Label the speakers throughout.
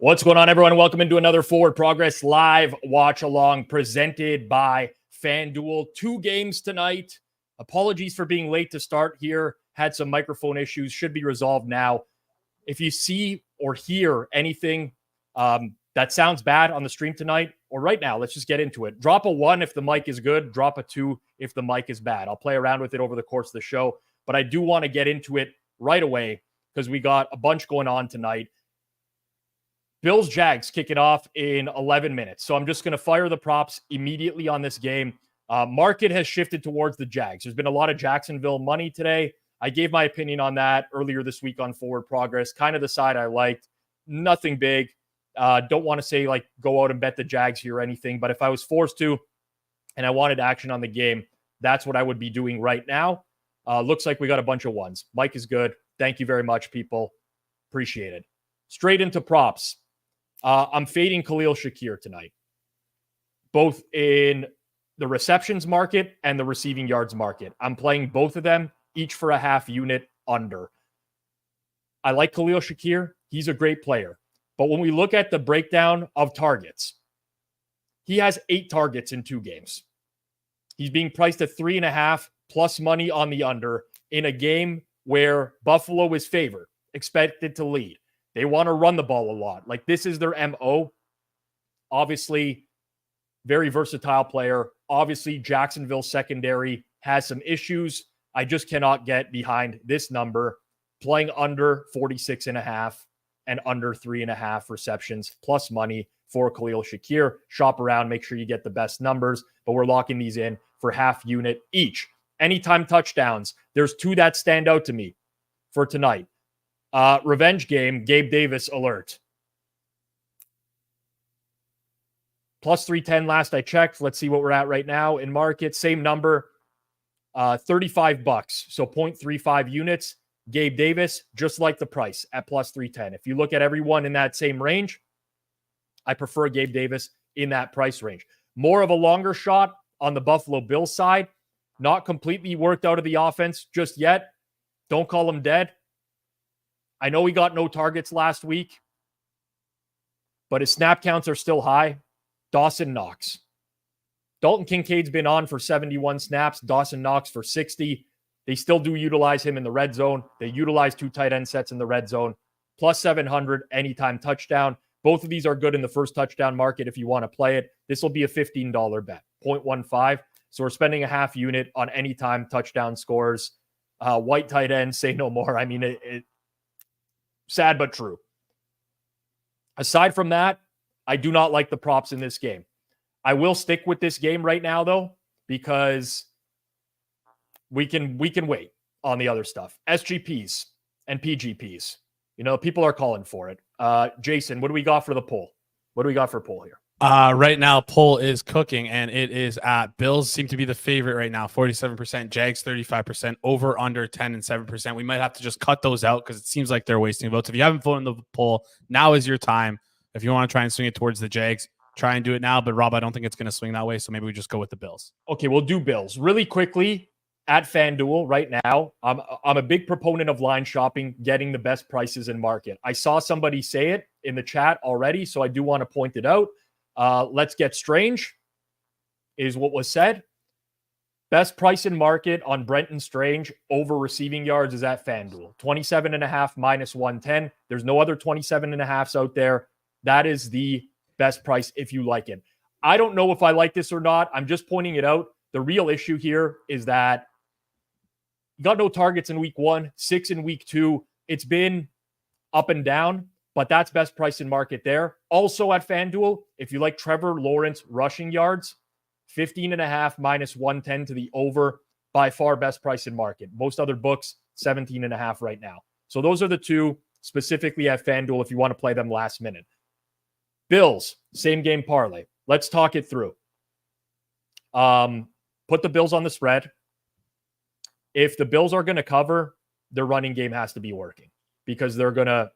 Speaker 1: What's going on, everyone? Welcome into another Forward Progress live watch along presented by Fanduel. 2 games tonight. Apologies for being late to start here. Had some microphone issues. Should be resolved now. If you see or hear anything that sounds bad on the stream tonight or right now, let's just get into it. Drop a 1 if the mic is good. Drop a 2 if the mic is bad. I'll play around with it over the course of the show, but I do want to get into it right away because we got a bunch going on tonight. Bills Jags kick it off in 11 minutes. So I'm just going to fire the props immediately on this game. Market has shifted towards the Jags. There's been a lot of Jacksonville money today. I gave my opinion on that earlier this week on Forward Progress. Kind of the side I liked. Nothing big. Don't want to say like go out and bet the Jags here or anything. But if I was forced to and I wanted action on the game, that's what I would be doing right now. Looks like we got a bunch of ones. Mike is good. Thank you very much, people. Appreciate it. Straight into props. I'm fading Khalil Shakir tonight, both in the receptions market and the receiving yards market. I'm playing both of them, each for a half unit under. I like Khalil Shakir. He's a great player. But when we look at the breakdown of targets, he has 8 targets in 2 games. He's being priced at 3.5 plus money on the under in a game where Buffalo is favored, expected to lead. They want to run the ball a lot. Like, this is their MO. Obviously, very versatile player. Obviously, Jacksonville secondary has some issues. I just cannot get behind this number. Playing under 46.5 and under 3.5 receptions plus money for Khalil Shakir. Shop around, make sure you get the best numbers, but we're locking these in for half unit each. Anytime touchdowns, there's 2 that stand out to me for tonight. Revenge game, Gabe Davis alert. Plus 310 last I checked. Let's see what we're at right now in market. Same number, $35. So 0.35 units. Gabe Davis, just like the price at plus 310. If you look at everyone in that same range, I prefer Gabe Davis in that price range. More of a longer shot on the Buffalo Bills side. Not completely worked out of the offense just yet. Don't call him dead. I know he got no targets last week, but his snap counts are still high. Dawson Knox. Dalton Kincaid's been on for 71 snaps. Dawson Knox for 60. They still do utilize him in the red zone. They utilize 2 tight end sets in the red zone. Plus 700 anytime touchdown. Both of these are good in the first touchdown market if you want to play it. This will be a $15 bet, 0.15. So we're spending a half unit on anytime touchdown scores. White tight end, say no more. I mean, sad but true. Aside from that, I do not like the props in this game. I will stick with this game right now, though, because we can wait on the other stuff. SGPs and PGPs. You know, people are calling for it. Jason, what do we got for the poll? What do we got for poll here?
Speaker 2: Right now, poll is cooking, and it is at Bills seem to be the favorite right now, 47%, Jags 35%, over under 10 and 7%. We might have to just cut those out because it seems like they're wasting votes. If you haven't voted in the poll, now is your time. If you want to try and swing it towards the Jags, try and do it now. But Rob, I don't think it's going to swing that way, so maybe we just go with the Bills.
Speaker 1: Okay, we'll do Bills. Really quickly, at FanDuel right now, I'm a big proponent of line shopping, getting the best prices in market. I saw somebody say it in the chat already, so I do want to point it out. Let's get strange is what was said. Best price in market on Brenton Strange over receiving yards is at FanDuel. 27.5 minus 110. There's no other 27.5s out there. That is the best price if you like it. I don't know if I like this or not. I'm just pointing it out. The real issue here is that you got no targets in week 1, 6 in week 2. It's been up and down, but that's best price in market there. Also at FanDuel, if you like Trevor Lawrence rushing yards, 15.5 minus 110 to the over, by far best price in market. Most other books, 17.5 right now. So those are the 2 specifically at FanDuel if you want to play them last minute. Bills, same game parlay. Let's talk it through. Put the Bills on the spread. If the Bills are going to cover, their running game has to be working because they're going to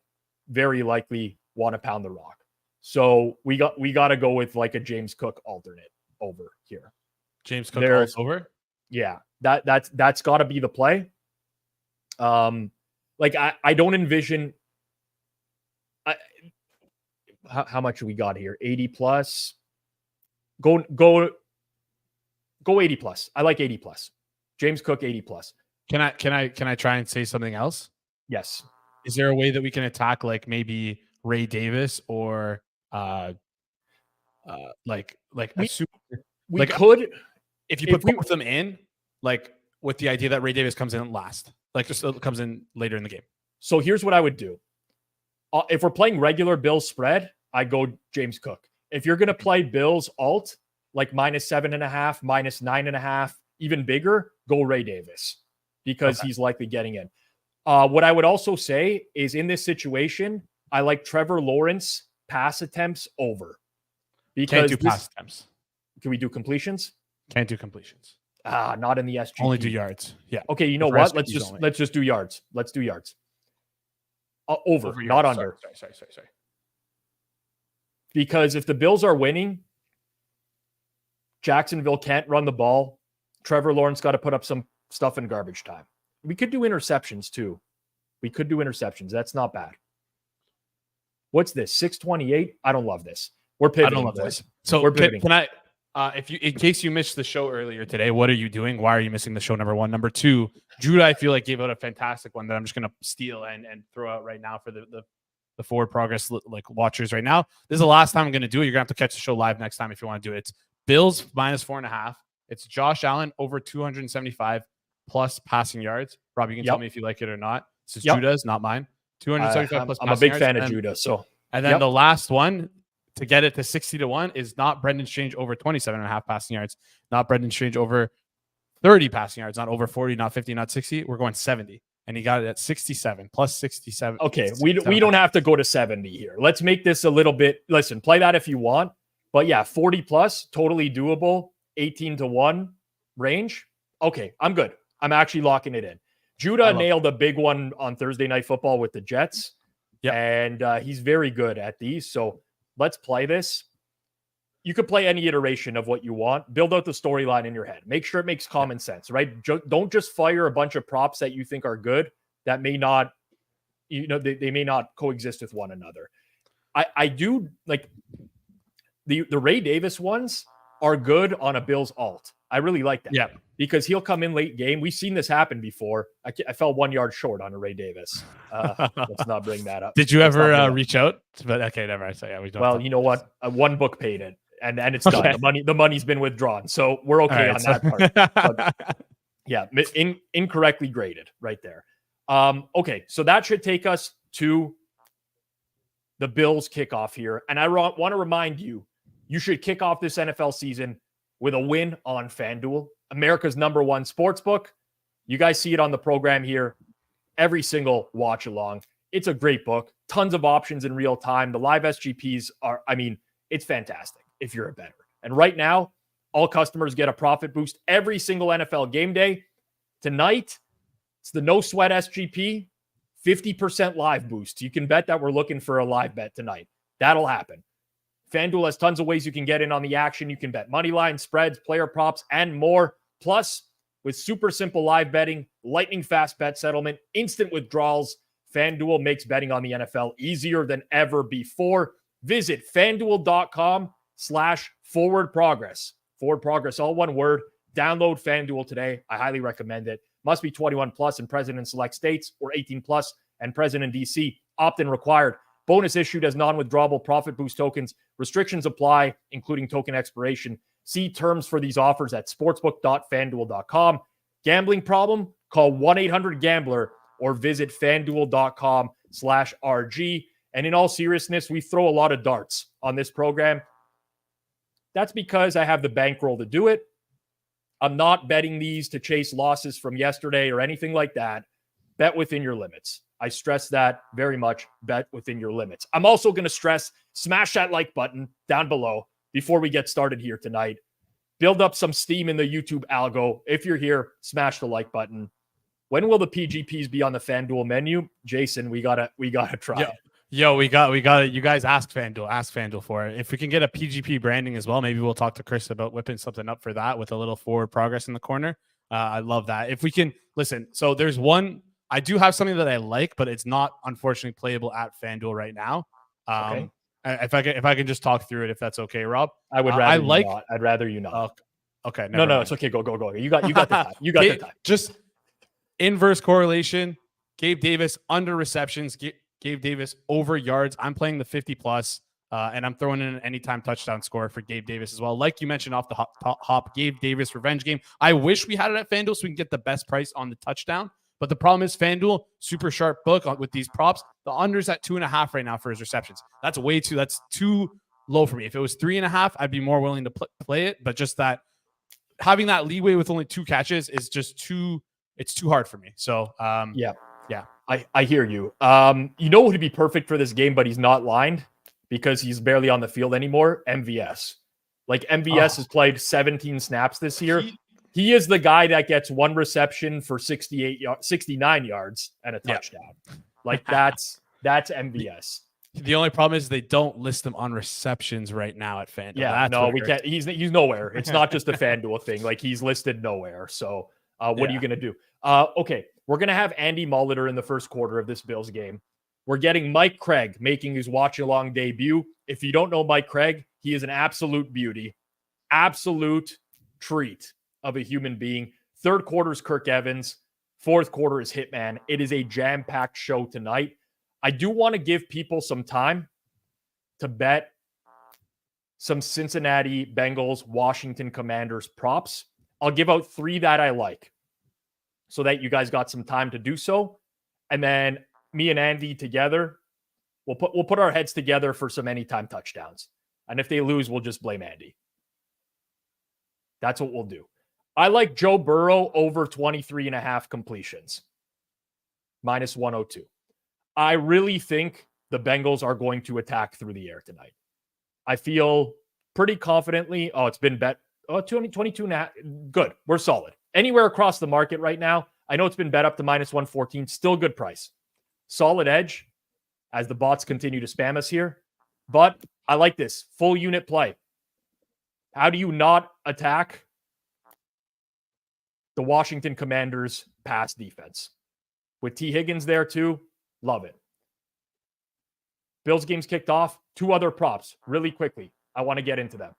Speaker 1: very likely want to pound the rock. So we got to go with like a James Cook alternate over here.
Speaker 2: James Cook over?
Speaker 1: Yeah, that's got to be the play. Like I don't envision how much we got here? 80 plus. Go 80 plus. I like 80 plus. James Cook 80 plus.
Speaker 2: Can I try and say something else?
Speaker 1: Yes.
Speaker 2: Is there a way that we can attack like maybe Ray Davis or
Speaker 1: we could
Speaker 2: if you put both of them in, like with the idea that Ray Davis comes in last, like just comes in later in the game.
Speaker 1: So here's what I would do. If we're playing regular Bills spread, I go James Cook. If you're going to play Bills alt, like -7.5, -9.5, even bigger, go Ray Davis because he's likely getting in. What I would also say is in this situation, I like Trevor Lawrence pass attempts over. Because
Speaker 2: Can't do pass attempts.
Speaker 1: Can we do completions?
Speaker 2: Can't do completions.
Speaker 1: Not in the SGP.
Speaker 2: Only do yards. Yeah.
Speaker 1: Okay, you know what? Let's just do yards. Let's do yards. Over not yards. Under.
Speaker 2: Sorry.
Speaker 1: Because if the Bills are winning, Jacksonville can't run the ball. Trevor Lawrence got to put up some stuff in garbage time. We could do interceptions too. That's not bad. What's this? 628? I don't love this. We're pivoting.
Speaker 2: I don't love this. So we're pivoting. Can I, in case you missed the show earlier today, what are you doing? Why are you missing the show? Number one. Number two, Judah, I feel like gave out a fantastic one that I'm just going to steal and throw out right now for the forward progress like watchers right now. This is the last time I'm going to do it. You're going to have to catch the show live next time if you want to do it. It's Bills -4.5. It's Josh Allen over 275 plus passing yards. Rob, you can tell me if you like it or not. This is Judah's, not mine. 275 plus.
Speaker 1: I'm a big fan of Judah. So,
Speaker 2: and then the last one to get it to 60-1 is not Brendan Strange over 27.5 passing yards, not Brendan Strange over 30 passing yards, not over 40, not 50, not 60. We're going 70. And he got it at 67 plus 67.
Speaker 1: Okay, we don't have to go to 70 here. Let's make this a little bit. Listen, play that if you want. But yeah, 40 plus, totally doable. 18-1 range. Okay, I'm good. I'm actually locking it in. Judah nailed a big one on Thursday Night Football with the Jets. Yeah, and he's very good at these. So let's play this. You could play any iteration of what you want. Build out the storyline in your head. Make sure it makes common sense, right? Don't just fire a bunch of props that you think are good that may not, they may not coexist with one another. I do like the Ray Davis ones are good on a Bills alt. I really like that.
Speaker 2: Yeah.
Speaker 1: Because he'll come in late game. We've seen this happen before. I fell 1 yard short on a Ray Davis. Let's not bring that up.
Speaker 2: Did you ever reach out? But okay, never. We don't.
Speaker 1: Well, you know what? One book paid it, and it's done. The money's been withdrawn, so we're okay on that part. But, yeah, incorrectly graded right there. Okay, so that should take us to the Bills kickoff here, and I want to remind you, you should kick off this NFL season with a win on Fanduel, America's #1 sportsbook. You guys see it on the program here. Every single watch along. It's a great book. Tons of options in real time. The live SGPs are, it's fantastic if you're a bettor. And right now, all customers get a profit boost every single NFL game day. Tonight, it's the No Sweat SGP, 50% live boost. You can bet that we're looking for a live bet tonight. That'll happen. FanDuel has tons of ways you can get in on the action. You can bet money line, spreads, player props, and more. Plus, with super simple live betting, lightning fast bet settlement, instant withdrawals, FanDuel makes betting on the NFL easier than ever before. Visit FanDuel.com/forwardprogress. Forward progress, all one word. Download FanDuel today. I highly recommend it. Must be 21 plus and present in select states, or 18 plus and present in DC. Opt-in required. Bonus issued as non-withdrawable profit boost tokens. Restrictions apply, including token expiration. See terms for these offers at sportsbook.fanduel.com. Gambling problem? Call 1-800-GAMBLER or visit fanduel.com/RG. And in all seriousness, we throw a lot of darts on this program. That's because I have the bankroll to do it. I'm not betting these to chase losses from yesterday or anything like that. Bet within your limits. I stress that very much. Bet within your limits. I'm also going to stress, smash that like button down below before we get started here tonight. Build up some steam in the YouTube algo. If you're here, smash the like button. When will the PGPs be on the FanDuel menu? Jason, we gotta try.
Speaker 2: Yo, we got it. You guys ask FanDuel for it. If we can get a PGP branding as well, maybe we'll talk to Chris about whipping something up for that with a little forward progress in the corner. I love that. If we can listen, so there's one. I do have something that I like, but it's not unfortunately playable at FanDuel right now.
Speaker 1: Okay.
Speaker 2: If I can just talk through it, if that's okay, Rob.
Speaker 1: I would rather you not. I'd rather you not.
Speaker 2: Okay.
Speaker 1: No, it's okay. Go. You got the time. You got the time.
Speaker 2: Just inverse correlation. Gabe Davis under receptions. Gabe Davis over yards. I'm playing the 50+, and I'm throwing in an anytime touchdown score for Gabe Davis as well. Like you mentioned off the hop, Gabe Davis revenge game. I wish we had it at Fanduel so we can get the best price on the touchdown. But the problem is Fanduel, super sharp book with these props. The under's at 2.5 right now for his receptions. That's too low for me. If it was 3.5, I'd be more willing to play it. But just that having that leeway with only 2 catches is just too hard for me. So yeah.
Speaker 1: I hear you. You know who'd be perfect for this game, but he's not lined because he's barely on the field anymore? MVS. Like MVS has played 17 snaps this year. He is the guy that gets 1 reception for 69 yards and a touchdown. Like that's MVS.
Speaker 2: The only problem is they don't list him on receptions right now at FanDuel.
Speaker 1: Yeah, no, we can't. He's nowhere. It's not just a FanDuel thing. Like he's listed nowhere. So what are you gonna do? Okay, we're gonna have Andy Molitor in the first quarter of this Bills game. We're getting Mike Craig making his watch along debut. If you don't know Mike Craig, he is an absolute beauty, absolute treat of a human being. Third quarter is Kirk Evans. Fourth quarter is Hitman. It is a jam-packed show tonight. I do want to give people some time to bet some Cincinnati Bengals, Washington Commanders props. I'll give out 3 that I like so that you guys got some time to do so. And then me and Andy together, we'll put our heads together for some anytime touchdowns. And if they lose, we'll just blame Andy. That's what we'll do. I like Joe Burrow over 23.5 completions, -102. I really think the Bengals are going to attack through the air tonight. I feel pretty confidently. It's been bet. 22.5. Good. We're solid. Anywhere across the market right now. I know it's been bet up to -114. Still good price. Solid edge as the bots continue to spam us here. But I like this. Full unit play. How do you not attack the Washington Commanders pass defense? With T. Higgins there too. Love it. Bills game's kicked off. 2 other props really quickly. I want to get into them.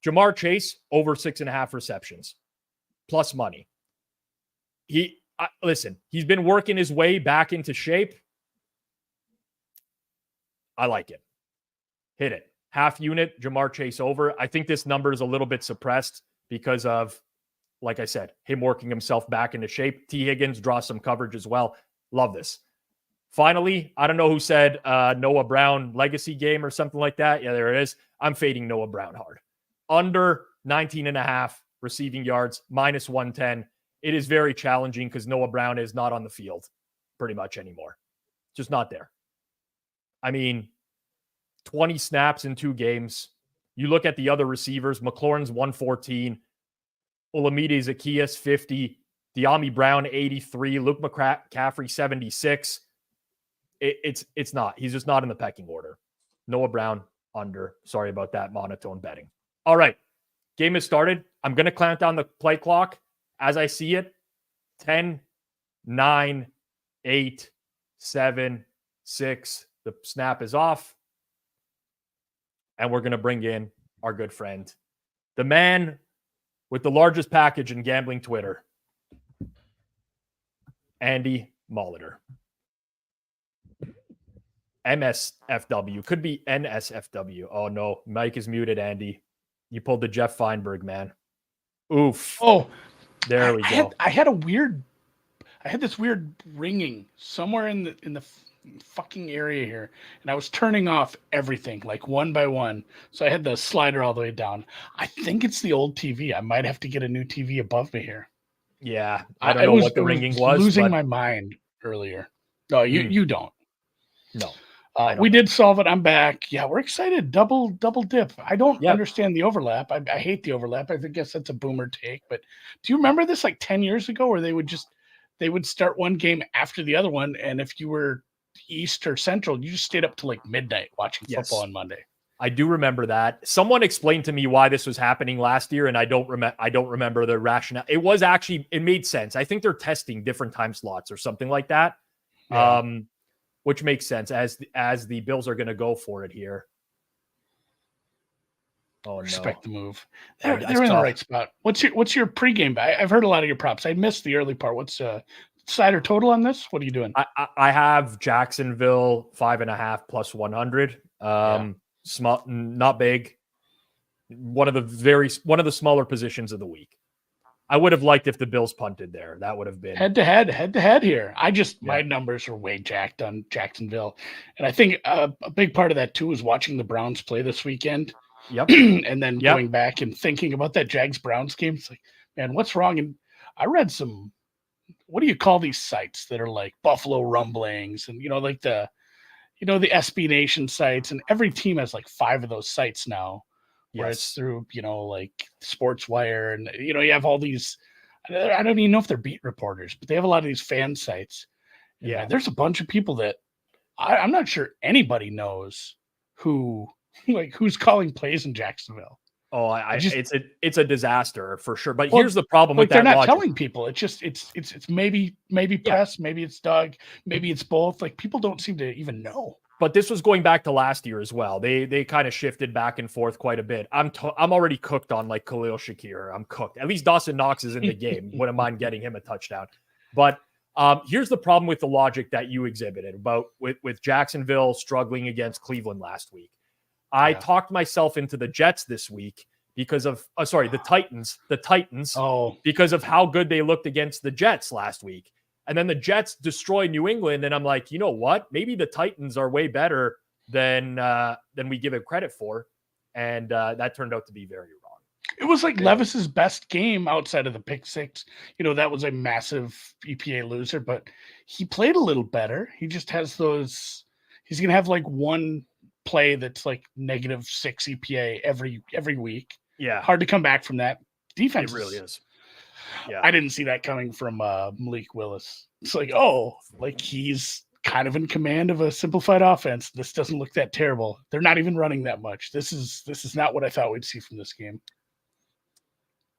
Speaker 1: Jamar Chase over 6.5 receptions plus money. Listen, he's been working his way back into shape. I like it. Hit it. Half unit, Jamar Chase over. I think this number is a little bit suppressed because of, like I said, him working himself back into shape. T. Higgins draws some coverage as well. Love this. Finally, I don't know who said Noah Brown legacy game or something like that. Yeah, there it is. I'm fading Noah Brown hard. Under 19.5 receiving yards, -110. It is very challenging because Noah Brown is not on the field pretty much anymore. Just not there. I mean, 20 snaps in 2 games. You look at the other receivers, McLaurin's 114, Olamide Zaccheaus 50, De'Ami Brown 83, Luke McCaffrey 76. It's not. He's just not in the pecking order. Noah Brown under. Sorry about that monotone betting. All right. Game has started. I'm going to clamp down the play clock as I see it. 10, 9, 8, 7, 6. The snap is off. And we're going to bring in our good friend, the man with the largest package in gambling Twitter, Andy Molitor. MSFW. Could be NSFW. Oh, no. Mike is muted, Andy. You pulled the Jeff Feinberg, man. Oof.
Speaker 3: Oh,
Speaker 1: there we go.
Speaker 3: I had this weird ringing somewhere in the fucking area here, and I was turning off everything like one by one. So I had the slider all the way down. I think it's the old TV. I might have to get a new TV above me here.
Speaker 1: Yeah. I don't know what the ringing was.
Speaker 3: Losing my mind earlier. No, you don't.
Speaker 1: No.
Speaker 3: We did solve it. I'm back. Yeah, we're excited. Double dip. I don't understand the overlap. I hate the overlap. I guess that's a boomer take. But do you remember this like 10 years ago where they would start one game after the other one, and if you were East or Central, you just stayed up till like midnight watching football on Monday.
Speaker 1: I do remember that. Someone explained to me why this was happening last year, and I don't remember the rationale. It made sense. I think they're testing different time slots or something like that. Yeah. which makes sense as the Bills are going to go for it here. Oh,
Speaker 3: Respect the move.
Speaker 1: I
Speaker 3: They're in the right spot. What's your pregame? I've heard a lot of your props. I missed the early part. What's side or total on this? What are you doing?
Speaker 1: I have Jacksonville 5.5 plus 100. Small, not big. One of the smaller positions of the week. I would have liked if the Bills punted there. That would have been
Speaker 3: head to head here. My numbers are way jacked on Jacksonville, and I think a big part of that too is watching the Browns play this weekend.
Speaker 1: Yep.
Speaker 3: And then going back and thinking about that Jags Browns game. It's like, man, what's wrong? And I read some, what do you call these sites that are like Buffalo Rumblings and, like the SB Nation sites, and every team has like 5 of those sites now. Where it's through, like Sports Wire, and, you have all these, I don't even know if they're beat reporters, but they have a lot of these fan sites. Yeah. There's a bunch of people that I'm not sure anybody knows who's calling plays in Jacksonville.
Speaker 1: Oh, it's a disaster for sure. But here's the problem with that.
Speaker 3: They're not telling people. It's just it's maybe press, maybe it's Doug, maybe it's both. Like, people don't seem to even know.
Speaker 1: But this was going back to last year as well. They kind of shifted back and forth quite a bit. I'm already cooked on like Khalil Shakir. I'm cooked. At least Dawson Knox is in the game. Wouldn't mind getting him a touchdown. But here's the problem with the logic that you exhibited about with Jacksonville struggling against Cleveland last week. I talked myself into the Jets this week because of the Titans. Because of how good they looked against the Jets last week. And then the Jets destroyed New England, and I'm like, you know what? Maybe the Titans are way better than we give it credit for, and that turned out to be very wrong.
Speaker 3: It was like Levis's best game outside of the pick six. That was a massive EPA loser, but he played a little better. He just has those. He's gonna have like one play that's like -6 EPA every week.
Speaker 1: Yeah,
Speaker 3: hard to come back from that. Defense,
Speaker 1: it really is. Yeah,
Speaker 3: I didn't see that coming from Malik Willis. It's like, he's kind of in command of a simplified offense. This doesn't look that terrible. They're not even running that much. This is not what I thought we'd see from this game.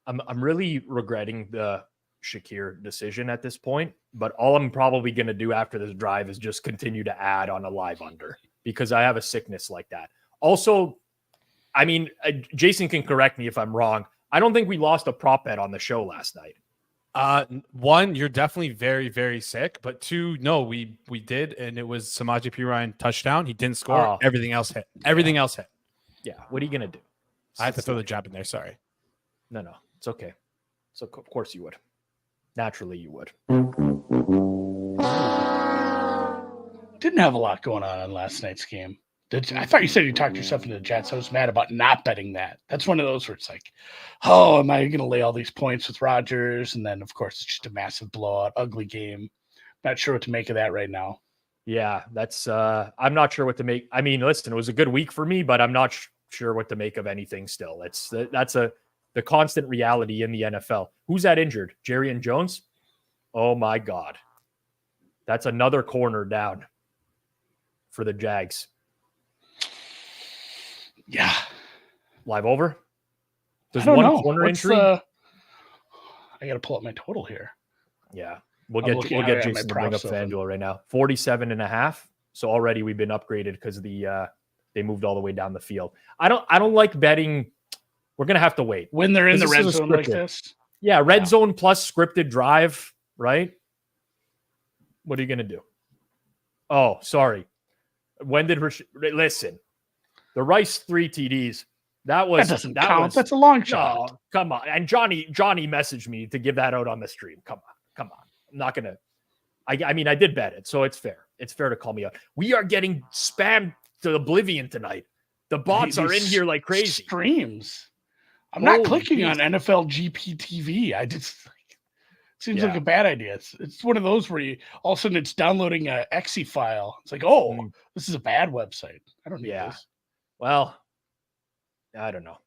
Speaker 1: I'm really regretting the Shakir decision at this point, but all I'm probably going to do after this drive is just continue to add on a live under, because I have a sickness like that. Also, I mean, Jason can correct me if I'm wrong. I don't think we lost a prop bet on the show last night.
Speaker 2: 1, you're definitely very, very sick. But 2, no, we did, and it was Samaje Perine touchdown. He didn't score. Everything else hit. Everything else hit.
Speaker 1: Yeah. What are you gonna do?
Speaker 2: I had to throw the jab in there. Sorry.
Speaker 1: No, it's okay. So of course you would. Naturally, you would.
Speaker 3: Didn't have a lot going on last night's game. I thought you said you talked yourself into the Jets. I was mad about not betting that. That's one of those where it's like, am I going to lay all these points with Rodgers? And then, of course, it's just a massive blowout, ugly game. Not sure what to make of that right now.
Speaker 1: Yeah, that's I'm not sure what to make. I mean, listen, it was a good week for me, but I'm not sure what to make of anything still. That's the constant reality in the NFL. Who's that injured? Jerry and Jones? Oh, my God. That's another corner down for the Jags.
Speaker 3: Yeah.
Speaker 1: Live over? There's
Speaker 3: one
Speaker 1: corner injury.
Speaker 3: I got to pull up my total here.
Speaker 1: Yeah. We'll get Jason to bring up Fanduel right now. 47.5. So already we've been upgraded because they moved all the way down the field. I don't like betting. We're going to have to wait.
Speaker 3: When they're in the red zone like this?
Speaker 1: Yeah, red zone plus scripted drive, right? What are you going to do? Oh, sorry. When did listen? The Rice 3 TDs. That
Speaker 3: doesn't count. That's a long shot.
Speaker 1: No, come on. And Johnny messaged me to give that out on the stream. Come on. I'm not gonna. I mean, I did bet it, so it's fair. It's fair to call me out. We are getting spammed to oblivion tonight. The bots are in here like crazy.
Speaker 3: Streams. I'm not clicking on NFL GPTV. I just seems like a bad idea. It's one of those where all of a sudden it's downloading a exe file. It's like, this is a bad website. I don't need this.
Speaker 1: Well, I don't know.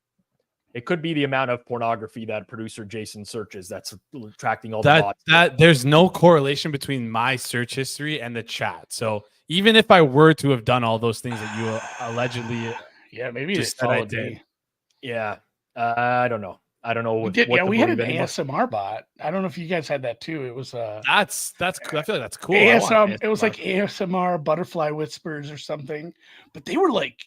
Speaker 1: It could be the amount of pornography that producer Jason searches that's attracting all the bots.
Speaker 2: There's no correlation between my search history and the chat. So even if I were to have done all those things that you allegedly
Speaker 3: maybe
Speaker 2: just said I did.
Speaker 1: Yeah. I don't know. I don't know
Speaker 3: We
Speaker 1: what
Speaker 3: did. Yeah,
Speaker 1: to
Speaker 3: we had an
Speaker 1: believe anymore.
Speaker 3: ASMR bot. I don't know if you guys had that too. It was
Speaker 2: That's cool. I feel like that's cool. I want
Speaker 3: ASMR. It was
Speaker 2: ASMR.
Speaker 3: like ASMR butterfly whispers or something. But they were like,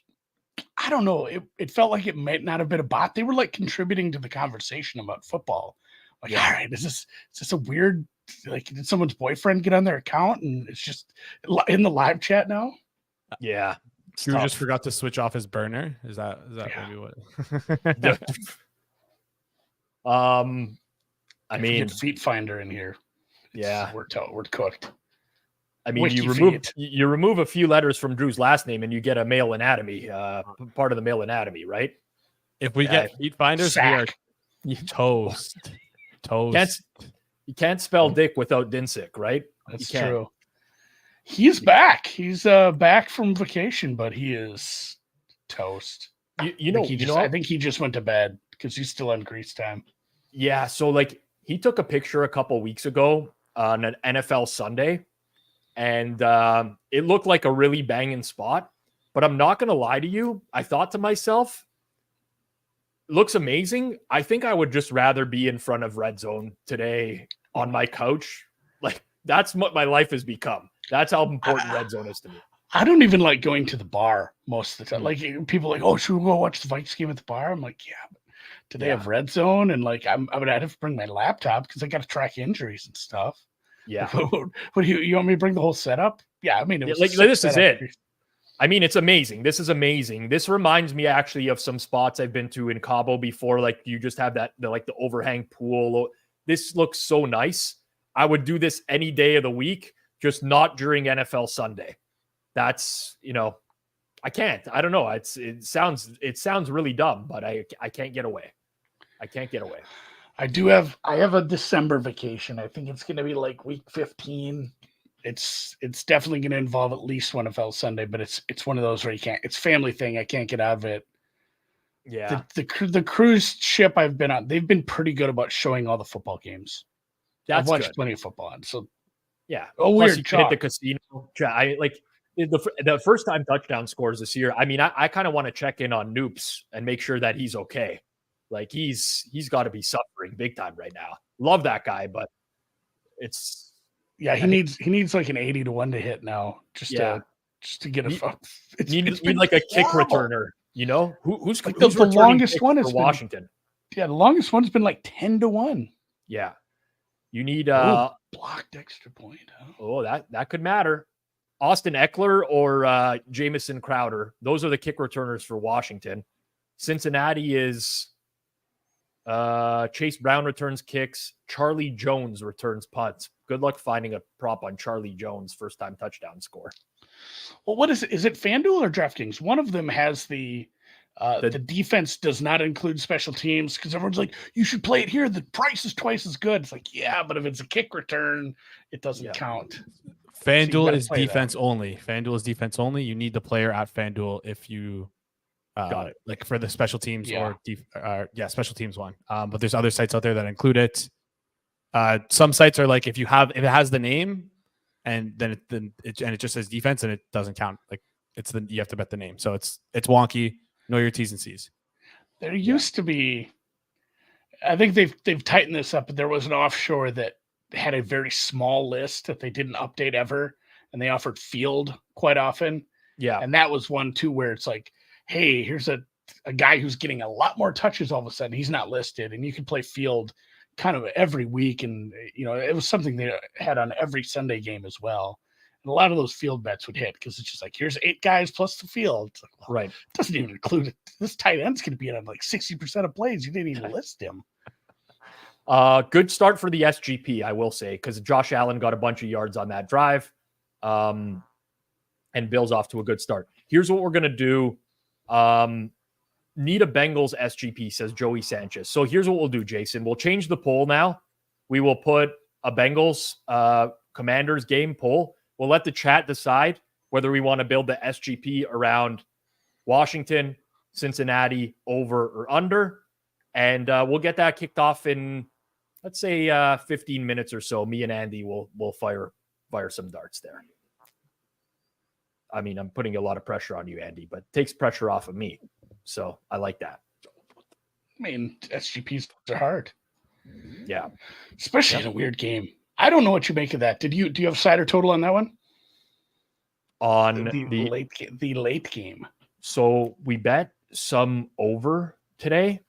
Speaker 3: I don't know. It felt like it might not have been a bot. They were like contributing to the conversation about football. Like, all right, is this a weird, like, did someone's boyfriend get on their account and it's just in the live chat now?
Speaker 1: Yeah.
Speaker 2: Drew just forgot to switch off his burner. Is that maybe what?
Speaker 1: I mean,
Speaker 3: Feet finder in here.
Speaker 1: Yeah,
Speaker 3: we're cooked.
Speaker 1: I mean, you remove a few letters from Drew's last name and you get a male anatomy, part of the male anatomy, right?
Speaker 2: If we get feet finders, we are toast.
Speaker 1: You can't spell dick without Dinsick, right?
Speaker 3: That's true. He's back. He's back from vacation, but he is toast. I think he just went to bed because he's still on grease time.
Speaker 1: Yeah, so like he took a picture a couple weeks ago on an NFL Sunday, and it looked like a really banging spot. But I'm not going to lie to you. I thought to myself, looks amazing. I think I would just rather be in front of Red Zone today on my couch. Like, that's what my life has become. That's how important Red Zone is to me.
Speaker 3: I don't even like going to the bar most of the time. Like, people are like, oh, should we go watch the Vikes game at the bar? I'm like, yeah, but do they have Red Zone? And like, I would have to bring my laptop because I got to track injuries and stuff.
Speaker 1: Yeah.
Speaker 3: What do you want me to bring the whole setup? Yeah, I mean, it was
Speaker 1: this is it. I mean, it's amazing. This is amazing. This reminds me actually of some spots I've been to in Cabo before. Like, you just have the overhang pool. This looks so nice. I would do this any day of the week, just not during NFL Sunday. That's, I can't. I don't know. It sounds really dumb, but I can't get away. I can't get away.
Speaker 3: I have a December vacation. I think it's going to be like week 15. It's definitely going to involve at least one NFL Sunday, but it's one of those where you can't. It's family thing. I can't get out of it.
Speaker 1: Yeah.
Speaker 3: The cruise ship I've been on, they've been pretty good about showing all the football games. I've watched plenty of football on. So
Speaker 1: yeah.
Speaker 3: Oh,
Speaker 1: plus
Speaker 3: weird.
Speaker 1: You can hit the casino. I like the first time touchdown scores this year. I mean, I kind of want to check in on Noops and make sure that he's okay. Like, he's got to be suffering big time right now. Love that guy, but it's.
Speaker 3: Yeah, he needs like an 80 to 1 to hit now, just to get a.
Speaker 1: Need like a kick returner, who's
Speaker 3: like the longest one is
Speaker 1: Washington.
Speaker 3: The longest one's been like 10 to 1.
Speaker 1: Yeah, you need
Speaker 3: blocked extra point. Huh?
Speaker 1: Oh, that could matter. Austin Eckler or Jamison Crowder. Those are the kick returners for Washington. Cincinnati is Chase Brown returns kicks. Charlie Jones returns punts. Good luck finding a prop on Charlie Jones' first-time touchdown score.
Speaker 3: Well, what is it? Is it FanDuel or DraftKings? One of them has the defense does not include special teams because everyone's like, you should play it here. The price is twice as good. It's like, yeah, but if it's a kick return, it doesn't count.
Speaker 2: FanDuel is defense only. FanDuel is defense only. You need the player at FanDuel if you got it. Like for the special teams or special teams one. But there's other sites out there that include it. Some sites are like if it has the name and then it just says defense and it doesn't count. Like you have to bet the name. So it's wonky. Know your T's and C's.
Speaker 3: There used to be, I think they've tightened this up, but there was an offshore that had a very small list that they didn't update ever, and they offered field quite often.
Speaker 1: Yeah.
Speaker 3: And that was one too where it's like, hey, here's a guy who's getting a lot more touches all of a sudden. He's not listed, and you can play field kind of every week. And, it was something they had on every Sunday game as well. And a lot of those field bets would hit because it's just like, here's 8 guys plus the field. It's like, well,
Speaker 1: right.
Speaker 3: It doesn't even include it. This tight end's going to be on like 60% of plays. You didn't even list him.
Speaker 1: Good start for the SGP, I will say, because Josh Allen got a bunch of yards on that drive. And Bill's off to a good start. Here's what we're going to do. Need a Bengals SGP, says Joey Sanchez. So here's what we'll do, Jason. We'll change the poll now. We will put a Bengals Commanders game poll. We'll let the chat decide whether we want to build the SGP around Washington, Cincinnati, over or under. And we'll get that kicked off in, let's say, 15 minutes or so. Me and Andy will fire some darts there. I mean, I'm putting a lot of pressure on you, Andy, but it takes pressure off of me. So I like that.
Speaker 3: I mean, SGPs are hard.
Speaker 1: Yeah.
Speaker 3: Especially in a weird game. I don't know what you make of that. Do you have a side or total on that one?
Speaker 1: On
Speaker 3: the late game.
Speaker 1: So we bet some over today.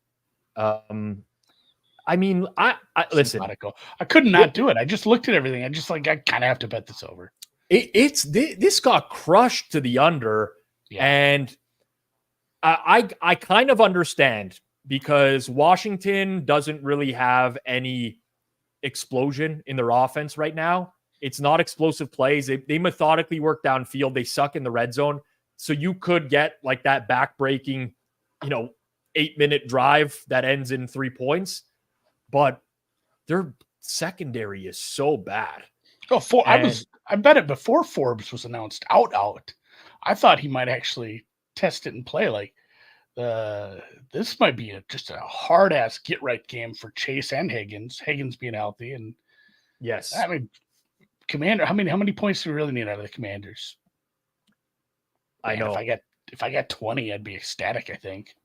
Speaker 1: I mean, I listen.
Speaker 3: I could not do it. I just looked at everything. I kind of have to bet this over.
Speaker 1: This got crushed to the under, and I kind of understand because Washington doesn't really have any explosion in their offense right now. It's not explosive plays. They methodically work downfield. They suck in the red zone. So you could get like that back-breaking, 8-minute drive that ends in 3 points. But their secondary is so bad.
Speaker 3: I bet it before Forbes was announced out. I thought he might actually test it and play like this might be just a hard ass get right game for Chase and Higgins. Higgins being healthy, and
Speaker 1: yes,
Speaker 3: I mean, Commander. How many points do we really need out of the Commanders?
Speaker 1: I know.
Speaker 3: If I got 20, I'd be ecstatic. I think.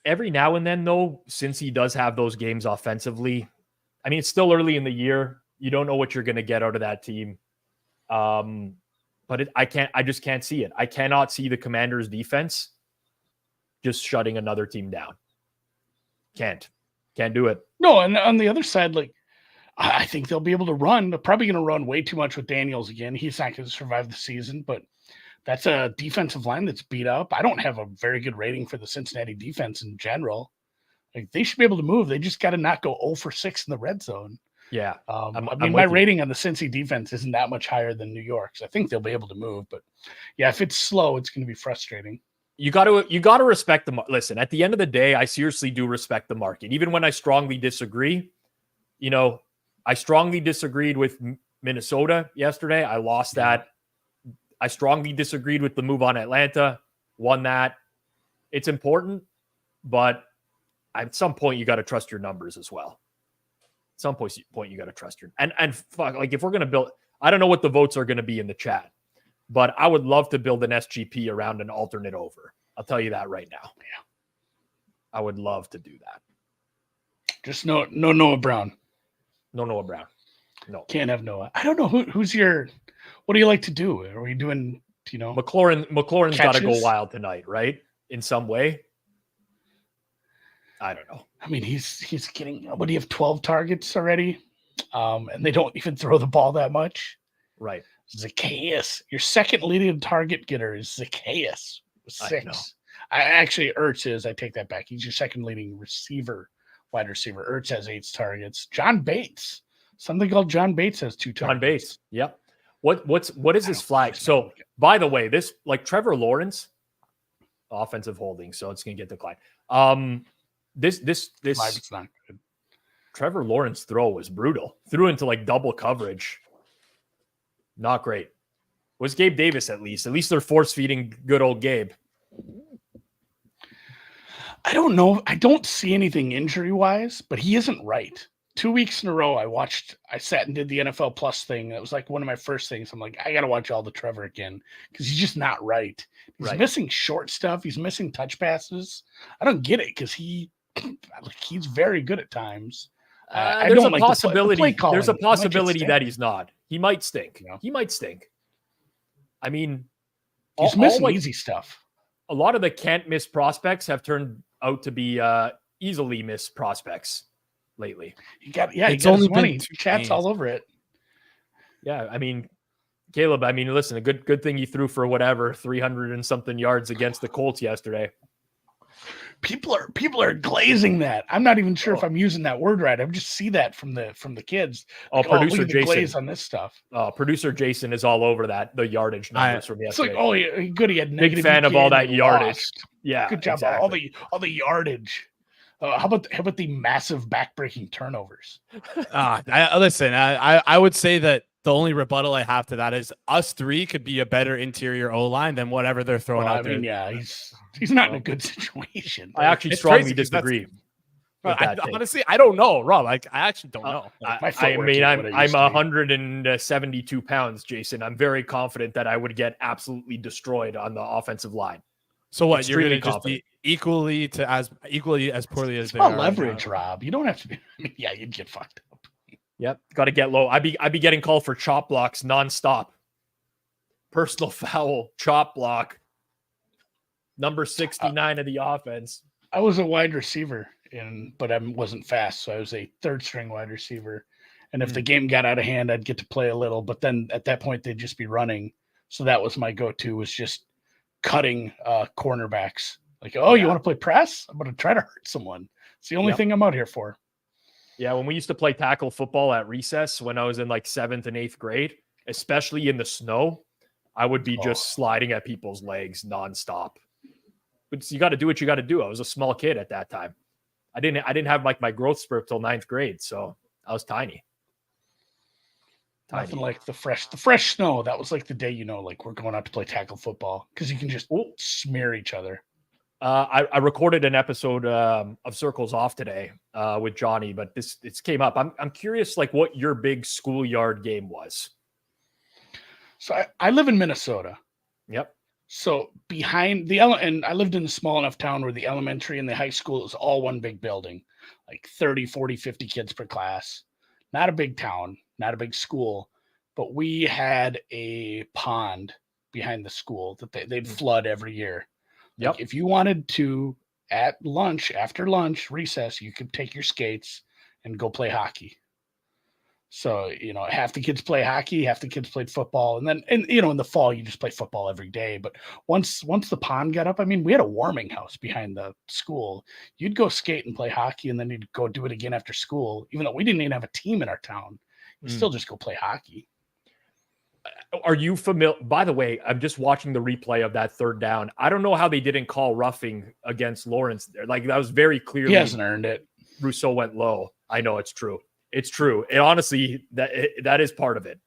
Speaker 1: Every now and then, though, since he does have those games offensively, I mean, it's still early in the year. You don't know what you're going to get out of that team. But I just can't see it. I cannot see the Commanders' defense just shutting another team down. Can't do it.
Speaker 3: No, and on the other side, like, I think they'll be able to run. They're probably going to run way too much with Daniels again. He's not going to survive the season, but that's a defensive line that's beat up. I don't have a very good rating for the Cincinnati defense in general. Like, they should be able to move. They just got to not go 0 for 6 in the red zone.
Speaker 1: Yeah.
Speaker 3: My rating on the Cincy defense isn't that much higher than New York's. I think they'll be able to move, but yeah, if it's slow, it's going to be frustrating.
Speaker 1: You got to respect the listen. At the end of the day, I seriously do respect the market, even when I strongly disagree. I strongly disagreed with Minnesota yesterday. I lost that. I strongly disagreed with the move on Atlanta. Won that. It's important, but at some point you got to trust your numbers as well. At some point you got to trust your and fuck, like, if we're gonna build, I don't know what the votes are going to be in the chat, but I would love to build an SGP around an alternate over. I'll tell you that right now.
Speaker 3: Yeah,
Speaker 1: I would love to do that.
Speaker 3: Just no Noah Brown.
Speaker 1: No Noah Brown. No,
Speaker 3: can't have Noah. I don't know who's your. What do you like to do? Are we doing?
Speaker 1: McLaurin's got to go wild tonight, right? In some way. I don't know.
Speaker 3: I mean, he's getting. What do you have? 12 targets already, and they don't even throw the ball that much.
Speaker 1: Right.
Speaker 3: Zacchaeus, your second leading target getter is Zacchaeus with 6. I actually, Ertz is. I take that back. He's your second leading wide receiver. Ertz has 8 targets. John Bates, something called John Bates has 2 targets.
Speaker 1: John Bates. Yep. What is his flag? So, by the way, this, like, Trevor Lawrence, offensive holding, so it's gonna get declined. This
Speaker 3: It's not good.
Speaker 1: Trevor Lawrence throw was brutal. Threw into like double coverage. Not great. Was Gabe Davis at least? At least they're force feeding good old Gabe.
Speaker 3: I don't know. I don't see anything injury wise, but he isn't right. 2 weeks in a row, I sat and did the NFL Plus thing. That was like one of my first things. I'm like, I got to watch all the Trevor again because he's just not right. He's missing short stuff. He's missing touch passes. I don't get it because he's very good at times.
Speaker 1: There's a possibility. There's a possibility that he's not. He might stink. He might stink. I mean,
Speaker 3: he's missing easy stuff.
Speaker 1: A lot of the can't miss prospects have turned out to be easily missed prospects lately.
Speaker 3: It's only been 2 chats all over it.
Speaker 1: Yeah, I mean, Caleb, listen, a good thing you threw for 300 and something yards against the Colts yesterday.
Speaker 3: People are glazing that. I'm not even sure if I'm using that word right. I just see that from the kids.
Speaker 1: Producer
Speaker 3: look at the
Speaker 1: Jason
Speaker 3: glaze on this stuff.
Speaker 1: Producer Jason is all over that. The yardage numbers from yesterday.
Speaker 3: It's like, good. He had
Speaker 1: big fan of all that yardage. Yeah,
Speaker 3: good job.
Speaker 1: Exactly.
Speaker 3: All the yardage. How about the massive backbreaking turnovers?
Speaker 2: Listen, I would say that the only rebuttal I have to that is us 3 could be a better interior O-line than whatever they're throwing out there.
Speaker 3: Yeah, he's not in a good situation.
Speaker 1: I actually strongly disagree.
Speaker 2: Honestly, I don't know, Rob. I actually don't know.
Speaker 1: I'm 172 pounds, Jason. I'm very confident that I would get absolutely destroyed on the offensive line.
Speaker 2: So what?
Speaker 1: Extremely
Speaker 2: You're going to just
Speaker 1: confident.
Speaker 2: be equally as poorly as
Speaker 3: It's
Speaker 2: they
Speaker 3: about
Speaker 2: are
Speaker 3: leverage,
Speaker 2: right now.
Speaker 3: Rob. You don't have to be. I mean, yeah, you'd get fucked up.
Speaker 1: Yep, got to get low. I'd be getting called for chop blocks nonstop. Personal foul, chop block. Number 69 of the offense.
Speaker 3: I was a wide receiver, but I wasn't fast, so I was a third string wide receiver. And if the game got out of hand, I'd get to play a little. But then at that point, they'd just be running. So that was my go-to, was just cutting cornerbacks. Like, you want to play press? I'm going to try to hurt someone. It's the only thing I'm out here for.
Speaker 1: Yeah, when we used to play tackle football at recess when I was in like 7th and 8th grade, especially in the snow, I would be just sliding at people's legs nonstop. But you got to do what you got to do. I was a small kid at that time. I didn't have like my growth spurt till 9th grade, so I was tiny.
Speaker 3: Nothing like the fresh snow. That was like the day, like we're going out to play tackle football, because you can just smear each other.
Speaker 1: I recorded an episode of Circles Off today with Johnny, but this came up. I'm curious, like, what your big schoolyard game was.
Speaker 3: So I live in Minnesota.
Speaker 1: Yep.
Speaker 3: So behind and I lived in a small enough town where the elementary and the high school is all one big building, like 30, 40, 50 kids per class. Not a big town, not a big school, but we had a pond behind the school that they'd flood every year.
Speaker 1: Yep.
Speaker 3: Like if you wanted to, at lunch, after lunch, recess, you could take your skates and go play hockey. So, half the kids play hockey, half the kids played football. And then, in the fall, you just play football every day. But once the pond got up, I mean, we had a warming house behind the school. You'd go skate and play hockey, and then you'd go do it again after school. Even though we didn't even have a team in our town, you still just go play hockey.
Speaker 1: Are you familiar? By the way, I'm just watching the replay of that third down. I don't know how they didn't call roughing against Lawrence there. Like, that was very clearly.
Speaker 3: He hasn't earned it.
Speaker 1: Rousseau went low. I know it's true. It's true. And honestly, that is part of it.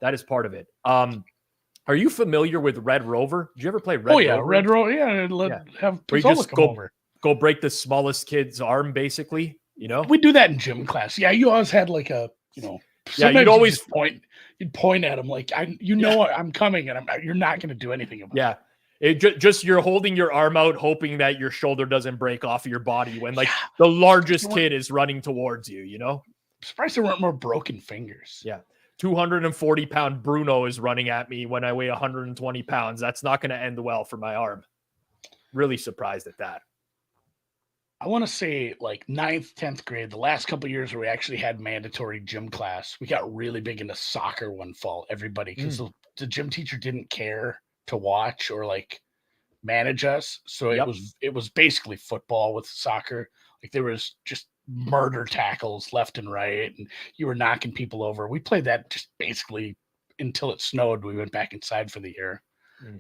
Speaker 1: That is part of it. Are you familiar with Red Rover? Did you ever play Red Rover?
Speaker 3: Oh, yeah. Red Rover. Yeah. Have Pizzola come over.
Speaker 1: Go break the smallest kid's arm, basically, We
Speaker 3: do that in gym class. Yeah, you always had like a,
Speaker 1: you'd always
Speaker 3: point. You'd point at him like, I'm coming, and you're not going to do anything about it.
Speaker 1: Just you're holding your arm out, hoping that your shoulder doesn't break off of your body when the largest kid is running towards you, I'm
Speaker 3: surprised there weren't more broken fingers.
Speaker 1: Yeah. 240-pound Bruno is running at me when I weigh 120 pounds. That's not going to end well for my arm. Really surprised at that.
Speaker 3: I want to say like 9th, 10th grade, the last couple of years where we actually had mandatory gym class, we got really big into soccer one fall, everybody, because the gym teacher didn't care to watch or like manage us. So it was basically football with soccer. Like there was just murder tackles left and right, and you were knocking people over. We played that just basically until it snowed. We went back inside for the year.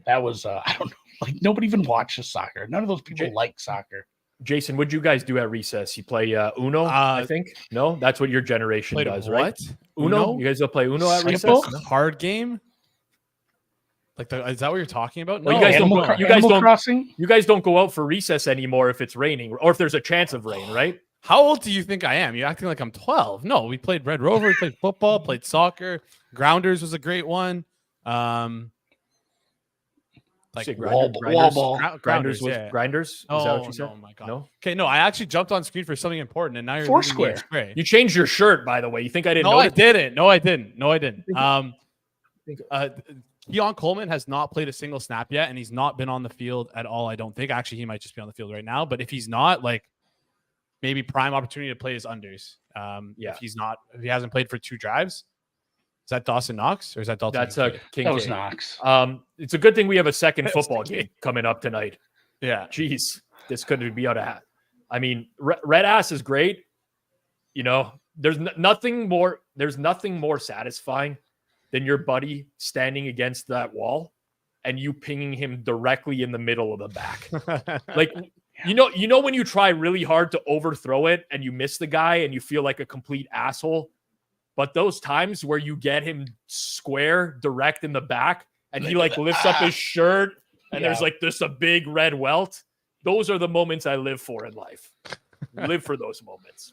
Speaker 3: That was I don't know, like nobody even watches soccer. None of those people like soccer.
Speaker 1: Jason, what'd you guys do at recess? You play Uno, I think? No? That's what your generation does, right? Uno? You guys don't play Uno at recess?
Speaker 2: Card game? Like, is that what you're talking about?
Speaker 1: No,
Speaker 2: well,
Speaker 1: you guys don't go out for recess anymore if it's raining or if there's a chance of rain, right?
Speaker 2: How old do you think I am? You're acting like I'm 12. No, we played Red Rover, we played football, played soccer. Grounders was a great one.
Speaker 1: Like wall ball. Grinders. Grinders? Is that what you said?
Speaker 2: Oh my God.
Speaker 1: No?
Speaker 2: Okay, no, I actually jumped on screen for something important, and now you're
Speaker 3: Foursquare.
Speaker 1: You changed your shirt, by the way. You think I didn't know?
Speaker 2: I didn't. No, I didn't. Keon Coleman has not played a single snap yet, and he's not been on the field at all, I don't think. Actually, he might just be on the field right now. But if he's not, like, maybe prime opportunity to play his unders. If he hasn't played for 2 drives. Is that Dawson Knox or is that Dalton?
Speaker 1: That's King.
Speaker 3: That was Knox.
Speaker 1: It's a good thing we have a second football game coming up tonight.
Speaker 2: Yeah.
Speaker 1: Jeez, this couldn't be out of hat. I mean, Red Ass is great. There's nothing more satisfying than your buddy standing against that wall and you pinging him directly in the middle of the back. Like, when you try really hard to overthrow it and you miss the guy and you feel like a complete asshole. But those times where you get him square direct in the back and he like lifts up his shirt and there's like this a big red welt. Those are the moments I live for in life. Live for those moments.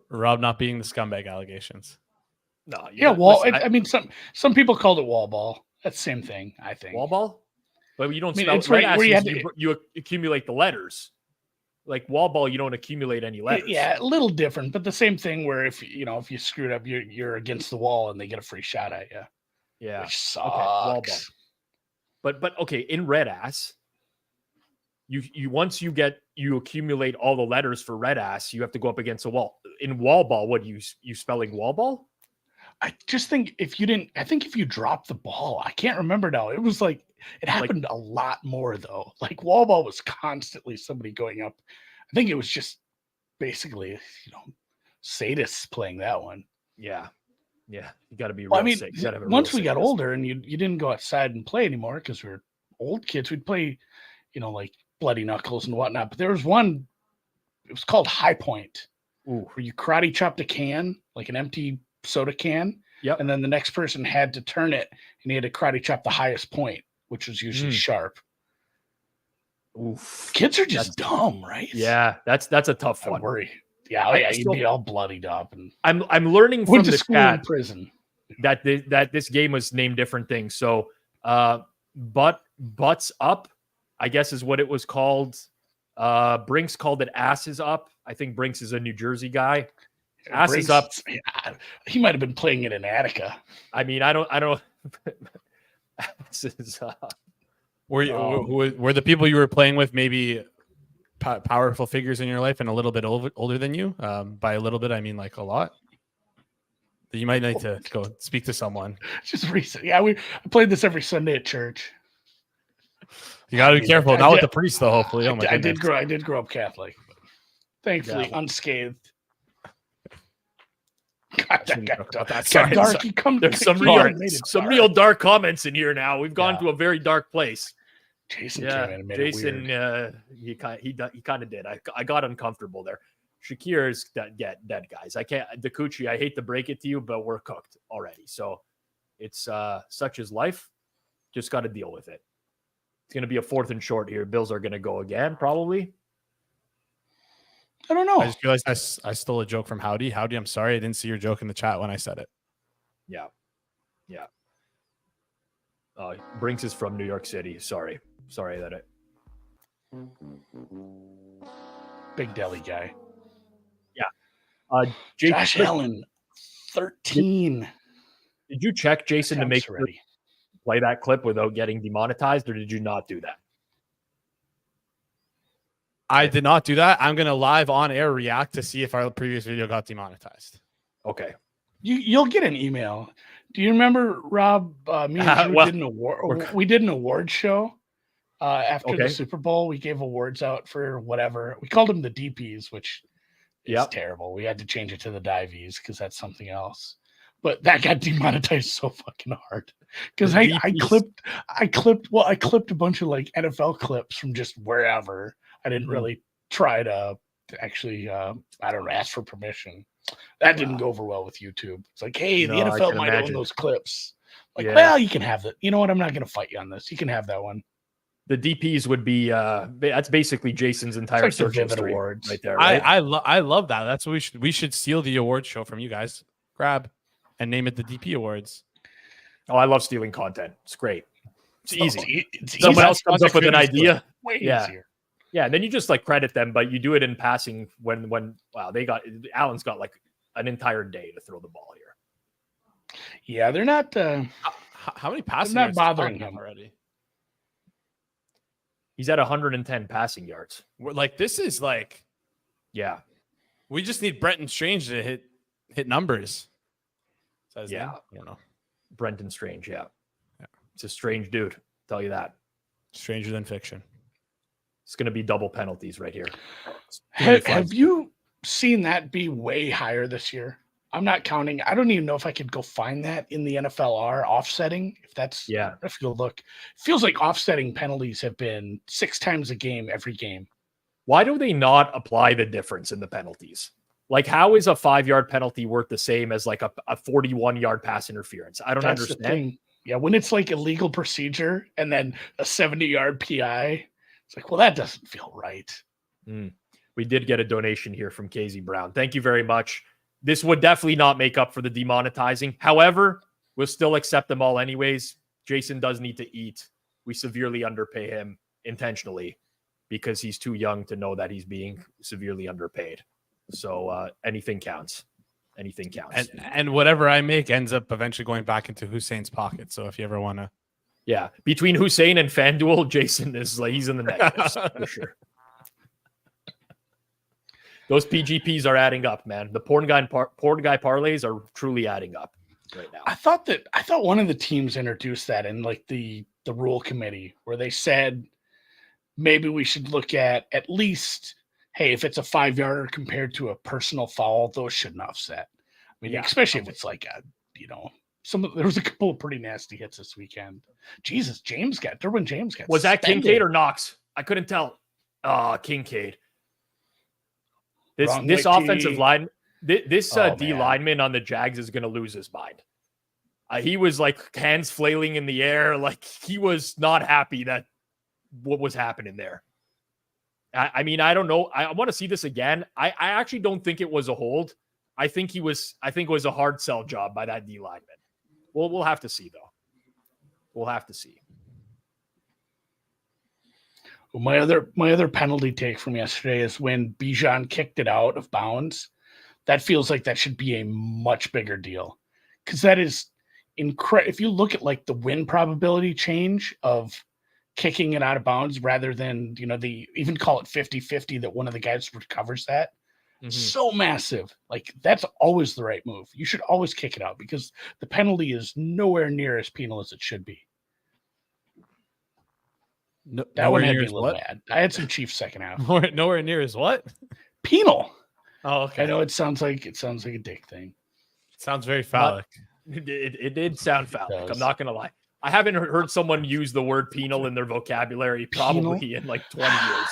Speaker 2: Rob not being the scumbag allegations.
Speaker 1: No.
Speaker 3: I mean, some people called it wall ball. That's the same thing, I think.
Speaker 1: Wall ball? but you don't
Speaker 3: I mean,
Speaker 1: spell
Speaker 3: it's
Speaker 1: red
Speaker 3: where
Speaker 1: ass.
Speaker 3: you had
Speaker 1: You accumulate the letters. Like wall ball, you don't accumulate any letters.
Speaker 3: Yeah, a little different, but the same thing where if you screwed up, you're against the wall and they get a free shot at you.
Speaker 1: Yeah.
Speaker 3: Which sucks.
Speaker 1: Okay. Wall ball. But okay, in red ass, you once you accumulate all the letters for red ass, you have to go up against a wall. In wall ball, what you spelling wall ball?
Speaker 3: I just think if you drop the ball, I can't remember now. It was like it happened a lot more though. Like wall ball was constantly somebody going up. I think it was just basically, sadists playing that one.
Speaker 1: Yeah. Yeah. You got to be real.
Speaker 3: Well, I mean,
Speaker 1: sick.
Speaker 3: once we got older and you didn't go outside and play anymore because we were old kids, we'd play, like bloody knuckles and whatnot. But there was one, it was called High Point, where you karate chopped a can, like an empty soda can.
Speaker 1: Yep.
Speaker 3: And then the next person had to turn it and he had to karate chop the highest point, which was usually sharp.
Speaker 1: Oof.
Speaker 3: Kids are just dumb, right?
Speaker 1: Yeah, that's a tough one.
Speaker 3: I worry. Yeah, you'd be all bloodied up. And
Speaker 1: I'm learning from the chat
Speaker 3: in prison
Speaker 1: that this game was named different things. So, butts up, I guess is what it was called. Brinks called it asses up. I think Brinks is a New Jersey guy. Asses up.
Speaker 3: Yeah, he might have been playing it in Attica.
Speaker 1: I mean, I don't. This is,
Speaker 2: were the people you were playing with maybe powerful figures in your life and a little bit older than you? By a little bit, I mean like a lot. You might need to go speak to someone.
Speaker 3: Just recent. Yeah, I played this every Sunday at church.
Speaker 2: You got to be careful. Not with the priest, though, hopefully. Oh,
Speaker 3: I did grow up Catholic. Thankfully, unscathed. God, that got dark.
Speaker 1: There's some real dark comments in here now. We've gone to a very dark place.
Speaker 3: Jason
Speaker 1: he kind of did. I got uncomfortable there. Shakir is dead, guys. I can't. Dakuchi, I hate to break it to you, but we're cooked already. So it's such is life. Just got to deal with it. It's going to be a 4th and short here. Bills are going to go again, probably.
Speaker 3: I don't know.
Speaker 2: I just realized I stole a joke from Howdy. Howdy, I'm sorry. I didn't see your joke in the chat when I said it.
Speaker 1: Yeah. Brinks is from New York City. Sorry that it.
Speaker 3: Big deli guy.
Speaker 1: Yeah.
Speaker 3: Josh Allen, 13.
Speaker 1: Did you check, Jason, to make
Speaker 3: ready?
Speaker 1: Play that clip without getting demonetized, or did you not do that?
Speaker 2: I did not do that. I'm going to live on air react to see if our previous video got demonetized.
Speaker 1: Okay.
Speaker 3: You'll get an email. Do you remember, Rob? Me and Drew did an award. We did an award show after the Super Bowl. We gave awards out for whatever. We called them the DPs, which is terrible. We had to change it to the Divies because that's something else. But that got demonetized so fucking hard because I clipped a bunch of like NFL clips from just wherever. I didn't really try to actually ask for permission. That didn't go over well with YouTube. It's like, hey, the NFL might own those clips. Like, well, you can have that. You know what? I'm not going to fight you on this. You can have that one.
Speaker 1: The DPs would be that's basically Jason's entire search history
Speaker 3: awards
Speaker 1: right there. Right?
Speaker 2: I love that. That's what we should steal the award show from you guys. Grab and name it the DP Awards.
Speaker 1: Oh, I love stealing content. It's great. It's easy.
Speaker 3: Someone
Speaker 1: else comes up with an idea.
Speaker 3: Way easier.
Speaker 1: Yeah, and then you just like credit them, but you do it in passing when Allen's got like an entire day to throw the ball here.
Speaker 3: Yeah, they're not
Speaker 2: how many passing
Speaker 3: they're
Speaker 2: yards
Speaker 3: not bothering him
Speaker 2: already.
Speaker 1: He's at 110 passing yards.
Speaker 2: This is like,
Speaker 1: yeah.
Speaker 2: We just need Brenton Strange to hit numbers.
Speaker 1: I
Speaker 2: don't know.
Speaker 1: Brenton Strange, yeah. It's a strange dude. Tell you that.
Speaker 2: Stranger than fiction.
Speaker 1: It's going to be double penalties right here.
Speaker 3: Have you seen that be way higher this year? I'm not counting. I don't even know if I could go find that in the NFLR offsetting. If that's if you look, it feels like offsetting penalties have been 6 times a game every game.
Speaker 1: Why do they not apply the difference in the penalties? Like, how is a 5-yard penalty worth the same as like a 41-yard pass interference? I don't understand.
Speaker 3: Yeah, when it's like a legal procedure and then a 70-yard PI, it's like, well, that doesn't feel right.
Speaker 1: We did get a donation here from KZ Brown. Thank you very much. This would definitely not make up for the demonetizing. However, we'll still accept them all anyways. Jason does need to eat. we severely underpay him intentionally because he's too young to know that he's being severely underpaid. So anything counts. Anything counts.
Speaker 2: And whatever I make ends up eventually going back into Hussein's pocket. So if you ever want to.
Speaker 1: Yeah. Between Hussein and Fanduel, Jason is like, he's in the negatives for sure. Those PGPs are adding up, man. The porn guy parlays are truly adding up right now.
Speaker 3: I thought one of the teams introduced that in like the rule committee where they said maybe we should look at least, hey, if it's a 5-yarder compared to a personal foul, those shouldn't offset. I mean, especially if it's like there was a couple of pretty nasty hits this weekend. Jesus, Derwin James got
Speaker 1: Was that
Speaker 3: suspended.
Speaker 1: Kincaid or Knox? I couldn't tell. Kincaid. This offensive line, D lineman on the Jags is going to lose his mind. He was like hands flailing in the air, like he was not happy that what was happening there. I mean, I don't know. I want to see this again. I actually don't think it was a hold. I think it was a hard sell job by that D lineman. Well, we'll have to see though. We'll have to see.
Speaker 3: Well, my other penalty take from yesterday is when Bijan kicked it out of bounds. That feels like that should be a much bigger deal because that is incredible. If you look at like the win probability change of kicking it out of bounds rather than, they even call it 50-50 that one of the guys recovers that. So massive. Like that's always the right move. You should always kick it out because the penalty is nowhere near as penal as it should be.
Speaker 2: No,
Speaker 3: that one had me a little mad. I had some Chiefs second half.
Speaker 2: Nowhere near is what?
Speaker 3: Penal.
Speaker 2: Oh, okay.
Speaker 3: I know it sounds like a dick thing.
Speaker 2: It sounds very phallic.
Speaker 1: It did sound phallic. I'm not gonna lie. I haven't heard someone use the word penal in their vocabulary probably in like 20 years.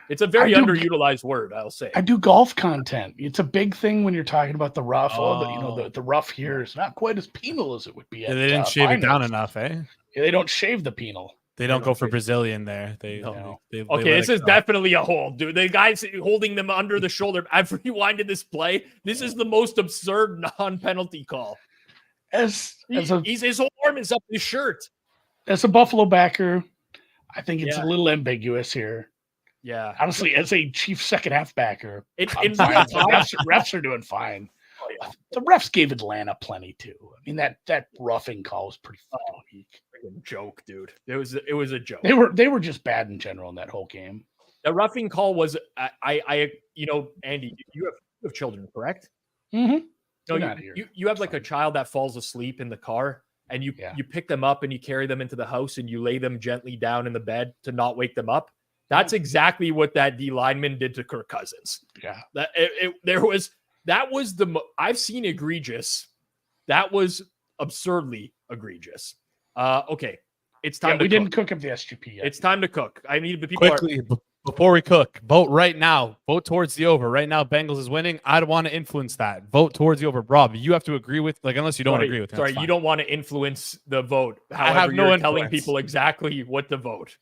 Speaker 1: It's a very underutilized word, I'll say.
Speaker 3: I do golf content. It's a big thing when you're talking about the rough. The rough here is not quite as penal as it would be.
Speaker 2: They didn't shave it down enough, eh?
Speaker 3: Yeah, they don't shave the penal.
Speaker 2: They don't go for Brazilian there. They
Speaker 1: this is definitely a hold, dude. The guy's holding them under the shoulder. I've rewinded this play. This is the most absurd non-penalty call. His whole arm is up his shirt.
Speaker 3: As a Buffalo backer, I think it's a little ambiguous here.
Speaker 1: Yeah.
Speaker 3: Honestly, as a Chiefs second half backer, refs are doing fine. Oh, yeah. The refs gave Atlanta plenty too. I mean, that roughing call was pretty fucking weak.
Speaker 1: Joke, dude. It was a joke.
Speaker 3: They were just bad in general in that whole game.
Speaker 1: The roughing call was Andy, you have children, correct?
Speaker 3: Mm-hmm.
Speaker 1: No, you have like a child that falls asleep in the car and you pick them up and you carry them into the house and you lay them gently down in the bed to not wake them up. That's exactly what that D lineman did to Kirk Cousins.
Speaker 3: Yeah.
Speaker 1: I've seen egregious. That was absurdly egregious. Okay. It's time to cook.
Speaker 3: Didn't cook up the SGP yet.
Speaker 1: It's time to cook. I need the people
Speaker 2: quickly before we cook. Vote right now. Vote towards the over. Right now, Bengals is winning. I'd want to influence that. Vote towards the over. Rob, you have to agree with, unless you don't agree with it.
Speaker 1: Sorry, you don't want to influence the vote. However, you're telling people exactly what to vote.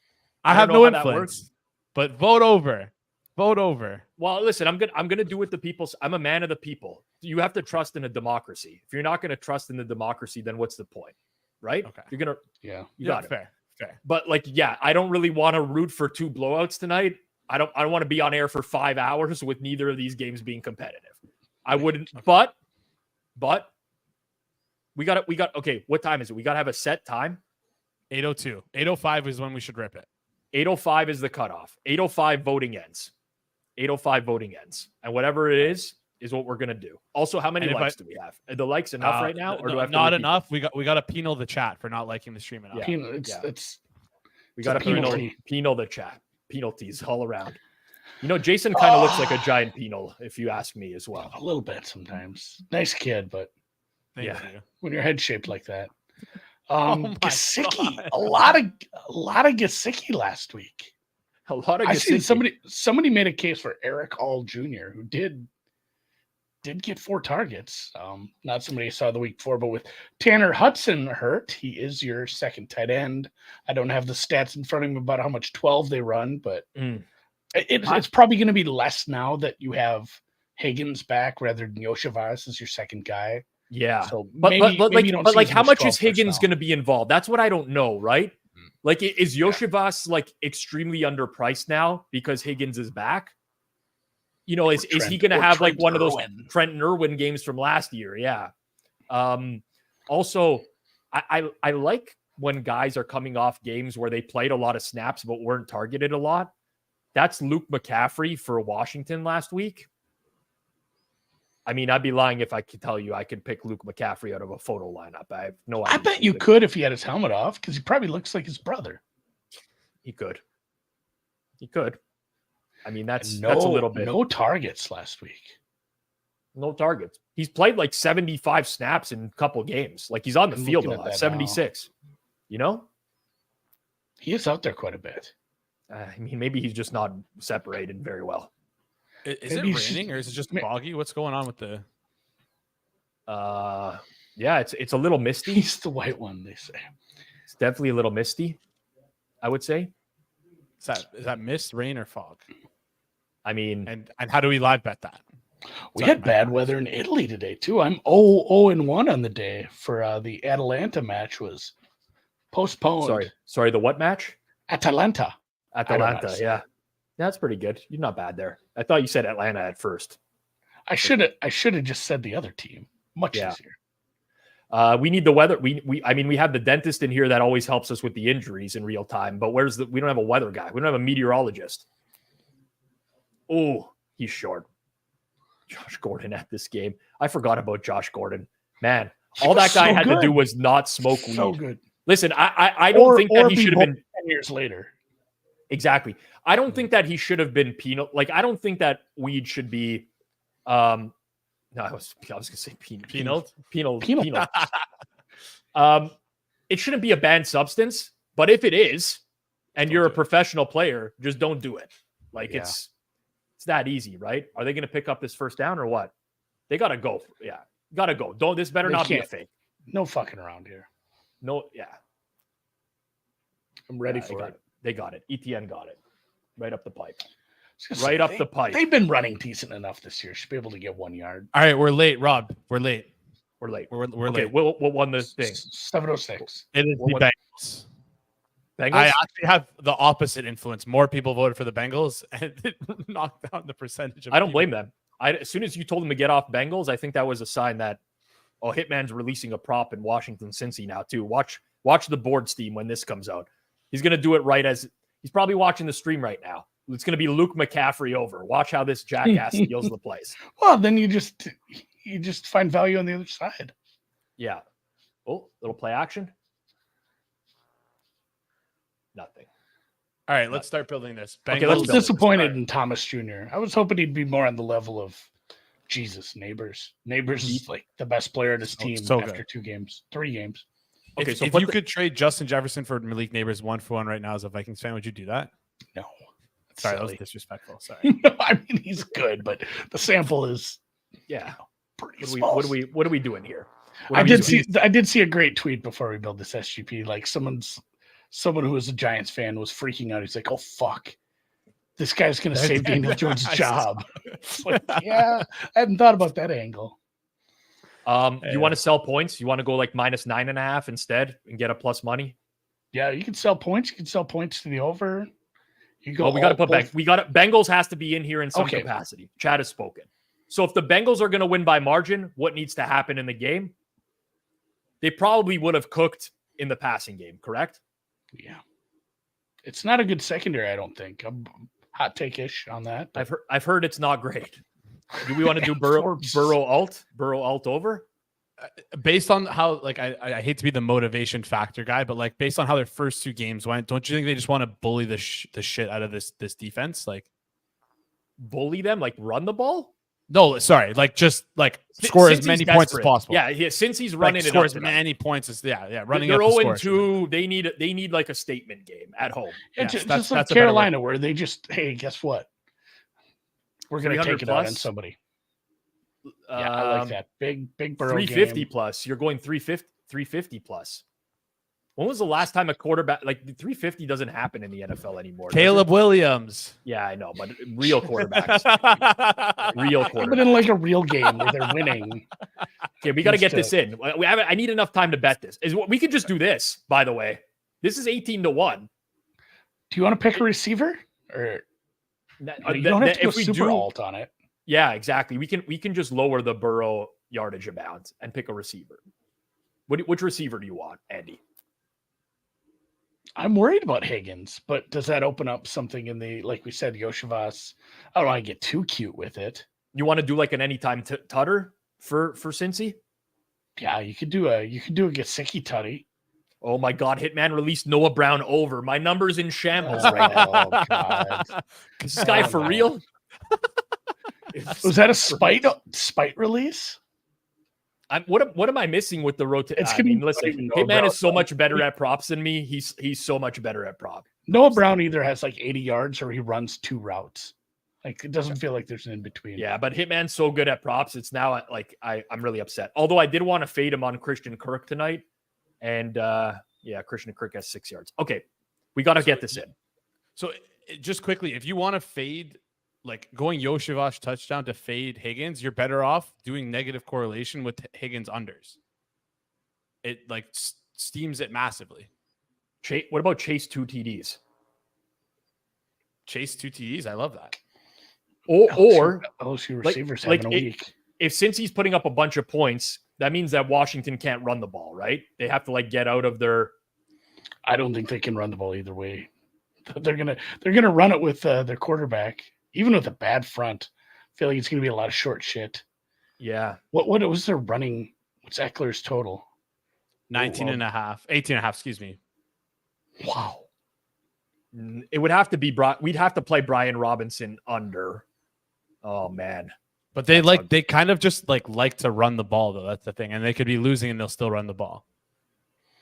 Speaker 2: I have no influence. But vote over. Vote over.
Speaker 1: Well, listen, I'm gonna do what the people. I'm a man of the people. You have to trust in a democracy. If you're not gonna trust in the democracy, then what's the point, right?
Speaker 2: Okay.
Speaker 1: You're gonna.
Speaker 3: Yeah.
Speaker 1: You got it.
Speaker 2: Fair.
Speaker 1: But I don't really want to root for 2 blowouts tonight. I don't want to be on air for 5 hours with neither of these games being competitive. I wouldn't. Okay. But we got. Okay. What time is it? We got to have a set time.
Speaker 2: 8:02. 8:05 is when we should rip it.
Speaker 1: 8:05 is the cutoff. 8:05 voting ends. 8:05 voting ends. And whatever it is what we're going to do. Also, how many likes do we have? Are the likes enough right now? Or do I have
Speaker 2: not enough? We got to penal the chat for not liking the stream enough.
Speaker 3: Yeah.
Speaker 1: We got to penal the chat. Penalties all around. Jason kind of looks like a giant penal, if you ask me as well.
Speaker 3: A little bit sometimes. Nice kid, but
Speaker 2: Thank you.
Speaker 3: When your head's shaped like that. Gesicki, a lot of Gesicki last week.
Speaker 1: A lot of
Speaker 3: Gesicki. I seen somebody made a case for Eric Hall Jr., who did get 4 targets. Not somebody I saw the week before, but with Tanner Hudson hurt, he is your second tight end. I don't have the stats in front of me about how much 12 they run, but it's probably going to be less now that you have Higgins back rather than Yoshavas as your second guy.
Speaker 1: Yeah.
Speaker 3: So
Speaker 1: but how much is Higgins going to be involved? That's what I don't know, right? Like, is Yoshivas like extremely underpriced now because Higgins is back? You know, is he going to have like one of those Trent Irwin games from last year? Yeah. Also, I like when guys are coming off games where they played a lot of snaps but weren't targeted a lot. That's Luke McCaffrey for Washington last week. I mean, I'd be lying if I could tell you I could pick Luke McCaffrey out of a photo lineup. I have no idea.
Speaker 3: I bet you could if he had his helmet off, because he probably looks like his brother.
Speaker 1: He could. I mean, that's a little bit.
Speaker 3: No targets last week.
Speaker 1: No targets. He's played like 75 snaps in a couple games. Like, he's on the field a lot. 76. Now. You know?
Speaker 3: He is out there quite a bit.
Speaker 1: I mean, maybe he's just not separated very well.
Speaker 2: Is it raining or is it just foggy? What's going on with the?
Speaker 1: Yeah, it's a little misty.
Speaker 3: He's the white one, they say.
Speaker 1: It's definitely a little misty, I would say.
Speaker 2: Is that mist, rain, or fog?
Speaker 1: I mean,
Speaker 2: and how do we live bet that?
Speaker 3: We had bad weather in Italy today too. I'm 0-1 on the day for the Atalanta match was postponed.
Speaker 1: Sorry, the what match?
Speaker 3: Atalanta,
Speaker 1: yeah. That's pretty good. You're not bad there. I thought you said Atlanta at first.
Speaker 3: I should have just said the other team. Much easier.
Speaker 1: We need the weather. We have the dentist in here that always helps us with the injuries in real time. But we don't have a weather guy. We don't have a meteorologist. Oh, he's short. Josh Gordon at this game. I forgot about Josh Gordon. Man, all that guy had to do was not smoke weed.
Speaker 3: So good.
Speaker 1: Listen, I don't think that he should have been
Speaker 3: 10 years later.
Speaker 1: Exactly. I don't think that he should have been penal. Like, I don't think that weed should be. No, I was gonna say penal. It shouldn't be a banned substance, but if it is, and you're a professional player, just don't do it. Like, it's that easy, right? Are they going to pick up this first down or what? They got to go. Yeah, got to go. This better not be a fake.
Speaker 3: No fucking around here.
Speaker 1: No, yeah.
Speaker 3: I'm ready for it.
Speaker 1: They got it. ETN got it. Right up the pipe. The pipe.
Speaker 3: They've been running decent enough this year. Should be able to get 1 yard.
Speaker 2: All right, we're late, Rob. We're late.
Speaker 1: We're late.
Speaker 2: Okay,
Speaker 1: what won this thing?
Speaker 3: 706.
Speaker 2: It is the Bengals. I actually have the opposite influence. More people voted for the Bengals, and it knocked down the percentage.
Speaker 1: I don't blame them. As soon as you told them to get off Bengals, I think that was a sign that, Hitman's releasing a prop in Washington Cincy now too. Watch the board steam when this comes out. He's going to do it right as he's probably watching the stream right now. It's going to be Luke McCaffrey over. Watch how this jackass steals the place.
Speaker 3: Well, then you just find value on the other side.
Speaker 1: Yeah. Oh, little play action. Nothing.
Speaker 2: All right, let's start building this.
Speaker 3: Okay, I was disappointed in Thomas Jr. I was hoping he'd be more on the level of Neighbors. Neighbors is like the best player on his team after 3 games.
Speaker 2: Okay, if you could trade Justin Jefferson for Malik Neighbors 1-for-1 right now as a Vikings fan, would you do that?
Speaker 3: No.
Speaker 2: Sorry, that was disrespectful. Sorry.
Speaker 3: No, I mean, he's good, but the sample is pretty small.
Speaker 1: What are we doing here?
Speaker 3: I did see a great tweet before we build this SGP. Like someone who was a Giants fan was freaking out. He's like, "Oh fuck, this guy's gonna save Daniel Jones' job." Like, I hadn't thought about that angle.
Speaker 1: You want to sell points? You want to go like -9.5 instead and get a plus money?
Speaker 3: Yeah, you can sell points. You can sell points to the over. You go.
Speaker 1: We got to put back. Bengals has to be in here in some capacity. Chad has spoken. So if the Bengals are going to win by margin, what needs to happen in the game? They probably would have cooked in the passing game, correct?
Speaker 3: Yeah. It's not a good secondary, I don't think. I'm hot take-ish on that.
Speaker 1: I've heard it's not great. Do we want to do Burrow alt over?
Speaker 2: Based on how, like, I hate to be the motivation factor guy, but like based on how their first 2 games went, don't you think they just want to bully the shit out of this defense? Like,
Speaker 1: bully them, like run the ball?
Speaker 2: No, sorry, like just like score as many points as possible.
Speaker 1: Yeah. Since he's running
Speaker 2: it, score as many points as running.
Speaker 1: They're 0-2. They need like a statement game at home.
Speaker 3: Yeah, just like Carolina, where they just, hey, guess what? We're going to take it out on somebody. Yeah, I like that. Big Burrow
Speaker 1: 350
Speaker 3: game.
Speaker 1: plus. You're going 350 plus. When was the last time a quarterback, like 350 doesn't happen in the NFL anymore?
Speaker 2: Caleb Williams.
Speaker 1: Yeah, I know, but real quarterbacks.
Speaker 3: But in like a real game where they're winning.
Speaker 1: Okay, we got to get this in. I need enough time to bet this. We could just do this, by the way. This is 18-1.
Speaker 3: Do you want to pick a receiver, or you don't have to go super alt on it?
Speaker 1: Yeah, exactly. We can just lower the Burrow yardage amount and pick a receiver. Which receiver do you want, Andy?
Speaker 3: I'm worried about Higgins, but does that open up something in the, like we said, Yoshivas? I don't want to get too cute with it.
Speaker 1: You want to do like an anytime tutter for Cincy?
Speaker 3: Yeah, you could do a Gesicki tutty.
Speaker 1: Oh my God, Hitman released Noah Brown over. My number's in shambles right now.
Speaker 3: Oh God,
Speaker 1: is this guy for real?
Speaker 3: Was that a spite release?
Speaker 1: What am I missing with the rotation? I mean, listen, Hitman is so much better at props than me. He's so much better at prop.
Speaker 3: Noah Brown either has like 80 yards or he runs 2 routes. Like, it doesn't feel like there's an in between.
Speaker 1: Yeah, but Hitman's so good at props. It's now like I'm really upset. Although I did want to fade him on Christian Kirk tonight, and Christian Kirk has 6 yards. Okay, we got to get this in.
Speaker 2: So just quickly, if you want to fade, like going Yoshivas touchdown to fade Higgins, you're better off doing negative correlation with Higgins unders. It like steams it massively.
Speaker 1: What about Chase 2 TDs?
Speaker 2: Chase 2 TDs, I love that.
Speaker 1: Or
Speaker 3: LSU receivers having a week.
Speaker 1: If since he's putting up a bunch of points, that means that Washington can't run the ball, right? They have to like get out of their.
Speaker 3: I don't think they can run the ball either way. They're gonna run it with their quarterback. Even with a bad front, I feel like it's going to be a lot of short shit.
Speaker 1: Yeah.
Speaker 3: What was their running? What's Eckler's total?
Speaker 2: 18 and a half, excuse me.
Speaker 3: Wow.
Speaker 1: It would have to be we'd have to play Brian Robinson under. Oh man.
Speaker 2: But they kind of just like to run the ball though. That's the thing. And they could be losing and they'll still run the ball.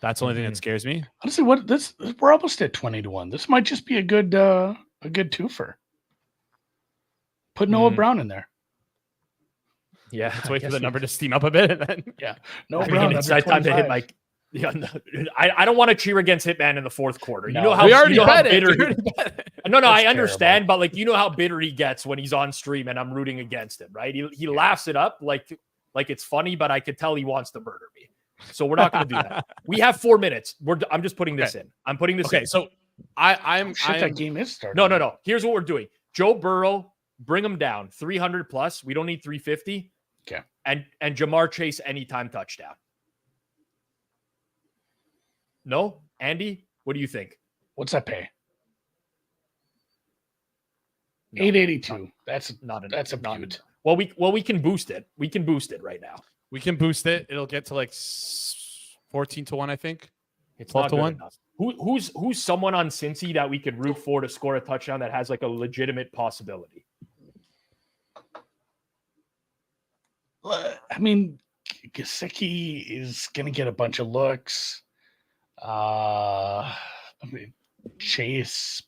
Speaker 2: That's the only thing that scares me.
Speaker 3: Honestly, we're almost at 20-1. This might just be a good twofer. Put Noah Brown in there.
Speaker 1: Yeah,
Speaker 2: let's wait for the number to steam up a bit. And then
Speaker 3: Noah Brown.
Speaker 1: It's time to hit my. Yeah, no, I don't want to cheer against Hitman in the fourth quarter.
Speaker 3: No,
Speaker 1: you know how
Speaker 2: we already bet
Speaker 1: bitter. No,
Speaker 3: That's
Speaker 1: I understand,
Speaker 3: terrible.
Speaker 1: but like you know how bitter he gets when he's on stream and I'm rooting against him, right? He laughs it up like it's funny, but I could tell he wants to murder me. So we're not going to do that. We have 4 minutes. I'm just putting this in. I'm putting this in.
Speaker 2: Okay, so I'm
Speaker 3: that game is starting.
Speaker 1: No. Here's what we're doing. Joe Burrow. Bring him down 300 plus. We don't need 350.
Speaker 3: Okay.
Speaker 1: And Jamar Chase anytime touchdown. No, Andy, what do you think?
Speaker 3: What's that pay?
Speaker 1: No,
Speaker 3: 882. That's a
Speaker 1: not.
Speaker 3: beaut.
Speaker 1: Well, we can boost it. We can boost it right now.
Speaker 2: We can boost it. It'll get to like 14-1, I think.
Speaker 1: It's
Speaker 2: 12-1.
Speaker 1: Who's someone on Cincy that we could root for to score a touchdown that has like a legitimate possibility?
Speaker 3: I mean, Gesicki is going to get a bunch of looks. I mean, Chase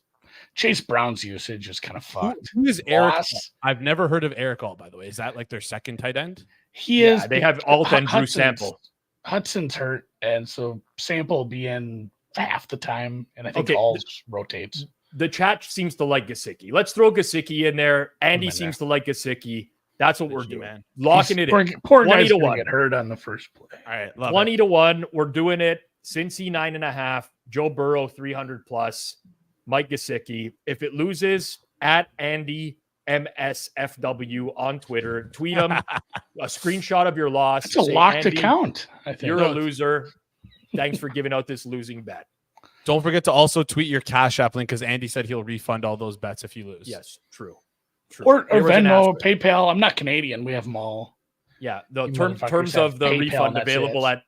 Speaker 3: Brown's usage is kind of fucked.
Speaker 2: Who is Eric? I've never heard of Eric All, by the way. Is that like their second tight end?
Speaker 3: He is.
Speaker 1: They have Alt and Drew Sample.
Speaker 3: Hudson's hurt, and so Sample will be in half the time, and I think Alt rotates.
Speaker 1: The chat seems to like Gesicki. Let's throw Gesicki in there. Andy seems to like Gesicki. That's what we're doing, man. Locking it in.
Speaker 3: Poor guy's gonna get hurt on the first play.
Speaker 2: All right,
Speaker 1: 20-1. We're doing it. Cincy 9.5. Joe Burrow 300 plus. Mike Gesicki. If it loses, at Andy MSFW on Twitter, tweet him a screenshot of your loss.
Speaker 3: It's a locked account. I think
Speaker 1: you're a loser. Thanks for giving out this losing bet.
Speaker 2: Don't forget to also tweet your Cash App link because Andy said he'll refund all those bets if you lose.
Speaker 1: Yes, true.
Speaker 3: Or Venmo, PayPal. I'm not Canadian. We have them all.
Speaker 1: Yeah, the terms of the refund available at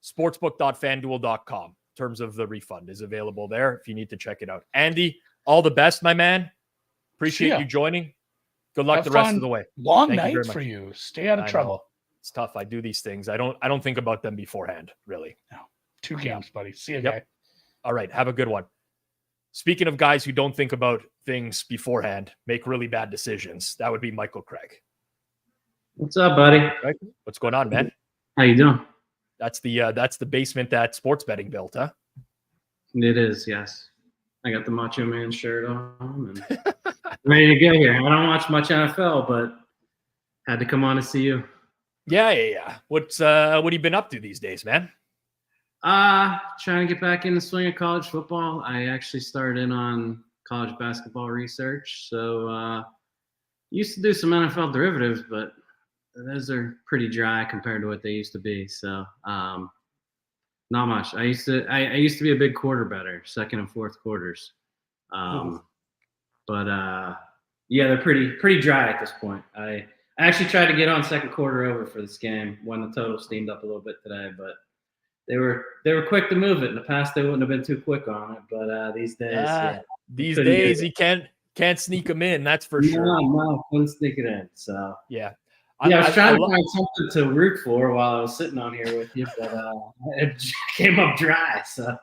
Speaker 1: sportsbook.fanduel.com. Terms of the refund is available there if you need to check it out. Andy, all the best, my man. Appreciate you joining. Good luck the rest of the way.
Speaker 3: Long night for you. Stay out of trouble.
Speaker 1: It's tough. I do these things. I don't think about them beforehand, really.
Speaker 3: No. 2 games, buddy. See you, guy.
Speaker 1: All right. Have a good one. Speaking of guys who don't think about things beforehand, make really bad decisions, that would be Michael Craig.
Speaker 4: What's up, buddy?
Speaker 1: Right? What's going on, man?
Speaker 4: How you doing?
Speaker 1: That's the basement that sports betting built, huh?
Speaker 4: It is, yes. I got the Macho Man shirt on and ready to get here. I don't watch much NFL, but had to come on to see you.
Speaker 1: Yeah. What have you been up to these days, man?
Speaker 4: Trying to get back in the swing of college football. I actually started in on college basketball research. So used to do some NFL derivatives, but those are pretty dry compared to what they used to be. So not much. I used to be a big quarter better, second and fourth quarters. But yeah, they're pretty dry at this point. I actually tried to get on second quarter over for this game when the total steamed up a little bit today, but they were quick to move it. In the past, they wouldn't have been too quick on it, but these days,
Speaker 1: you can't sneak them in. That's for sure.
Speaker 4: No, couldn't sneak it in. So
Speaker 1: yeah,
Speaker 4: I was trying to find something to root for while I was sitting on here with you, but it came up dry. So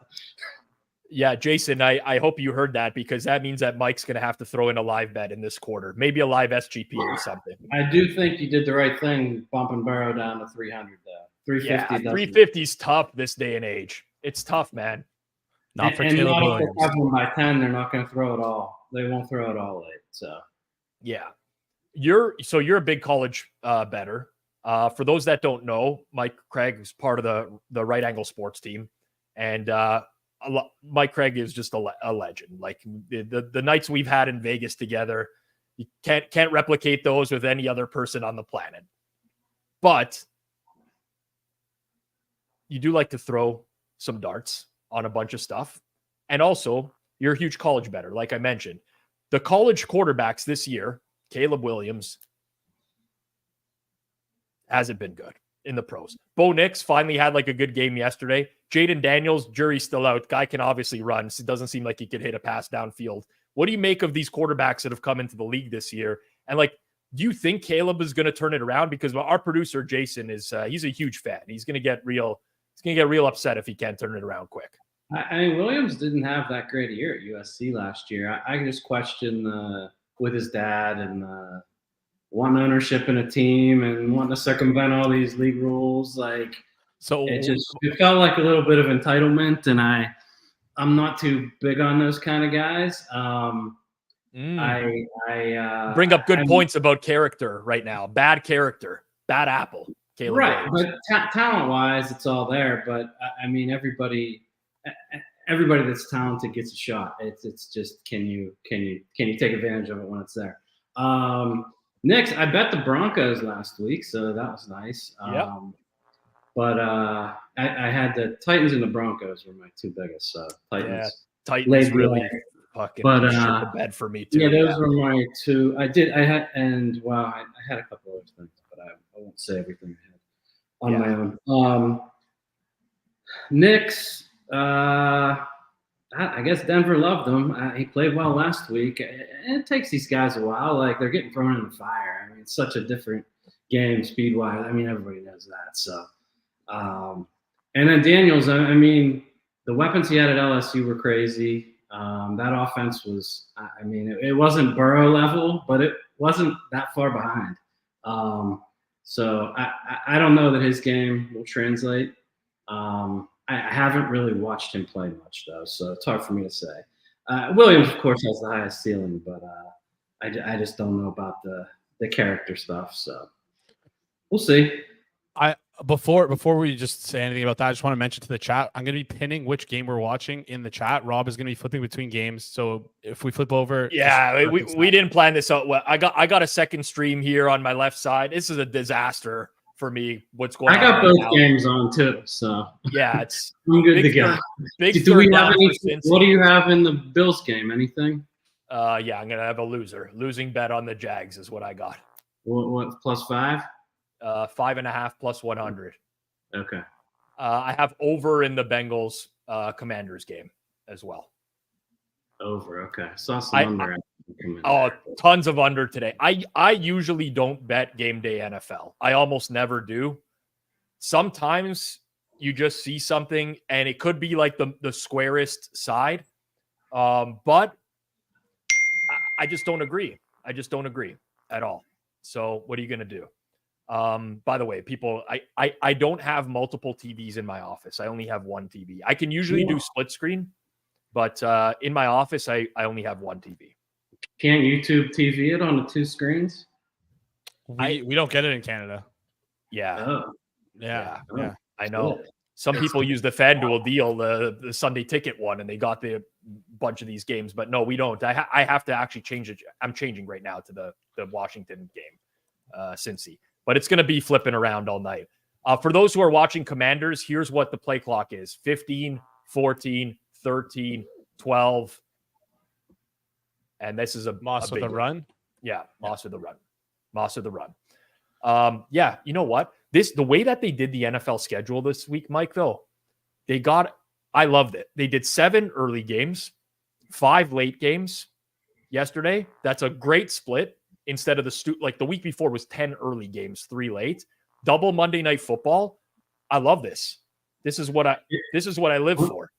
Speaker 1: yeah, Jason, I hope you heard that, because that means that Mike's going to have to throw in a live bet in this quarter, maybe a live SGP or something.
Speaker 4: I do think you did the right thing bumping Burrow down to 300 though. 350.
Speaker 1: Yeah, 350 is tough this day and age. It's tough, man.
Speaker 2: Not for Caleb Williams.
Speaker 4: If they by 10, they're not going to throw it all. They won't throw it all late. So
Speaker 1: yeah, you're a big college bettor. For those that don't know, Mike Craig is part of the Right Angle Sports team, and Mike Craig is just a legend. Like the nights we've had in Vegas together, you can't replicate those with any other person on the planet. But you do like to throw some darts on a bunch of stuff. And also, you're a huge college bettor. Like I mentioned, the college quarterbacks this year, Caleb Williams hasn't been good in the pros. Bo Nix finally had like a good game yesterday. Jaden Daniels, jury's still out. Guy can obviously run. So it doesn't seem like he could hit a pass downfield. What do you make of these quarterbacks that have come into the league this year? And like, do you think Caleb is going to turn it around? Because our producer, Jason, he's a huge fan. He's going to get real upset if he can't turn it around quick.
Speaker 4: I mean, Williams didn't have that great a year at USC last year. I just question with his dad and wanting ownership in a team and wanting to circumvent all these league rules. Like, so it felt like a little bit of entitlement, and I'm not too big on those kind of guys. I
Speaker 1: bring up good points about character right now. Bad character, bad apple. Caleb
Speaker 4: right,
Speaker 1: Williams.
Speaker 4: But talent-wise, it's all there. But I mean, everybody that's talented gets a shot. It's just can you take advantage of it when it's there? Next, I bet the Broncos last week, so that was nice.
Speaker 1: Yep.
Speaker 4: But I had the Titans and the Broncos were my two biggest. So
Speaker 1: Titans really fucking shit the bed for me too.
Speaker 4: Yeah, those were my two. I had a couple other things, but I won't say everything I had on my own. Knicks, I guess Denver loved him. He played well last week. It takes these guys a while. Like, they're getting thrown in the fire. I mean, it's such a different game speed-wise. I mean, everybody knows that. So, and then Daniels, I mean, the weapons he had at LSU were crazy. That offense was, I mean, it wasn't Burrow level, but it wasn't that far behind. So I don't know that his game will translate. I haven't really watched him play much, though, so it's hard for me to say. Williams, of course, has the highest ceiling, but I just don't know about the character stuff. So we'll see.
Speaker 2: Before we just say anything about that, I just want to mention to the chat, I'm going to be pinning which game we're watching in the chat. Rob is going to be flipping between games, so if we flip over,
Speaker 1: we didn't plan this out well. I got a second stream here on my left side. This is a disaster for me. What's going on?
Speaker 4: I got both games on too, so
Speaker 1: yeah, it's
Speaker 4: I'm good to go. What do you have in the Bills game? Anything?
Speaker 1: Yeah, I'm gonna have a losing bet on the Jags is what I got.
Speaker 4: What +5?
Speaker 1: 5.5 plus 100.
Speaker 4: Okay.
Speaker 1: I have over in the Bengals Commanders game as well.
Speaker 4: Over. Okay. Saw some under.
Speaker 1: Tons of under today. I usually don't bet game day NFL. I almost never do. Sometimes you just see something and it could be like the squarest side. But I just don't agree. I just don't agree at all. So what are you going to do? By the way, people, I don't have multiple TVs in my office. I only have one TV. I can usually do split screen, but in my office, I only have one TV.
Speaker 4: Can't YouTube TV it on the two screens?
Speaker 2: We don't get it in Canada.
Speaker 1: Yeah.
Speaker 2: Yeah.
Speaker 1: I know. Some people use the FanDuel deal, the Sunday ticket one, and they got the bunch of these games. But no, we don't. I have to actually change it. I'm changing right now to the Washington game, Cincy. But it's going to be flipping around all night. For those who are watching Commanders, here's what the play clock is: 15, 14, 13, 12. And this is a
Speaker 2: Moss with a run.
Speaker 1: Yeah, Moss with the run. Moss with the run. Yeah, you know what? The way that they did the NFL schedule this week, Mike, though, I loved it. They did 7 early games, 5 late games yesterday. That's a great split. Instead of the week before was 10 early games, 3 late. Double Monday Night Football. I love this. This is what I live for.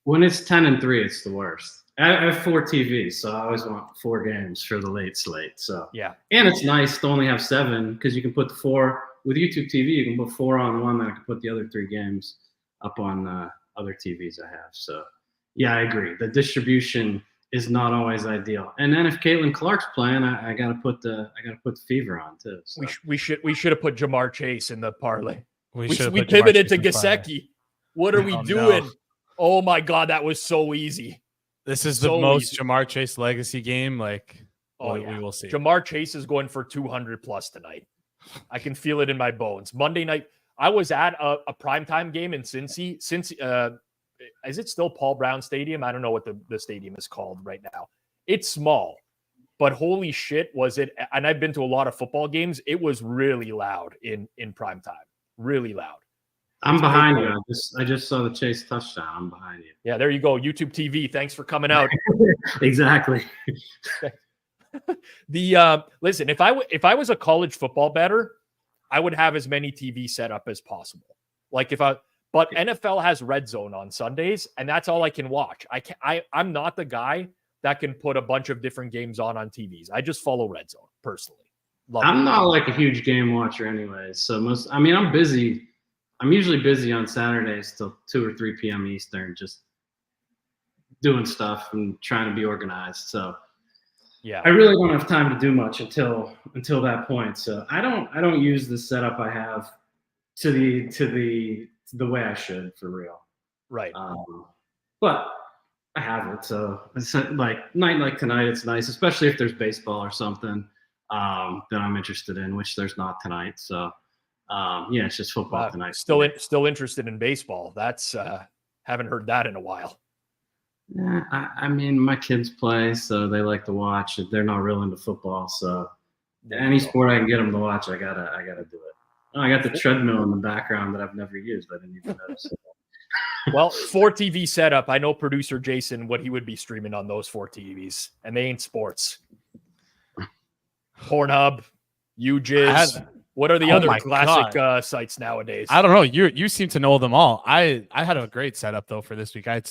Speaker 4: When it's 10 and 3, it's the worst. I have 4 TVs, so I always want 4 games for the late slate. So
Speaker 1: yeah,
Speaker 4: and it's nice to only have 7 because you can put the 4 with YouTube TV. You can put 4 on one, then I can put the other 3 games up on other TVs I have. So yeah, I agree. The distribution is not always ideal. And then if Caitlin Clark's playing, I gotta put the fever on too. So.
Speaker 1: We should have put Jamar Chase in the parlay. We
Speaker 2: put
Speaker 1: pivoted
Speaker 2: Jamar
Speaker 1: to
Speaker 2: Chase in the
Speaker 1: Gesicki. What are we doing?
Speaker 2: No.
Speaker 1: Oh my God, that was so easy.
Speaker 2: This is
Speaker 1: So
Speaker 2: the most
Speaker 1: easy.
Speaker 2: Jamar Chase legacy game. Like,
Speaker 1: Oh,
Speaker 2: we will see.
Speaker 1: Jamar Chase is going for 200 plus tonight. I can feel it in my bones. Monday night, I was at a primetime game in Cincy. Is it still Paul Brown Stadium? I don't know what the stadium is called right now. It's small, but holy shit, was it? And I've been to a lot of football games. It was really loud in primetime. Really loud.
Speaker 4: I'm behind you. I just saw the Chase touchdown. I'm behind you.
Speaker 1: Yeah, there you go. YouTube TV. Thanks for coming out.
Speaker 4: Exactly.
Speaker 1: Listen, if I was a college football bettor, I would have as many TV set up as possible. But NFL has Red Zone on Sundays, and that's all I can watch. I'm not the guy that can put a bunch of different games on TVs. I just follow Red Zone personally.
Speaker 4: I'm not like a huge game watcher anyway. So I'm busy. I'm usually busy on Saturdays till 2 or 3 p.m. Eastern, just doing stuff and trying to be organized. So
Speaker 1: yeah,
Speaker 4: I really don't have time to do much until that point. So I don't use the setup I have to the way I should, for real.
Speaker 1: Right.
Speaker 4: But I have it. So it's like night like tonight, it's nice, especially if there's baseball or something that I'm interested in, which there's not tonight. So yeah, it's just football tonight.
Speaker 1: Still interested in baseball. That's haven't heard that in a while.
Speaker 4: Yeah, I mean, my kids play, so they like to watch. They're not real into football, so any sport I can get them to watch, I gotta do it. Oh, I got the treadmill in the background that I've never used. I didn't even notice.
Speaker 1: Well, 4 TV setup. I know producer Jason what he would be streaming on those 4 TVs, and they ain't sports. Pornhub, UJizz. What are the other classic sites nowadays?
Speaker 2: I don't know. You seem to know them all. I had a great setup though for this week. I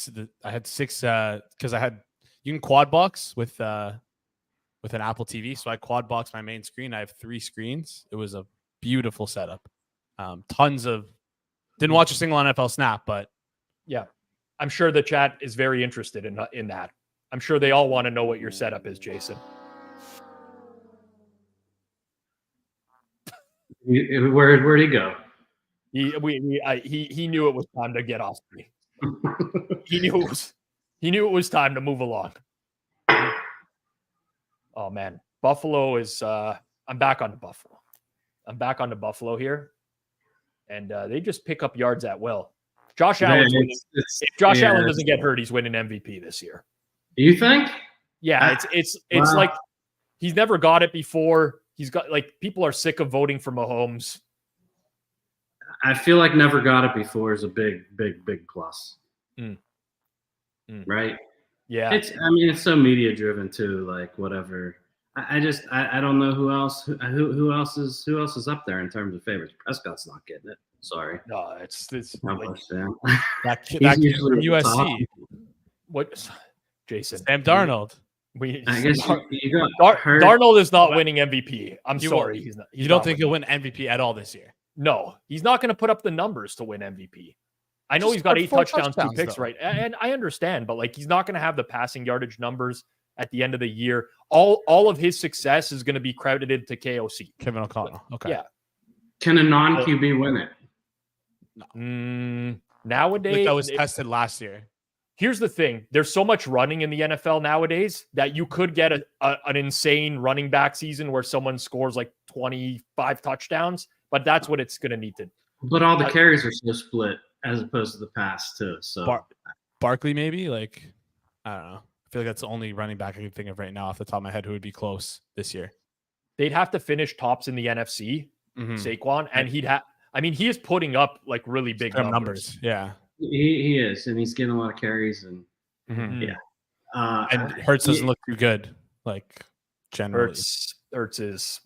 Speaker 2: had 6 because you can quad box with an Apple TV. So I quad box my main screen. I have 3 screens. It was a beautiful setup. Didn't watch a single NFL snap, but
Speaker 1: yeah, I'm sure the chat is very interested in that. I'm sure they all want to know what your setup is, Jason.
Speaker 4: Where'd he go?
Speaker 1: He knew it was time to get off me. He knew it was time to move along. Oh man, Buffalo is. I'm back on the Buffalo here, and they just pick up yards at will. Josh Allen. If Josh Allen doesn't get hurt, he's winning MVP this year.
Speaker 4: You think?
Speaker 1: Yeah, it's like he's never got it before. He's got people are sick of voting for Mahomes.
Speaker 4: I feel like never got it before is a big plus. Right?
Speaker 1: Yeah.
Speaker 4: It's so media driven too. Like whatever. I don't know who else is up there in terms of favorites. Prescott's not getting it. Sorry.
Speaker 1: No, it's
Speaker 2: that kid from USC.
Speaker 1: What, Jason?
Speaker 2: Sam Darnold.
Speaker 4: I guess you got
Speaker 1: Darnold is not winning MVP. I'm sorry. He's not.
Speaker 2: You don't think he'll win MVP at all this year?
Speaker 1: No, he's not going to put up the numbers to win MVP. I know he's got 8 touchdowns, 2 picks, right? And I understand, but he's not going to have the passing yardage numbers at the end of the year. All of his success is going to be credited to KOC.
Speaker 2: Kevin O'Connell. Okay.
Speaker 1: Yeah.
Speaker 4: Can a non-QB win it?
Speaker 2: No.
Speaker 1: Nowadays,
Speaker 2: that was tested last year.
Speaker 1: Here's the thing. There's so much running in the NFL nowadays that you could get an insane running back season where someone scores like 25 touchdowns, but that's what it's going to need to.
Speaker 4: But all the carries are so split as opposed to the past too. So
Speaker 2: Barkley maybe, like, I don't know. I feel like that's the only running back I can think of right now off the top of my head who would be close this year.
Speaker 1: They'd have to finish tops in the NFC, Saquon, and he is putting up like really big numbers.
Speaker 2: Yeah.
Speaker 4: He is, and he's getting a lot of carries, and
Speaker 2: and Hurts doesn't look too good. Like generally,
Speaker 1: Hurts is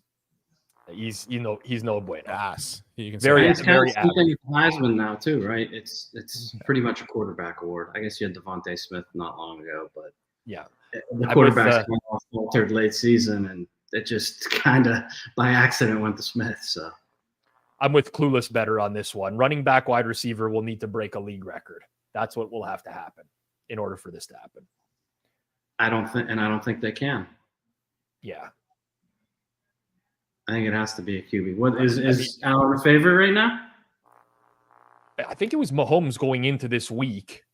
Speaker 1: he's no bueno.
Speaker 2: Ass. You can
Speaker 1: very
Speaker 4: it's
Speaker 1: very
Speaker 4: kind of Heisman now too, right? It's pretty much a quarterback award. I guess you had Devontae Smith not long ago, but
Speaker 1: yeah,
Speaker 4: the quarterbacks faltered late season, and it just kind of by accident went to Smith. So.
Speaker 1: I'm with Clueless better on this one. Running back, wide receiver will need to break a league record. That's what will have to happen in order for this to happen.
Speaker 4: I don't think they can.
Speaker 1: Yeah.
Speaker 4: I think it has to be a QB. What is Allen a favorite right now?
Speaker 1: I think it was Mahomes going into this week.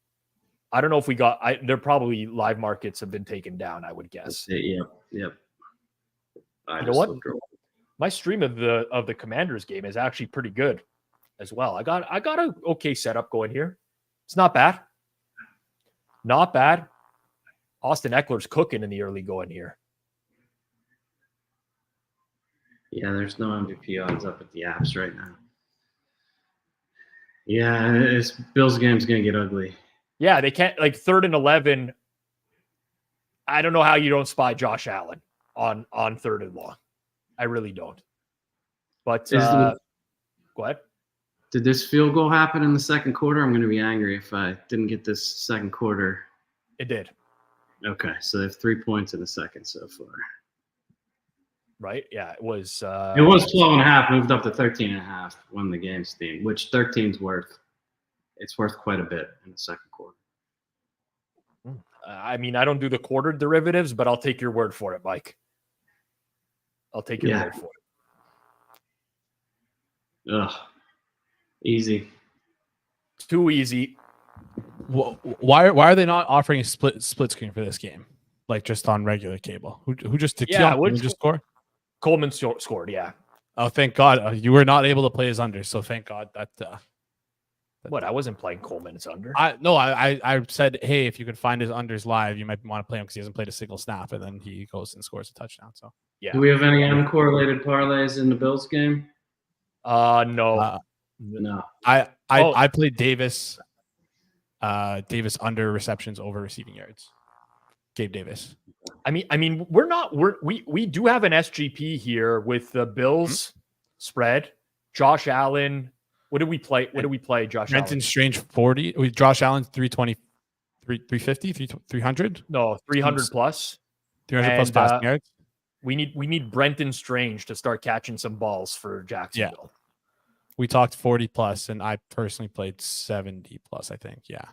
Speaker 1: I don't know if we got they're probably live markets have been taken down, I would guess.
Speaker 4: Yep.
Speaker 1: You know what? My stream of the Commanders game is actually pretty good as well. I got a okay setup going here. It's not bad. Not bad. Austin Eckler's cooking in the early going here.
Speaker 4: Yeah, there's no MVP odds up at the apps right now. Yeah, this Bills game's gonna get ugly.
Speaker 1: Yeah, they can't, like 3rd and 11. I don't know how you don't spy Josh Allen on 3rd and long. I really don't. But go ahead.
Speaker 4: Did this field goal happen in the second quarter? I'm going to be angry if I didn't get this second quarter.
Speaker 1: It did.
Speaker 4: Okay, so they have 3 points in the second so far.
Speaker 1: Right? Yeah, it was.
Speaker 4: It was 12.5, moved up to 13.5. Won the game, Steam, which 13's worth. It's worth quite a bit in the second quarter.
Speaker 1: I mean, I don't do the quarter derivatives, but I'll take your word for it, Mike. I'll take your word for it.
Speaker 4: Ugh. Easy.
Speaker 1: Too easy.
Speaker 2: Why are they not offering a split screen for this game? Like just on regular cable? Who just did Coleman just score?
Speaker 1: Coleman scored, yeah.
Speaker 2: Oh, thank God. You were not able to play his under, so thank God that
Speaker 1: I wasn't playing Coleman's under.
Speaker 2: I said, hey, if you could find his unders live, you might want to play him because he hasn't played a single snap, and then he goes and scores a touchdown. So
Speaker 1: yeah.
Speaker 4: Do we have any uncorrelated parlays in the Bills game?
Speaker 1: No.
Speaker 4: No.
Speaker 2: I played Davis. Davis under receptions over receiving yards. Gabe Davis.
Speaker 1: I mean, we do have an SGP here with the Bills spread. Josh Allen. What did we play? Josh
Speaker 2: Brenton
Speaker 1: Allen?
Speaker 2: Strange 40. Josh Allen 320, 350, 300.
Speaker 1: No, 300 plus.
Speaker 2: 300 plus passing yards.
Speaker 1: We need Brenton Strange to start catching some balls for Jacksonville.
Speaker 2: Yeah. We talked 40 plus, and I personally played 70 plus. I think, yeah.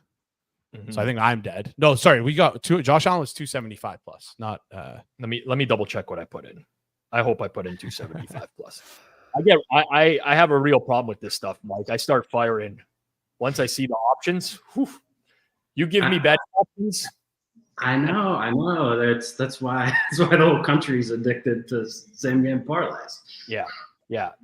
Speaker 2: Mm-hmm. So I think I'm dead. No, sorry, we got Josh Allen was 275 plus. Not.
Speaker 1: Let me double check what I put in. I hope I put in 275 plus. I have a real problem with this stuff, Mike. I start firing once I see the options. Whew, you give me bad options.
Speaker 4: I know. That's why the whole country's addicted to same game parlays.
Speaker 1: Yeah.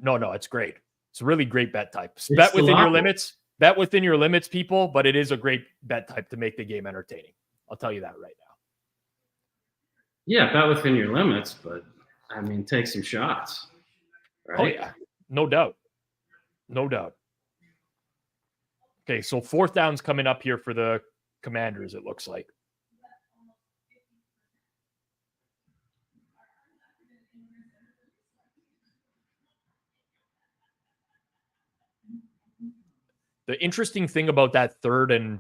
Speaker 1: No, it's great. It's a really great bet type. Bet within your limits. Bet within your limits, people. But it is a great bet type to make the game entertaining. I'll tell you that right now.
Speaker 4: Yeah, bet within your limits, but I mean, take some shots. Right?
Speaker 1: Oh yeah, no doubt. Okay, so 4th down's coming up here for the Commanders. It looks like. The interesting thing about that 3rd and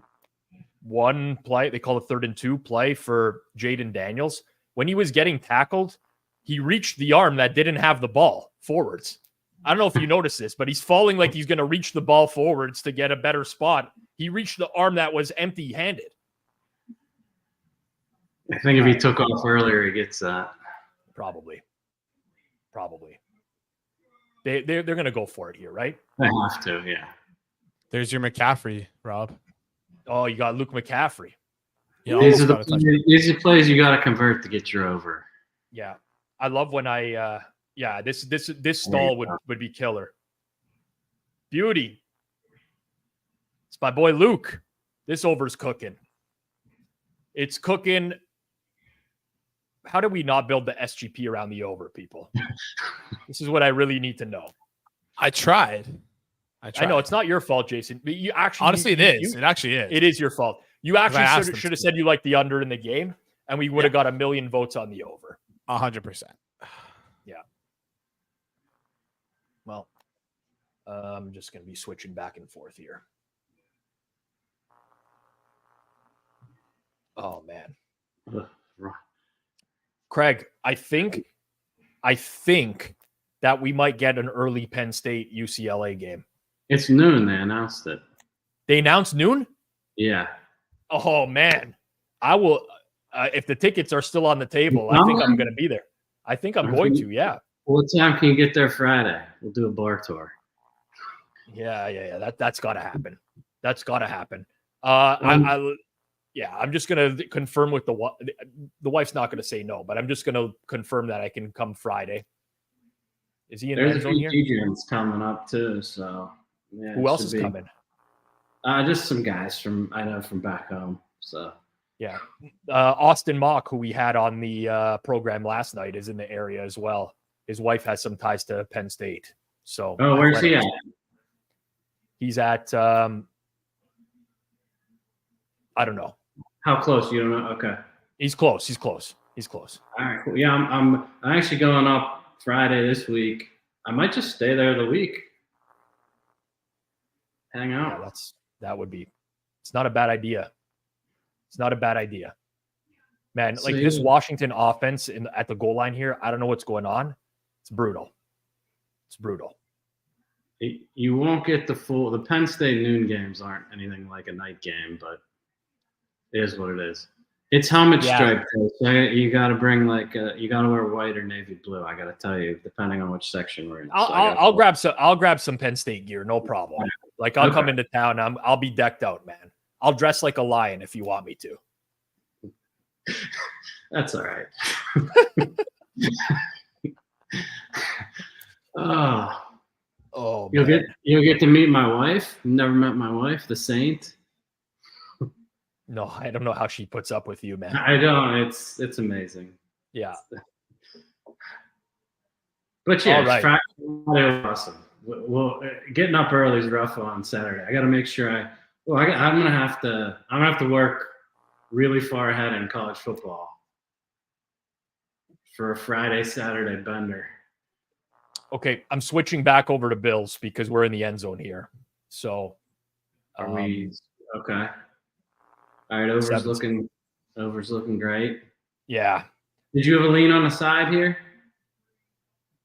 Speaker 1: 1 play, they call it 3rd and 2 play for Jaden Daniels. When he was getting tackled, he reached the arm that didn't have the ball forwards. I don't know if you noticed this, but he's falling like he's going to reach the ball forwards to get a better spot. He reached the arm that was empty-handed.
Speaker 4: I think if he took off earlier, he gets that.
Speaker 1: Probably. They're going to go for it here, right?
Speaker 4: They have to, yeah.
Speaker 2: There's your McCaffrey, Rob.
Speaker 1: Oh, you got Luke McCaffrey.
Speaker 2: Yeah,
Speaker 4: These are the plays you got to convert to get your over.
Speaker 1: Yeah. I love when this stall would be killer. Beauty. It's my boy Luke. This over's cooking. It's cooking. How do we not build the SGP around the over, people? This is what I really need to know.
Speaker 2: I tried.
Speaker 1: I know it's not your fault, Jason. But you actually,
Speaker 2: honestly, it is. It actually is.
Speaker 1: It is your fault. You actually should have said you liked the under in the game, and we would have got 1 million votes on the over.
Speaker 2: 100%.
Speaker 1: Yeah. Well, I'm just going to be switching back and forth here. Oh man, Craig, I think that we might get an early Penn State UCLA game.
Speaker 4: It's noon. They announced it.
Speaker 1: They announced noon?
Speaker 4: Yeah.
Speaker 1: Oh man, I will. If the tickets are still on the table, I think I'm going to be there. I think I'm going to. Yeah.
Speaker 4: What time can you get there Friday? We'll do a bar tour.
Speaker 1: Yeah. That's got to happen. That's got to happen. I'm just going to confirm with the wife's not going to say no, but I'm just going to confirm that I can come Friday. Is he in the end zone here?
Speaker 4: There's a few DJs coming up too, so yeah.
Speaker 1: Who else is coming?
Speaker 4: Just some guys from back home. So
Speaker 1: yeah, Austin Mock, who we had on the program last night, is in the area as well. His wife has some ties to Penn State. So
Speaker 4: where's he at?
Speaker 1: He's at I don't know.
Speaker 4: How close? You don't know? Okay.
Speaker 1: He's close. All
Speaker 4: right, cool. Yeah, I'm actually going up Friday this week. I might just stay there the week. Hang out.
Speaker 1: Yeah, that would be. It's not a bad idea. Man, so, this Washington offense at the goal line here, I don't know what's going on. It's brutal.
Speaker 4: You won't get the Penn State noon games aren't anything like a night game, but it is what it is. It's helmet stripe. So you got to bring you got to wear white or navy blue. I got to tell you, depending on which section we're in.
Speaker 1: I'll grab some Penn State gear, no problem. Like I'll come into town. I'll be decked out, man. I'll dress like a lion if you want me to.
Speaker 4: That's all right. Oh, you'll get to meet my wife. Never met my wife, the Saint.
Speaker 1: No, I don't know how she puts up with you, man.
Speaker 4: I don't. It's amazing.
Speaker 1: Yeah.
Speaker 4: But yeah,
Speaker 1: all right.
Speaker 4: Friday was awesome. Well, getting up early is rough on Saturday. I got to make sure I'm gonna have to work really far ahead in college football for a Friday, Saturday bender.
Speaker 1: Okay, I'm switching back over to Bills because we're in the end zone here. So,
Speaker 4: are we okay? All right, over's looking great.
Speaker 1: Yeah.
Speaker 4: Did you have a lean on the side here?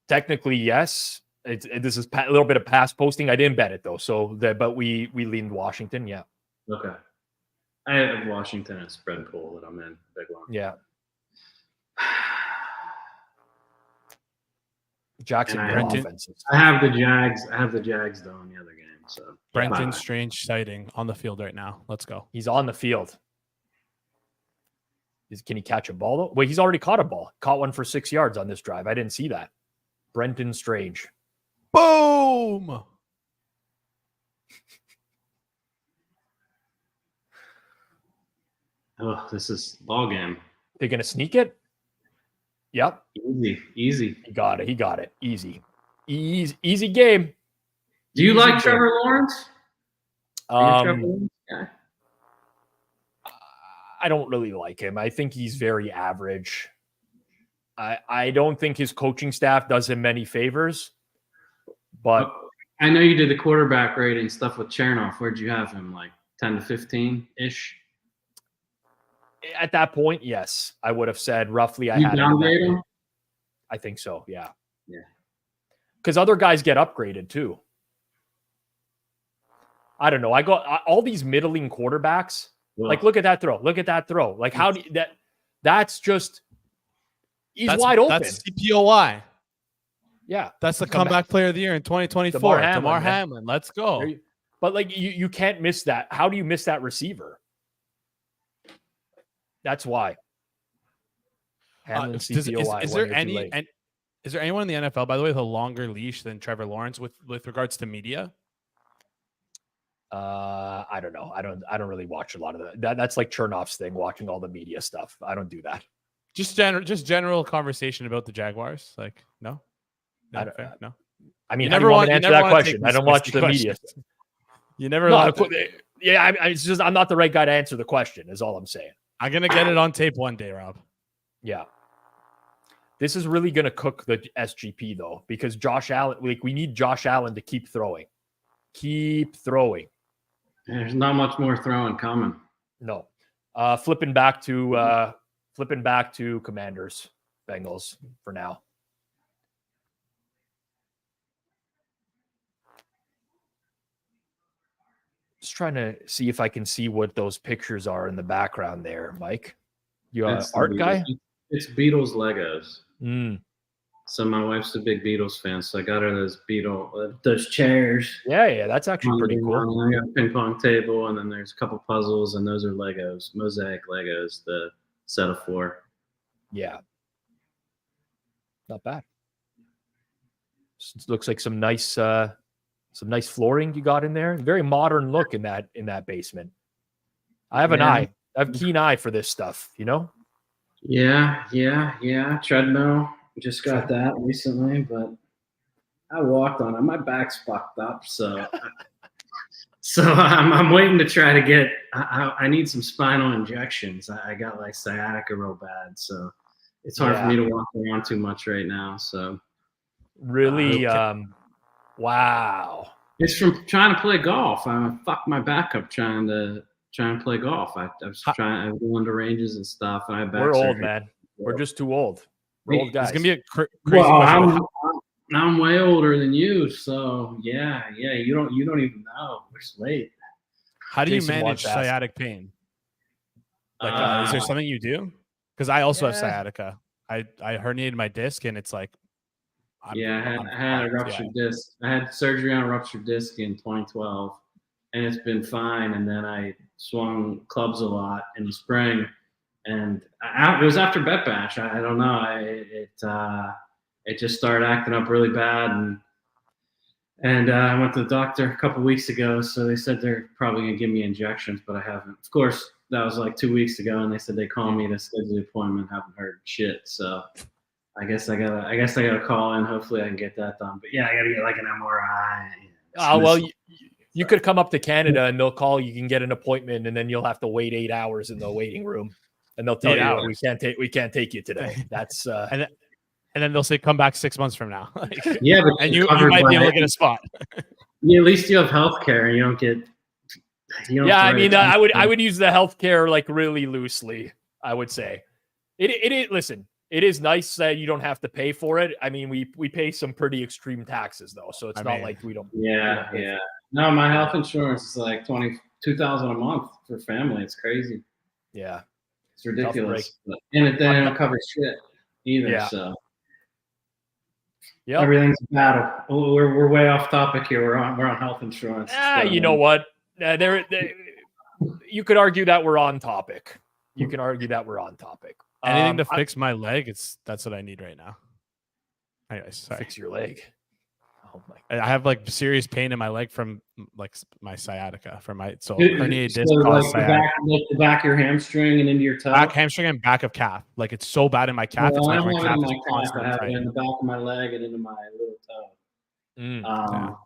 Speaker 1: Technically, yes. This is a little bit of pass posting. I didn't bet it though, but we leaned Washington. Yeah.
Speaker 4: Okay. I have Washington and spread pool that I'm in. Big one.
Speaker 1: Yeah. Jackson offenses.
Speaker 4: I have the Jags. Though in the other game. So
Speaker 2: Brenton Strange sighting on the field right now. Let's go.
Speaker 1: He's on the field. Can he catch a ball though? Wait, he's already caught a ball. Caught one for 6 yards on this drive. I didn't see that. Brenton Strange.
Speaker 2: Boom.
Speaker 4: Oh, this is ball game.
Speaker 1: They're gonna sneak it. Yep.
Speaker 4: Easy.
Speaker 1: He got it. Easy game.
Speaker 4: Do you like Trevor Lawrence?
Speaker 1: I don't really like him. I think he's very average. I don't think his coaching staff does him many favors. But
Speaker 4: I know you did the quarterback rating stuff with Chernoff. Where'd you have him? Like 10 to 15-ish?
Speaker 1: At that point, yes. I would have said roughly I had him. I think so, yeah.
Speaker 4: Yeah.
Speaker 1: Because other guys get upgraded too. I don't know. I got all these middling quarterbacks. Well, like, look at that throw. Like, how do you, that's just he's wide open.
Speaker 2: That's CPOY.
Speaker 1: Yeah.
Speaker 2: That's the comeback player of the year in 2024. Damar Hamlin. Let's go.
Speaker 1: But like you can't miss that. How do you miss that receiver? That's why.
Speaker 2: Is there anyone in the NFL, by the way, with a longer leash than Trevor Lawrence with regards to media?
Speaker 1: I don't know. I don't really watch a lot of that. That's like Chernoff's thing, watching all the media stuff. I don't do that.
Speaker 2: Just general conversation about the Jaguars. Like, no. No.
Speaker 1: I mean, I never want to answer that question. I don't watch the media.
Speaker 2: You never.
Speaker 1: It's just I'm not the right guy to answer the question. Is all I'm saying.
Speaker 2: I'm gonna get it on tape one day, Rob.
Speaker 1: Yeah. This is really gonna cook the SGP though, because Josh Allen. Like we need Josh Allen to keep throwing. Keep throwing.
Speaker 4: There's not much more throwing coming.
Speaker 1: No. Flipping back to Commanders, Bengals for now. Just trying to see if I can see what those pictures are in the background there, Mike. You an art guy?
Speaker 4: It's Beatles Legos.
Speaker 1: Mm.
Speaker 4: So my wife's a big Beatles fan, so I got her those chairs.
Speaker 1: Yeah, that's actually pretty cool.
Speaker 4: I got a ping pong table, and then there's a couple puzzles, and those are Legos, mosaic Legos, the set of 4.
Speaker 1: Yeah, not bad. Looks like some nice flooring you got in there. Very modern look in that basement. I have an eye. I have a keen eye for this stuff. You know.
Speaker 4: Yeah. Treadmill. Just got that recently, but I walked on it. My back's fucked up, so I'm waiting to try to get. I need some spinal injections. I got like sciatica real bad, so it's hard for me to walk around too much right now. So
Speaker 1: really, wow.
Speaker 4: It's from trying to play golf. I fucked my back up trying to play golf. I was trying. I went to ranges and stuff, and I back.
Speaker 1: We're old, man. We're just too old. We're old guys.
Speaker 2: It's gonna be a crazy
Speaker 4: question. I'm way older than you, so yeah. You don't even know. We're late.
Speaker 2: How do you manage sciatic pain? Like, is there something you do? Because I also have sciatica. I herniated my disc, and it's like. I had a ruptured disc. I had surgery on a ruptured disc in 2012, and it's been fine. And then I swung clubs a lot in the spring, and it was after Bet Bash. I don't know. It just started acting up really bad, and I went to the doctor a couple weeks ago. So they said they're probably gonna give me injections, but I haven't. Of course, that was like 2 weeks ago, and they said they called me to schedule the appointment. Haven't heard shit. So. I guess I gotta call in. Hopefully I can get that done. But yeah, I gotta get like an MRI.
Speaker 1: Well, you could come up to Canada and they'll call. You can get an appointment, and then you'll have to wait 8 hours in the waiting room, and they'll tell you we can't take you today. That's
Speaker 2: and then they'll say come back 6 months from now.
Speaker 4: Yeah, but
Speaker 2: and you might be able to get a spot.
Speaker 4: Yeah, at least you have healthcare, and you don't get.
Speaker 1: I mean, I would use the healthcare like really loosely. I would say it. Listen. It is nice that you don't have to pay for it. I mean, we pay some pretty extreme taxes though, so it's not like we don't.
Speaker 4: Yeah. No, my health insurance is like $22,000 a month for family. It's crazy.
Speaker 1: Yeah,
Speaker 4: it's ridiculous. And it don't cover shit either. Yeah. So everything's a battle. We're way off topic here. We're on health insurance.
Speaker 1: You know what? You could argue that we're on topic. You can argue that we're on topic.
Speaker 2: Anything to fix my leg, that's what I need right now. Anyways, sorry.
Speaker 1: Fix your leg. Oh my
Speaker 2: God. I have like serious pain in my leg from like my sciatica from my herniated disc caused sciatica.
Speaker 4: The back of your hamstring and into your toe.
Speaker 2: Back hamstring and back of calf. Like it's so bad in my calf. It's like my calf is
Speaker 4: constantly. I have it in the back of my leg and into my little toe.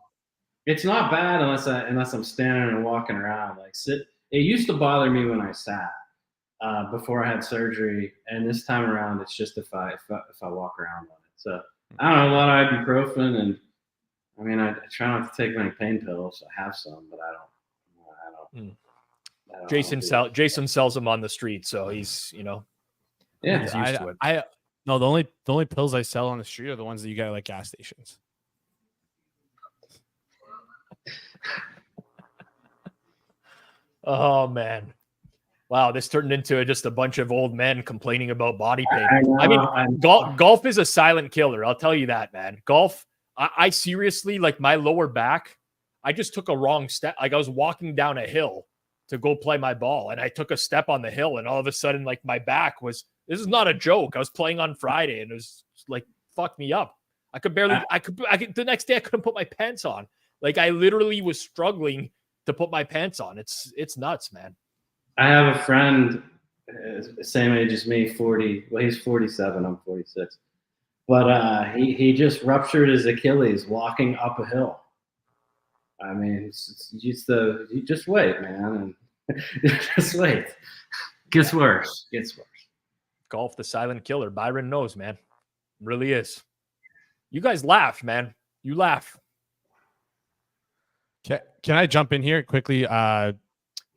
Speaker 4: It's not bad unless I'm standing and walking around. Like it used to bother me when I sat. Before I had surgery, and this time around, it's just if I walk around on it. So I don't know, a lot of ibuprofen, and I mean, I try not to take many pain pills. I have some, but I don't.
Speaker 1: Jason sells them on the street, so he's he's used to it.
Speaker 2: No, the only pills I sell on the street are the ones that you get at like gas stations.
Speaker 1: Oh man. Wow, this turned into just a bunch of old men complaining about body pain. I mean, golf is a silent killer. I'll tell you that, man. Golf, I seriously, like my lower back, I just took a wrong step. Like I was walking down a hill to go play my ball, and I took a step on the hill, and all of a sudden, like my back was. This is not a joke. I was playing on Friday, and it was like fucked me up. I could barely. I could. The next day, I couldn't put my pants on. Like I literally was struggling to put my pants on. It's nuts, man.
Speaker 4: I have a friend, same age as me, 40. Well, he's 47. I'm 46. But he just ruptured his Achilles walking up a hill. I mean, you just wait, man, and just wait. Gets worse.
Speaker 1: Golf, the silent killer. Byron knows, man. Really is. You guys laugh, man. You laugh.
Speaker 2: Can I jump in here quickly?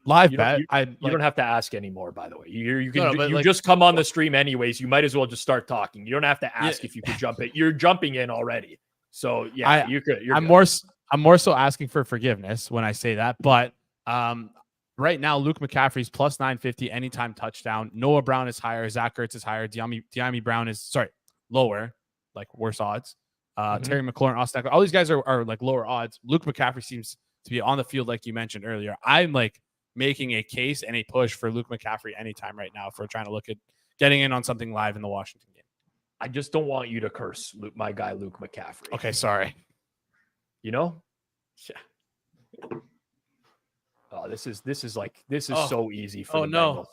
Speaker 2: Live bet.
Speaker 1: You don't have to ask anymore, by the way. You can just come on the stream anyways. You might as well just start talking. You don't have to ask if you could jump in. You're jumping in already. So yeah, you could. I'm
Speaker 2: more so asking for forgiveness when I say that. But right now, Luke McCaffrey's plus 950 anytime touchdown. Noah Brown is higher. Zach Ertz is higher. De'Ami Brown is lower, like worse odds. Terry McLaurin, Austin Eckler, all these guys are like lower odds. Luke McCaffrey seems to be on the field like you mentioned earlier. I'm like making a case and a push for Luke McCaffrey anytime right now if we're trying to look at getting in on something live in the Washington game.
Speaker 1: I just don't want you to curse my guy Luke McCaffrey.
Speaker 2: Okay, sorry.
Speaker 1: You know? Yeah. Oh, this is so easy for the Bengals.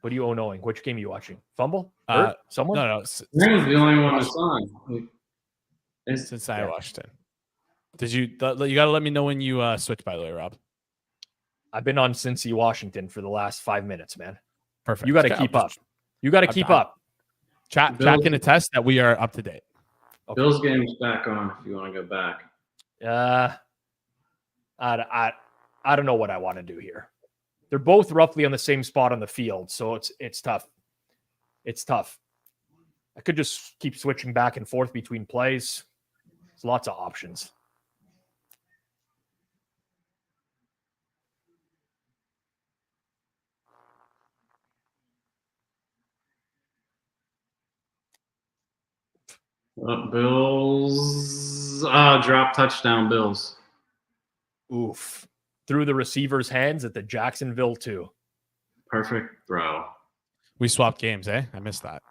Speaker 1: What are you knowing? Which game are you watching? Fumble? Someone?
Speaker 2: No.
Speaker 4: That was the only one that's on.
Speaker 2: It's Cincinnati, Washington. You got to let me know when you switch, by the way, Rob.
Speaker 1: I've been on Cincy, Washington for the last 5 minutes, man.
Speaker 2: Perfect.
Speaker 1: You got to keep up. You got to keep up.
Speaker 2: Chat can attest that we are up to date.
Speaker 4: Okay. Bill's game's back on if you want to go back.
Speaker 1: I don't know what I want to do here. They're both roughly on the same spot on the field, so it's tough. It's tough. I could just keep switching back and forth between plays. There's lots of options.
Speaker 4: Bills drop touchdown Bills.
Speaker 1: Oof. Through the receiver's hands at the Jacksonville 2.
Speaker 4: Perfect throw.
Speaker 2: We swapped games, eh? I missed that.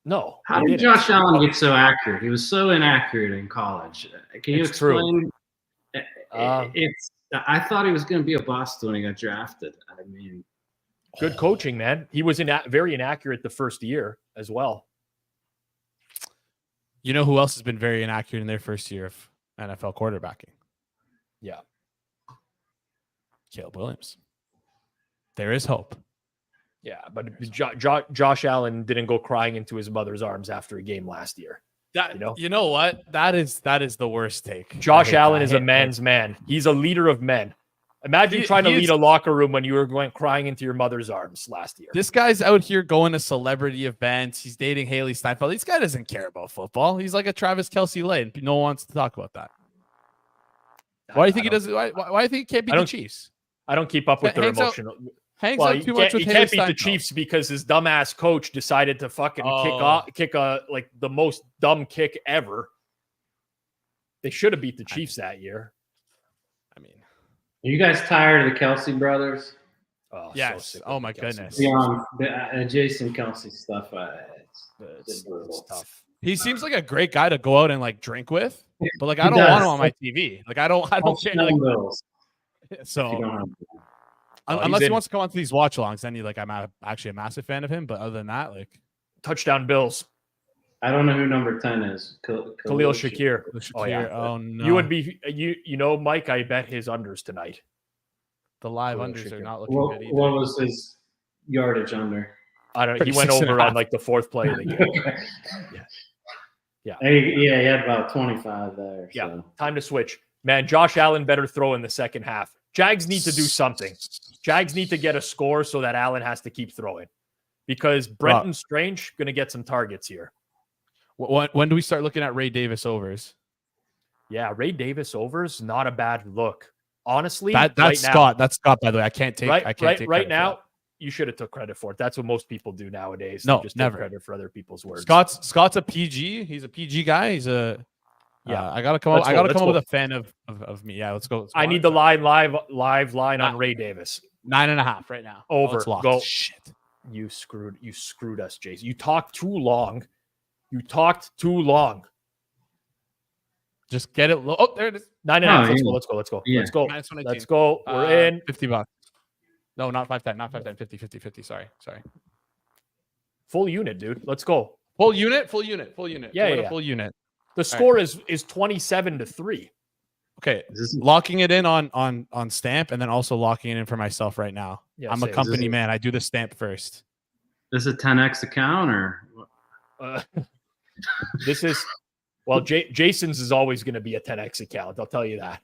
Speaker 1: No.
Speaker 4: How did Josh Allen get so accurate? He was so inaccurate in college. Can you explain? I thought he was going to be a bust when he got drafted. I mean,
Speaker 1: good coaching, man. He was very inaccurate the first year as well.
Speaker 2: You know who else has been very inaccurate in their first year of NFL quarterbacking?
Speaker 1: Yeah.
Speaker 2: Caleb Williams. There is hope.
Speaker 1: Yeah, but Josh Allen didn't go crying into his mother's arms after a game last year.
Speaker 2: You know what? That is the worst take.
Speaker 1: Josh Allen is a man's man. He's a leader of men. Imagine trying to lead a locker room when you were going crying into your mother's arms last year.
Speaker 2: This guy's out here going to celebrity events. He's dating Haley Steinfeld. This guy doesn't care about football. He's like a Travis Kelce light, and no one wants to talk about that. Why do you think he doesn't? Why do you think he can't beat the Chiefs?
Speaker 1: I don't keep up with their emotional.
Speaker 2: Hangs out too much with
Speaker 1: he can't beat the Chiefs because his dumbass coach decided to fucking kick the most dumb kick ever. They should have beat the Chiefs that year.
Speaker 2: I mean,
Speaker 4: are you guys tired of the Kelce brothers?
Speaker 1: Oh,
Speaker 2: yes.
Speaker 1: So
Speaker 2: oh my goodness.
Speaker 4: Beyond Jason Kelce stuff,
Speaker 1: it's tough.
Speaker 2: He seems like a great guy to go out and like drink with, but like I don't want him on my TV. Like I don't care. Like, so unless he wants to come onto these watch alongs, then I'm actually a massive fan of him. But other than that, like
Speaker 1: touchdown Bills.
Speaker 4: I don't know who number 10 is.
Speaker 1: Khalil Shakir.
Speaker 2: Oh yeah. Oh no.
Speaker 1: You would be you know, Mike. I bet his unders tonight.
Speaker 2: The live unders are not looking good either.
Speaker 4: What was his yardage under?
Speaker 1: I don't. He went over on like the fourth play of the game. Yeah.
Speaker 4: He had about 25 there.
Speaker 1: Yeah.
Speaker 4: So.
Speaker 1: Time to switch, man. Josh Allen better throw in the second half. Jags need to do something. Jags need to get a score so that Allen has to keep throwing, because Brenton Strange going to get some targets here.
Speaker 2: When do we start looking at Ray Davis overs?
Speaker 1: Yeah, Ray Davis overs, not a bad look. Honestly,
Speaker 2: that's Scott. That's Scott, by the way. I can't take
Speaker 1: right now. You should have took credit for it. That's what most people do nowadays.
Speaker 2: No,
Speaker 1: just
Speaker 2: never
Speaker 1: take credit for other people's words.
Speaker 2: Scott's a PG. He's a PG guy. He's a
Speaker 1: Yeah,
Speaker 2: I gotta come up.
Speaker 1: Let's
Speaker 2: I
Speaker 1: go,
Speaker 2: gotta
Speaker 1: let's
Speaker 2: come up
Speaker 1: go.
Speaker 2: with a fan of me. Yeah, let's go.
Speaker 1: I need the live line on Ray Davis.
Speaker 2: 9.5 right now.
Speaker 1: Over.
Speaker 2: It's locked.
Speaker 1: Go.
Speaker 2: Shit.
Speaker 1: You screwed us, Jason. You talked too long.
Speaker 2: Just get it low. Oh, there it is.
Speaker 1: 9.5. Let's go.
Speaker 4: Yeah.
Speaker 1: Let's go.
Speaker 2: Minus 118.
Speaker 1: Let's go. We're in.
Speaker 2: $50. No, not 510. Not 510. 50. Sorry.
Speaker 1: Full unit, dude. Let's go.
Speaker 2: Full unit.
Speaker 1: Yeah.
Speaker 2: Full unit.
Speaker 1: The score is 27-3.
Speaker 2: Okay. Locking it in on stamp, and then also locking it in for myself right now.
Speaker 1: Yeah,
Speaker 2: I'm a company man. I do the stamp first.
Speaker 4: This is a 10x account or
Speaker 1: This is Jason's is always going to be a 10x account. I'll tell you that.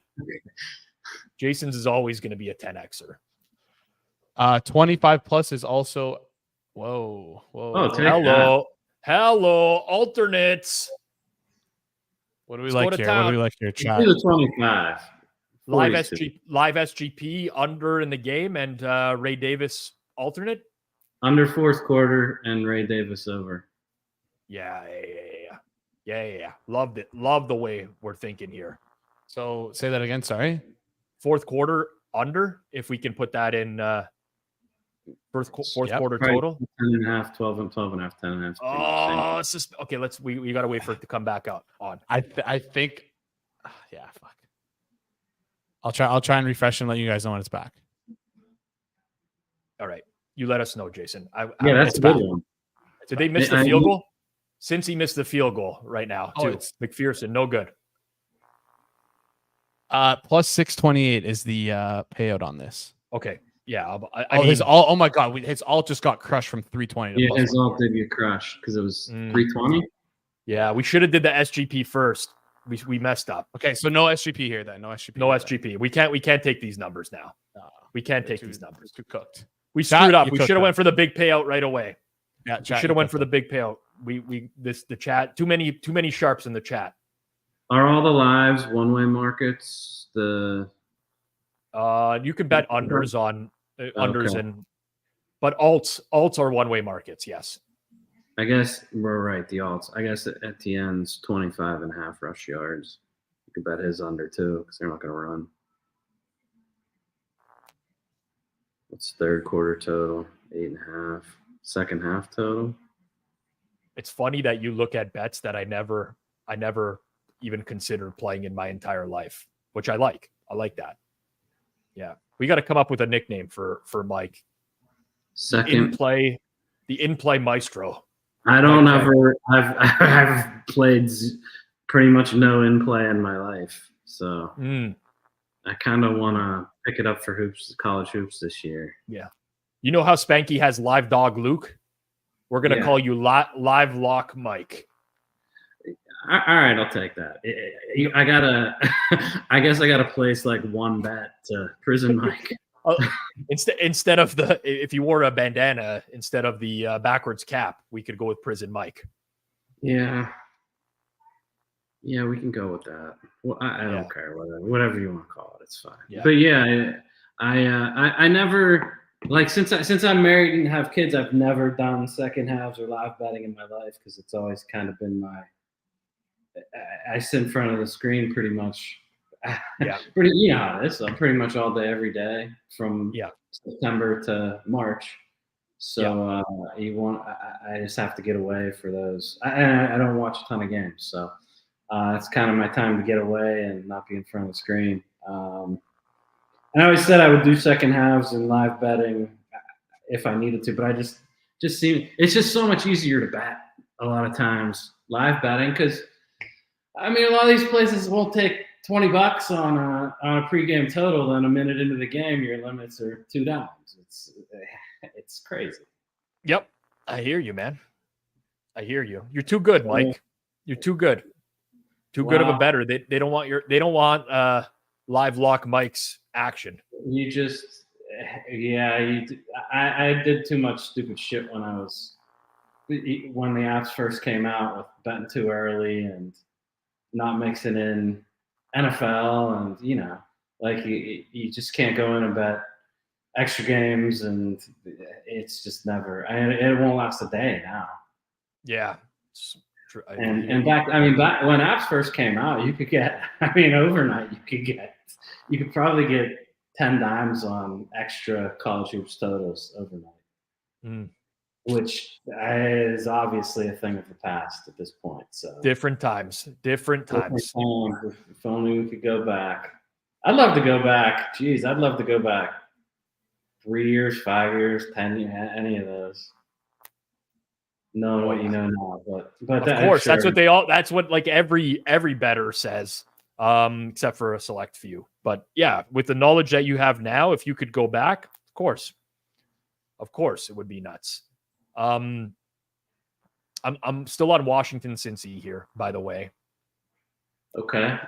Speaker 1: Jason's is always going to be a 10xer.
Speaker 2: 25 plus is also. Whoa.
Speaker 1: Hello, alternates.
Speaker 2: What do we
Speaker 1: Let's
Speaker 2: like
Speaker 1: go to
Speaker 2: here?
Speaker 1: town.
Speaker 2: What do we like here, chat?
Speaker 4: do the 25.
Speaker 1: Live
Speaker 4: 42.
Speaker 1: SGP under in the game and Ray Davis alternate.
Speaker 4: Under fourth quarter and Ray Davis over.
Speaker 1: Yeah. Loved it. Love the way we're thinking here.
Speaker 2: So say that again. Sorry.
Speaker 1: Fourth quarter under, if we can put that in fourth quarter
Speaker 4: Right.
Speaker 1: total.
Speaker 4: 10.5, 12 and 10.5.
Speaker 1: Oh, it's just okay. We got to wait for it to come back out on.
Speaker 2: I think. Yeah. Fuck. I'll try and refresh and let you guys know when it's back.
Speaker 1: All right. You let us know, Jason.
Speaker 4: That's a good one.
Speaker 1: Did they miss the field goal? Since he missed the field goal right now, too. It's McPherson, no good.
Speaker 2: Plus 628 is the payout on this.
Speaker 1: Okay. Yeah.
Speaker 2: Oh my God. His alt just got crushed from 320 to
Speaker 4: Yeah,
Speaker 2: plus
Speaker 4: his alt did get crushed because it was 320.
Speaker 1: Yeah, we should have did the SGP first. We messed up.
Speaker 2: Okay, so no SGP here then. No SGP.
Speaker 1: No SGP. We can't take these numbers now. We can't take these numbers.
Speaker 2: Too cooked.
Speaker 1: We screwed up. We should have went for the big payout right away.
Speaker 2: Yeah,
Speaker 1: we should have went for the big payout. The chat, too many sharps in the chat.
Speaker 4: Are all the lives one-way markets? You
Speaker 1: can bet unders on unders but alts are one-way markets. Yes.
Speaker 4: I guess we're right. The alts. I guess Etienne's 25.5 rush yards. You could bet his under too because they're not going to run. What's third quarter total? 8.5. Second half total.
Speaker 1: It's funny that you look at bets that I never even considered playing in my entire life, which I like. I like that. Yeah. We got to come up with a nickname for Mike.
Speaker 4: Second
Speaker 1: the in-play maestro.
Speaker 4: I've played pretty much no in-play in my life. So I kind of want to pick it up for college hoops this year.
Speaker 1: Yeah. You know how Spanky has live dog Luke? We're going to call you live lock Mike.
Speaker 4: All right, I'll take that. I guess I got to place like one bet to prison Mike.
Speaker 1: Instead of if you wore a bandana instead of the backwards cap, we could go with prison Mike.
Speaker 4: Yeah, we can go with that. Well, I don't care whatever you want to call it. It's fine. Yeah. But yeah, I never since I'm married and have kids, I've never done second halves or live betting in my life because it's always kind of been I sit in front of the screen pretty much. Yeah, so pretty much all day, every day from September to March. So I just have to get away for those. I don't watch a ton of games, so it's kind of my time to get away and not be in front of the screen. And I always said I would do second halves and live betting if I needed to, but I just it's just so much easier to bet a lot of times live betting because I mean a lot of these places will take $20 on a pregame total, then a minute into the game, your limits are $2. It's crazy.
Speaker 1: Yep, I hear you, man. I hear you. You're too good, Mike. You're too good. Too good of a bettor. They don't want live lock Mike's action.
Speaker 4: I did too much stupid shit when the apps first came out with betting too early and not mixing in NFL and you just can't go in and bet extra games and it's just never it won't last a day now.
Speaker 1: Yeah,
Speaker 4: And back when apps first came out, you could get, overnight, you could probably get 10 dimes on extra college hoops totals overnight, which is obviously a thing of the past at this point. So
Speaker 1: different times.
Speaker 4: If only we could go back. I'd love to go back. Jeez, I'd love to go back 3 years, 5 years, 10 years, any of those. Knowing what you know now, but
Speaker 1: of course, that's what like every bettor says, except for a select few. But yeah, with the knowledge that you have now, if you could go back, of course, it would be nuts. I'm still on Washington Cincy here, by the way.
Speaker 4: Okay,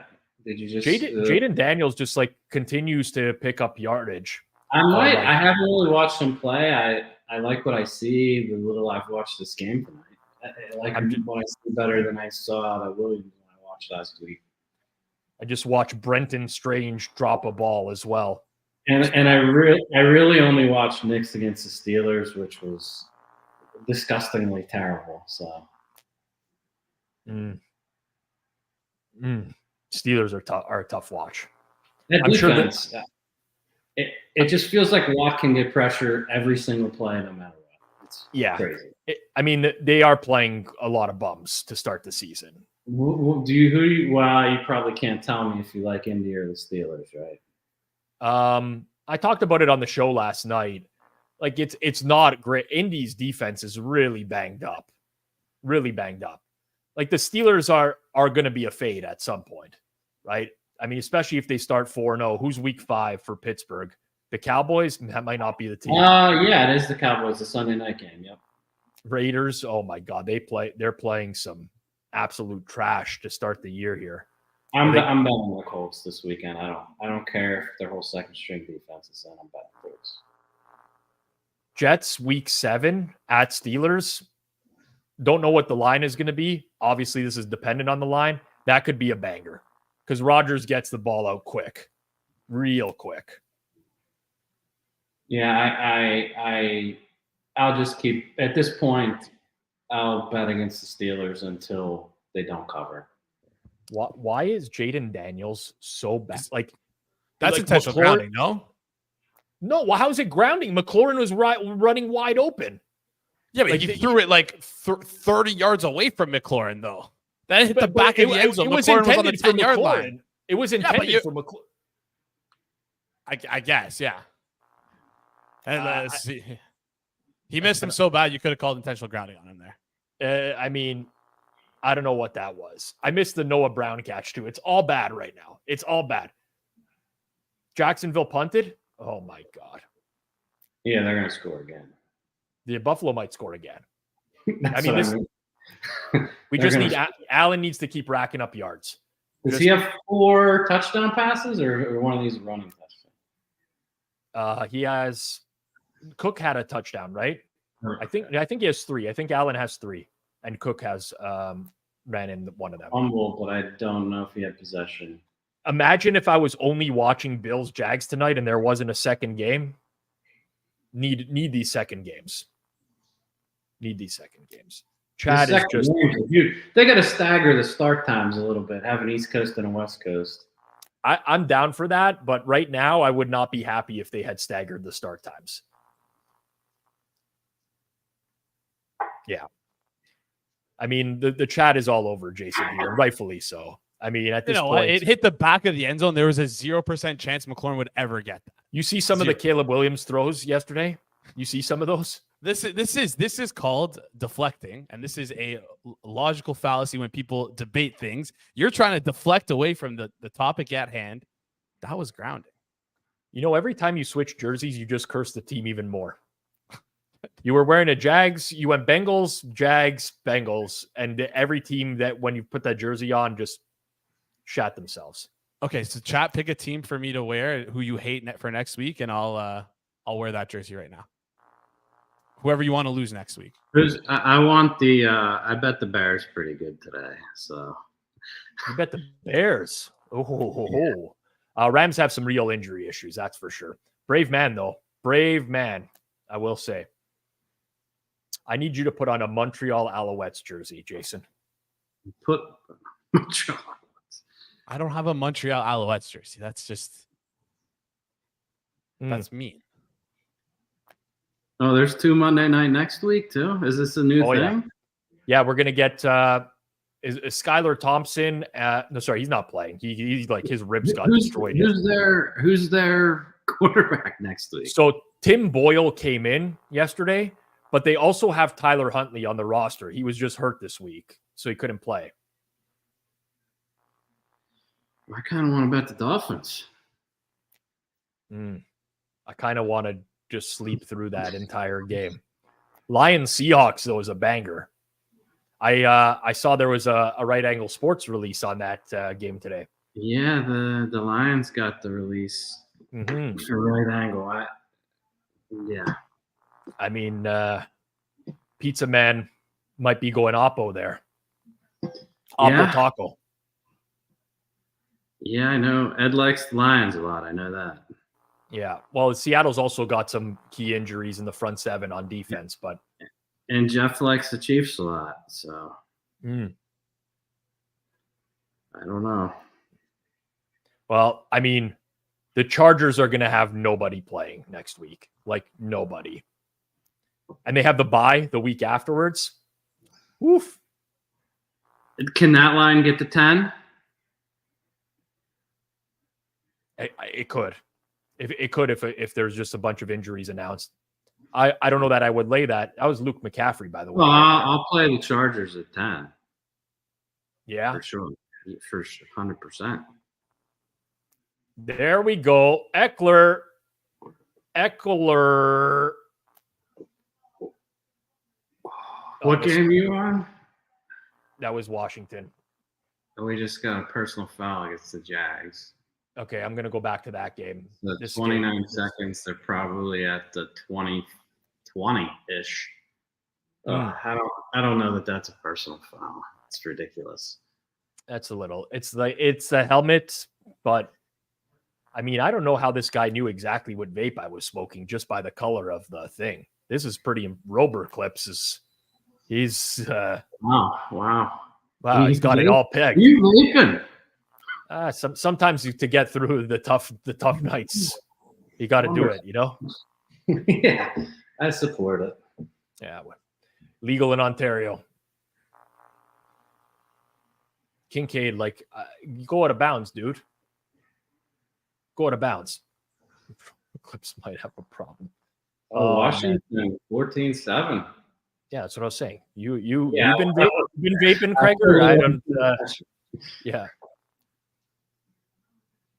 Speaker 4: did you just
Speaker 1: Jaden Daniels just like continues to pick up yardage?
Speaker 4: I haven't really watched him play. I like what I see. The little I've watched this game tonight, I like what I see better than I saw out of Williams when I watched last week.
Speaker 1: I just watched Brenton Strange drop a ball as well,
Speaker 4: and I really only watched Knicks against the Steelers, which was disgustingly terrible. So,
Speaker 1: Steelers are a tough watch.
Speaker 4: That defense, it just feels like Watt can get pressure every single play, no matter what. It's crazy.
Speaker 1: They are playing a lot of bums to start the season.
Speaker 4: Well, you probably can't tell me if you like Indy or the Steelers, right?
Speaker 1: I talked about it on the show last night. Like it's not great. Indy's defense is really banged up. Like the Steelers are going to be a fade at some point, right? Especially if they start 4-0. Who's week 5 for Pittsburgh? The Cowboys? That might not be the team.
Speaker 4: Yeah, it is the Cowboys, the Sunday night game. Yep.
Speaker 1: Raiders. Oh my God, they're playing some absolute trash to start the year here.
Speaker 4: I'm betting the Colts this weekend. I don't care if their whole second string defense is in. I'm betting the Colts.
Speaker 1: Jets week 7 at Steelers. Don't know what the line is going to be. Obviously, this is dependent on the line. That could be a banger because Rodgers gets the ball out quick, real quick.
Speaker 4: Yeah, I'll just keep at this point. I'll bet against the Steelers until they don't cover.
Speaker 1: Why is Jaden Daniels so bad?
Speaker 2: That's intentional grounding, no?
Speaker 1: No, how is it grounding? McLaurin was running wide open.
Speaker 2: Yeah, but he threw it 30 yards away from McLaurin, though. That hit the back of the end zone. McLaurin was on the 10-yard line.
Speaker 1: It was intended for McLaurin.
Speaker 2: I guess, yeah. And he missed him so bad you could have called intentional grounding on him there.
Speaker 1: I don't know what that was. I missed the Noah Brown catch too. It's all bad right now. It's all bad. Jacksonville punted. Oh my God.
Speaker 4: Yeah, they're going to score again.
Speaker 1: The Buffalo might score again. We just need Allen needs to keep racking up yards.
Speaker 4: Does he have 4 touchdown passes or one of these running touchdowns?
Speaker 1: He has. Cook had a touchdown, right? I think he has 3. I think Allen has 3, and Cook has ran in one of them.
Speaker 4: Humble, but I don't know if he had possession.
Speaker 1: Imagine if I was only watching Bills Jags tonight and there wasn't a second game. Need these second games. Chad is just.
Speaker 4: They got to stagger the start times a little bit. Have an East Coast and a West Coast.
Speaker 1: I'm down for that, but right now I would not be happy if they had staggered the start times. Yeah. The chat is all over Jason here, rightfully so. At this point,
Speaker 2: it hit the back of the end zone. There was a 0% chance McLaurin would ever get that.
Speaker 1: You see some of the Caleb Williams throws yesterday? You see some of those?
Speaker 2: This is called deflecting, and this is a logical fallacy when people debate things. You're trying to deflect away from the topic at hand. That was grounding.
Speaker 1: Every time you switch jerseys, you just curse the team even more. You were wearing a Jags, you went Bengals, Jags, Bengals, and every team that when you put that jersey on just shat themselves.
Speaker 2: Okay, so chat, pick a team for me to wear who you hate for next week, and I'll wear that jersey right now. Whoever you want to lose next week.
Speaker 4: I bet the Bears pretty good today. So
Speaker 1: you bet the Bears. Rams have some real injury issues, that's for sure. Brave man, though. Brave man, I will say. I need you to put on a Montreal Alouettes jersey, Jason.
Speaker 4: Put Montreal.
Speaker 2: I don't have a Montreal Alouettes jersey. That's just that's mean.
Speaker 4: Oh, there's 2 Monday night next week too. Is this a new thing?
Speaker 1: Yeah, we're gonna get is Skylar Thompson. No, sorry, he's not playing. He's like his ribs got destroyed.
Speaker 4: Who's their quarterback next week?
Speaker 1: So Tim Boyle came in yesterday, but they also have Tyler Huntley on the roster. He was just hurt this week, so he couldn't play.
Speaker 4: I kind of want to bet the Dolphins.
Speaker 1: I kind of want to just sleep through that entire game. Lions Seahawks, though, is a banger. I saw there was a Right Angle Sports release on that game today.
Speaker 4: Yeah, the Lions got the release for Right Angle.
Speaker 1: I mean, Pizza Man might be going Oppo there. Oppo Taco.
Speaker 4: Yeah, I know. Ed likes the Lions a lot. I know that.
Speaker 1: Yeah. Well, Seattle's also got some key injuries in the front seven on defense, but.
Speaker 4: And Jeff likes the Chiefs a lot, so. I don't know.
Speaker 1: Well, I mean, the Chargers are going to have nobody playing next week. Like, nobody. And they have the bye the week afterwards. Oof.
Speaker 4: Can that line get to 10?
Speaker 1: It could. It could if there's just a bunch of injuries announced. I don't know that I would lay that. That was Luke McCaffrey, by the way.
Speaker 4: Well, I'll play the Chargers at 10.
Speaker 1: Yeah.
Speaker 4: For sure. For 100%.
Speaker 1: There we go. Eckler.
Speaker 4: What game are you on?
Speaker 1: That was Washington.
Speaker 4: We just got a personal foul against the Jags.
Speaker 1: Okay, I'm going to go back to that game.
Speaker 4: The 29 seconds, they're probably at the 20-ish. I don't know that that's a personal foul. It's ridiculous.
Speaker 1: That's a little. It's a helmet, but I mean, I don't know how this guy knew exactly what vape I was smoking just by the color of the thing. This is pretty. Rober Clips he's
Speaker 4: wow.
Speaker 1: He's got it all pegged.
Speaker 4: You vaping?
Speaker 1: Sometimes to get through the tough nights, you got to do it, you know?
Speaker 4: Yeah, I support it.
Speaker 1: Yeah. Legal in Ontario. Kincaid, you go out of bounds, dude. Go out of bounds. Clips might have a problem.
Speaker 4: Washington, 14-7.
Speaker 1: Yeah, that's what I was saying. You've been vaping, Craig? I don't. Yeah.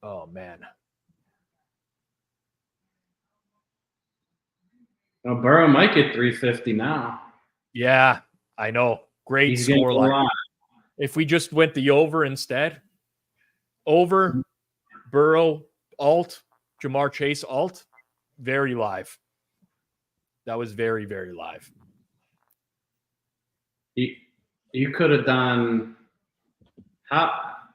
Speaker 1: Oh man.
Speaker 4: Well, Burrow might get 350 now.
Speaker 1: Yeah, I know. Great score line. If we just went the over instead, over Burrow alt, Jamar Chase alt, very live. That was very, very live.
Speaker 4: You could have done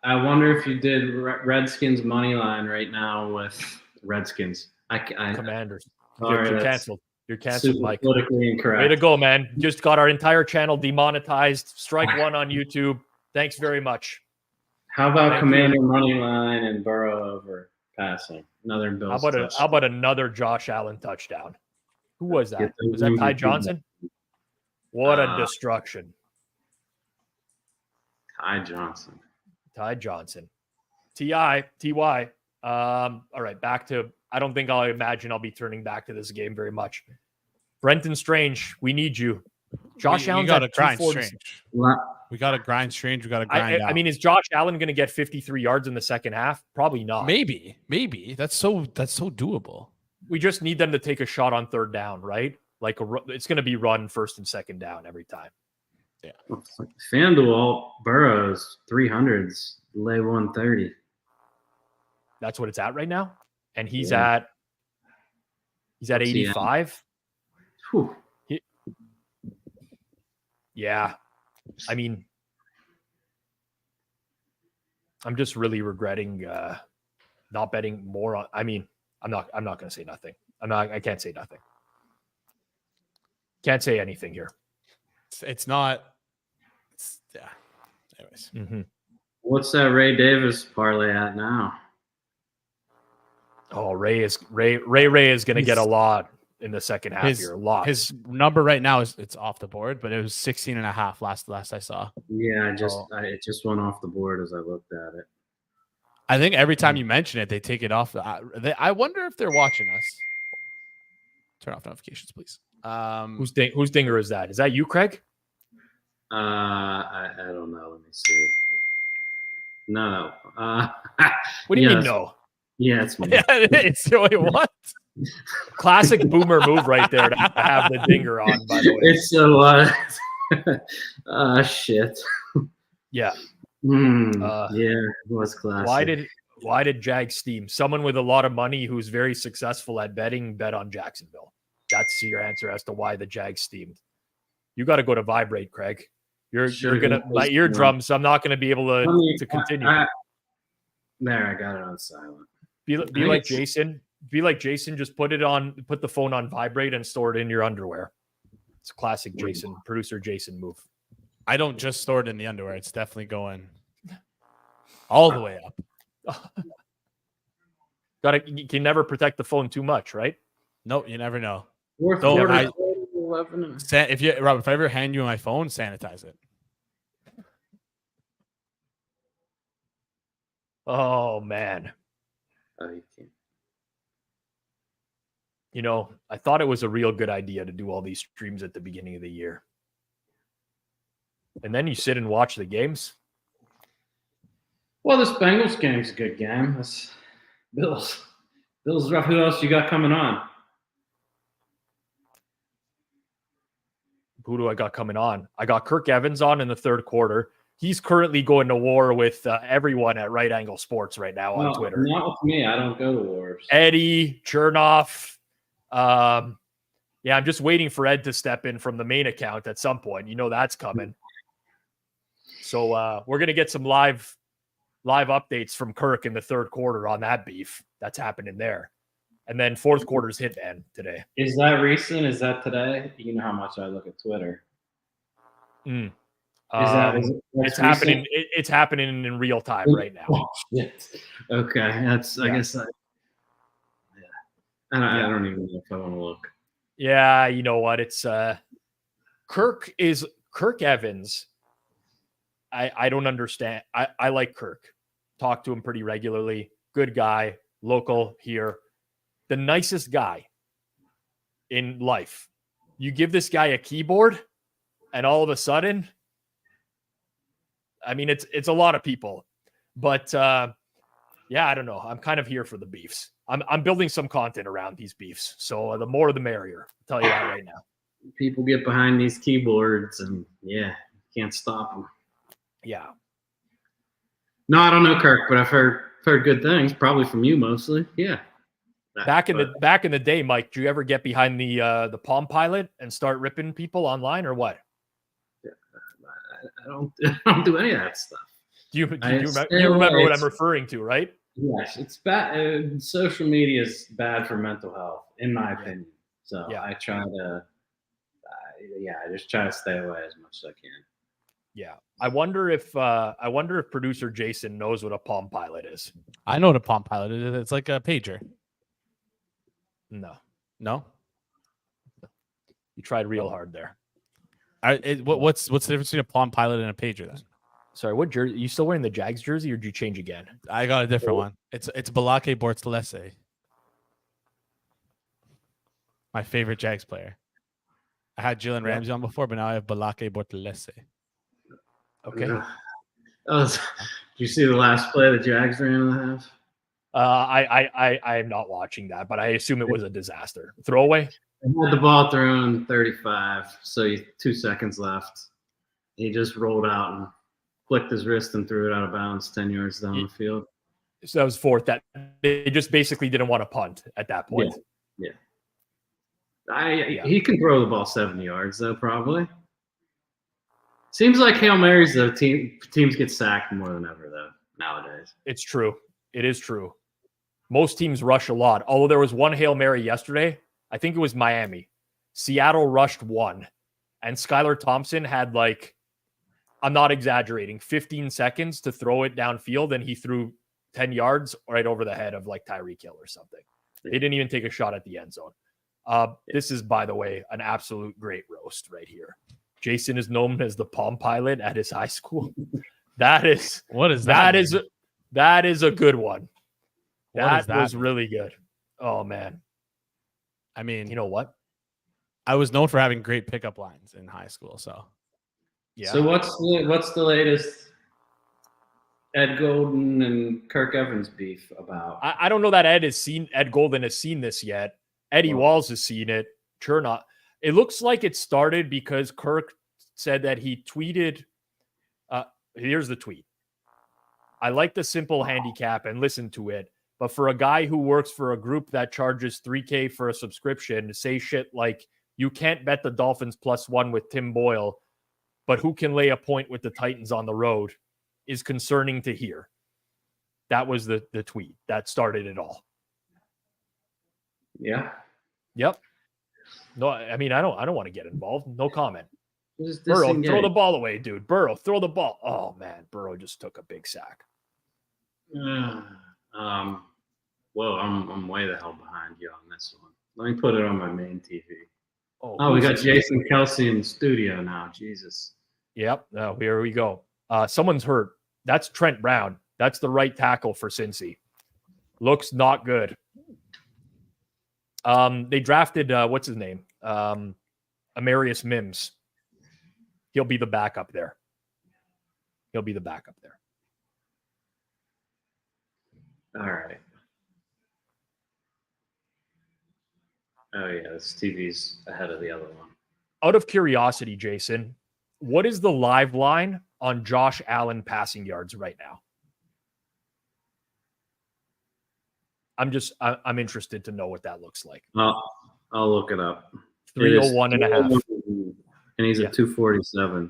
Speaker 4: I wonder if you did Redskins money line right now with Redskins.
Speaker 1: Commanders.
Speaker 4: Sorry,
Speaker 1: You're canceled. You're canceled, Mike.
Speaker 4: Politically incorrect.
Speaker 1: Way to go, man. Just got our entire channel demonetized. Strike one on YouTube. Thanks very much.
Speaker 4: How about Commander money line and Burrow over passing? Another Bills touchdown.
Speaker 1: How about another Josh Allen touchdown? Who was that? Was that Ty Johnson? What a destruction.
Speaker 4: Ty Johnson.
Speaker 1: T-Y. All right, back to, I don't think I'll be turning back to this game very much. Brenton Strange, we need you. Josh Allen got a grind Strange.
Speaker 2: We got to grind Strange. We got to grind out.
Speaker 1: I mean, is Josh Allen going to get 53 yards in the second half? Probably not.
Speaker 2: Maybe. That's so doable.
Speaker 1: We just need them to take a shot on third down, right? It's going to be run first and second down every time.
Speaker 4: Yeah. Fanduel Burrows 300s, lay 130.
Speaker 1: That's what it's at right now, and he's at 85. Yeah, I mean, I'm just really regretting not betting more on. I mean, I'm not going to say nothing. I can't say nothing. Can't say anything here.
Speaker 2: It's not. Anyways.
Speaker 1: Mm-hmm.
Speaker 4: What's that Ray Davis parlay at now?
Speaker 1: Oh, Ray is going to get a lot in the second half here. Lots.
Speaker 2: His number right now it's off the board, but it was 16.5 last I saw.
Speaker 4: Yeah, it just went off the board as I looked at it.
Speaker 2: I think every time you mention it, they take it off. I wonder if they're watching us. Turn off notifications, please.
Speaker 1: Whose dinger is that? Is that you, Craig?
Speaker 4: I don't know. Let me see. No.
Speaker 1: What do you mean no?
Speaker 4: Yeah, it's me.
Speaker 2: It's wait, what?
Speaker 1: Classic boomer move right there to have the dinger on, by the way.
Speaker 4: It's so shit.
Speaker 1: Yeah.
Speaker 4: Yeah, it was classic.
Speaker 1: Why did Jags steam? Someone with a lot of money who's very successful at betting bet on Jacksonville. That's your answer as to why the Jags steamed. You got to go to vibrate, Craig. You're gonna my eardrums. I'm not gonna be able to continue.
Speaker 4: There, I got it on silent.
Speaker 1: Be like Jason. Be like Jason. Just put the phone on vibrate and store it in your underwear. It's a classic Jason, producer Jason move.
Speaker 2: I don't just store it in the underwear. It's definitely going all the way up.
Speaker 1: You can never protect the phone too much, right?
Speaker 2: Nope, you never know.
Speaker 4: If
Speaker 2: I ever hand you my phone, sanitize it.
Speaker 1: Oh man.
Speaker 4: You can't.
Speaker 1: You know, I thought it was a real good idea to do all these streams at the beginning of the year. And then you sit and watch the games.
Speaker 4: Well, this Bengals game's a good game. That's Bills. Bills rough. Who else you got coming on?
Speaker 1: Who do I got coming on? I got Kirk Evans on in the third quarter. He's currently going to war with everyone at Right Angle Sports right now on Twitter.
Speaker 4: Not with me. I don't go to wars.
Speaker 1: Eddie, Chernoff. I'm just waiting for Ed to step in from the main account at some point. You know that's coming. So we're going to get some live updates from Kirk in the third quarter on that beef that's happening there. And then fourth quarter's hit man today.
Speaker 4: Is that recent? Is that today? You know how much I look at Twitter.
Speaker 1: It's
Speaker 4: recent?
Speaker 1: happening. It's happening in real time right now.
Speaker 4: Oh, shit. Okay, I guess. I don't even know if I want to look.
Speaker 1: Yeah, you know what? It's Kirk Evans. I don't understand. I like Kirk. Talk to him pretty regularly. Good guy, local here. The nicest guy in life. You give this guy a keyboard, and all of a sudden, I mean, it's a lot of people. But I don't know. I'm kind of here for the beefs. I'm building some content around these beefs. So the more the merrier. I'll tell you that right now.
Speaker 4: People get behind these keyboards, and can't stop them.
Speaker 1: Yeah.
Speaker 4: No, I don't know Kirk, but I've heard good things, probably from you mostly. Yeah.
Speaker 1: Back in the day, Mike, do you ever get behind the Palm Pilot and start ripping people online or what?
Speaker 4: I don't do any of that stuff.
Speaker 1: Do you remember what I'm referring to, right?
Speaker 4: Yes, it's bad. Social media is bad for mental health, in my opinion. So I try to, I just try to stay away as much as I can.
Speaker 1: Yeah, I wonder if producer Jason knows what a Palm Pilot is.
Speaker 2: I know what a Palm Pilot is. It's like a pager.
Speaker 1: No. You tried real hard there.
Speaker 2: What's the difference between a Palm Pilot and a pager then?
Speaker 1: Sorry, what jersey? Are you still wearing the Jags jersey, or did you change again?
Speaker 2: I got a different one. It's Balake Bortolese. My favorite Jags player. I had Jalen Ramsey on before, but now I have Balake Bortolese.
Speaker 1: Okay.
Speaker 4: Did you see the last play the Jags ran in the half?
Speaker 1: I am not watching that, but I assume it was a disaster. Throwaway?
Speaker 4: He had the ball thrown 35, so 2 seconds left. He just rolled out and flicked his wrist and threw it out of bounds 10 yards down the field.
Speaker 1: So that was fourth. That they just basically didn't want to punt at that point.
Speaker 4: Yeah. He can throw the ball 70 yards though, probably. Seems like Hail Marys though, teams get sacked more than ever though nowadays.
Speaker 1: It's true. It is true. Most teams rush a lot. Although there was one Hail Mary yesterday. I think it was Miami. Seattle rushed one. And Skylar Thompson had like I'm not exaggerating, 15 seconds to throw it downfield, and he threw 10 yards right over the head of like Tyreek Hill or something. He didn't even take a shot at the end zone. This is, by the way, an absolute great roast right here. Jason is known as the Palm Pilot at his high school. That is that is a good one. That was really good. Oh man.
Speaker 2: I mean,
Speaker 1: you know what?
Speaker 2: I was known for having great pickup lines in high school. So
Speaker 1: yeah.
Speaker 4: So what's the latest Ed Golden and Kirk Evans beef about?
Speaker 1: I don't know that Ed Golden has seen this yet. Eddie Walls has seen it. Sure not. It looks like it started because Kirk said that he tweeted. Here's the tweet. I like the simple handicap and listen to it. But for a guy who works for a group that charges $3,000 for a subscription to say shit like, you can't bet the Dolphins +1 with Tim Boyle, but who can lay a point with the Titans on the road is concerning to hear. That was the tweet that started it all.
Speaker 4: Yeah.
Speaker 1: Yep. No, I mean, I don't want to get involved. No comment. Burrow, throw the ball away, dude. Burrow, throw the ball. Oh man, Burrow just took a big sack.
Speaker 4: Whoa, I'm way the hell behind you on this one. Let me put it on my main TV.
Speaker 1: Oh,
Speaker 4: we got Jason Kelsey in the studio now. Jesus.
Speaker 1: Yep. No, here we go. Someone's hurt. That's Trent Brown. That's the right tackle for Cincy. Looks not good. They drafted what's his name? Amarius Mims. He'll be the backup there. All
Speaker 4: right. Oh yeah, this TV's ahead of the other one.
Speaker 1: Out of curiosity, Jason, what is the live line on Josh Allen passing yards right now? I'm interested to know what that looks like.
Speaker 4: I'll look it up.
Speaker 1: 301 and a half.
Speaker 4: And he's at 247.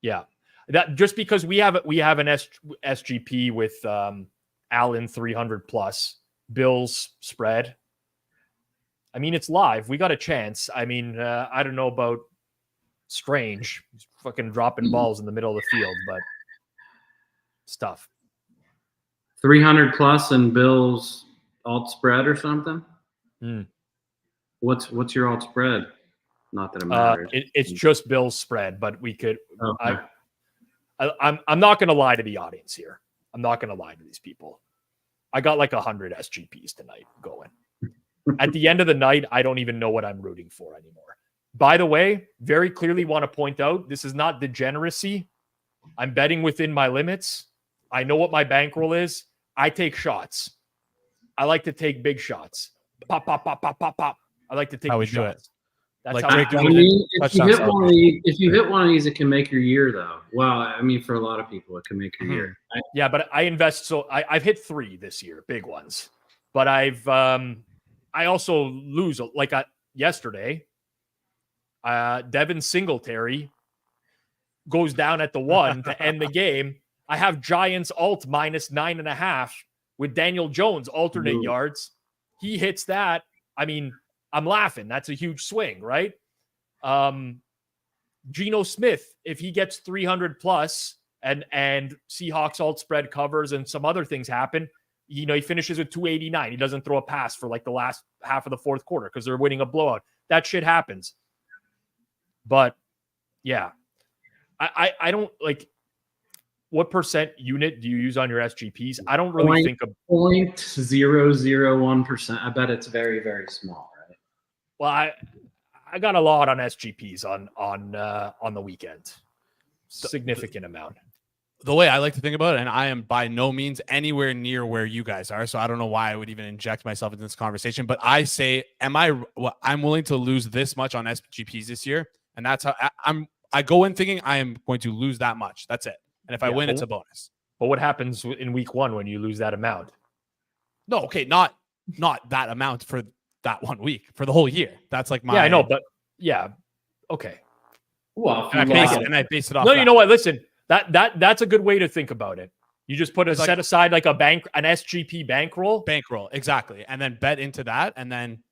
Speaker 1: Yeah. That just because we have an SGP with Allen 300 plus, Bills spread. I mean, it's live. We got a chance. I mean, I don't know about Strange. He's fucking dropping balls in the middle of the field, but it's tough.
Speaker 4: 300 plus and Bills alt spread or something? What's your alt spread? Not that it matters.
Speaker 1: It's just Bills spread, but we could.
Speaker 4: Okay.
Speaker 1: I'm not going to lie to the audience here. I'm not going to lie to these people. I got like 100 SGPs tonight going. At the end of the night, I don't even know what I'm rooting for anymore. By the way, very clearly want to point out, this is not degeneracy. I'm betting within my limits. I know what my bankroll is. I take shots. I like to take big shots. Pop, pop, pop, pop, pop, pop. I like to take
Speaker 2: how we
Speaker 1: shots.
Speaker 2: Do it.
Speaker 1: That's
Speaker 2: like
Speaker 1: how we do it.
Speaker 4: If you hit one of these, it can make your year, though. Well, I mean, for a lot of people, it can make your year.
Speaker 1: Yeah, but I invest. So I've hit 3 this year, big ones. But I also lose like yesterday. Devin Singletary goes down at the 1 to end the game. I have Giants alt -9.5 with Daniel Jones alternate yards. He hits that. I mean, I'm laughing. That's a huge swing, right? Geno Smith, if he gets 300 plus and Seahawks alt spread covers and some other things happen, he finishes with 289. He doesn't throw a pass for like the last half of the fourth quarter because they're winning a blowout. That shit happens. But yeah, I don't like. What percent unit do you use on your SGPs? I don't really think of
Speaker 4: 0.001%. I bet it's very, very small, right?
Speaker 1: Well, I got a lot on SGPs on the weekend. Significant amount.
Speaker 2: The way I like to think about it, and I am by no means anywhere near where you guys are, so I don't know why I would even inject myself into this conversation, but I say, I'm willing to lose this much on SGPs this year, and that's how I go in thinking I am going to lose that much. That's it. And if I win, it's a bonus.
Speaker 1: But what happens in week 1 when you lose that amount?
Speaker 2: No, okay, not that amount for that 1 week, for the whole year. That's like my...
Speaker 1: Yeah, I know, but yeah, okay.
Speaker 4: Well,
Speaker 2: and I base it off.
Speaker 1: No, you know what? Listen, that's a good way to think about it. You just set aside like an SGP bankroll.
Speaker 2: Bankroll, exactly. And then bet into that, and then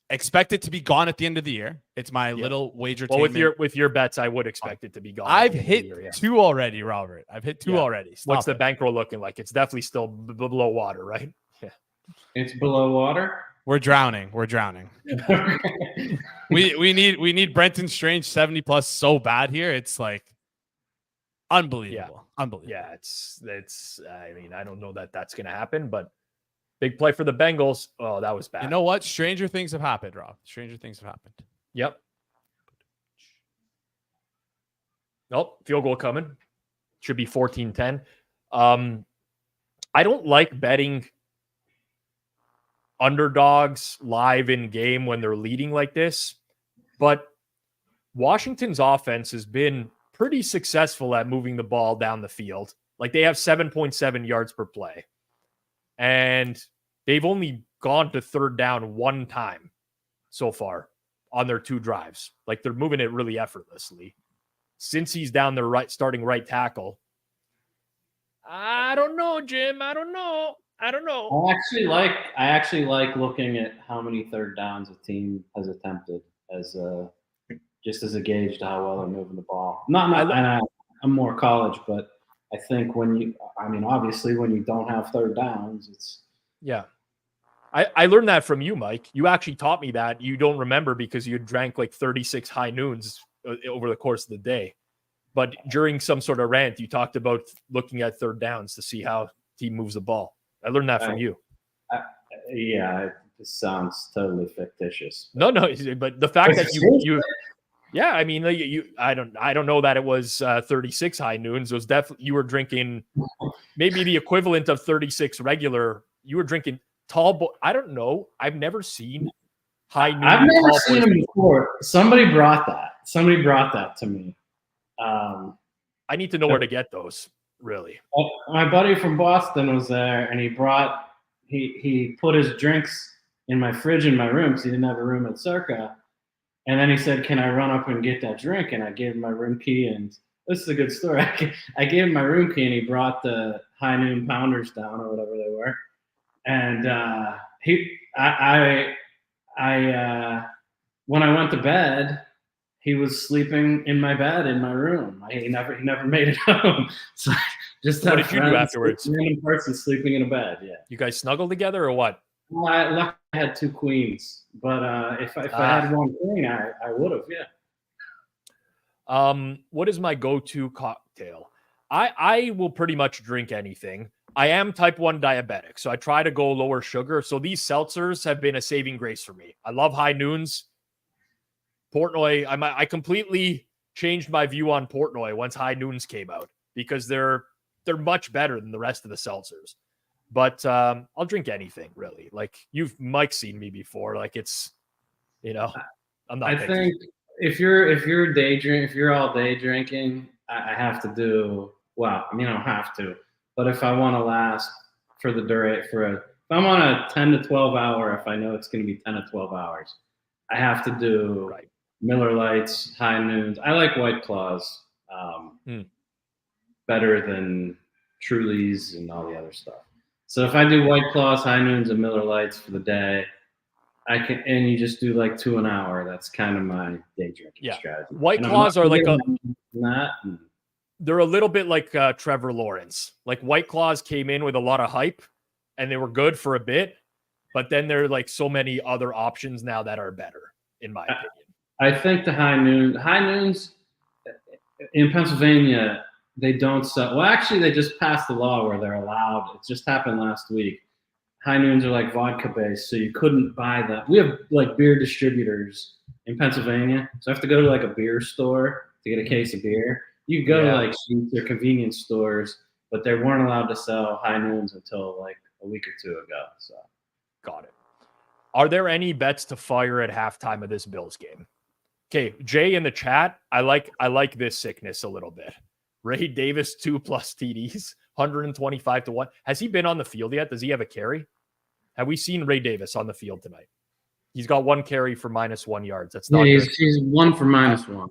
Speaker 2: expect it to be gone at the end of the year. It's my little wager.
Speaker 1: Well, with your bets, I would expect it to be gone.
Speaker 2: I've hit 2 already, Robert. I've hit 2 already.
Speaker 1: What's the bankroll looking like? It's definitely still below water, right? Yeah.
Speaker 4: It's below water.
Speaker 2: We're drowning. we need Brenton Strange 70 plus so bad here. It's like unbelievable. Unbelievable.
Speaker 1: Yeah, it's I mean, I don't know that that's going to happen, but big play for the Bengals. Oh, that was bad.
Speaker 2: You know what? Stranger things have happened, Rob. Stranger things have happened.
Speaker 1: Yep. Nope. Field goal coming. Should be 14-10. I don't like betting underdogs live in game when they're leading like this, but Washington's offense has been pretty successful at moving the ball down the field. Like they have 7.7 yards per play, and they've only gone to third down 1 time so far on their 2 drives. Like they're moving it really effortlessly. Since he's down their starting right tackle, I don't know, Jim. I don't know.
Speaker 4: I actually like looking at how many third downs a team has attempted as just as a gauge to how well they're moving the ball. I'm more college, but I think obviously when you don't have third downs, it's
Speaker 1: I learned that from you, Mike. You actually taught me that. You don't remember because you drank like 36 high noons over the course of the day. But during some sort of rant, you talked about looking at third downs to see how team moves the ball. I learned that from you.
Speaker 4: It sounds totally fictitious.
Speaker 1: No, but the fact that you I mean, I don't know that it was 36 high noons. It was definitely, you were drinking maybe the equivalent of 36 regular. You were drinking tall boy. I don't know. I've never seen high noon.
Speaker 4: I've never seen them before. Somebody brought that to me.
Speaker 1: I need to know where to get those. Really,
Speaker 4: my buddy from Boston was there, and he put his drinks in my fridge in my room because he didn't have a room at Circa. And then he said, "Can I run up and get that drink?" And I gave him my room key, and this is a good story. I gave him my room key, and he brought the high noon pounders down or whatever they were. And when I went to bed, he was sleeping in my bed in my room. He never made it home. So just
Speaker 1: what did you do afterwards?
Speaker 4: Random person sleeping in a bed. Yeah.
Speaker 1: You guys snuggled together or what?
Speaker 4: Well, I had 2 queens, but if I had 1 queen, I would have. Yeah.
Speaker 1: What is my go-to cocktail? I will pretty much drink anything. I am type 1 diabetic, so I try to go lower sugar. So these seltzers have been a saving grace for me. I love high noons. Portnoy, I completely changed my view on Portnoy once high noons came out because they're much better than the rest of the seltzers. But I'll drink anything really. Like Mike's seen me before. Like it's, I'm not.
Speaker 4: I think if you're all day drinking, I have to do well. I mean, I don't have to, but if I want to last for the if I'm on a 10 to 12 hour, if I know it's going to be 10 to 12 hours, I have to do Miller Lights, high noons. I like White Claws better than Trulies and all the other stuff. So if I do White Claws, high noons, and Miller Lights for the day, and you just do like 2 an hour. That's kind of my day drinking strategy.
Speaker 1: White Claws are like they're a little bit like Trevor Lawrence. Like White Claws came in with a lot of hype, and they were good for a bit, but then there are like so many other options now that are better, in my opinion.
Speaker 4: I think the high noons in Pennsylvania, they don't sell. Well, actually, they just passed a law where they're allowed. It just happened last week. High noons are like vodka based, so you couldn't buy them. We have like beer distributors in Pennsylvania, so I have to go to like a beer store to get a case of beer. You go to like Sheetz or convenience stores, but they weren't allowed to sell high noons until like a week or 2 ago. So,
Speaker 1: got it. Are there any bets to fire at halftime of this Bills game? Okay, Jay in the chat, I like this sickness a little bit. Ray Davis 2+ TDs, 125 to 1. Has he been on the field yet? Does he have a carry? Have we seen Ray Davis on the field tonight? He's got 1 carry for -1 yards. That's not good.
Speaker 4: He's 1 for -1.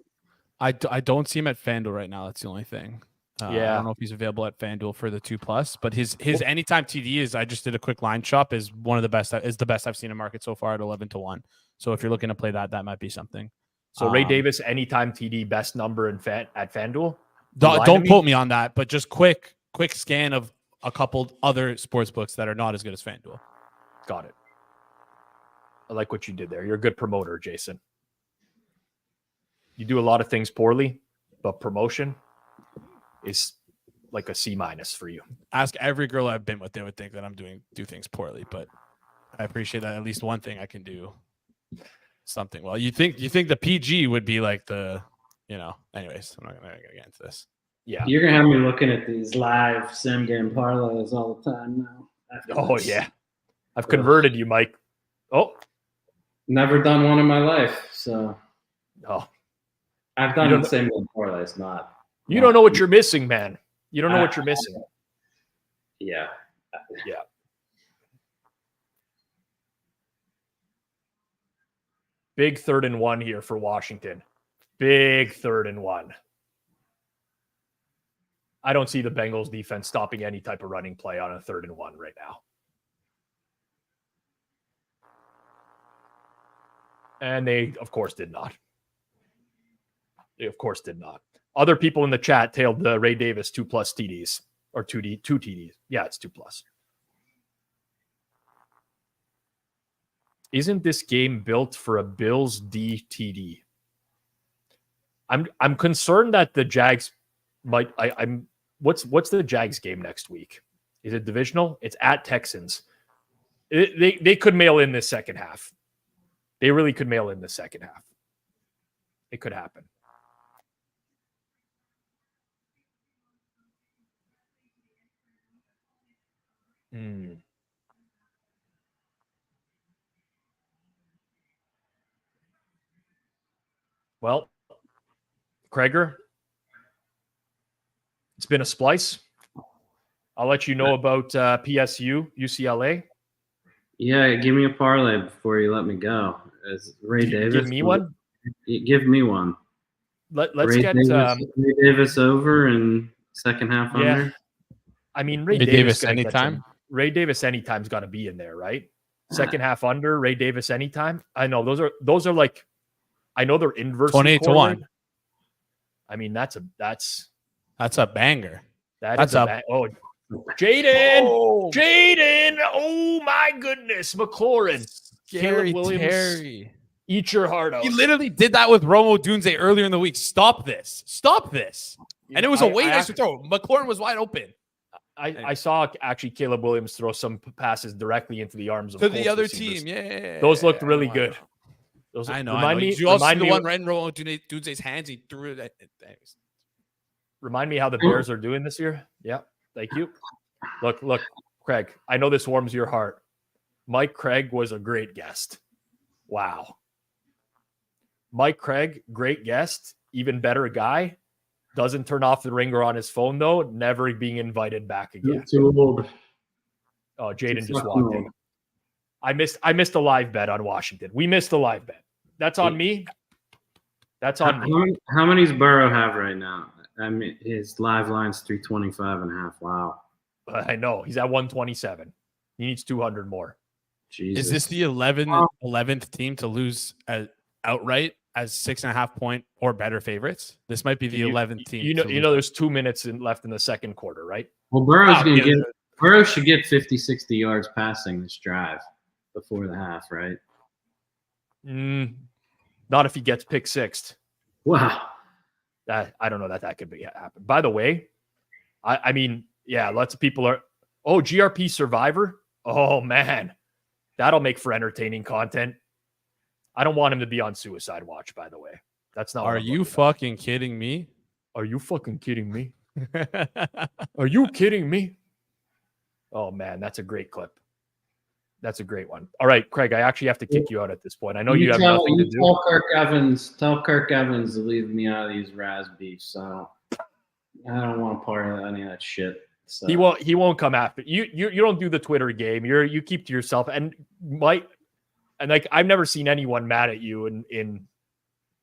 Speaker 2: I don't see him at Fanduel right now. That's the only thing. I don't know if he's available at FanDuel for the 2+, but his anytime TD is, I just did a quick line shop, is one of the best. Is the best I've seen in market so far at 11-1. So if you're looking to play that, that might be something.
Speaker 1: So Ray Davis anytime TD best number at FanDuel.
Speaker 2: Don't quote me on that, but just quick scan of a couple other sports books that are not as good as FanDuel.
Speaker 1: Got it. I like what you did there. You're a good promoter, Jason. You do a lot of things poorly, but promotion is like a C- for you.
Speaker 2: Ask every girl I've been with; they would think that I'm do things poorly, but I appreciate that at least one thing I can do something well. You think the PG would be like the, anyways, I'm not gonna get into this.
Speaker 4: Yeah, you're gonna have me looking at these live sim game parlays all the time now.
Speaker 1: Oh yeah, I've converted you, Mike. Oh,
Speaker 4: never done one in my life, so I've done the same game parlays.
Speaker 1: You don't know what you're missing, man. You don't know what you're missing.
Speaker 4: Yeah.
Speaker 1: Big 3rd and 1 here for Washington. Big 3rd and 1. I don't see the Bengals defense stopping any type of running play on a 3rd and 1 right now. And they, of course, did not. Other people in the chat tailed the Ray Davis 2+ TDs or 2 TDs. Yeah, it's 2+. Isn't this game built for a Bills DTD? I'm concerned that the Jags might. What's the Jags game next week? Is it divisional? It's at Texans. They could mail in this second half. They really could mail in the second half. It could happen. Well, Kreger, it's been a splice. I'll let you know about PSU, UCLA.
Speaker 4: Yeah, give me a parlay before you let me go. As Ray Davis.
Speaker 1: Give me one?
Speaker 4: Give me one.
Speaker 1: Let's
Speaker 4: Ray
Speaker 1: get
Speaker 4: Ray Davis over and second half under.
Speaker 1: I mean, Ray Davis anytime. Ray Davis anytime's got to be in there, right? Second half under, Ray Davis anytime. I know those are like, I know they're inverse.
Speaker 2: 28-1.
Speaker 1: I mean, that's a
Speaker 2: banger.
Speaker 1: That's a oh, Jaden. Jaden. Oh my goodness, McLaurin.
Speaker 2: Scary
Speaker 1: Williams.
Speaker 2: Terry.
Speaker 1: Eat your heart out.
Speaker 2: He literally did that with Romo Dunze earlier in the week. Stop this. And it was a way nice to throw. McLaurin was wide open.
Speaker 1: I saw actually Caleb Williams throw some passes directly into the arms of
Speaker 2: to the other
Speaker 1: receivers.
Speaker 2: team. Yeah,
Speaker 1: those looked really good.
Speaker 2: Those remind me. You also see the one right in Romo Dunze's hands. He threw it.
Speaker 1: Remind me how the Bears are doing this year. Yeah, thank you. Look, Craig. I know this warms your heart. Mike Craig was a great guest. Wow. Mike Craig, great guest, even better guy. Doesn't turn off the ringer on his phone, though. Never being invited back again.
Speaker 4: Too old.
Speaker 1: Oh, Jaden just walked in. I missed a live bet on Washington. We missed a live bet. That's on me. That's on me.
Speaker 4: How many does Burrow have right now? I mean, his live line's 325.5. Wow.
Speaker 1: I know. He's at 127. He needs 200 more.
Speaker 4: Jesus.
Speaker 2: Is this the 11th team to lose outright as 6.5 point or better favorites? This might be the 11th team.
Speaker 1: You know, there's 2 minutes left in the second quarter, right?
Speaker 4: Well, Burrow should get 50, 60 yards passing this drive before the half, right?
Speaker 1: Not if he gets pick sixth.
Speaker 4: Wow.
Speaker 1: I don't know that could happen. By the way, I mean, yeah, lots of people are. Oh, GRP Survivor. Oh man, that'll make for entertaining content. I don't want him to be on suicide watch. By the way, that's not.
Speaker 2: Are you fucking kidding me?
Speaker 1: Are you fucking kidding me? Are you kidding me? Oh man, that's a great clip. That's a great one. All right, Craig, I actually have to kick you out at this point. I know you have nothing to do.
Speaker 4: Tell Kirk Evans to leave me out of these Raz beefs. So I don't want to part of any of that shit. So.
Speaker 1: He won't come after you. You don't do the Twitter game. You keep to yourself. And like I've never seen anyone mad at you in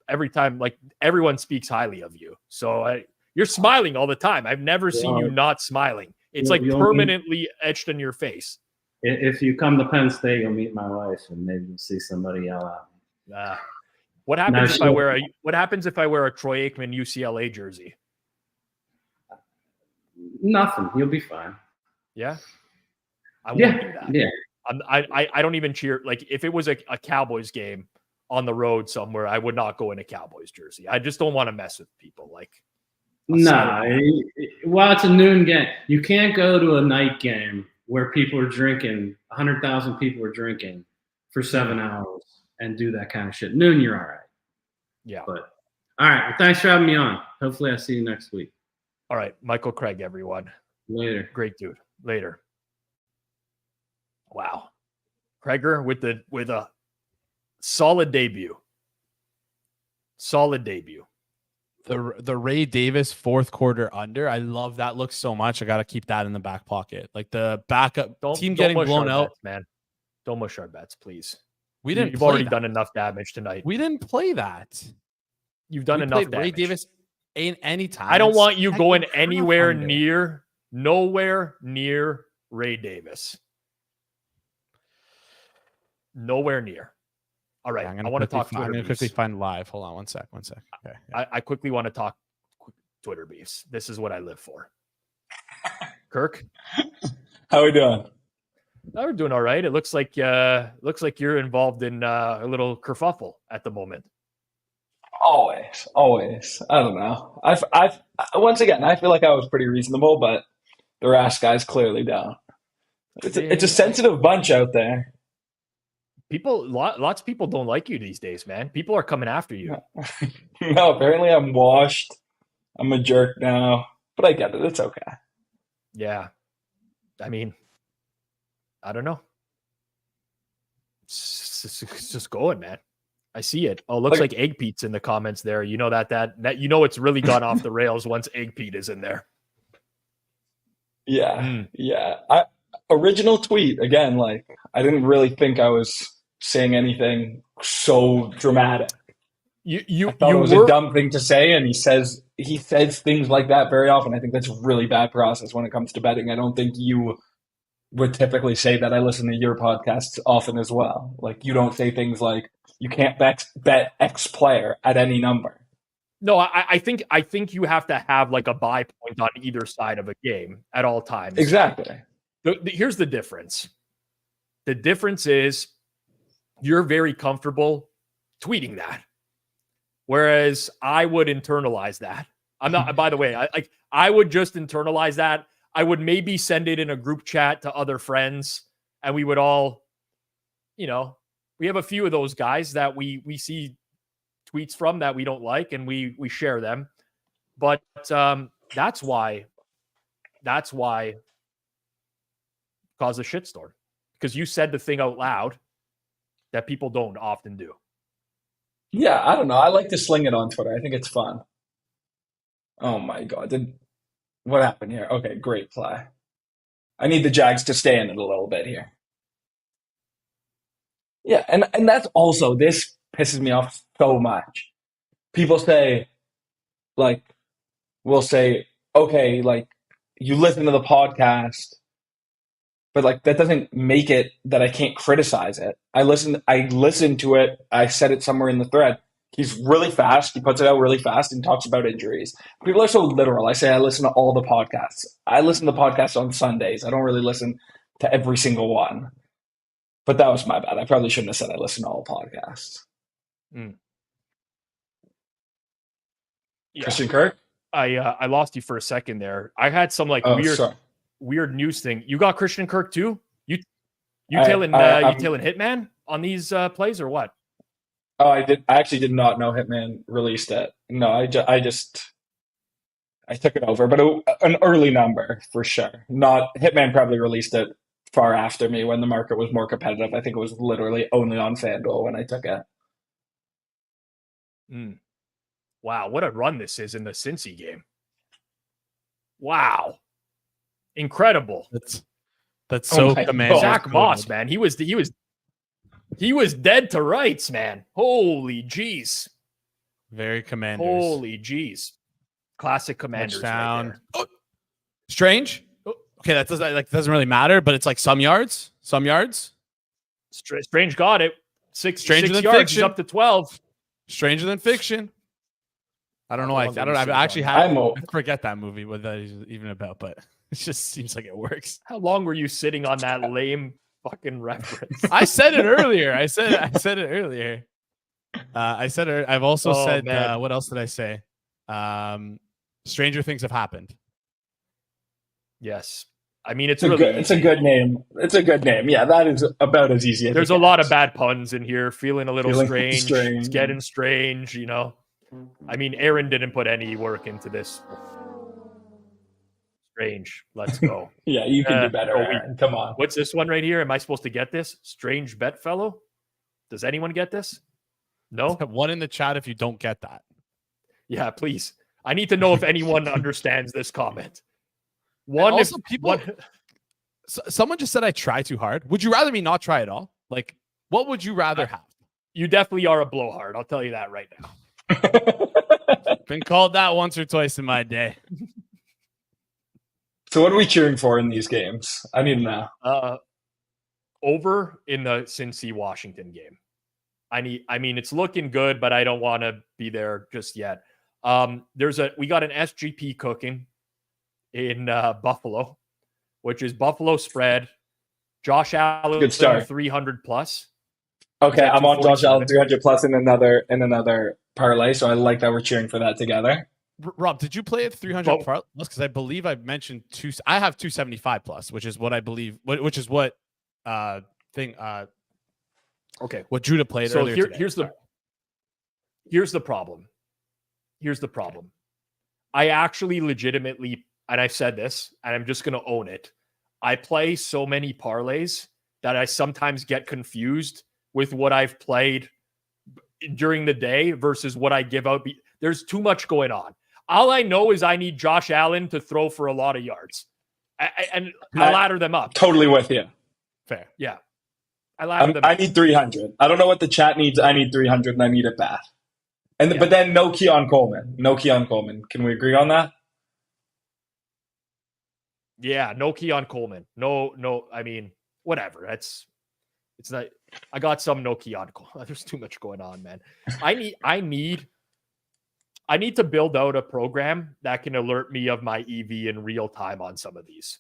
Speaker 1: every time. Like everyone speaks highly of you. So You're smiling all the time. I've never seen you not smiling. It's like permanently etched in your face.
Speaker 4: If you come to Penn State, you'll meet my wife, and maybe you'll see somebody yell at me.
Speaker 1: What happens What happens if I wear a Troy Aikman UCLA jersey?
Speaker 4: Nothing. You'll be fine.
Speaker 1: Yeah, I won't do that.
Speaker 4: Yeah.
Speaker 1: I don't even cheer. Like if it was a Cowboys game on the road somewhere, I would not go in a Cowboys jersey. I just don't want to mess with people. Like,
Speaker 4: well, it's a noon game. You can't go to a night game where people are drinking, 100,000 people are drinking for 7 hours and do that kind of shit. Noon, you're all right.
Speaker 1: Yeah.
Speaker 4: But all right. Well, thanks for having me on. Hopefully I see you next week.
Speaker 1: All right. Michael Craig, everyone.
Speaker 4: Later.
Speaker 1: Great dude. Later. Wow. Craiger with a solid debut. Solid debut.
Speaker 2: The Ray Davis fourth quarter under. I love that look so much. I got to keep that in the back pocket. Like the backup team getting blown out,
Speaker 1: bets, man. Don't mush our bets, please.
Speaker 2: You've
Speaker 1: already done enough damage tonight.
Speaker 2: We didn't play that.
Speaker 1: You've done enough damage.
Speaker 2: Ray Davis ain't any time.
Speaker 1: I don't want you going nowhere near Ray Davis. Nowhere near. All right. I want to talk Twitter.
Speaker 2: I'm going to quickly find live. Hold on one sec. Okay.
Speaker 1: Yeah. I quickly want to talk Twitter beefs. This is what I live for. Kirk?
Speaker 5: How are we doing?
Speaker 1: We're doing all right. It looks like you're involved in a little kerfuffle at the moment.
Speaker 5: Always. I don't know. I've once again, I feel like I was pretty reasonable, but the rash guys clearly don't. It's a sensitive bunch out there.
Speaker 1: Lots of people don't like you these days, man. People are coming after you.
Speaker 5: No, apparently I'm washed. I'm a jerk now, but I get it. It's okay.
Speaker 1: Yeah. I mean, I don't know. It's just going, man. I see it. Oh, looks like Egg Pete's in the comments there. You know that you know it's really gone off the rails once Egg Pete is in there.
Speaker 5: Yeah. Yeah. Original tweet again, like I didn't really think I was saying anything so dramatic. I thought it was a dumb thing to say, and he says things like that very often. I think that's really bad process when it comes to betting. I don't think you would typically say that. I listen to your podcasts often as well. Like you don't say things like you can't bet X player at any number.
Speaker 1: No, I think you have to have like a buy point on either side of a game at all times.
Speaker 5: Exactly.
Speaker 1: Here's the difference. The difference is you're very comfortable tweeting that, whereas I would internalize that. I'm not. By the way, I would just internalize that. I would maybe send it in a group chat to other friends, and we would all, we have a few of those guys that we see tweets from that we don't like, and we share them. But that's why cause a shitstorm, because you said the thing out loud that people don't often do.
Speaker 5: Yeah, I don't know. I like to sling it on Twitter. I think it's fun. Oh my God. What happened here? Okay, great play. I need the Jags to stay in it a little bit here. Yeah, and that's also, this pisses me off so much. People say, we'll say, okay, you listen to the podcast, but that doesn't make it that I can't criticize it. I listened to it. I said it somewhere in the thread. He's really fast. He puts it out really fast and talks about injuries. People are so literal. I say I listen to all the podcasts. I listen to podcasts on Sundays. I don't really listen to every single one. But that was my bad. I probably shouldn't have said I listen to all podcasts.
Speaker 1: Mm. Yeah.
Speaker 5: Christian Kirk?
Speaker 1: I lost you for a second there. I had some weird news thing. You got Christian Kirk too? You tailing Hitman on these plays or what?
Speaker 5: Oh, I actually did not know Hitman released it. No, I took it over, but an early number for sure. Not Hitman probably released it far after me when the market was more competitive. I think it was literally only on Fanduel when I took it.
Speaker 1: Wow, what a run this is in the Cincy game. Wow. Incredible.
Speaker 2: That's so commanding.
Speaker 1: Zach Moss, man. He was dead to rights, man. Holy jeez.
Speaker 2: Very commanders.
Speaker 1: Holy jeez. Classic Commanders.
Speaker 2: Touchdown.
Speaker 1: Right
Speaker 2: Oh, Strange. Okay, that doesn't really matter, but it's like some yards.
Speaker 1: Strange got it.
Speaker 2: Stranger
Speaker 1: 6
Speaker 2: than
Speaker 1: yards.
Speaker 2: fiction.
Speaker 1: He's up to 12.
Speaker 2: Stranger than fiction. I don't know. I forget that movie, what that is even about, but it just seems like it works.
Speaker 1: How long were you sitting on that lame fucking reference?
Speaker 2: I said it earlier. I said it earlier. I've also said, what else did I say? Stranger things have happened.
Speaker 1: Yes. I mean, it's
Speaker 5: a
Speaker 1: really
Speaker 5: good, it's a good name. It's a good name. Yeah, that is about as easy as
Speaker 1: there's a lot of bad puns in here. Feeling a little strange. It's getting strange, you know. I mean, Aaron didn't put any work into this. Strange. Let's go.
Speaker 5: Yeah, you can do better, Aaron. Come on.
Speaker 1: What's this one right here? Am I supposed to get this? Strange bet fellow? Does anyone get this? No?
Speaker 2: One in the chat if you don't get that.
Speaker 1: Yeah, please. I need to know if anyone understands this comment.
Speaker 2: Someone just said I try too hard. Would you rather me not try at all? Like, what would you rather have?
Speaker 1: You definitely are a blowhard. I'll tell you that right now.
Speaker 2: Been called that once or twice in my day.
Speaker 5: So what are we cheering for in these games? I need to know.
Speaker 1: Over in the Cincy Washington game. I mean, it's looking good, but I don't want to be there just yet. We got an SGP cooking in Buffalo, which is Buffalo spread. Josh Allen,
Speaker 5: good start.
Speaker 1: 300 plus.
Speaker 5: Okay, I'm on Josh Allen 300 plus in another parlay, so I like that we're cheering for that together.
Speaker 2: Rob, did you play at 300 plus? Because I believe I've mentioned I have 275 plus, which is what I believe. Which is what thing.
Speaker 1: Okay,
Speaker 2: what Judah played
Speaker 1: so
Speaker 2: earlier today.
Speaker 1: Here's the problem. I actually legitimately, and I've said this, and I'm just going to own it. I play so many parlays that I sometimes get confused with what I've played during the day versus what I give out. There's too much going on. All I know is I need Josh Allen to throw for a lot of yards. And I ladder them up.
Speaker 5: Totally with you.
Speaker 2: Fair.
Speaker 1: Yeah. I
Speaker 5: need 300. I don't know what the chat needs. I need 300 and I need it bad. But then no Keon Coleman. No Keon Coleman. Can we agree on that?
Speaker 1: Yeah, no Keon Coleman. No. I mean, whatever. It's not. I got some no Keon Coleman. There's too much going on, man. I need to build out a program that can alert me of my EV in real time on some of these.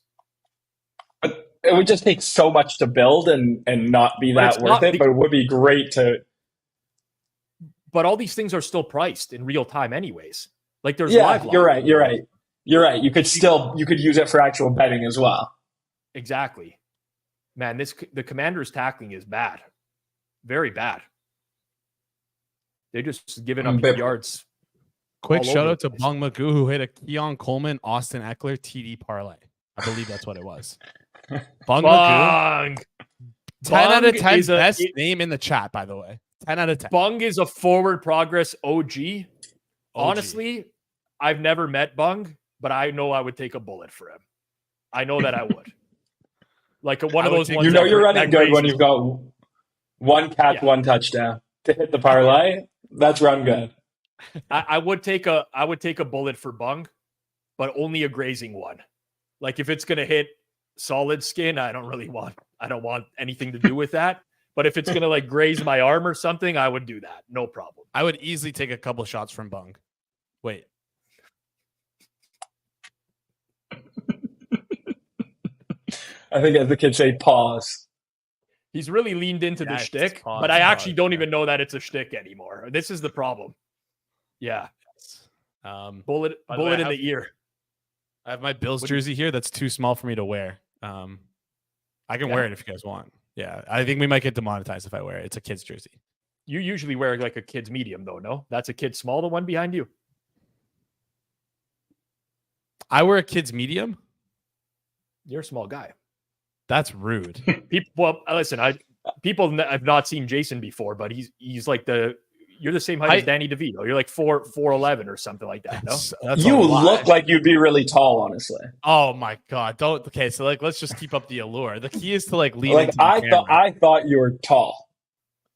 Speaker 5: But it would just take so much to build and not be that worth it. But it would be great to.
Speaker 1: But all these things are still priced in real time, anyways. Like there's live.
Speaker 5: You're right. You could use it for actual betting as well.
Speaker 1: Exactly. Man, the Commanders' tackling is bad. Very bad. They just giving up yards.
Speaker 2: Quick shout out to Bung Magoo, who hit a Keon Coleman, Austin Eckler TD parlay. I believe that's what it was. Bung Magoo. 10 out of 10 best name in the chat, by the way. 10 out of 10.
Speaker 1: Bung is a forward progress OG. Honestly, I've never met Bung, but I know I would take a bullet for him. I know that I would. Like one of those ones.
Speaker 5: You know you're running good when you've got one catch, one touchdown to hit the parlay. That's run good.
Speaker 1: I would take a bullet for Bung, but only a grazing one. Like if it's gonna hit solid skin, I don't want anything to do with that. But if it's gonna like graze my arm or something, I would do that. No problem.
Speaker 2: I would easily take a couple shots from Bung. Wait.
Speaker 5: I think as the kids say, pause.
Speaker 1: He's really leaned into the shtick, but I actually don't even know that it's a shtick anymore. This is the problem. Yeah. Bullet in the ear.
Speaker 2: I have my Bills jersey here that's too small for me to wear. I can wear it if you guys want. Yeah, I think we might get demonetized if I wear it. It's a kid's jersey.
Speaker 1: You usually wear like a kid's medium, though, no? That's a kid small, the one behind you.
Speaker 2: I wear a kid's medium?
Speaker 1: You're a small guy.
Speaker 2: That's rude.
Speaker 1: Listen, people have not seen Jason before, but he's like you're the same height as Danny DeVito. You're like 4'11" or something like that. No,
Speaker 5: you look like you'd be really tall, honestly.
Speaker 2: Oh my god! Don't. Okay, so let's just keep up the allure. The key is to lean.
Speaker 5: I thought you were tall.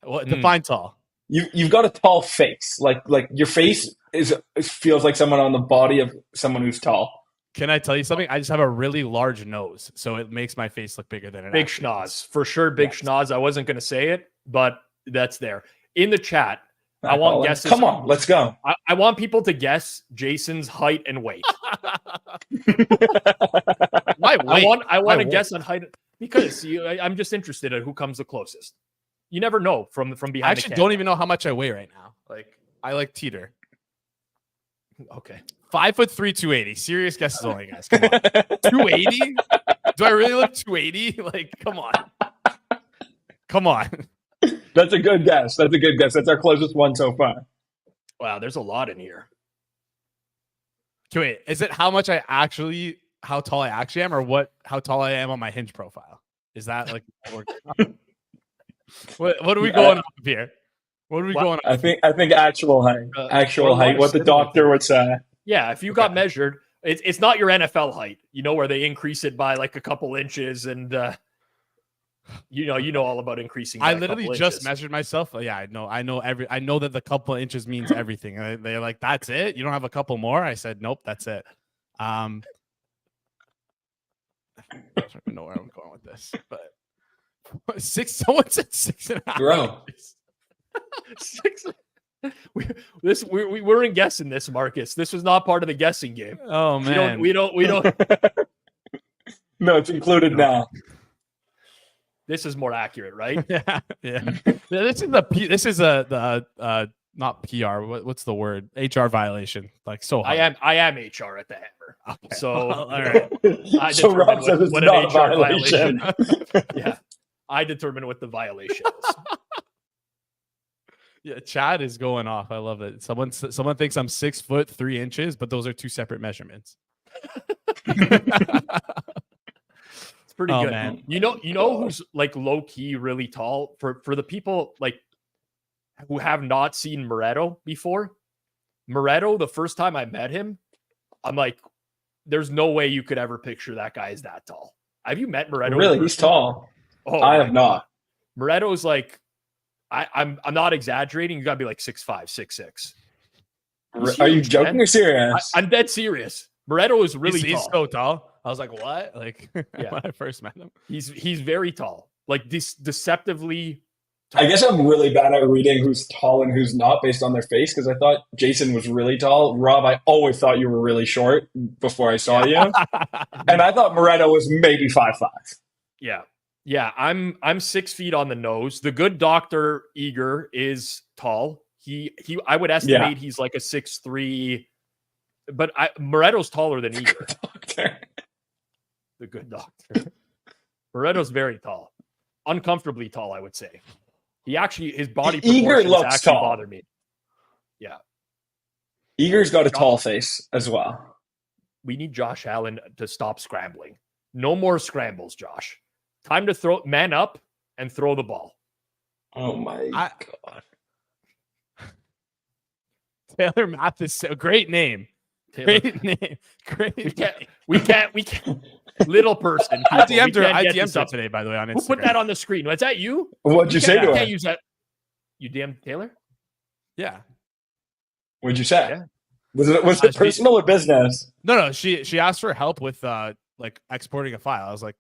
Speaker 2: Well, define tall.
Speaker 5: you've got a tall face. Like your face feels like someone on the body of someone who's tall.
Speaker 2: Can I tell you something? I just have a really large nose, so it makes my face look bigger than it
Speaker 1: Big
Speaker 2: actually
Speaker 1: schnoz.
Speaker 2: is.
Speaker 1: For sure, big schnoz. I wasn't going to say it, but that's there. In the chat, I want guesses.
Speaker 5: Come on, let's go.
Speaker 1: I want people to guess Jason's height and weight.
Speaker 2: My weight.
Speaker 1: I want to guess on height because I'm just interested in who comes the closest. You never know from behind.
Speaker 2: I actually don't even know how much I weigh right now. Like I like teeter.
Speaker 1: Okay.
Speaker 2: 5'3", 280. Serious guesses only, guys. Come on. 280? Do I really look 280? Like, come on. Come on.
Speaker 5: That's a good guess. That's our closest one so far.
Speaker 1: Wow, there's a lot in here.
Speaker 2: Okay, wait, is it how tall I actually am, or how tall I am on my Hinge profile? Is that like what are we going up here? What are we going up?
Speaker 5: I think actual height. Height, what the doctor would say.
Speaker 1: Yeah, if you got measured, it's not your NFL height, where they increase it by like a couple inches, and you know all about increasing.
Speaker 2: I literally just measured myself. Yeah, I know that the couple of inches means everything. They're like, that's it? You don't have a couple more? I said, nope, that's it. I don't even know where I'm going with this, but someone said 6.5.
Speaker 5: Bro.
Speaker 1: Six. We weren't guessing this, Marcus. This was not part of the guessing game.
Speaker 2: Oh man,
Speaker 1: we don't.
Speaker 5: No, it's included now.
Speaker 1: This is more accurate, right?
Speaker 2: Yeah. This is the not PR. What's the word? HR violation. Like so. Hard.
Speaker 1: I am HR at the Hammer.
Speaker 2: Okay.
Speaker 1: So
Speaker 2: all right.
Speaker 1: I
Speaker 5: So Rob says it's
Speaker 1: what
Speaker 5: not
Speaker 1: an HR
Speaker 5: a violation.
Speaker 1: Yeah, I determine what the violation is.
Speaker 2: Yeah, Chad is going off. I love it. Someone thinks I'm 6 foot 3 inches, but those are two separate measurements.
Speaker 1: It's pretty good,
Speaker 2: man.
Speaker 1: You know who's like low key really tall for the people like who have not seen Moretto before. Moretto, the first time I met him, I'm like, there's no way you could ever picture that guy is that tall. Have you met Moretto?
Speaker 5: Really, he's tall.
Speaker 1: Oh,
Speaker 5: I have not.
Speaker 1: Moretto's like, I'm not exaggerating. You gotta be like 6'5", 6'6".
Speaker 5: Are you joking or serious?
Speaker 1: I'm dead serious. Moretto is really tall.
Speaker 2: He's so tall. I was like, what? Like
Speaker 1: Yeah.
Speaker 2: when I first met him.
Speaker 1: He's very tall. Like deceptively tall.
Speaker 5: I guess I'm really bad at reading who's tall and who's not based on their face because I thought Jason was really tall. Rob, I always thought you were really short before I saw you. And I thought Moretto was maybe 5'5".
Speaker 1: Yeah. Yeah, I'm 6 feet on the nose. The good doctor Eager is tall. I would estimate he's like a 6'3", but Moretto's taller than Eager. The good doctor. Moretto's very tall, uncomfortably tall, I would say. His body
Speaker 5: Eager
Speaker 1: proportions
Speaker 5: looks
Speaker 1: actually
Speaker 5: tall.
Speaker 1: bother me. Yeah,
Speaker 5: Eager's got a tall face as well.
Speaker 1: we need Josh Allen to stop scrambling. No more scrambles, Josh. Time to throw man up and throw the ball.
Speaker 5: Oh my God.
Speaker 2: Taylor Mathis, a great name.
Speaker 1: Taylor.
Speaker 2: Great name. Great.
Speaker 1: We can't. Little person.
Speaker 2: I
Speaker 1: People,
Speaker 2: DM'd her today, by the way, on Instagram.
Speaker 1: Who put that on the screen? Was that you?
Speaker 5: What'd you say to
Speaker 1: You
Speaker 5: her?
Speaker 1: can't use that. You DM'd Taylor?
Speaker 2: Yeah.
Speaker 5: What'd you say?
Speaker 1: Yeah.
Speaker 5: Was it personal or business?
Speaker 2: No. She asked for help with like exporting a file. I was like,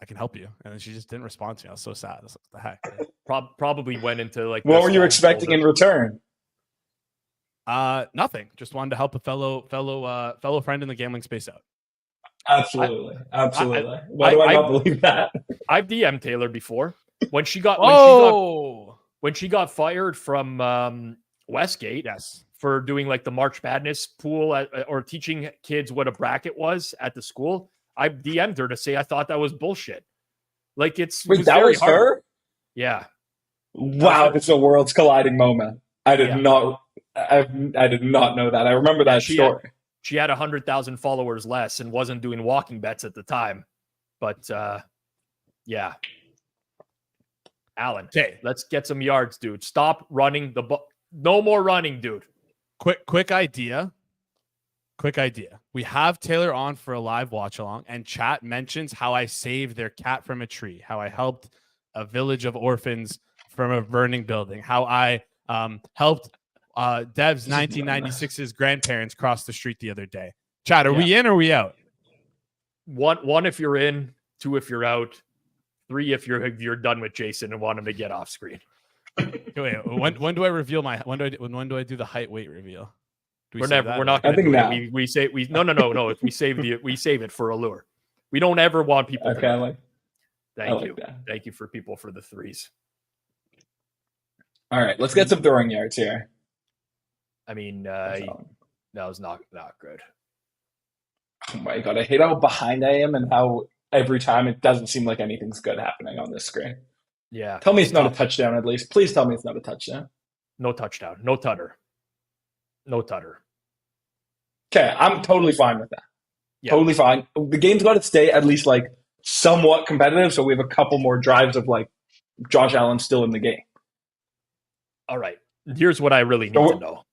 Speaker 2: I can help you, and then she just didn't respond to me. I was so sad. I was like, what the heck?
Speaker 1: Probably went into like.
Speaker 5: What were you expecting in return?
Speaker 2: Nothing. Just wanted to help a fellow friend in the gambling space out.
Speaker 5: Absolutely. Why do I not believe that?
Speaker 1: I've DM'd Taylor before when she got fired from Westgate.
Speaker 2: Yes.
Speaker 1: For doing like the March Madness pool or teaching kids what a bracket was at the school. I DM'd her to say I thought that was bullshit. Like that was
Speaker 5: her?
Speaker 1: Yeah.
Speaker 5: Wow, this is a world's colliding moment. I did not know that. I remember that story.
Speaker 1: She had 100,000 followers less and wasn't doing walking bets at the time. But yeah. Alan,
Speaker 2: okay,
Speaker 1: let's get some yards, dude. Stop running the ball. No more running, dude.
Speaker 2: Quick idea. We have Taylor on for a live watch along, and chat mentions how I saved their cat from a tree, how I helped a village of orphans from a burning building, how I helped Dev's 1996's grandparents cross the street the other day. Chad, are we in or are we out?
Speaker 1: One if you're in, 2 if you're out, 3 if you're done with Jason and want him to get off screen.
Speaker 2: Wait, when do I reveal my when do I do the height weight reveal?
Speaker 1: We're not going to do it. We say no. If we save it for Allure. We don't ever want people. Thank you. Thank you for people for the 3s.
Speaker 5: All right, let's get some throwing yards here.
Speaker 1: I mean, that was not good.
Speaker 5: Oh my God, I hate how behind I am and how every time it doesn't seem like anything's good happening on this screen.
Speaker 1: Yeah.
Speaker 5: Tell me it's not a touchdown at least. Please tell me it's not a touchdown.
Speaker 1: No touchdown. No tutter.
Speaker 5: Okay, I'm totally fine with that.
Speaker 1: Yeah.
Speaker 5: Totally fine. The game's got to stay at least like somewhat competitive, so we have a couple more drives of like Josh Allen still in the game.
Speaker 1: All right. Here's what I really need to know.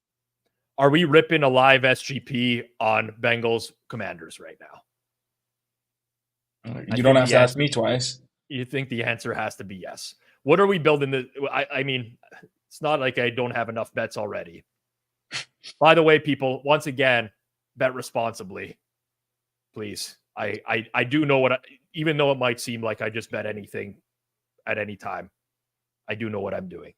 Speaker 1: Are we ripping a live SGP on Bengals Commanders right now?
Speaker 5: You don't have to ask me twice.
Speaker 1: You think the answer has to be yes. What are we building? I mean, it's not like I don't have enough bets already. By the way, people, once again, bet responsibly, please. I do know even though it might seem like I just bet anything at any time, I do know what I'm doing.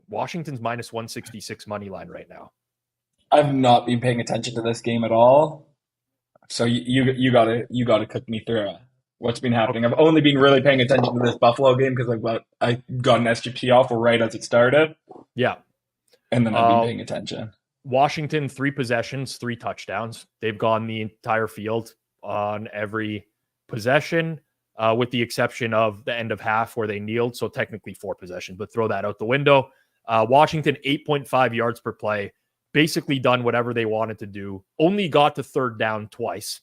Speaker 1: Washington's minus 166 money line right now.
Speaker 5: I've not been paying attention to this game at all. So you gotta cook me through what's been happening. I've only been really paying attention to this Buffalo game because I got an SGP off right as it started.
Speaker 1: Yeah.
Speaker 5: And then I've been paying attention.
Speaker 1: Washington, 3 possessions, 3 touchdowns. They've gone the entire field on every possession, with the exception of the end of half where they kneeled. So technically 4 possessions, but throw that out the window. Washington, 8.5 yards per play. Basically done whatever they wanted to do. Only got to 3rd down twice.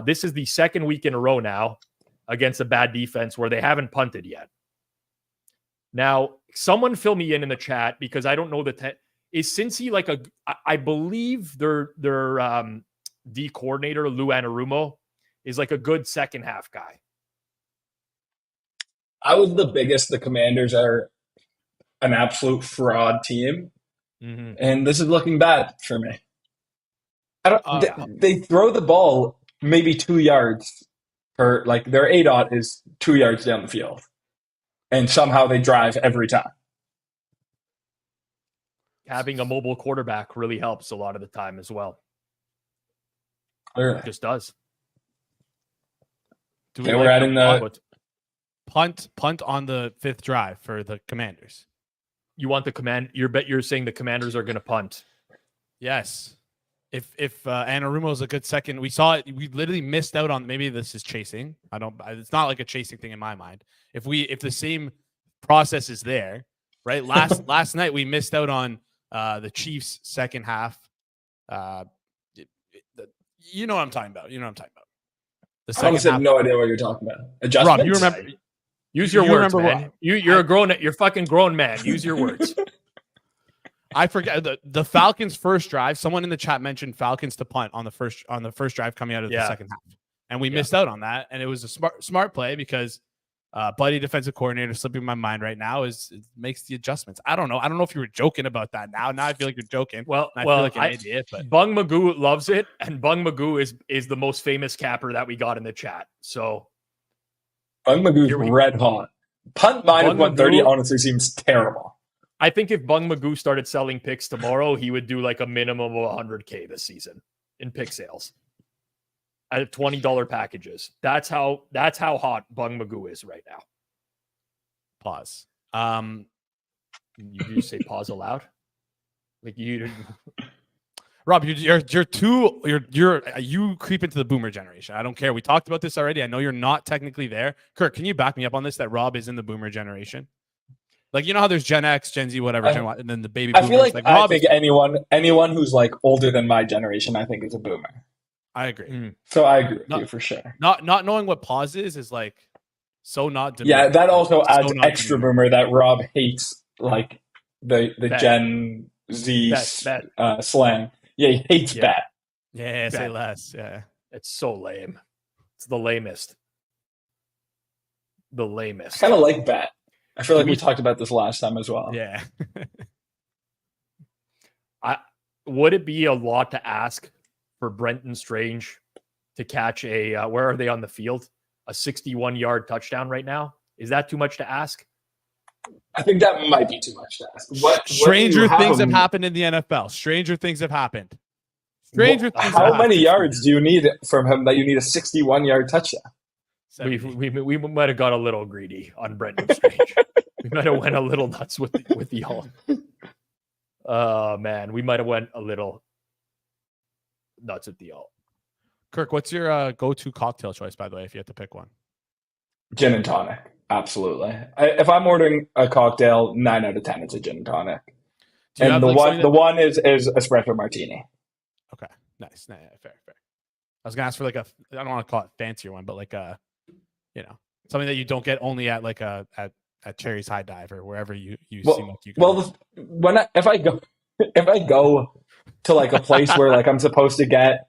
Speaker 1: This is the 2nd week in a row now against a bad defense where they haven't punted yet. Now, someone fill me in the chat because I don't know is Cincy like I believe their D coordinator, Lou Anarumo, is like a good second half guy.
Speaker 5: I was the biggest. The Commanders are an absolute fraud team. Mm-hmm. And this is looking bad for me. They throw the ball maybe 2 yards per, like their ADOT is 2 yards down the field. And somehow they drive every time.
Speaker 1: Having a mobile quarterback really helps a lot of the time as well.
Speaker 5: Clearly.
Speaker 1: It just does.
Speaker 2: We're adding the punt on the 5th drive for the Commanders.
Speaker 1: You want the command? You're saying the Commanders are going to punt?
Speaker 2: Yes. If Anarumo is a good second, we saw it. We literally missed out on. Maybe this is chasing. It's not like a chasing thing in my mind. If the same process is there, right? Last night we missed out on the Chiefs' second half. You know what I'm talking about. The second
Speaker 5: I have no idea what you're talking about. Adjustments?
Speaker 2: Rob, you remember?
Speaker 1: Use your words, man. You're fucking grown man. Use your words.
Speaker 2: I forget the Falcons' first drive. Someone in the chat mentioned Falcons to punt on the first drive coming out of the second half, and we missed out on that. And it was a smart play because Buddy, defensive coordinator, slipping my mind right now, makes the adjustments. I don't know if you were joking about that. Now I feel like you're joking.
Speaker 1: I feel like an idiot. But Bung Magoo loves it, and Bung Magoo is the most famous capper that we got in the chat. So
Speaker 5: Bung Magoo's red hot. Punt minus 130 honestly seems terrible.
Speaker 1: I think if Bung Magoo started selling picks tomorrow, he would do like a minimum of $100K this season in pick sales at $20 packages. That's how hot Bung Magoo is right now.
Speaker 2: Pause.
Speaker 1: You just say pause aloud? Like you
Speaker 2: Rob, you creep into the boomer generation. I don't care. We talked about this already. I know you're not technically there. Kirk, can you back me up on this that Rob is in the boomer generation? Like, you know how there's Gen X, Gen Z, whatever, and then the baby boomers.
Speaker 5: I feel like I think anyone who's like older than my generation, I think is a boomer.
Speaker 2: I agree.
Speaker 5: So I agree with you for sure.
Speaker 2: Not knowing what pause is like so not demeaning.
Speaker 5: Yeah, that also adds extra boomer that Rob hates, like the Gen Z slang. Yeah, he hates bet.
Speaker 2: Yeah, say less. Yeah.
Speaker 1: It's so lame. It's the lamest.
Speaker 5: I kind of like bet. I feel like we talked about this last time as well.
Speaker 2: Yeah.
Speaker 1: Would it be a lot to ask for Brenton Strange to catch a where are they on the field? A 61-yard touchdown right now? Is that too much to ask?
Speaker 5: I think that might be too much to ask.
Speaker 2: Stranger things have happened in the NFL. Stranger things have happened.
Speaker 5: How many yards do you need from him that you need a 61-yard touchdown?
Speaker 1: We might have got a little greedy on Brenton Strange. We might have went a little nuts with the all. Oh man, we might have went a little nuts at the all.
Speaker 2: Kirk, what's your go-to cocktail choice, by the way, if you had to pick one?
Speaker 5: Gin and tonic. Absolutely. If I'm ordering a cocktail, 9 out of 10, it's a gin and tonic. And the one is espresso martini.
Speaker 2: Okay, nice. Nah, fair. I was gonna ask for like I don't want to call it fancier one, but like something that you don't get only at like at Cherry's High Dive or wherever you seem like you go.
Speaker 5: Well, if I go to like a place where like I'm supposed to get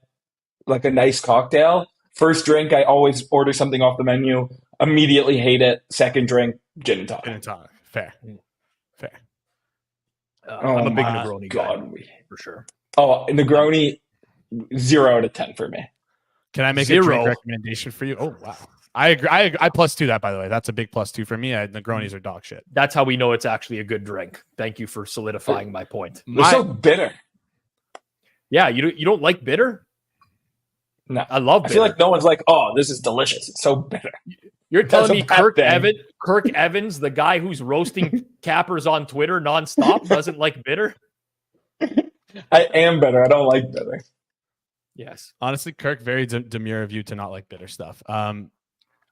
Speaker 5: like a nice cocktail, first drink I always order something off the menu. Immediately hate it. Second drink, gin and tonic.
Speaker 2: Gin and tonic. Fair.
Speaker 1: I'm a big Negroni guy for sure.
Speaker 5: Oh, Negroni, 0 out of 10 for me.
Speaker 2: Can I make a drink recommendation for you? Oh wow, I agree. I +2 that, by the way. That's a big +2 for me. Negronis are dog shit.
Speaker 1: That's how we know it's actually a good drink. Thank you for solidifying my point.
Speaker 5: They're so bitter.
Speaker 1: Yeah, you don't like bitter?
Speaker 5: No,
Speaker 1: I love bitter.
Speaker 5: I feel like no one's like, oh, this is delicious. It's so bitter.
Speaker 1: You're telling me Kirk Evans, the guy who's roasting cappers on Twitter nonstop, doesn't like bitter?
Speaker 5: I am bitter. I don't like bitter.
Speaker 1: Yes.
Speaker 2: Honestly, Kirk, very demure of you to not like bitter stuff.
Speaker 1: All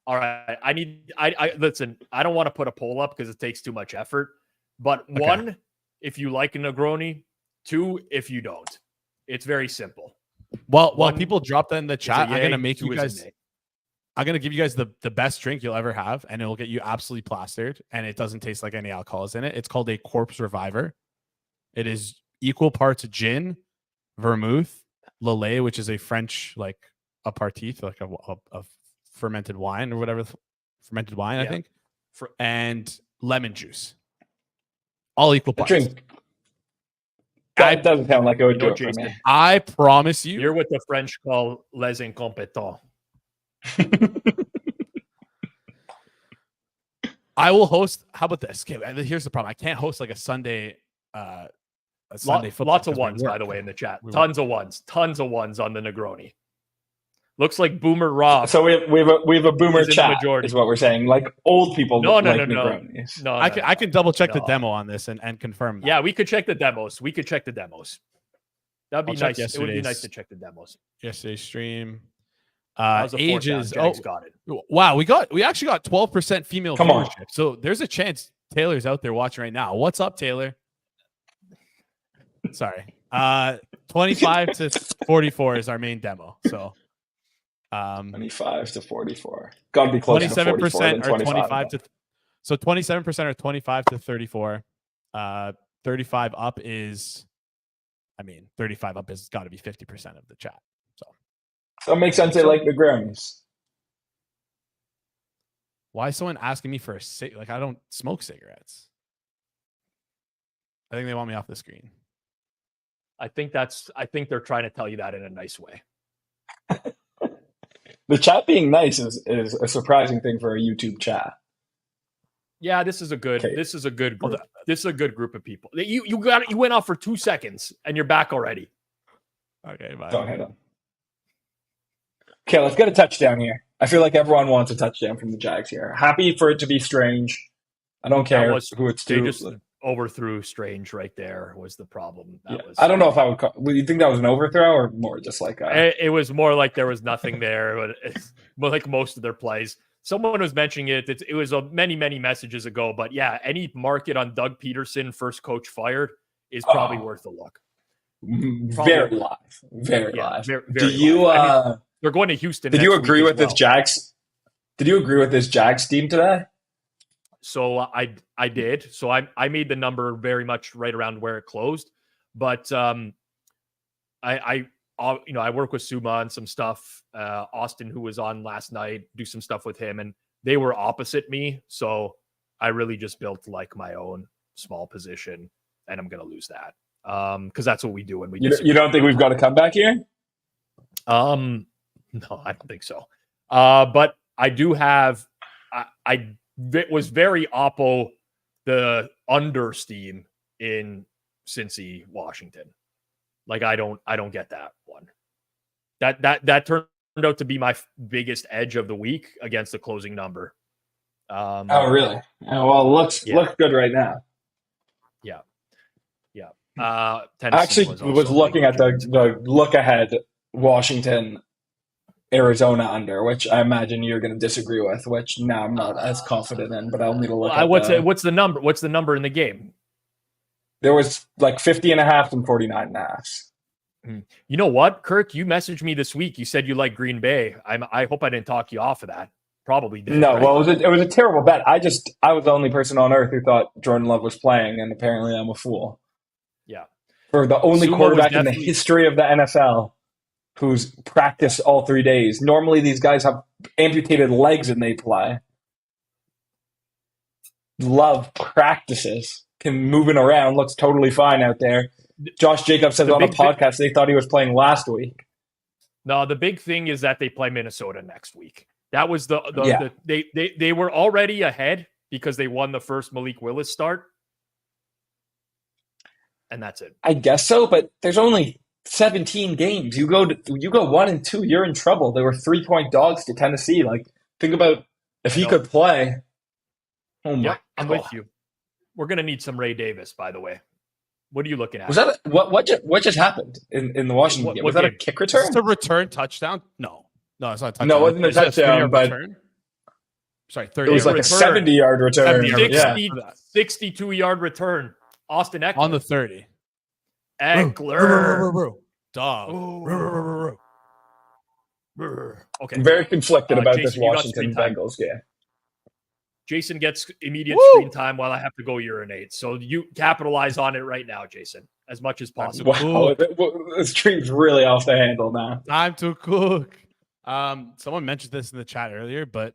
Speaker 1: right. I listen, I don't want to put a poll up because it takes too much effort. But okay. 1, if you like a Negroni. 2, if you don't. It's very simple.
Speaker 2: Well, while people drop that in the chat, I'm gonna make you guys. I'm gonna give you guys the best drink you'll ever have, and it will get you absolutely plastered, and it doesn't taste like any alcohol is in it. It's called a Corpse Reviver. It is equal parts gin, vermouth, Lillet, which is a French like aperitif, like a fermented wine or whatever, fermented wine, I think, and lemon juice. All equal parts.
Speaker 5: Drink. That doesn't sound like it would do it for me.
Speaker 2: I promise you.
Speaker 1: You're what the French call les incompetents.
Speaker 2: I will host. How about this? Okay, here's the problem. I can't host like a Sunday football.
Speaker 1: Lots of ones, by the way, in the chat. Tons of ones on the Negroni. Looks like Boomer Rob.
Speaker 5: So we have a Boomer chat. Is what we're saying. Like old people.
Speaker 1: No.
Speaker 2: I can double check the demo on this and confirm that.
Speaker 1: Yeah, we could check the demos. That'd be nice. It would be nice to check the demos.
Speaker 2: Yesterday's stream.
Speaker 1: Ages.
Speaker 2: Jags
Speaker 1: got it.
Speaker 2: Wow, we actually got 12% female viewership. So there's a chance Taylor's out there watching right now. What's up, Taylor? Sorry. 25 to 44 is our main demo. So
Speaker 5: 25 to 44. Gotta be close to
Speaker 2: 27% or 25 to so 27% or 25 to 34. 35 up is 35 up is gotta be 50% of the chat.
Speaker 5: So it makes sense they like the Grammys.
Speaker 2: Why is someone asking me for a cig? Like, I don't smoke cigarettes. I think they want me off the screen.
Speaker 1: I think they're trying to tell you that in a nice way.
Speaker 5: The chat being nice is a surprising thing for a YouTube chat.
Speaker 1: Yeah, this is a good group of people. You went off for 2 seconds and you're back already.
Speaker 2: Okay, bye.
Speaker 5: Go ahead. Okay, let's get a touchdown here. I feel like everyone wants a touchdown from the Jags here. Happy for it to be Strange. I don't care who it's to.
Speaker 1: They just overthrew Strange right there was the problem.
Speaker 5: I don't know if I would would you think that was an overthrow or more just like
Speaker 1: it was more like there was nothing there, but it's like most of their plays. Someone was mentioning it. It was many messages ago, but yeah, any market on Doug Peterson, first coach fired, is probably worth a look.
Speaker 5: Very live. Very live.
Speaker 1: Very
Speaker 5: Do you
Speaker 1: live. They're going to Houston.
Speaker 5: Did you agree with this Jags? Did you agree with this Jags team today?
Speaker 1: So I did. So I made the number very much right around where it closed, but I work with Suma on some stuff. Austin, who was on last night, do some stuff with him, and they were opposite me. So I really just built like my own small position, and I'm going to lose that. Because that's what we do when we
Speaker 5: You don't think we've got a comeback here?
Speaker 1: No, I don't think so. But I do have. I was very oppo the under steam in Cincy, Washington. Like I don't get that one. That turned out to be my biggest edge of the week against the closing number.
Speaker 5: Oh, really? Oh, well, looks good right now.
Speaker 1: Yeah.
Speaker 5: I actually was looking at the look ahead Washington, Arizona under, which I imagine you're going to disagree with, which now I'm not as confident in, but I'll need to look at
Speaker 1: what's the number? What's the number in the game?
Speaker 5: There was like 50.5 and 49.5.
Speaker 1: You know what, Kirk? You messaged me this week. You said you like Green Bay. I hope I didn't talk you off of that. Probably did.
Speaker 5: No,
Speaker 1: right?
Speaker 5: well, it was a terrible bet. I was the only person on earth who thought Jordan Love was playing, and apparently I'm a fool.
Speaker 1: Yeah.
Speaker 5: For the only quarterback in the history of the NFL who's practiced all 3 days. Normally these guys have amputated legs and they play. Love practices, can moving around, looks totally fine out there. Josh Jacobs says on a podcast they thought he was playing last week.
Speaker 1: No, the big thing is that they play Minnesota next week. That was they were already ahead because they won the first Malik Willis start. And that's it.
Speaker 5: I guess so, but there's only 17 games. You go 1-2, you're in trouble. They were 3-point dogs to Tennessee. Like, think about if he could play. Oh my God.
Speaker 1: I'm with you. We're gonna need some Ray Davis, by the way. What are you looking at?
Speaker 5: Was that what just happened in the Washington game? Was that a kick return?
Speaker 2: It's a return touchdown? No, it's not a touchdown.
Speaker 5: No, it wasn't a touchdown, but
Speaker 2: return? Sorry, 30.
Speaker 5: It was like a 70-yard return.
Speaker 1: 62-yard return. Austin Eckler
Speaker 2: on the 30.
Speaker 1: Eckler.
Speaker 2: Dog.
Speaker 1: Okay.
Speaker 5: I'm very conflicted about
Speaker 1: Jason,
Speaker 5: this Washington Bengals game.
Speaker 1: Jason gets immediate screen time while I have to go urinate. So you capitalize on it right now, Jason, as much as possible.
Speaker 5: Wow, the stream's really off the handle now.
Speaker 2: Time to cook. Someone mentioned this in the chat earlier, but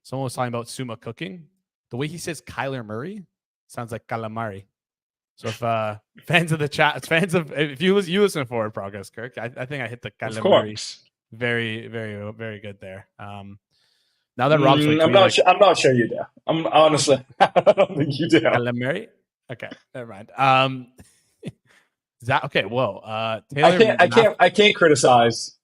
Speaker 2: someone was talking about Suma cooking. The way he says Kyler Murray sounds like calamari. So if fans of the chat, if you listen to Forward Progress, Kirk, I think I hit the calamari. Very, very, very good there. Now that Rob's
Speaker 5: I'm not sure you do. I'm honestly, I don't think you do.
Speaker 2: Calamari? Okay, never mind. Okay? Whoa, Taylor,
Speaker 5: I can't criticize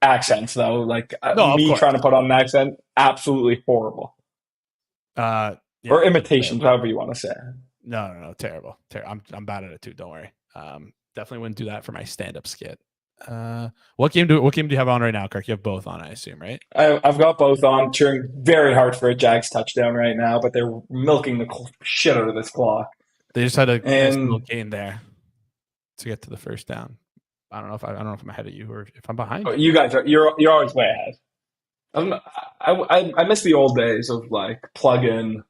Speaker 5: accents though. Like trying to put on an accent, absolutely horrible.
Speaker 2: Yeah,
Speaker 5: or imitations, however you want to say it.
Speaker 2: No, terrible. I'm bad at it too. Don't worry. Definitely wouldn't do that for my stand-up skit. What game do you have on right now, Kirk? You have both on, I assume, right?
Speaker 5: I've got both on. Cheering very hard for a Jags touchdown right now, but they're milking the shit out of this clock.
Speaker 2: They just had a nice little gain there to get to the first down. I don't know if I'm ahead of you or if I'm behind.
Speaker 5: You guys you're always way ahead. I miss the old days of like plug in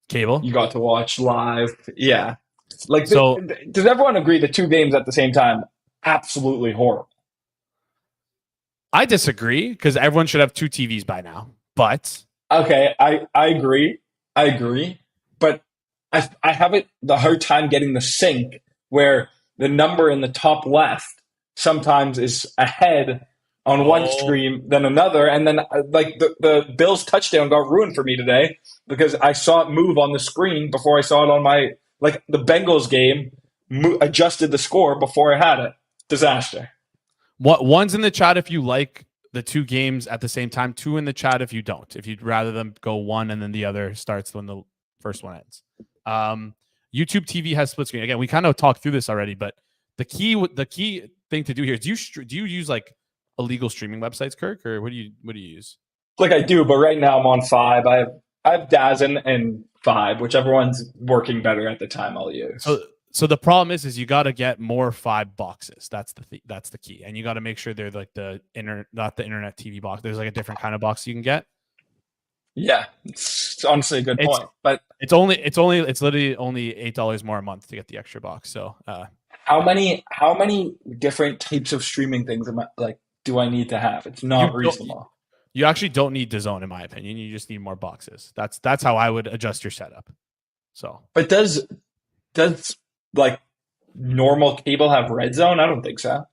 Speaker 2: cable.
Speaker 5: You got to watch live, yeah. Like, does everyone agree the two games at the same time? Absolutely horrible.
Speaker 2: I disagree because everyone should have two TVs by now. But
Speaker 5: okay, I agree, but I have the hard time getting the sync where the number in the top left sometimes is ahead on one stream than another, and then like the Bills touchdown got ruined for me today because I saw it move on the screen before I saw it on my the Bengals game adjusted the score before I had it. Disaster.
Speaker 2: One's in the chat if you like the two games at the same time. Two in the chat if you don't. If you'd rather them go one and then the other starts when the first one ends. YouTube TV has split screen. Again, we kind of talked through this already, but the key thing to do here is do you use like illegal streaming websites, Kirk, or what do you use?
Speaker 5: Like I do, but right now I'm on 5. I have DAZN and 5, whichever one's working better at the time I'll use.
Speaker 2: So the problem is you got to get more 5 boxes. That's the key, and you got to make sure they're like not the internet TV box. There's like a different kind of box you can get.
Speaker 5: Yeah, it's honestly a good point, but
Speaker 2: it's literally only $8 more a month to get the extra box. So
Speaker 5: how many different types of streaming things do I need to have? It's not reasonable.
Speaker 2: You actually don't need DAZN, in my opinion. You just need more boxes. That's how I would adjust your setup. So,
Speaker 5: But does like normal cable have red zone? I don't think so.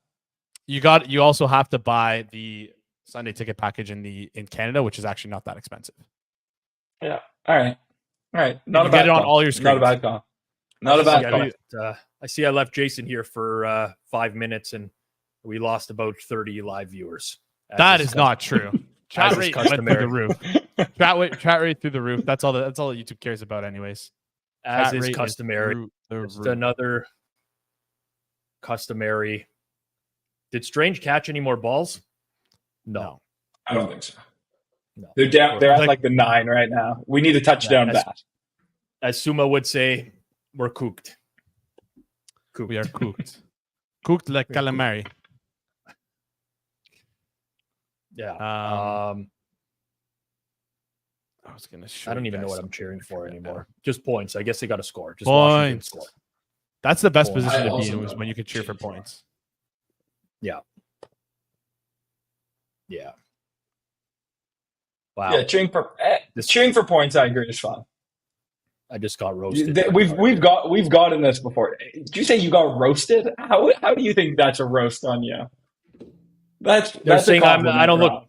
Speaker 2: you also have to buy the Sunday ticket package in Canada, which is actually not that expensive.
Speaker 5: Yeah. All right. Not a
Speaker 2: you
Speaker 5: bad
Speaker 2: get it on
Speaker 5: call.
Speaker 2: all your screens.
Speaker 5: Not a bad call. Not a bad call.
Speaker 1: I see I left Jason here for 5 minutes and we lost about 30 live viewers.
Speaker 2: That is not true. Chat
Speaker 1: As is
Speaker 2: rate went through
Speaker 1: customary.
Speaker 2: the roof. Chat rate through the roof. That's all that YouTube cares about, anyways.
Speaker 1: As
Speaker 2: Chat
Speaker 1: is
Speaker 2: rate
Speaker 1: customary.
Speaker 2: through the
Speaker 1: Just
Speaker 2: roof.
Speaker 1: another customary. Did Strange catch any more balls? No.
Speaker 5: I don't think so.
Speaker 1: No.
Speaker 5: They're down. They're at
Speaker 2: Like-
Speaker 5: like the 9 right now. We need a touchdown
Speaker 1: as-
Speaker 5: back.
Speaker 1: As Suma would say, we're cooked.
Speaker 2: We are cooked. Cooked like calamari.
Speaker 1: Yeah.
Speaker 2: I was gonna show
Speaker 1: I don't
Speaker 2: you
Speaker 1: even know
Speaker 2: guys
Speaker 1: what I'm
Speaker 2: something
Speaker 1: cheering for
Speaker 2: right now.
Speaker 1: anymore. Just points. I guess they got to score. Just Washington
Speaker 2: Points.
Speaker 1: score.
Speaker 2: That's the best
Speaker 1: Points.
Speaker 2: position
Speaker 5: I
Speaker 2: to be
Speaker 5: also
Speaker 2: in, is
Speaker 5: don't
Speaker 2: when you could cheer for
Speaker 5: cheer for it.
Speaker 2: points.
Speaker 1: Yeah. Wow.
Speaker 5: Yeah, cheering for points. I agree is fun.
Speaker 1: I just got roasted.
Speaker 5: We've gotten this before. Did you say you got roasted? How do you think that's a roast on you?
Speaker 1: They're
Speaker 5: That's a
Speaker 1: saying
Speaker 5: compliment,
Speaker 1: I don't
Speaker 5: Rob.
Speaker 1: look.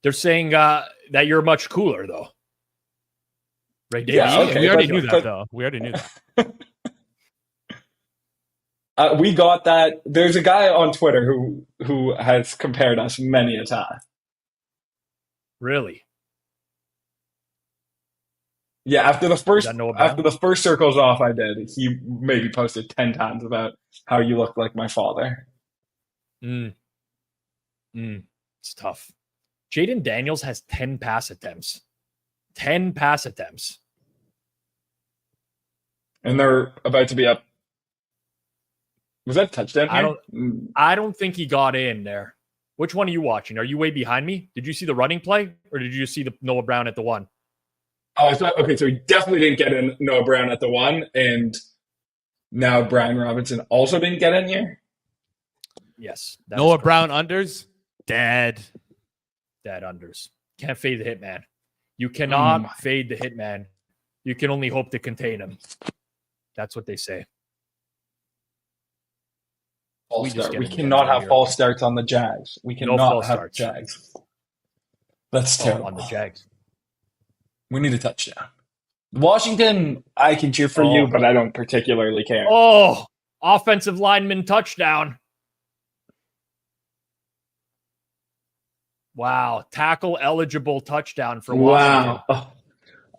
Speaker 1: They're saying that you're much cooler though. Right, Dave?
Speaker 5: Yeah, okay,
Speaker 2: we already
Speaker 5: but-
Speaker 2: knew that, though. We already knew that.
Speaker 5: We got that. There's a guy on Twitter who has compared us many a time.
Speaker 1: Really?
Speaker 5: Yeah, after the first circle's off, I did. He maybe posted 10 times about how you look like my father.
Speaker 1: It's tough. Jaden Daniels has 10 pass attempts. 10 pass attempts.
Speaker 5: And they're about to be up. Was that a touchdown?
Speaker 1: I don't think he got in there. Which one are you watching? Are you way behind me? Did you see the running play, or did you just see the Noah Brown at the 1?
Speaker 5: Oh, okay. So he definitely didn't get in Noah Brown at the 1, and now Brian Robinson also didn't get in here.
Speaker 1: Yes. that
Speaker 2: Noah
Speaker 1: is correct.
Speaker 2: Brown unders, dead.
Speaker 1: Dead unders. Can't fade the hitman. You cannot fade the hitman. You can only hope to contain him. That's what they say.
Speaker 5: False
Speaker 1: We just
Speaker 5: start.
Speaker 1: get
Speaker 5: We
Speaker 1: in the
Speaker 5: cannot
Speaker 1: end zone
Speaker 5: have
Speaker 1: here.
Speaker 5: false starts on the Jags. We
Speaker 1: No
Speaker 5: cannot
Speaker 1: false
Speaker 5: have
Speaker 1: starts.
Speaker 5: Jags. That's terrible.
Speaker 1: On the Jags.
Speaker 5: We need a touchdown. Washington, I can cheer for you, but I don't particularly care.
Speaker 1: Oh, offensive lineman touchdown. Wow. Tackle eligible touchdown for Washington.
Speaker 5: Wow.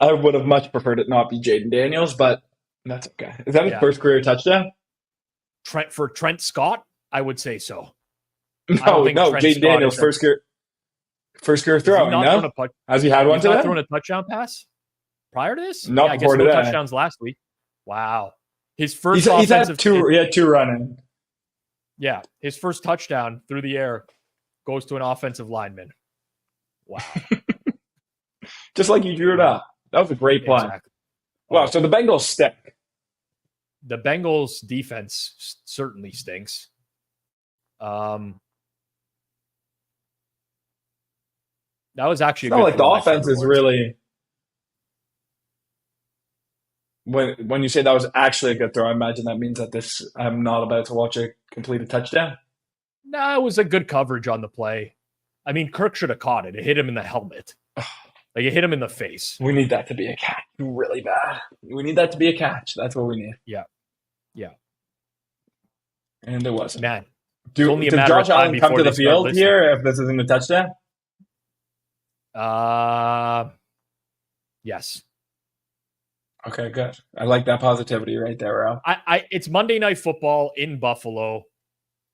Speaker 5: I would have much preferred it not be Jaden Daniels, but that's okay. Is that his
Speaker 1: Yeah.
Speaker 5: first career touchdown?
Speaker 1: Trent Scott? I would say so.
Speaker 5: No,
Speaker 1: think
Speaker 5: no.
Speaker 1: Trent
Speaker 5: Jaden
Speaker 1: Scott
Speaker 5: Daniels,
Speaker 1: is
Speaker 5: first career
Speaker 1: Has he
Speaker 5: throwing,
Speaker 1: not
Speaker 5: no?
Speaker 1: thrown a
Speaker 5: Has he had one
Speaker 1: He's not
Speaker 5: today?
Speaker 1: thrown a touchdown pass prior to this?
Speaker 5: Not
Speaker 1: I guess
Speaker 5: before
Speaker 1: no
Speaker 5: today.
Speaker 1: touchdowns last week. Wow. His first
Speaker 5: He's had
Speaker 1: offensive
Speaker 5: he had two running.
Speaker 1: Yeah, his first touchdown through the air goes to an offensive lineman. Wow.
Speaker 5: Just like you drew it up. That was a great play.
Speaker 1: Exactly.
Speaker 5: Wow, so the Bengals stick.
Speaker 1: The Bengals defense certainly stinks. That was actually
Speaker 5: It's
Speaker 1: a
Speaker 5: not
Speaker 1: good
Speaker 5: like the
Speaker 1: throw by
Speaker 5: offense
Speaker 1: Trevor
Speaker 5: is
Speaker 1: Lawrence.
Speaker 5: really. When you say that was actually a good throw, I imagine that means that I'm not about to watch a completed touchdown.
Speaker 1: No, it was a good coverage on the play. I mean, Kirk should have caught it. It hit him in the helmet. Like, it hit him in the face.
Speaker 5: We need that to be a catch really bad. We need that to be a catch. That's what we need.
Speaker 1: Yeah.
Speaker 5: And it wasn't.
Speaker 1: Man,
Speaker 5: Did
Speaker 1: only a matter of
Speaker 5: Josh
Speaker 1: time
Speaker 5: Allen come
Speaker 1: before
Speaker 5: to the
Speaker 1: they start
Speaker 5: field
Speaker 1: listening.
Speaker 5: here if this isn't a touchdown?
Speaker 1: Yes.
Speaker 5: Okay, good. I like that positivity right there, Rob.
Speaker 1: It's Monday Night Football in Buffalo.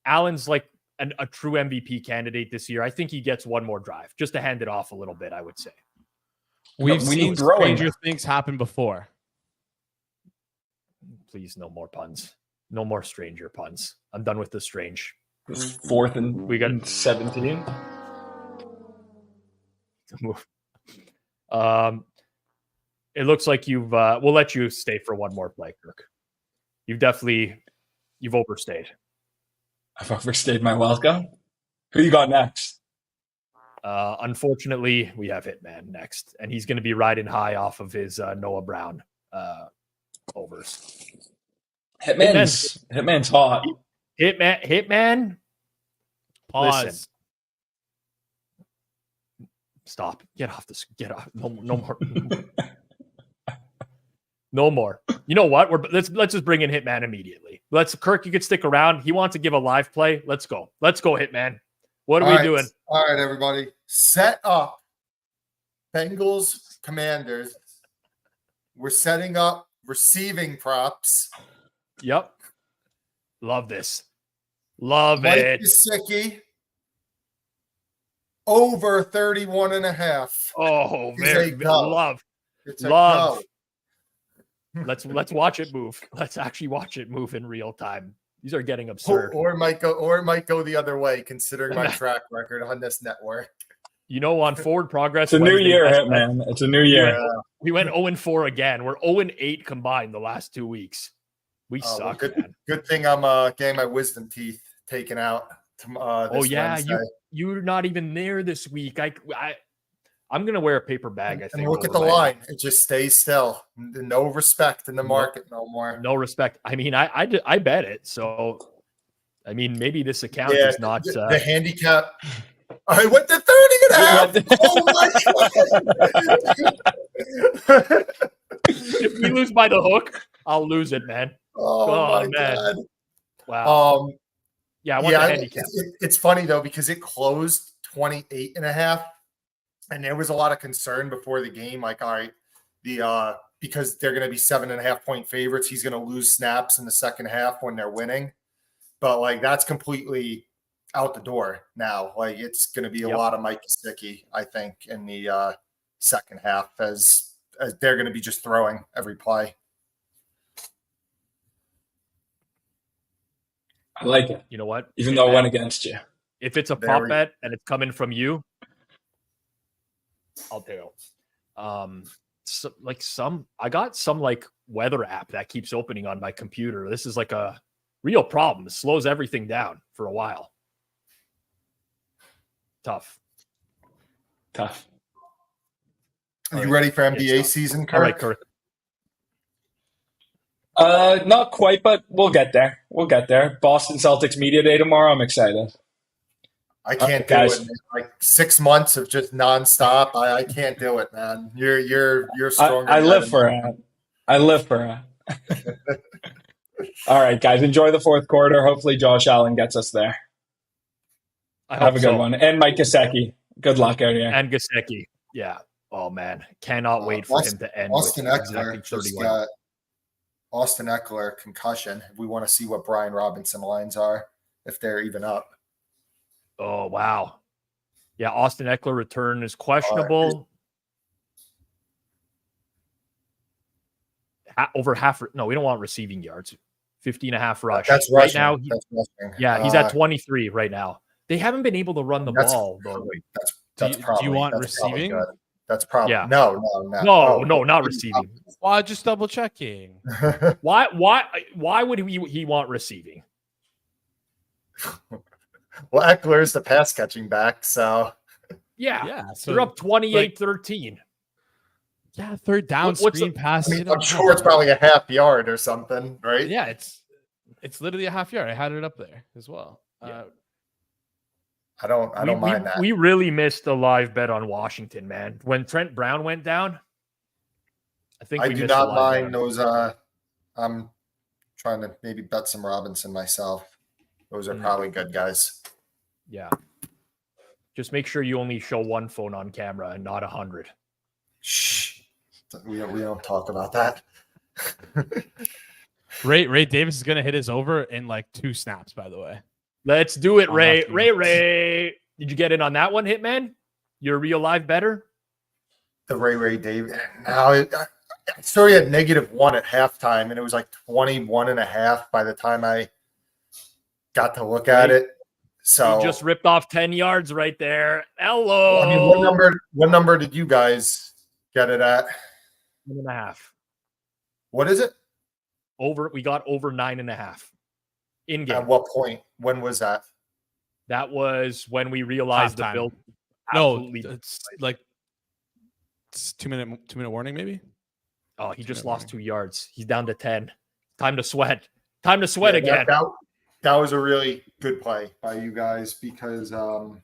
Speaker 1: Allen's like a true MVP candidate this year. I think he gets one more drive just to hand it off a little bit, I would say.
Speaker 2: We've
Speaker 5: we
Speaker 2: seen
Speaker 5: need throwing.
Speaker 2: stranger things happen before.
Speaker 1: Please, no more puns. No more stranger puns. I'm done with the strange.
Speaker 5: This is 4th and
Speaker 1: We got-
Speaker 5: 17.
Speaker 1: It looks like we'll let you stay for one more play, Kirk. You've overstayed.
Speaker 5: I've overstayed my welcome. Who you got next?
Speaker 1: Unfortunately, we have Hitman next, and he's going to be riding high off of his Noah Brown overs.
Speaker 5: Hitman's hot.
Speaker 1: Hitman.
Speaker 2: Pause.
Speaker 1: Listen. Stop. Get off this. Get off. No more. No more. You know what? Let's just bring in Hitman immediately. Kirk, you could stick around. He wants to give a live play. Let's go. Let's go, Hitman. What are we doing?
Speaker 6: All right, everybody. Set up Bengals Commanders. We're setting up receiving props.
Speaker 1: Yep. Love this. Love
Speaker 6: Mike
Speaker 1: it.
Speaker 6: Gesicki, over 31.5.
Speaker 1: Oh,
Speaker 6: It's
Speaker 1: very
Speaker 6: a go.
Speaker 1: love.
Speaker 6: It's a
Speaker 1: Love.
Speaker 6: go.
Speaker 1: Let's watch it move. Let's actually watch it move in real time. These are getting absurd.
Speaker 6: Or it might go the other way, considering my track record on this network.
Speaker 1: You know, on Forward Progress,
Speaker 5: It's a new
Speaker 1: Wednesday,
Speaker 5: year,
Speaker 1: best
Speaker 5: Hitman.
Speaker 1: bet,
Speaker 5: It's a new year.
Speaker 1: we went 0-4 again. We're 0-8 combined the last 2 weeks. We
Speaker 6: Well,
Speaker 1: suck,
Speaker 6: good,
Speaker 1: man.
Speaker 6: good thing I'm getting my wisdom teeth taken out. This Wednesday.
Speaker 1: You're not even there this week. I'm gonna wear a paper bag. I think.
Speaker 6: And look at the line; it just stays still. No respect in the market no more.
Speaker 1: No respect. I mean, I bet it. So, I mean, maybe this account is not
Speaker 6: the handicap. I went to 30.5. Oh my god!
Speaker 1: If we lose by the hook, I'll lose it, man.
Speaker 6: Oh my
Speaker 1: man.
Speaker 6: god!
Speaker 1: Wow. Yeah, I want the handicap.
Speaker 6: It's funny though because it closed 28.5, and there was a lot of concern before the game. Like, all right, because they're going to be 7.5 point favorites, he's going to lose snaps in the second half when they're winning. But like that's completely out the door now. Like it's going to be a lot of Mike Gesicki, I think, in the second half as they're going to be just throwing every play.
Speaker 5: I like it.
Speaker 1: You know what?
Speaker 5: Even though I went against you.
Speaker 1: If it's a prop bet and it's coming from you, I'll do. I got some like weather app that keeps opening on my computer. This is like a real problem. It slows everything down for a while. Tough.
Speaker 6: Are you ready for NBA season, Kirk?
Speaker 1: All right, Kirk.
Speaker 5: Not quite, but we'll get there. Boston Celtics Media Day tomorrow. I'm excited.
Speaker 6: I can't do it. Man. Like 6 months of just nonstop. I can't do it, man. You're stronger.
Speaker 5: I live for it. All right, guys. Enjoy the fourth quarter. Hopefully Josh Allen gets us there. Have a good one. And Mike Gesicki. Good luck out here.
Speaker 1: And Gesicki. Yeah. Oh, man. Cannot wait for him to end.
Speaker 6: Austin
Speaker 1: with
Speaker 6: Eckler
Speaker 1: exactly
Speaker 6: just
Speaker 1: 31.
Speaker 6: got Austin Eckler concussion. We want to see what Brian Robinson lines are, if they're even up.
Speaker 1: Oh, wow. Yeah, Austin Eckler return is questionable. Over half. No, we don't want receiving yards. 50.5 rush.
Speaker 6: That's
Speaker 1: rushing.
Speaker 6: Right now.
Speaker 1: Yeah, he's at 23 right now. They haven't been able to run the ball, though.
Speaker 2: Do you want receiving?
Speaker 6: That's probably no,
Speaker 1: not receiving.
Speaker 2: Well, just double checking.
Speaker 1: Why would he want receiving?
Speaker 6: Well, Eckler's the pass catching back, so
Speaker 1: so they're up 28-13.
Speaker 2: Yeah, third down screen pass.
Speaker 6: I'm sure it's probably a half yard or something, right?
Speaker 2: Yeah, it's literally a half yard. I had it up there as well.
Speaker 6: I don't mind that.
Speaker 1: We really missed a live bet on Washington, man. When Trent Brown went down, I
Speaker 6: do not mind those. I'm trying to maybe bet some Robinson myself. Those are probably good guys.
Speaker 1: Yeah. Just make sure you only show one phone on camera and not 100.
Speaker 6: Shh. We don't talk about that.
Speaker 2: Ray Davis is gonna hit his over in like 2 snaps, by the way.
Speaker 1: Let's do it, Ray. Ray. Did you get in on that one, Hitman? You're a real live bettor?
Speaker 6: The Ray Davis. Now I started at -1 at halftime, and it was like 21.5 by the time I got to look at it. So
Speaker 1: you just ripped off 10 yards right there. Hello.
Speaker 6: I mean, what number did you guys get it at?
Speaker 1: 1.5.
Speaker 6: What is it?
Speaker 1: We got over 9.5 in game.
Speaker 6: At what point? When was that?
Speaker 1: That was when we realized
Speaker 2: Halftime. No,
Speaker 1: absolutely.
Speaker 2: it's like it's 2-minute warning, maybe.
Speaker 1: Oh, he just
Speaker 2: 2-minute
Speaker 1: lost
Speaker 2: warning.
Speaker 1: 2 yards. He's down to 10. Time to sweat. Time to sweat
Speaker 6: Yeah,
Speaker 1: again.
Speaker 6: That was a really good play by you guys because that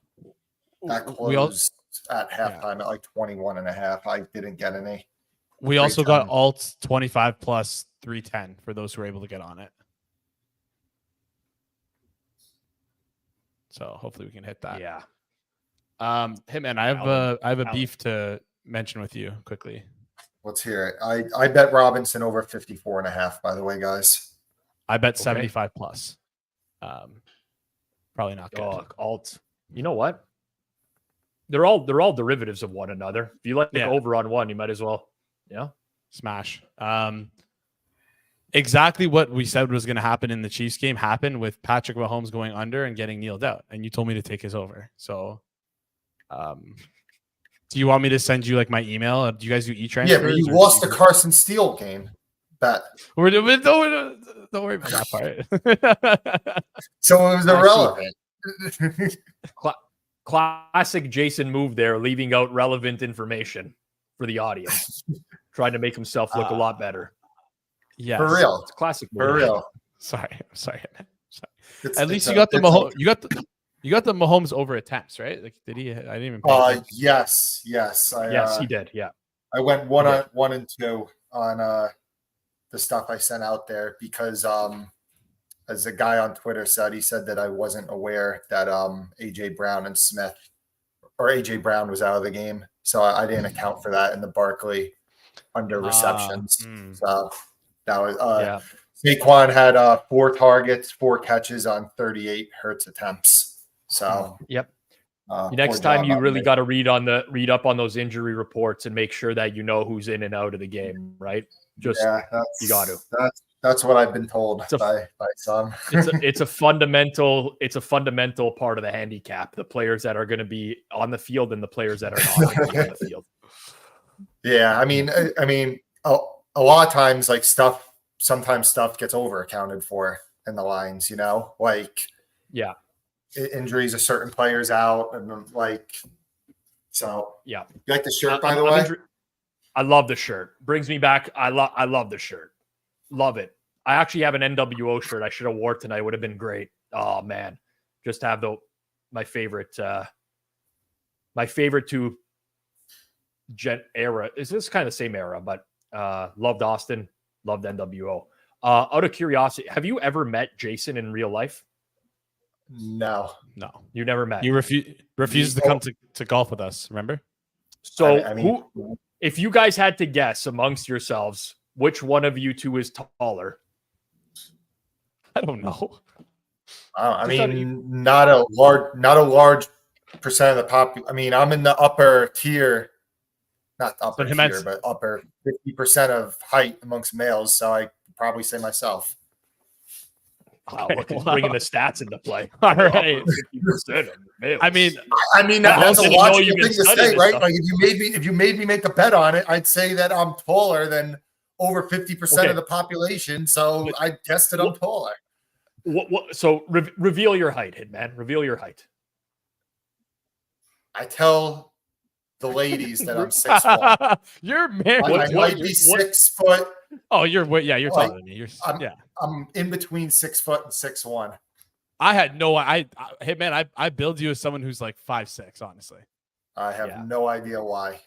Speaker 6: closed at halftime at like 21.5. I didn't get any.
Speaker 2: We also got alt 25 plus 310 for those who were able to get on it. So hopefully we can hit that.
Speaker 1: Yeah.
Speaker 2: Hitman, I have a beef to mention with you quickly.
Speaker 6: Let's hear it. I bet Robinson over 54.5, by the way, guys.
Speaker 2: I bet 75 plus. Probably not good.
Speaker 1: Oh, alt. You know what? They're all derivatives of one another. If you like over on one, you might as well,
Speaker 2: smash. Exactly what we said was going to happen in the Chiefs game happened with Patrick Mahomes going under and getting kneeled out, and you told me to take his over. So, do you want me to send you like my email? Do you guys do e-transfers?
Speaker 6: Yeah, but you lost the Carson Steele game. Bet.
Speaker 2: Don't worry about that part.
Speaker 6: So it was irrelevant.
Speaker 1: Classic Jason move there, leaving out relevant information for the audience, trying to make himself look a lot better.
Speaker 2: Yeah,
Speaker 6: for real.
Speaker 1: It's classic move.
Speaker 6: For real.
Speaker 2: Sorry. At least you got the Mahomes. You got the Mahomes over attempts, right? Like, did he? I didn't even.
Speaker 6: Yes.
Speaker 1: Yes, he did. Yeah,
Speaker 6: I went 1 and 2 on the stuff I sent out there because as a guy on Twitter said, he said that I wasn't aware that AJ Brown and Smith or AJ Brown was out of the game, so I didn't account for that in the Barkley under receptions. So that was Saquon had 4 targets, 4 catches on 38 Hurts attempts. So
Speaker 1: next time you really got to read up on those injury reports and make sure that you know who's in and out of the game, right? You got to.
Speaker 6: That's what I've been told by some.
Speaker 1: it's a fundamental part of the handicap. The players that are going to be on the field and the players that are not going to be on the field.
Speaker 6: Yeah, I mean, a lot of times, like sometimes stuff gets over accounted for in the lines. Injuries of certain players out, and so.
Speaker 1: Yeah,
Speaker 6: you like the shirt, by the way?
Speaker 1: I love the shirt. Brings me back. I love the shirt. Love it. I actually have an NWO shirt I should have wore tonight. Would have been great. Oh man, just have my favorite two era. Is this kind of the same era? But loved Austin, loved NWO. Out of curiosity, have you ever met Jason in real life?
Speaker 6: No,
Speaker 1: you never met.
Speaker 2: You refused to come to golf with us. Remember?
Speaker 1: So who? If you guys had to guess amongst yourselves, which one of you two is taller?
Speaker 2: I don't know.
Speaker 6: Not a large percent of the pop. I mean, I'm in the upper tier, not upper tier, but upper 50% of height amongst males. So I probably say myself.
Speaker 1: Wow, look, he's bringing the stats into play.
Speaker 2: All right.
Speaker 1: 50% of males.
Speaker 6: I mean that's a logical thing to say, right? Like if you made me make a bet on it, I'd say that I'm taller than over 50% of the population. So I guessed that I'm taller.
Speaker 1: So reveal your height, Hitman. Reveal your height.
Speaker 6: I tell the ladies that I'm 6'1".
Speaker 2: You're married.
Speaker 6: I might be 6 foot.
Speaker 2: Oh, you're taller than me.
Speaker 6: I'm in between 6 foot and 6'1".
Speaker 2: I had no. Hitman. I build you as someone who's like 5'6". Honestly,
Speaker 6: I have no idea why.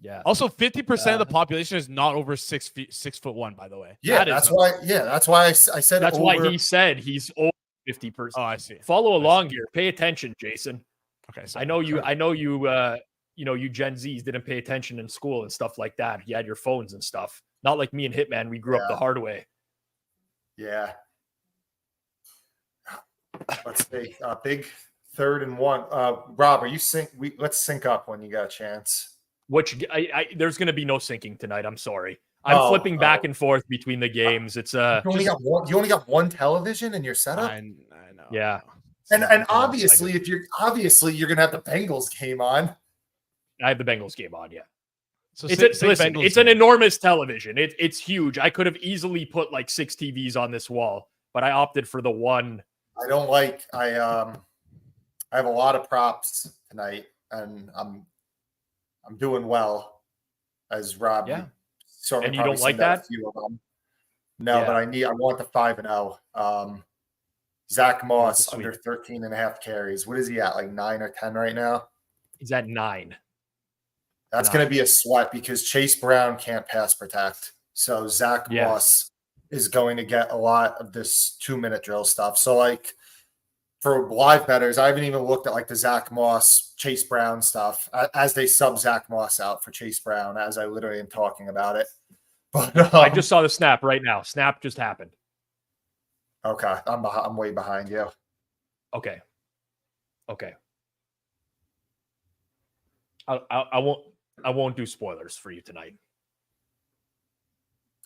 Speaker 1: Yeah.
Speaker 2: Also, 50% of the population is not over 6'1". By the way.
Speaker 6: Yeah, that's why. Yeah, that's why I said.
Speaker 1: That's why he said he's over 50%.
Speaker 2: Oh, I see.
Speaker 1: Follow along here. Pay attention, Jason.
Speaker 2: Okay.
Speaker 1: I know you. You Gen Zs didn't pay attention in school and stuff like that. You had your phones and stuff. Not like me and Hitman. We grew up the hard way.
Speaker 6: Yeah. Let's see. Big 3rd and 1. Rob, are you let's sync up when you got a chance.
Speaker 1: There's going to be no syncing tonight. I'm sorry. I'm flipping back and forth between the games. It's
Speaker 6: you only got one television in your setup.
Speaker 2: I know.
Speaker 1: Yeah.
Speaker 6: And obviously, you're going to have the Bengals game on.
Speaker 1: I have the Bengals game on. Yeah.
Speaker 2: So
Speaker 1: it's an enormous television. It's huge. I could have easily put like 6 TVs on this wall, but I opted for the one.
Speaker 6: I have a lot of props tonight. and I'm doing well, as Rob.
Speaker 1: Yeah.
Speaker 6: Certainly
Speaker 1: And you don't like
Speaker 6: send out
Speaker 1: that?
Speaker 6: a few of them. No,
Speaker 1: Yeah.
Speaker 6: but I want the 5-0. Zach Moss
Speaker 1: the
Speaker 6: under 13.5 carries. What is he at? Like 9 or 10 right now?
Speaker 1: He's at 9.
Speaker 6: That's going to be a sweat because Chase Brown can't pass protect. So Zach
Speaker 1: Yeah.
Speaker 6: Moss is going to get a lot of this 2-minute drill stuff. So like for live bettors, I haven't even looked at like the Zach Moss, Chase Brown stuff as they sub Zach Moss out for Chase Brown as I literally am talking about it. But
Speaker 1: I just saw the snap right now. Snap just happened.
Speaker 6: Okay, I'm way behind you.
Speaker 1: Okay. I won't do spoilers for you tonight.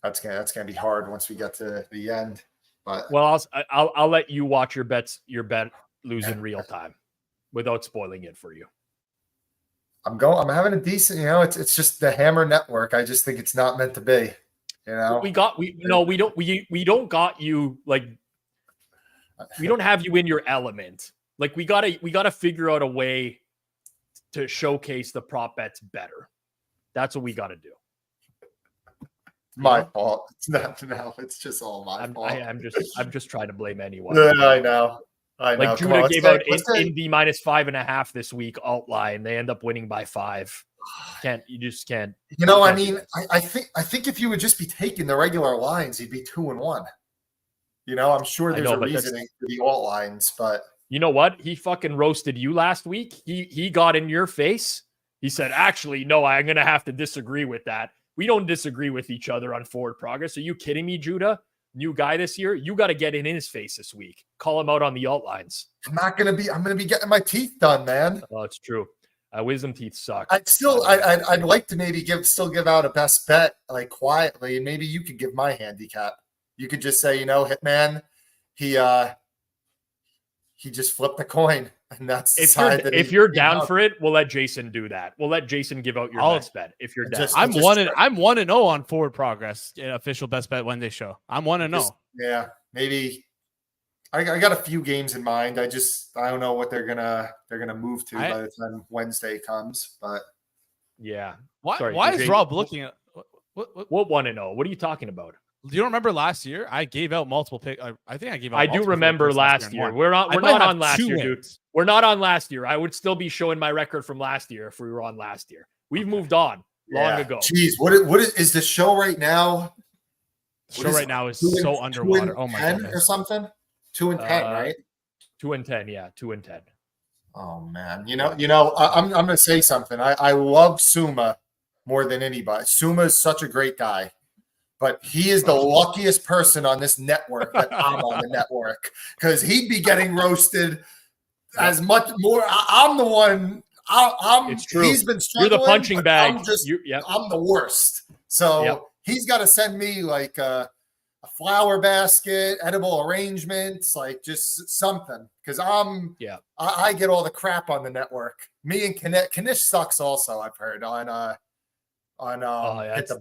Speaker 6: That's gonna be hard once we get to the end. But
Speaker 1: well, I'll let you watch your bet lose in real time without spoiling it for you.
Speaker 6: I'm having a decent, it's just the Hammer Network. I just think it's not meant to be. We don't got you like we don't have you in your element. Like we gotta figure out a way to showcase the prop bets better. That's what we gotta do. My fault. It's not. No, it's just all my fault.
Speaker 1: I'm just trying to blame anyone.
Speaker 6: Yeah, I know.
Speaker 1: Like Judah gave out Indy -5.5 this week alt line. They end up winning by 5. You just can't.
Speaker 6: I mean, I think if you would just be taking the regular lines, you'd be 2-1. I'm sure there's a reasoning for the alt lines, but
Speaker 1: you know what? He fucking roasted you last week. He got in your face. He said, "Actually, no, I'm gonna have to disagree with that. We don't disagree with each other on forward progress." Are you kidding me, Judah? New guy this year. You got to get in his face this week. Call him out on the alt lines.
Speaker 6: I'm gonna be getting my teeth done, man.
Speaker 1: Oh, it's true. Wisdom teeth suck.
Speaker 6: I'd like to maybe give out a best bet like quietly, and maybe you could give my handicap. You could just say, Hitman, he just flipped the coin, and that's
Speaker 1: if you're down for it, we'll let Jason do that. We'll let Jason give out your best bet if you're down.
Speaker 2: I'm 1-0 on forward progress. Official best bet Wednesday show. I'm 1-0.
Speaker 6: Yeah, maybe. I got a few games in mind. I don't know what they're gonna move to by the time Wednesday comes. But
Speaker 1: yeah,
Speaker 2: why is Rob looking at
Speaker 1: what 1-0? What are you talking about?
Speaker 2: Do you remember last year? I gave out multiple picks. I think I gave out.
Speaker 1: I do remember last year. We're not on last year, dude. We're not on last year. I would still be showing my record from last year if we were on last year. We've moved on long ago.
Speaker 6: Jeez, what is the show right now?
Speaker 2: Right now is so underwater. Oh my goodness.
Speaker 6: Or something. 2-10, right?
Speaker 1: 2-10, yeah, 2-10.
Speaker 6: Oh man, I'm gonna say something. I love Suma more than anybody. Suma is such a great guy. But he is the luckiest person on this network that I'm on the network because he'd be getting roasted as much more. I'm the one.
Speaker 1: It's true.
Speaker 6: He's been struggling.
Speaker 1: You're the punching bag.
Speaker 6: I'm the worst. So he's got to send me like a flower basket, edible arrangements, like just something because I get all the crap on the network. Me and Kanish sucks also. I've heard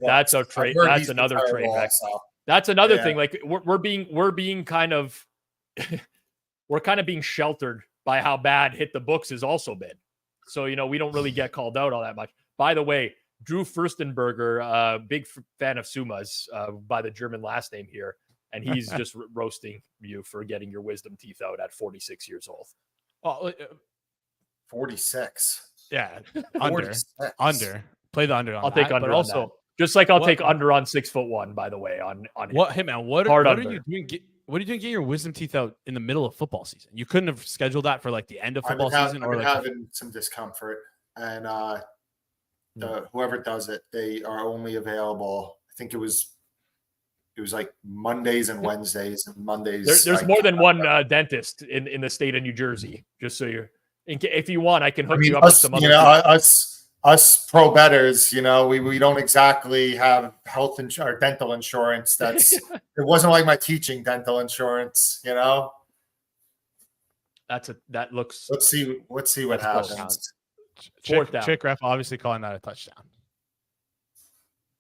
Speaker 1: that's a trade. That's another trade wreck. That's another thing. Like we're being kind of we're kind of being sheltered by how bad Hit the Books has also been. So we don't really get called out all that much. By the way, Drew Furstenberger, big fan of Suma's by the German last name here, and he's just roasting you for getting your wisdom teeth out at 46 years old.
Speaker 2: Oh,
Speaker 6: 46.
Speaker 2: Yeah, under. Play the under on
Speaker 1: I'll take under, but also just like I'll take under on 6'1", by the way. On
Speaker 2: what? Hey man, what are you doing? What are you doing? Get your wisdom teeth out in the middle of football season. You couldn't have scheduled that for like the end of football season, or
Speaker 6: having some discomfort. And whoever does it, they are only available. I think it was like Mondays and Wednesdays, and Mondays.
Speaker 1: There's more than one dentist in the state of New Jersey. Just so you're, if you want, I can hook you up with some other.
Speaker 6: Us pro bettors, we don't exactly have health or dental insurance. That's it wasn't like my teaching dental insurance,
Speaker 1: That looks.
Speaker 6: Let's see what happens.
Speaker 2: Chick ref obviously calling that a touchdown.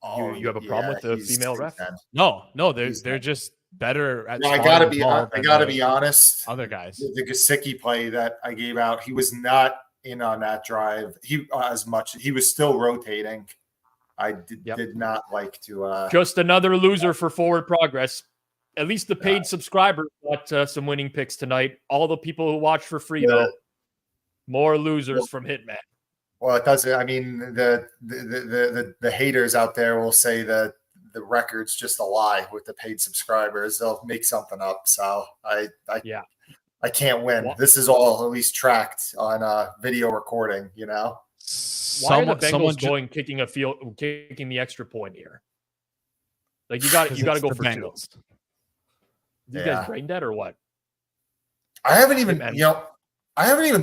Speaker 1: You have a problem with the female ref?
Speaker 2: No, they're just better at.
Speaker 6: I gotta be honest.
Speaker 2: Other guys.
Speaker 6: The Gesicki play that I gave out, he was not in on that drive. He was still rotating. I did not like to.
Speaker 1: Just another loser for Forward Progress. At least the paid subscribers got some winning picks tonight. All the people who watch for free, though, more losers from Hitman.
Speaker 6: Well, it doesn't. I mean, the haters out there will say that the record's just a lie with the paid subscribers. They'll make something up. So I can't win.
Speaker 1: What?
Speaker 6: This is all at least tracked on video recording. You know.
Speaker 1: Why are the Bengals kicking the extra point here? Like you got to go for
Speaker 2: Bengals.
Speaker 1: 2. These guys brain dead or what?
Speaker 6: I haven't even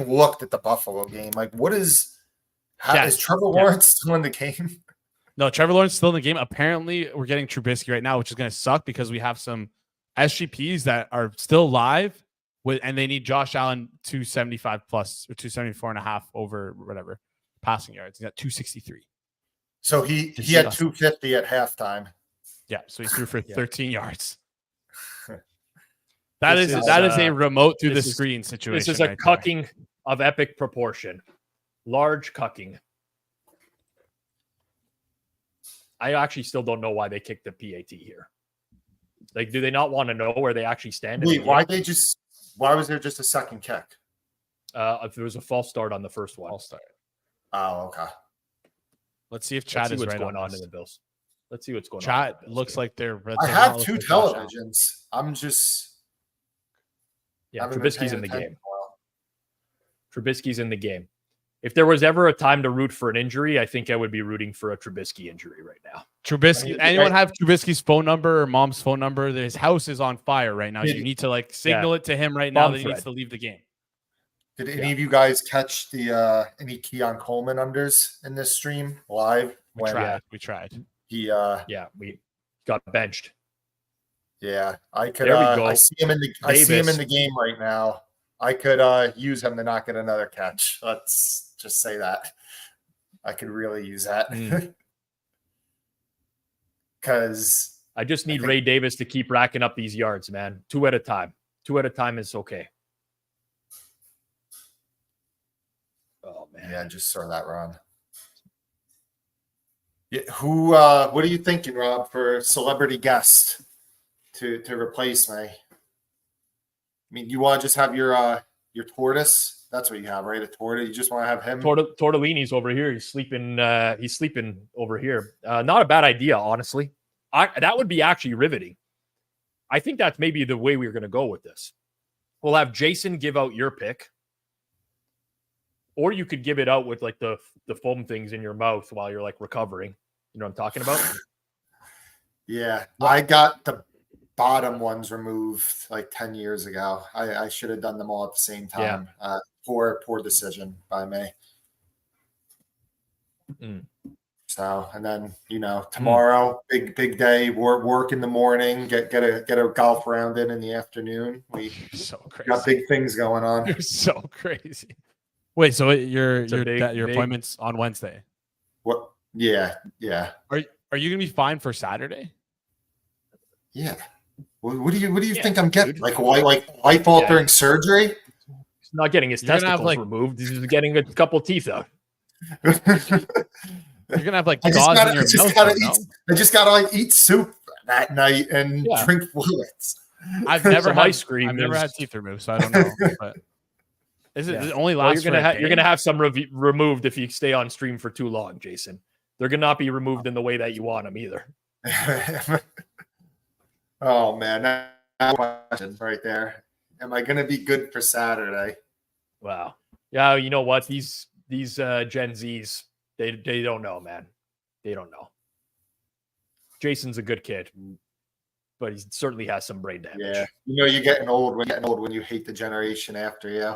Speaker 6: looked at the Buffalo game. Like, is Trevor Lawrence still in the game?
Speaker 2: No, Trevor Lawrence is still in the game. Apparently, we're getting Trubisky right now, which is going to suck because we have some SGPs that are still live and they need Josh Allen 275 plus or 274.5 over whatever passing yards. He's at 263.
Speaker 6: So he had 250 at halftime.
Speaker 2: Yeah, so he threw for 13 yards. That is a remote through the screen situation.
Speaker 1: This is a cucking of epic proportion. Large cucking. I actually still don't know why they kicked the PAT here. Like, do they not want to know where they actually stand?
Speaker 6: Wait, why was there just a second kick?
Speaker 1: If there was a false start on the first one.
Speaker 2: False start.
Speaker 6: Oh, okay.
Speaker 2: Let's see if Chad is right
Speaker 1: going on in the Bills. Let's see what's going on.
Speaker 2: Chat looks like they're.
Speaker 6: I have 2 televisions. I'm just.
Speaker 1: Yeah, Trubisky's in the game. Trubisky's in the game. If there was ever a time to root for an injury, I think I would be rooting for a Trubisky injury right now.
Speaker 2: Trubisky. Anyone have Trubisky's phone number or mom's phone number? His house is on fire right now. You need to signal it to him right now that he needs to leave the game.
Speaker 6: Did any of you guys catch the any Keon Coleman unders in this stream live?
Speaker 2: We tried.
Speaker 6: He
Speaker 1: we got benched.
Speaker 6: Yeah, I could.
Speaker 1: There we go.
Speaker 6: I see him in the game right now. I could use him to not get another catch. Let's just say that. I could really use that. Because
Speaker 1: I just need Ray Davis to keep racking up these yards, man. 2 at a time. 2 at a time is okay. Oh man.
Speaker 6: Yeah, just saw that run. Yeah, what are you thinking, Rob, for celebrity guest to replace me? I mean, you want to just have your tortoise? That's what you have, right? A tortoise. You just want to have him.
Speaker 1: Tortellini's over here. He's sleeping. He's sleeping over here. Not a bad idea, honestly. That would be actually riveting. I think that's maybe the way we're going to go with this. We'll have Jason give out your pick, or you could give it out with like the foam things in your mouth while you're like recovering. You know what I'm talking about?
Speaker 6: Yeah, I got the bottom ones removed like 10 years ago. I should have done them all at the same time. Yeah. Poor decision by me. So, and then tomorrow, big day. Work in the morning. Get a golf round in the afternoon. We got big things going on.
Speaker 2: You're so crazy. Wait, so your appointment's on Wednesday?
Speaker 6: What? Yeah.
Speaker 2: Are you gonna be fine for Saturday?
Speaker 6: Yeah. What do you think I'm getting? Like life altering surgery?
Speaker 1: He's not getting his testicles removed. He's getting a couple teeth out.
Speaker 2: You're gonna have gauze in your mouth.
Speaker 6: I just gotta eat soup that night and drink fluids.
Speaker 2: I've never had
Speaker 1: ice cream.
Speaker 2: I've never had teeth removed, so I don't know. But is it only lasts?
Speaker 1: You're gonna have some removed if you stay on stream for too long, Jason. They're gonna not be removed in the way that you want them either.
Speaker 6: Oh man, that question right there. Am I gonna be good for Saturday?
Speaker 1: Wow. Yeah, you know what? These Gen Zs, they don't know, man. They don't know. Jason's a good kid, but he certainly has some brain damage.
Speaker 6: Yeah, you're getting old when you hate the generation after you.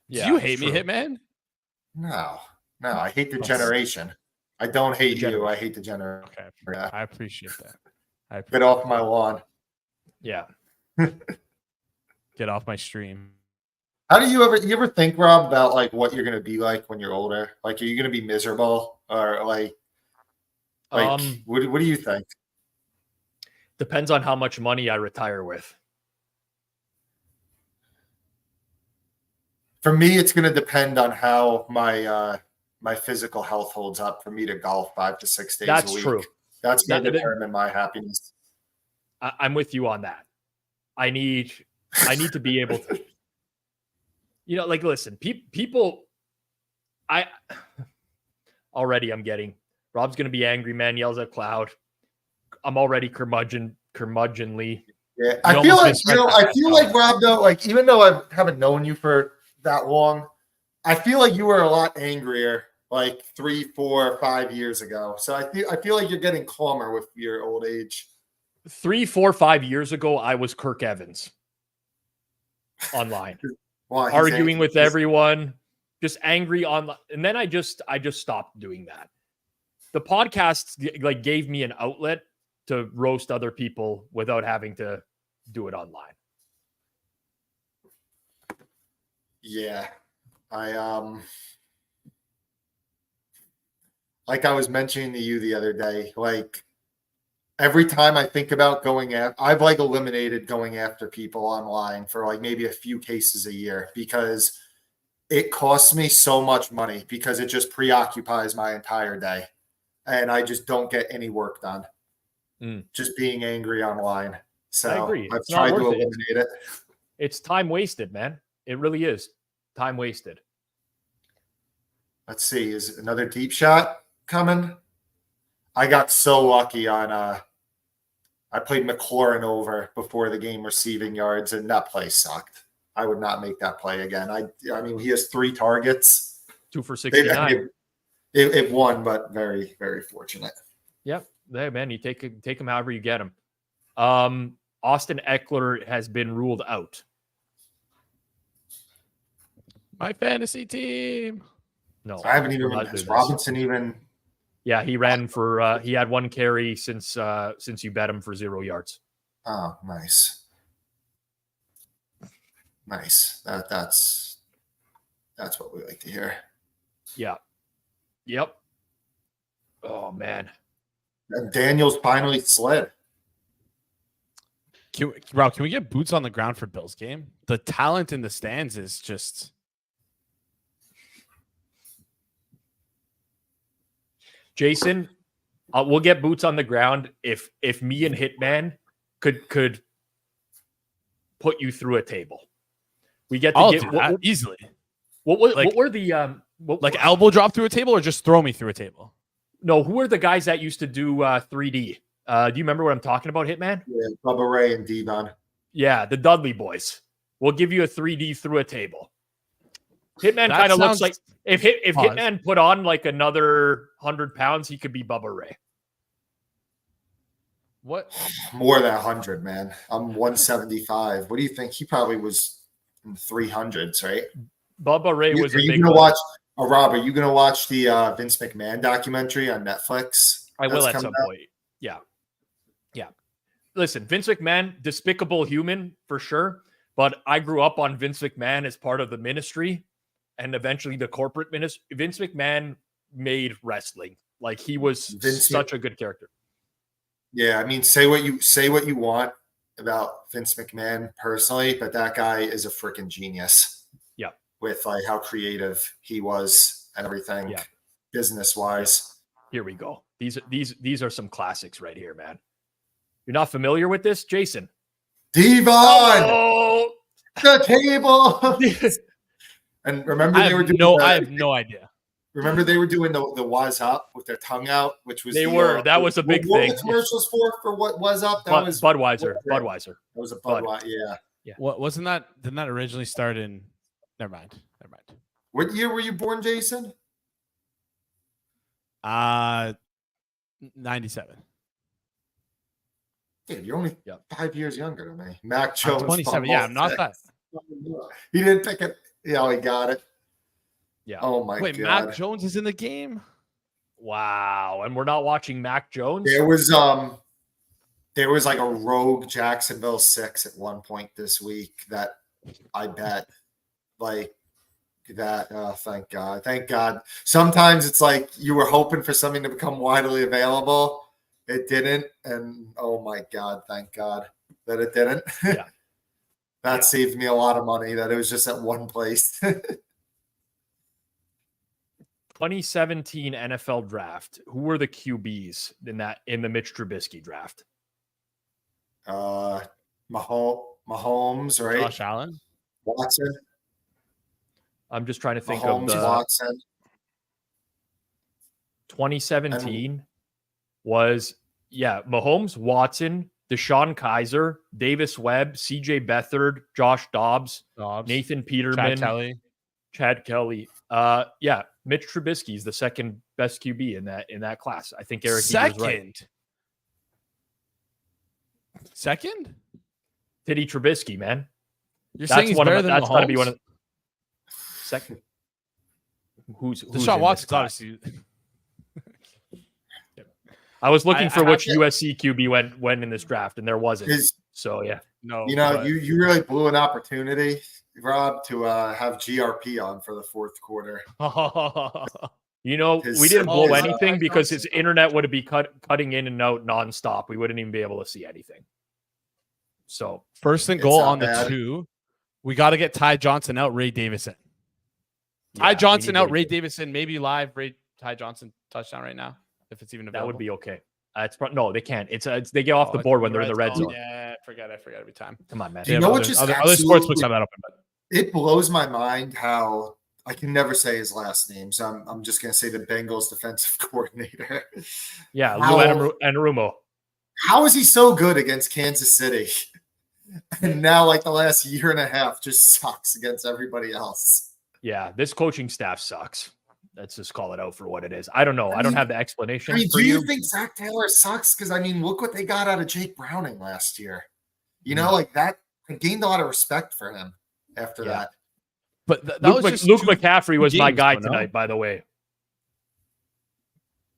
Speaker 2: Yeah, do you hate me, Hitman?
Speaker 6: No, I hate the generation. I don't hate you. I hate the generation.
Speaker 2: Okay, yeah. I appreciate that.
Speaker 6: Get off my lawn.
Speaker 1: Yeah.
Speaker 2: Get off my stream.
Speaker 6: How do you ever think, Rob, about what you're gonna be like when you're older? Like, are you gonna be miserable or what do you think?
Speaker 1: Depends on how much money I retire with.
Speaker 6: For me, it's going to depend on how my physical health holds up for me to golf 5 to 6 days
Speaker 1: That's
Speaker 6: a week.
Speaker 1: true.
Speaker 6: That's going to determine my happiness.
Speaker 1: I'm with you on that. I need to be able to, like, listen, people, already I'm getting, Rob's going to be angry, man, yells at Cloud. I'm already curmudgeonly.
Speaker 6: Yeah, I feel like Rob, though, like, even though I haven't known you for that long, I feel like you were a lot angrier like 3, 4, 5 years ago. So I feel like you're getting calmer with your old age.
Speaker 1: 3, 4, 5 years ago, I was Kirk Evans online, arguing with everyone, just angry online. And then I just stopped doing that. The podcast like gave me an outlet to roast other people without having to do it online.
Speaker 6: Yeah. Like I was mentioning to you the other day, like every time I think about going after, I've like eliminated going after people online for like maybe a few cases a year because it costs me so much money because it just preoccupies my entire day. And I just don't get any work done. Just being angry online. So
Speaker 1: I agree.
Speaker 6: I've tried to eliminate it.
Speaker 1: It's time wasted, man. It really is time wasted.
Speaker 6: Let's see. Is another deep shot coming? I got so lucky on I played McLaurin over before the game receiving yards, and that play sucked. I would not make that play again. I mean, he has 3 targets.
Speaker 1: 2 for 69.
Speaker 6: It won, but very, very fortunate.
Speaker 1: Yep. Hey, man, you take him however you get him. Austin Eckler has been ruled out.
Speaker 2: My fantasy team.
Speaker 6: No, I haven't even. Has Robinson even?
Speaker 1: Yeah, he ran for. He had 1 carry since you bet him for 0 yards.
Speaker 6: Oh, nice. That's what we like to hear.
Speaker 1: Yeah. Yep. Oh man.
Speaker 6: And Daniels finally slid.
Speaker 2: Rob, can we get boots on the ground for Bills game? The talent in the stands is just.
Speaker 1: Jason, we'll get boots on the ground if me and Hitman could put you through a table. We get to
Speaker 2: do that easily.
Speaker 1: What were the
Speaker 2: elbow drop through a table or just throw me through a table?
Speaker 1: No, who are the guys that used to do 3D? Do you remember what I'm talking about, Hitman?
Speaker 6: Yeah, Bubba Ray and Devon.
Speaker 1: Yeah, the Dudley boys. We'll give you a 3D through a table. Hitman kind of looks like if Hitman put on like another 100 pounds, he could be Bubba Ray.
Speaker 2: What?
Speaker 6: More than 100, man. I'm 175. What do you think? He probably was in the 300s, right?
Speaker 1: Bubba Ray was.
Speaker 6: Are you going to watch? Rob, are you going to watch the Vince McMahon documentary on Netflix?
Speaker 1: I will at some point. Yeah. Listen, Vince McMahon, despicable human for sure. But I grew up on Vince McMahon as part of the ministry and eventually the corporate ministry. Vince McMahon made wrestling. Like he was such a good character.
Speaker 6: Yeah, I mean, say what you want about Vince McMahon personally, but that guy is a freaking genius.
Speaker 1: Yeah.
Speaker 6: With like how creative he was and everything, business wise.
Speaker 1: Here we go. These are some classics right here, man. You're not familiar with this, Jason?
Speaker 6: Devon, the table. And remember,
Speaker 2: I have no idea.
Speaker 6: Remember, they were doing the was up with their tongue out, which was
Speaker 1: that was a big thing.
Speaker 6: What were the commercials for what was up? That was
Speaker 1: Budweiser. Budweiser.
Speaker 6: That was a Budweiser. Yeah.
Speaker 2: What wasn't that? Didn't that originally start in? Never mind.
Speaker 6: What year were you born, Jason?
Speaker 2: 97.
Speaker 6: Yeah, you're only 5 years younger than me. Mac Jones.
Speaker 2: 27. Yeah, I'm not that.
Speaker 6: He didn't pick it. Yeah, he got it.
Speaker 1: Yeah.
Speaker 6: Oh my God.
Speaker 2: Wait, Mac Jones is in the game?
Speaker 1: Wow. And we're not watching Mac Jones?
Speaker 6: There was like a rogue Jacksonville 6 at one point this week that I bet like that. Oh, thank God. Sometimes it's like you were hoping for something to become widely available. It didn't. And oh my God, thank God that it didn't.
Speaker 1: Yeah.
Speaker 6: That saved me a lot of money that it was just at one place.
Speaker 1: 2017 NFL draft. Who were the QBs in the Mitch Trubisky draft?
Speaker 6: Mahomes, right?
Speaker 2: Josh Allen,
Speaker 6: Watson.
Speaker 1: I'm just trying to think
Speaker 6: Mahomes,
Speaker 1: of the
Speaker 6: Watson.
Speaker 1: 2017 was Mahomes, Watson, Deshaun Kaiser, Davis Webb, CJ Beathard, Josh Dobbs, Nathan Peterman, Chad Kelly. Mitch Trubisky is the second best QB in that class. I think Eric Eager's right.
Speaker 2: Second?
Speaker 1: Teddy Trubisky, man.
Speaker 2: You're saying he's better than Mahomes? That's got to be one of
Speaker 1: second. Who's
Speaker 2: Deshaun Watson? Obviously.
Speaker 1: I was looking for which USC QB went in this draft, and there wasn't. So yeah,
Speaker 2: no.
Speaker 6: You really blew an opportunity, Rob, to have GRP on for the fourth quarter.
Speaker 1: We didn't blow anything because his internet would be cutting in and out nonstop. We wouldn't even be able to see anything. So
Speaker 2: first and goal on the 2. We got to get Ty Johnson out, Ray Davison. Ty Johnson out, Ray Davison. Maybe live Ty Johnson touchdown right now. If it's even available.
Speaker 1: That would be okay. No, they can't. It's they get off the board when they're in the red zone.
Speaker 2: Yeah, I forget every time.
Speaker 1: Come on, man.
Speaker 6: You know what?
Speaker 2: Other sportsbooks have that open, but
Speaker 6: it blows my mind how I can never say his last name. So I'm just gonna say the Bengals defensive coordinator.
Speaker 1: Yeah, Lou Anarumo.
Speaker 6: How is he so good against Kansas City? And now, like the last year and a half, just sucks against everybody else.
Speaker 1: Yeah, this coaching staff sucks. Let's just call it out for what it is. I don't know. I don't have the explanation.
Speaker 6: Do you think Zach Taylor sucks? Because look what they got out of Jake Browning last year. Like that. I gained a lot of respect for him after that.
Speaker 2: But
Speaker 1: Luke McCaffrey was my guy tonight, by the way.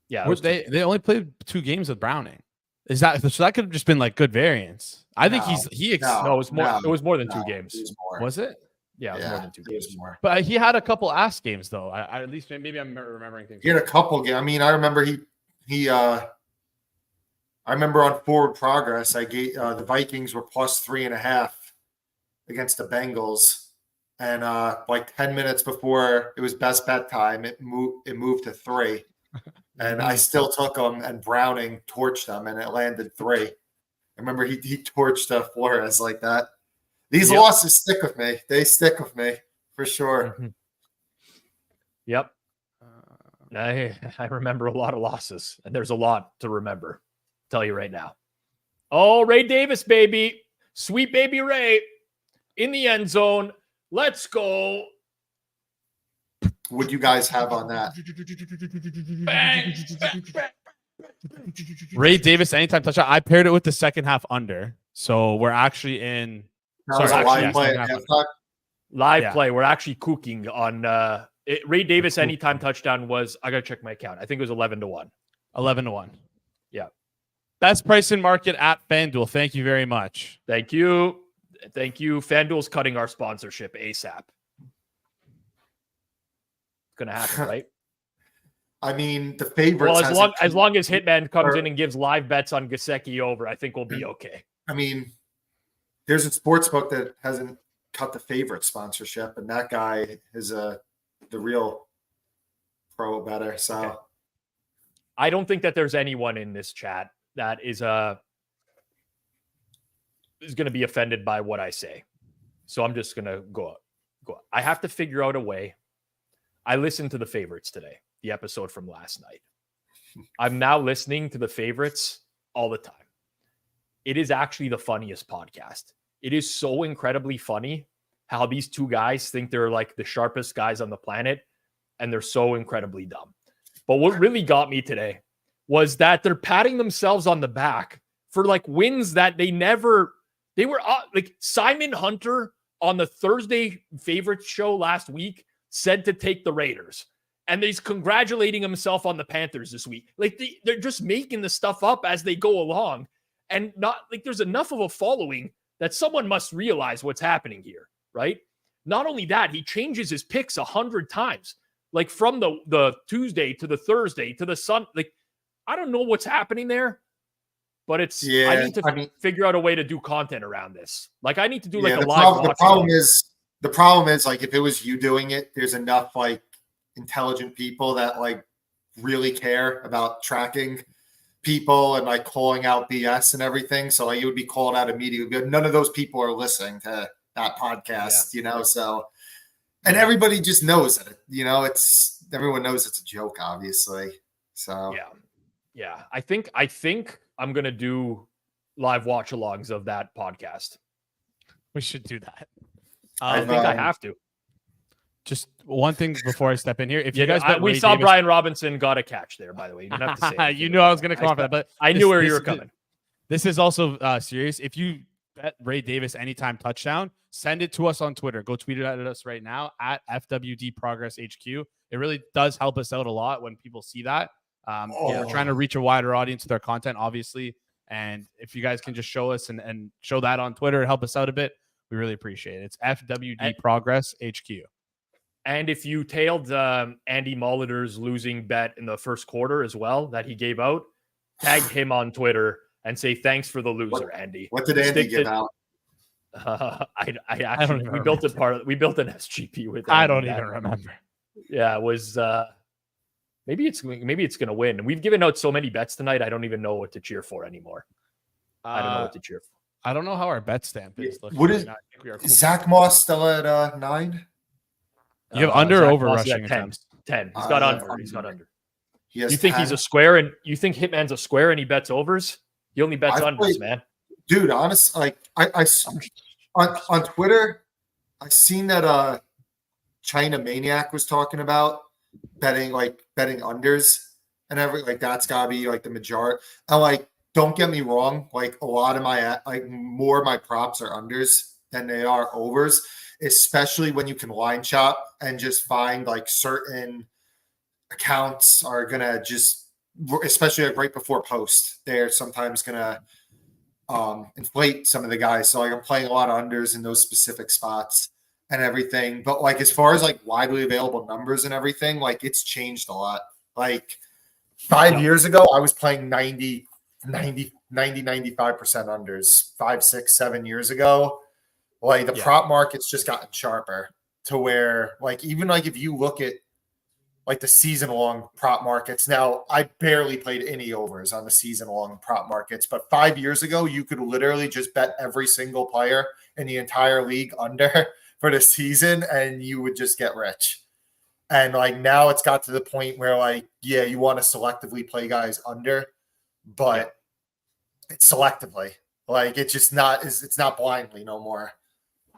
Speaker 1: Yeah,
Speaker 2: they only played 2 games with Browning. Is that so? That could have just been like good variance. I think it was more. It was more than 2 games. Was it?
Speaker 1: Yeah, it was more than 2 games.
Speaker 2: But he had a couple ass games though. I at least maybe I'm remembering things.
Speaker 6: He had a couple games. I mean, I remember I remember on Forward Progress, I gave the Vikings were plus 3.5 against the Bengals, and like 10 minutes before it was best bet time, it moved to 3, and I still took them, and Browning torched them, and it landed 3. I remember he torched Flores like that. These losses stick with me. They stick with me for sure.
Speaker 1: Mm-hmm. Yep. I remember a lot of losses, and there's a lot to remember. I'll tell you right now. Oh, Ray Davis, baby. Sweet baby Ray in the end zone. Let's go.
Speaker 6: What do you guys have on that?
Speaker 2: Ray Davis, anytime touchdown. I paired it with the second half under. So we're actually in
Speaker 6: live
Speaker 1: play. We're actually cooking on Ray Davis anytime touchdown was, I gotta check my account. I think it was 11-1.
Speaker 2: 11-1.
Speaker 1: Yeah.
Speaker 2: Best price in market at FanDuel. Thank you very much.
Speaker 1: Thank you. FanDuel's cutting our sponsorship ASAP. It's gonna happen, right?
Speaker 6: I mean, the favorites.
Speaker 1: Well, as long as Hitman comes in and gives live bets on Gesicki over, I think we'll be okay.
Speaker 6: I mean, there's a sports book that hasn't cut the favorite sponsorship, and that guy is the real pro better. So okay.
Speaker 1: I don't think that there's anyone in this chat that is going to be offended by what I say. So I'm just going to go. I have to figure out a way. I listened to the favorites today, the episode from last night. I'm now listening to the favorites all the time. It is actually the funniest podcast. It is so incredibly funny how these 2 guys think they're like the sharpest guys on the planet, and they're so incredibly dumb. But what really got me today was that they're patting themselves on the back for like wins that they were like Simon Hunter on the Thursday favorites show last week said to take the Raiders, and he's congratulating himself on the Panthers this week. Like they're just making the stuff up as they go along. And not like there's enough of a following that someone must realize what's happening here, right? Not only that, he changes his picks 100 times, like from the Tuesday to the Thursday to the Sun. Like, I don't know what's happening there, but it's I
Speaker 6: Yeah,
Speaker 1: need to
Speaker 6: I mean,
Speaker 1: figure out a way to do content around this. Like I need to do like
Speaker 6: yeah,
Speaker 1: a
Speaker 6: the
Speaker 1: live
Speaker 6: problem, the
Speaker 1: watch
Speaker 6: problem
Speaker 1: along.
Speaker 6: is like if it was you doing it, there's enough like intelligent people that like really care about tracking people and like calling out BS and everything. So like it would be called out immediately. But none of those people are listening to that podcast, you know. So and everybody just knows it, you know, it's everyone knows it's a joke, obviously. So
Speaker 1: Yeah. I think I'm gonna do live watch alongs of that podcast.
Speaker 2: We should do that.
Speaker 1: I think I have to.
Speaker 2: Just one thing before I step in here. If you guys
Speaker 1: we
Speaker 2: Ray
Speaker 1: saw
Speaker 2: Davis,
Speaker 1: Brian Robinson got a catch there, by the way. You didn't have to say
Speaker 2: you knew I was going to come off that, but
Speaker 1: I knew where you were coming.
Speaker 2: This is also serious. If you bet Ray Davis anytime touchdown, send it to us on Twitter. Go tweet it at us right now at FWD Progress HQ. It really does help us out a lot when people see that. We're trying to reach a wider audience with our content, obviously. And if you guys can just show us and show that on Twitter and help us out a bit, we really appreciate it. It's FWD Progress HQ.
Speaker 1: And if you tailed Andy Molitor's losing bet in the first quarter as well that he gave out, tag him on Twitter and say thanks for the loser, Andy.
Speaker 6: What did Andy give out?
Speaker 1: I actually we built an SGP with.
Speaker 2: I don't even remember.
Speaker 1: Yeah, it was. Maybe it's gonna win. We've given out so many bets tonight. I don't even know what to cheer for anymore. I don't know what to cheer for.
Speaker 2: I don't know how our bet stamp is.
Speaker 6: What is Zach Moss still at 9?
Speaker 2: You have under or over
Speaker 1: Moss
Speaker 2: rushing
Speaker 1: 10.
Speaker 2: attempts?
Speaker 1: 10. He's got under. He's got under.
Speaker 6: You
Speaker 1: think 10. He's a square and you think Hitman's a square and he bets overs? He only bets unders, man.
Speaker 6: Dude, honest, like I on Twitter, I seen that China Maniac was talking about betting unders and that's gotta be like the majority. And like, don't get me wrong, like a lot of my more of my props are unders than they are overs, especially when you can line chop and just find like certain accounts are gonna just, especially like right before post, they're sometimes gonna inflate some of the guys. So like I'm playing a lot of unders in those specific spots and everything. But like as far as like widely available numbers and everything, like it's changed a lot. Like 5 years ago, I was playing 95% unders. 5, 6, 7 years ago. Like the prop market's just gotten sharper to where like even like if you look at like the season long prop markets. Now, I barely played any overs on the season long prop markets, but 5 years ago, you could literally just bet every single player in the entire league under for the season and you would just get rich. And like now it's got to the point where like, yeah, you want to selectively play guys under, but it's selectively. Like it's just it's not blindly no more.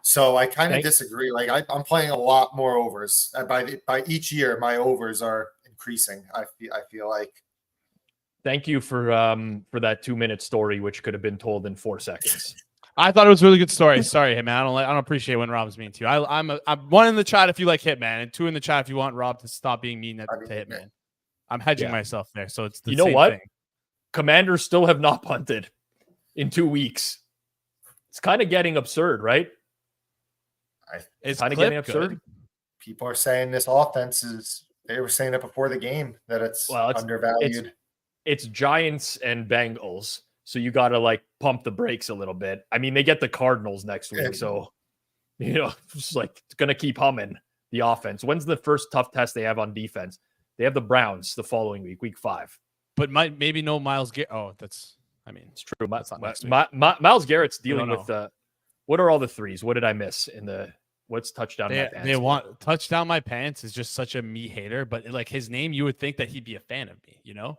Speaker 6: So I kind of disagree. Like I'm playing a lot more overs. By each year, my overs are increasing. I feel like.
Speaker 1: Thank you for that 2-minute story, which could have been told in 4 seconds.
Speaker 2: I thought it was a really good story. Sorry, Hitman. I don't appreciate when Rob's mean to you. I'm 1 in the chat if you like Hitman, and 2 in the chat if you want Rob to stop being mean to Hitman. I'm hedging myself there, so it's the same thing.
Speaker 1: Commanders still have not punted in 2 weeks. It's kind of getting absurd, right?
Speaker 2: It's
Speaker 1: kind of getting absurd.
Speaker 6: Good. People are saying this offense is. They were saying it before the game that it's undervalued.
Speaker 1: It's Giants and Bengals, so you got to like pump the brakes a little bit. I mean, they get the Cardinals next week, so it's like it's gonna keep humming the offense. When's the first tough test they have on defense? They have the Browns the following week, week 5.
Speaker 2: But maybe no Myles Garrett. Oh, it's true.
Speaker 1: Myles Garrett's dealing with what are all the threes? What did I miss in the what's touchdown?
Speaker 2: They want touchdown my pants is just such a me hater, but like his name, you would think that he'd be a fan of me, you know?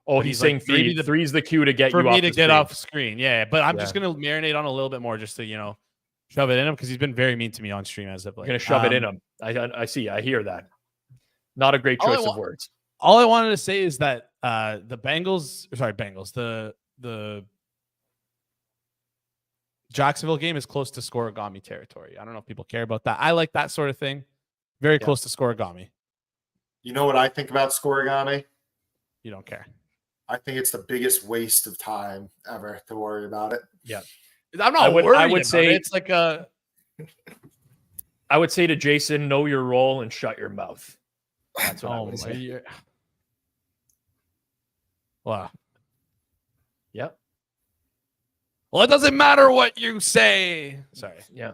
Speaker 1: Oh, he's saying like, three's the cue to get
Speaker 2: for
Speaker 1: you
Speaker 2: me
Speaker 1: off
Speaker 2: to
Speaker 1: the
Speaker 2: get
Speaker 1: screen.
Speaker 2: off screen. Yeah, but I'm just gonna marinate on a little bit more just to shove it in him because he's been very mean to me on stream as of late.
Speaker 1: Gonna shove it in him. I see. I hear that. Not a great choice of words.
Speaker 2: All I wanted to say is that the Jacksonville game is close to scoregami territory. I don't know if people care about that. I like that sort of thing. Very close to scoregami.
Speaker 6: You know what I think about scoregami?
Speaker 2: You don't care.
Speaker 6: I think it's the biggest waste of time ever to worry about it.
Speaker 1: Yeah.
Speaker 2: I'm not worried.
Speaker 1: I would say
Speaker 2: it's like a.
Speaker 1: I would say to Jason, know your role and shut your mouth. That's what I would say.
Speaker 2: Wow.
Speaker 1: Yep.
Speaker 2: Well, it doesn't matter what you say. Sorry.
Speaker 1: Yeah.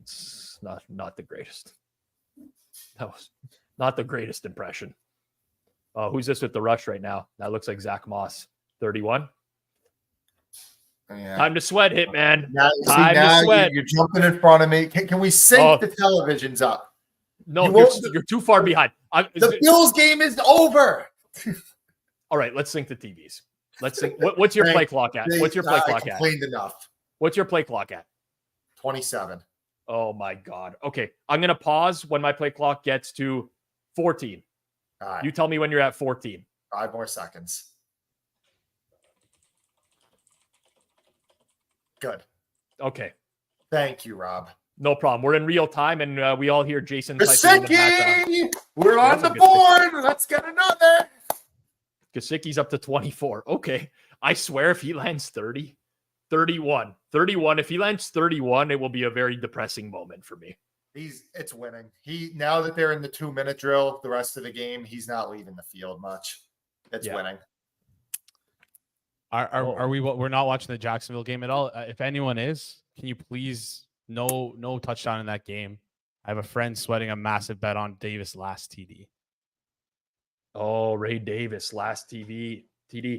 Speaker 1: It's not the greatest. That was not the greatest impression. Who's this with the rush right now? That looks like Zach Moss, 31.
Speaker 6: Yeah.
Speaker 1: Time to sweat, Hitman.
Speaker 6: Now,
Speaker 1: Time to sweat.
Speaker 6: You're jumping in front of me. Can we sync the televisions up?
Speaker 1: No, you're too far behind.
Speaker 6: The Bills game is over.
Speaker 1: All right, let's sync the TVs. Let's sync. What's your play clock at? What's your play clock at?
Speaker 6: Cleaned enough.
Speaker 1: What's your play clock at?
Speaker 6: 27.
Speaker 1: Oh my God. Okay, I'm gonna pause when my play clock gets to 14.
Speaker 6: All right.
Speaker 1: You tell me when you're at 14.
Speaker 6: 5 more seconds. Good.
Speaker 1: Okay.
Speaker 6: Thank you, Rob.
Speaker 1: No problem. We're in real time, and we all hear Jason typing in the background.
Speaker 6: Gesicki! We're on the board. Let's get another.
Speaker 1: Gesicki's up to 24. Okay. I swear if he lands 30, 31. If he lands 31, it will be a very depressing moment for me.
Speaker 6: It's winning. Now that they're in the 2-minute drill, the rest of the game, he's not leaving the field much. It's winning.
Speaker 2: Are we? We're not watching the Jacksonville game at all. If anyone is, can you please no touchdown in that game? I have a friend sweating a massive bet on Davis last TD.
Speaker 1: Oh, Ray Davis last TD.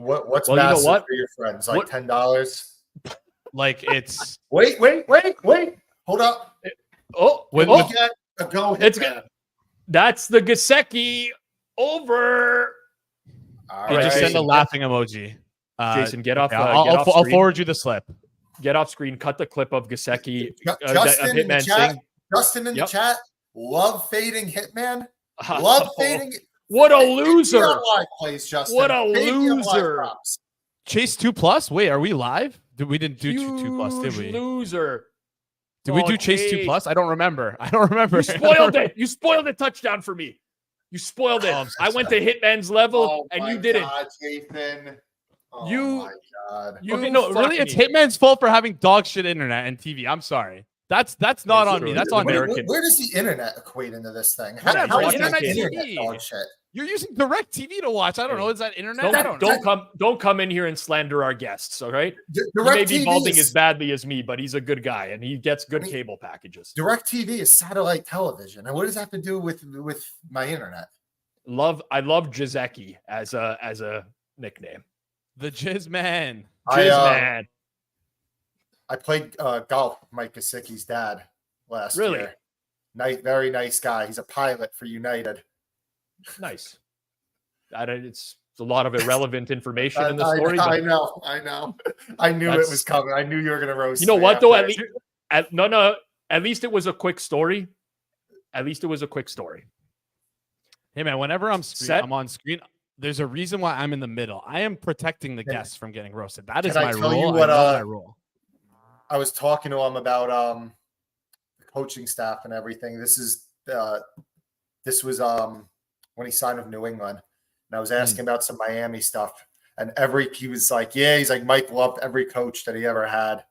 Speaker 6: What's
Speaker 1: well,
Speaker 6: massive
Speaker 1: you know what?
Speaker 6: for your friends? Like $10?
Speaker 2: Like it's
Speaker 6: wait. Hold up.
Speaker 1: Get
Speaker 6: a go hit.
Speaker 1: It's good. That's the Gesicki over.
Speaker 6: All
Speaker 2: right. Just send a laughing emoji.
Speaker 1: Jason, get off.
Speaker 2: I'll forward you the slip.
Speaker 1: Get off screen. Cut the clip of Gesicki.
Speaker 6: Justin in the chat.
Speaker 1: Sing.
Speaker 6: Justin in the chat. Love fading Hitman. Fading.
Speaker 1: What a loser!
Speaker 6: Plays, Justin.
Speaker 1: What a loser!
Speaker 2: Chase 2+. Wait, are we live? We didn't do 2+, did we?
Speaker 1: Loser.
Speaker 2: Did we do Chase 2+? I don't remember.
Speaker 1: You spoiled it. You spoiled the touchdown for me. You spoiled it. I went to Hitman's level, and you didn't.
Speaker 6: Jason. Oh
Speaker 1: my
Speaker 6: God.
Speaker 2: Okay, no, really, it's Hitman's fault for having dog shit internet and TV. I'm sorry. That's not on me. That's on American.
Speaker 6: Where does the internet equate into this thing?
Speaker 2: How
Speaker 6: is
Speaker 2: internet
Speaker 6: TV? Dog shit?
Speaker 2: You're using direct TV to watch. I don't know. Is that internet?
Speaker 1: Don't come in here and slander our guests. All right. He may be balding as badly as me, but he's a good guy and he gets good cable packages.
Speaker 6: Direct TV is satellite television. And what does that have to do with my internet?
Speaker 1: I love Gesicki as a nickname.
Speaker 2: The Jizz Man.
Speaker 1: Man.
Speaker 6: I played golf with Mike Gesicki's dad last year. Very nice guy. He's a pilot for United.
Speaker 1: Nice. It's a lot of irrelevant information in the story.
Speaker 6: I know. I knew it was coming. I knew you were going to roast.
Speaker 1: You know what, though? At least it was a quick story.
Speaker 2: Hey, man, whenever I'm on screen, there's a reason why I'm in the middle. I am protecting the guests from getting roasted. That is my rule. My rule.
Speaker 6: I was talking to him about the coaching staff and everything. This was when he signed with New England, and I was asking about some Miami stuff. And he was like, Mike loved every coach that he ever had,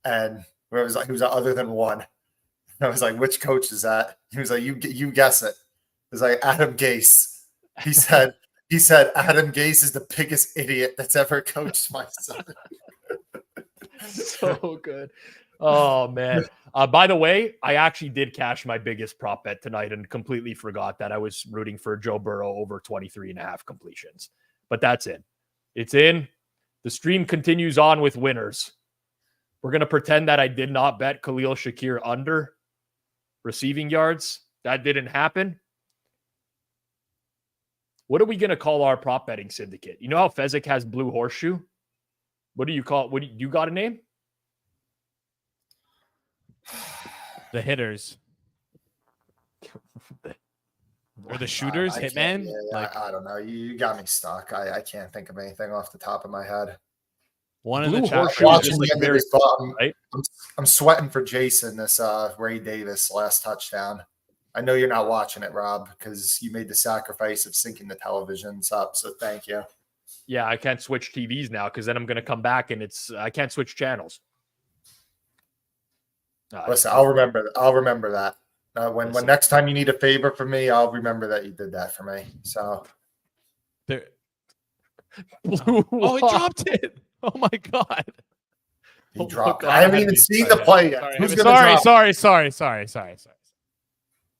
Speaker 6: and he was other than one. And I was like, which coach is that? He was like, you guess it. It was like Adam Gase. He said Adam Gase is the biggest idiot that's ever coached my son.
Speaker 1: So good. Oh, man. By the way, I actually did cash my biggest prop bet tonight and completely forgot that I was rooting for Joe Burrow over 23.5 completions. But that's it. It's in. The stream continues on with winners. We're going to pretend that I did not bet Khalil Shakir under receiving yards. That didn't happen. What are we going to call our prop betting syndicate? You know how Fezzik has Blue Horseshoe? What do you call it? You got a name?
Speaker 2: The hitters. Or the shooters, Hitman?
Speaker 6: I don't know. You got me stuck. I can't think of anything off the top of my head.
Speaker 2: One in the chat.
Speaker 6: Right? I'm sweating for Jason, this Ray Davis last touchdown. I know you're not watching it, Rob, because you made the sacrifice of syncing the televisions up. So thank you.
Speaker 1: Yeah, I can't switch TVs now because then I'm going to come back and I can't switch channels.
Speaker 6: Listen, I'll remember that. When next time you need a favor from me, I'll remember that you did that for me. So
Speaker 2: Oh, he dropped it. Oh my God.
Speaker 6: He dropped.
Speaker 1: God.
Speaker 6: I haven't even seen the play yet. Who's gonna drop?
Speaker 2: Sorry.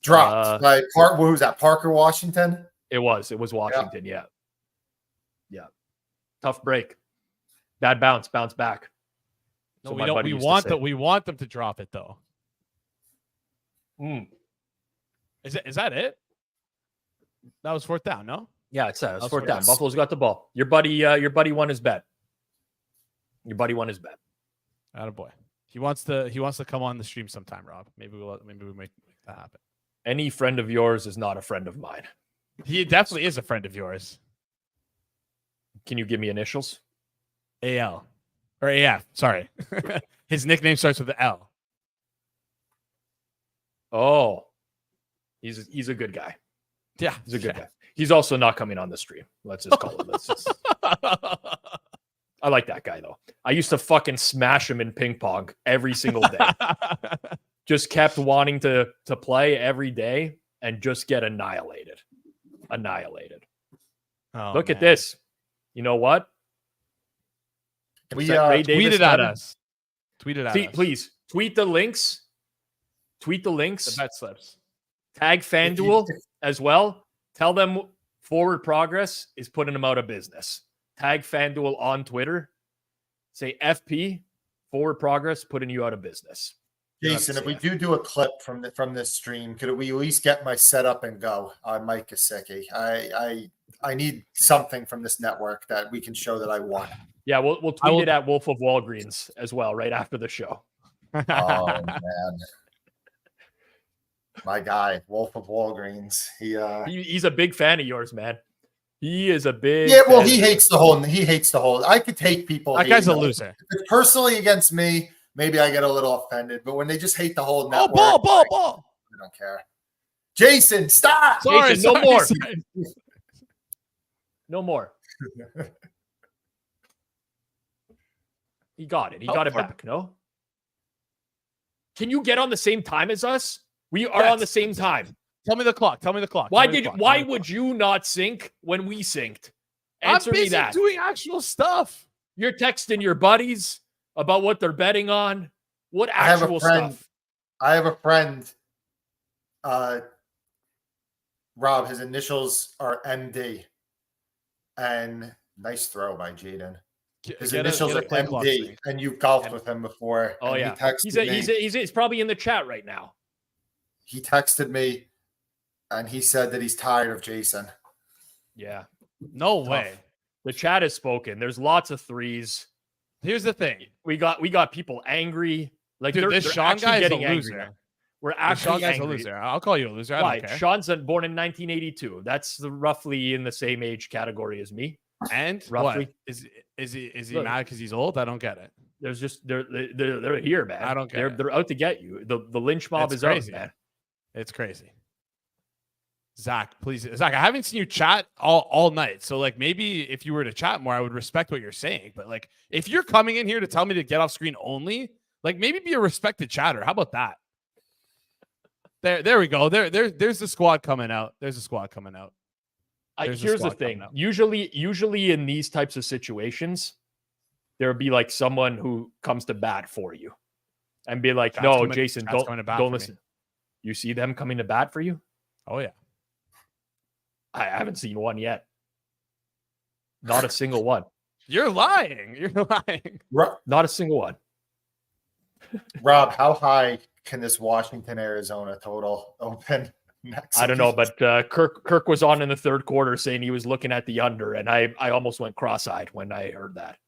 Speaker 6: Dropped by What was that? Parker Washington.
Speaker 1: It was Washington. Yeah. Tough break. Bad bounce back.
Speaker 2: No,
Speaker 1: So
Speaker 2: we
Speaker 1: my
Speaker 2: don't.
Speaker 1: buddy
Speaker 2: We
Speaker 1: used to
Speaker 2: want
Speaker 1: say.
Speaker 2: that. We want them to drop it though. Is that it? That was fourth down. No.
Speaker 1: Yeah, it's that. It's
Speaker 2: That's
Speaker 1: fourth
Speaker 2: what
Speaker 1: down.
Speaker 2: it is.
Speaker 1: Buffalo's got the ball. Your buddy won his bet.
Speaker 2: Attaboy. He wants to come on the stream sometime, Rob. Maybe we make that happen.
Speaker 1: Any friend of yours is not a friend of mine.
Speaker 2: He definitely is a friend of yours.
Speaker 1: Can you give me initials?
Speaker 2: AL or AF. Sorry. His nickname starts with the L.
Speaker 1: Oh, he's a good guy.
Speaker 2: Yeah,
Speaker 1: He's a good guy. He's also not coming on the stream. Let's just call it. I like that guy though. I used to fucking smash him in ping pong every single day. Just kept wanting to play every day and just get annihilated.
Speaker 2: Oh,
Speaker 1: Look at
Speaker 2: man.
Speaker 1: this. You know what?
Speaker 6: We
Speaker 1: Ray Davis
Speaker 2: Tweet it at
Speaker 1: time?
Speaker 2: us. Tweet it at
Speaker 1: See,
Speaker 2: us.
Speaker 1: please tweet the links.
Speaker 2: The bet slips.
Speaker 1: Tag FanDuel as well. Tell them Forward Progress is putting them out of business. Tag FanDuel on Twitter. Say FP, Forward Progress, putting you out of business.
Speaker 6: Jason, if we do a clip from this stream, could we at least get my setup and go on Mike Gesicki? I need something from this network that we can show that I won.
Speaker 1: Yeah, we'll tweet it at Wolf of Walgreens as well, right after the show.
Speaker 6: Oh man, my guy, Wolf of Walgreens.
Speaker 1: He's a big fan of yours, man. He is a big.
Speaker 6: Yeah, well, he hates the whole. I could take people.
Speaker 2: That guy's a
Speaker 6: hating
Speaker 2: loser.
Speaker 6: If it's personally against me, maybe I get a little offended. But when they just hate the whole
Speaker 2: Oh,
Speaker 6: network,
Speaker 2: ball.
Speaker 6: I don't care. Jason, stop.
Speaker 2: Sorry,
Speaker 1: Jason, no more.
Speaker 2: sorry.
Speaker 1: No more. He got it. He got it back. No. Can you get on the same time as us? We are on the same time.
Speaker 2: Tell me the clock.
Speaker 1: Why would you not sync when we synced? Answer
Speaker 2: I'm busy
Speaker 1: me that.
Speaker 2: doing actual stuff.
Speaker 1: You're texting your buddies about what they're betting on. What actual stuff?
Speaker 6: I have a friend, Rob. His initials are MD, and nice throw by Jaden. His initials are MD, and you've golfed with him before.
Speaker 1: Oh yeah, he's probably in the chat right now.
Speaker 6: He texted me, and he said that he's tired of Jason.
Speaker 1: Yeah,
Speaker 2: No way.
Speaker 1: The chat has spoken. There's lots of threes.
Speaker 2: Here's the thing.
Speaker 1: We got people angry. Like
Speaker 2: Dude, this Sean guy is a loser.
Speaker 1: Angry. We're actually
Speaker 2: Sean guy's
Speaker 1: angry.
Speaker 2: a loser. I'll call you a loser. I
Speaker 1: Why?
Speaker 2: don't care.
Speaker 1: Sean's born in 1982. That's roughly in the same age category as me.
Speaker 2: And
Speaker 1: roughly.
Speaker 2: what? Is he mad because he's old? I don't get it.
Speaker 1: There's just they're here, man.
Speaker 2: I don't get it.
Speaker 1: They're out to get you. The lynch mob is
Speaker 2: crazy.
Speaker 1: out, man.
Speaker 2: It's crazy. Zach, please. Zach, I haven't seen you chat all night. So, like, maybe if you were to chat more, I would respect what you're saying. But, like, if you're coming in here to tell me to get off screen only, like, maybe be a respected chatter. How about that? There we go. There's the squad coming out. Here's the thing. Usually in these types of situations, there'll be like someone who comes to bat for you and be like, "No, Jason, don't listen." You see them coming to bat for you? Oh yeah.
Speaker 1: I haven't seen one yet. Not a single one.
Speaker 2: You're lying.
Speaker 1: Not a single one.
Speaker 6: Rob, how high can this Washington Arizona total open next?
Speaker 1: I don't know, but Kirk was on in the third quarter saying he was looking at the under, and I almost went cross-eyed when I heard that.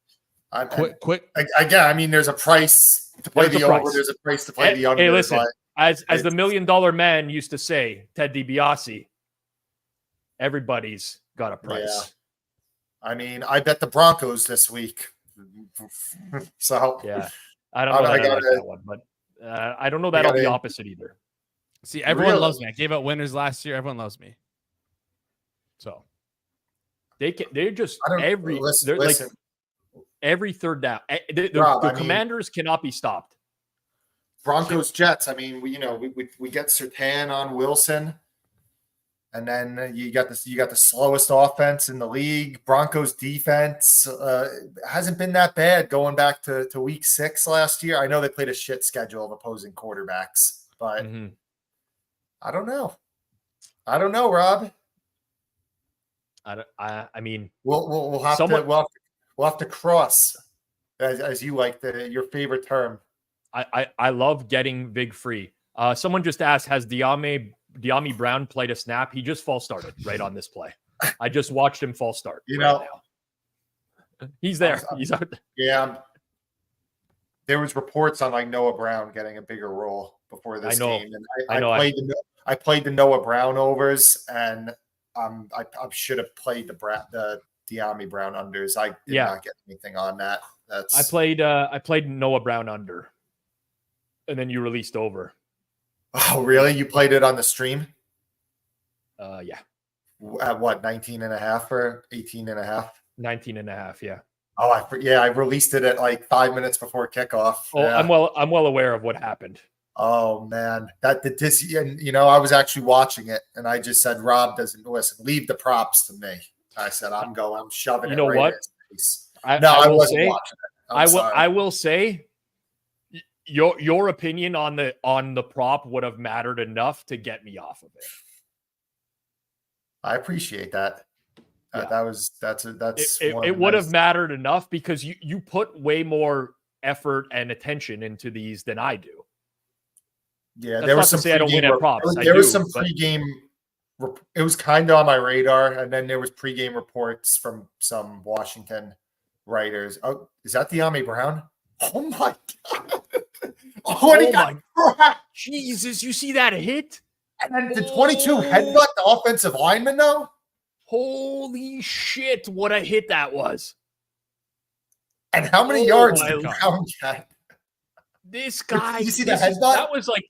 Speaker 2: Quick.
Speaker 6: Again, I mean, there's a price to play the over. There's a price to play the under.
Speaker 1: Hey, listen, as the $1 million man used to say, Ted DiBiase, everybody's got a price.
Speaker 6: Yeah. I mean, I bet the Broncos this week. So
Speaker 1: yeah, I don't know that I like that one, but I don't know that on the opposite either.
Speaker 2: See, everyone loves me. I gave out winners last year. Everyone loves me. So
Speaker 1: they're just
Speaker 6: listen.
Speaker 1: like every third down. The Commanders cannot be stopped.
Speaker 6: Broncos Jets. I mean, we get Surtain on Wilson, And then you got the slowest offense in the league. Broncos defense hasn't been that bad going back to week 6 last year. I know they played a shit schedule of opposing quarterbacks, but I don't know. Rob.
Speaker 1: I mean,
Speaker 6: we'll have to cross, as you like your favorite term.
Speaker 1: I love getting big free. Someone just asked, has De'Ami Brown played a snap? He just false started right on this play. I just watched him false start. Now. He's there. He's out there.
Speaker 6: Yeah. There was reports on like Noah Brown getting a bigger role before this game. And I played the Noah Brown overs, and I should have played the De'Ami Brown unders. I did not get anything on that. I played Noah Brown under, and then you released over. Oh, really? You played it on the stream?
Speaker 1: Yeah.
Speaker 6: At what, 19.5 or 18.5?
Speaker 1: 19.5, yeah.
Speaker 6: Oh, I released it at like 5 minutes before kickoff.
Speaker 1: Oh, yeah. I'm well aware of what happened.
Speaker 6: Oh man, and I was actually watching it, and I just said, Rob doesn't listen. Leave the props to me. I said, I'm shoving it. You know right what? In his face. I wasn't watching it.
Speaker 1: I will say. Your opinion on the prop would have mattered enough to get me off of it.
Speaker 6: I appreciate that.
Speaker 1: Yeah. It would have mattered enough because you put way more effort and attention into these than I do.
Speaker 6: Yeah,
Speaker 1: there was some. Say I don't win at props.
Speaker 6: There was some pregame. It was kind of on my radar, and then there was pregame reports from some Washington writers. Oh, is that De'Ami Brown? Oh my god.
Speaker 1: Oh my God. Jesus, you see that hit?
Speaker 6: And then the 22 headbutt the offensive lineman, though?
Speaker 1: Holy shit, what a hit that was.
Speaker 6: And how many yards did Brown get?
Speaker 1: This guy.
Speaker 6: Did you see the headbutt?
Speaker 1: That was like,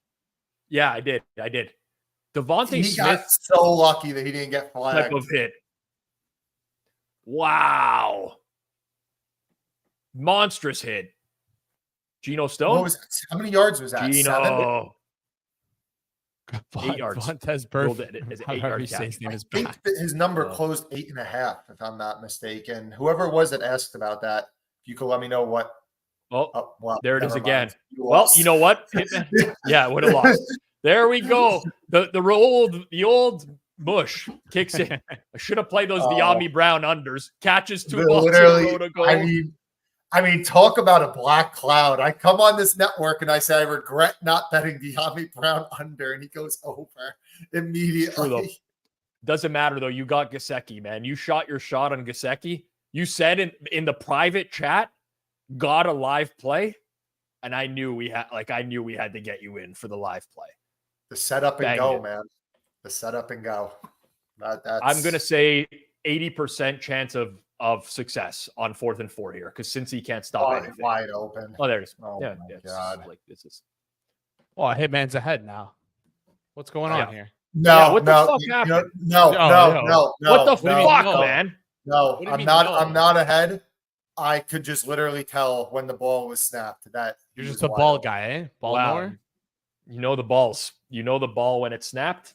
Speaker 1: yeah, I did. Devontae Smith
Speaker 6: got so lucky that he didn't get flagged.
Speaker 1: Type of hit. Wow. Monstrous hit. Geno Stone?
Speaker 6: How many yards was that?
Speaker 1: Geno.
Speaker 2: 8 yards. Vontez
Speaker 6: his number closed 8.5, if I'm not mistaken. Whoever it was that asked about that, you could let me know what.
Speaker 1: Well, there it is again. Well, you know what? Yeah, would have lost. There we go. The old Bush kicks in. I should have played those De'Ami Brown unders. Catches 2 balls in a row to go.
Speaker 6: I mean, talk about a black cloud. I come on this network and I say, I regret not betting De'Ami Brown under, and he goes over immediately.
Speaker 1: Doesn't matter, though. You got Gesicki, man. You shot your shot on Gesicki. You said in the private chat, got a live play, and I knew we had to get you in for the live play.
Speaker 6: The setup and go, man. The setup and go.
Speaker 1: I'm going to say 80% chance of success on 4th and 4 here, because since he can't stop anything.
Speaker 6: Wide open.
Speaker 1: Oh, there it is.
Speaker 6: Oh
Speaker 1: yeah,
Speaker 6: my God.
Speaker 1: Like this is.
Speaker 2: Oh, Hitman's ahead now. What's going on here?
Speaker 6: No,
Speaker 1: what the fuck happened?
Speaker 6: No.
Speaker 1: What the fuck, man?
Speaker 6: No, I'm not ahead. I could just literally tell when the ball was snapped. That
Speaker 2: you're just a ball guy, eh? Ball more?
Speaker 1: You know the balls. You know the ball when it's snapped,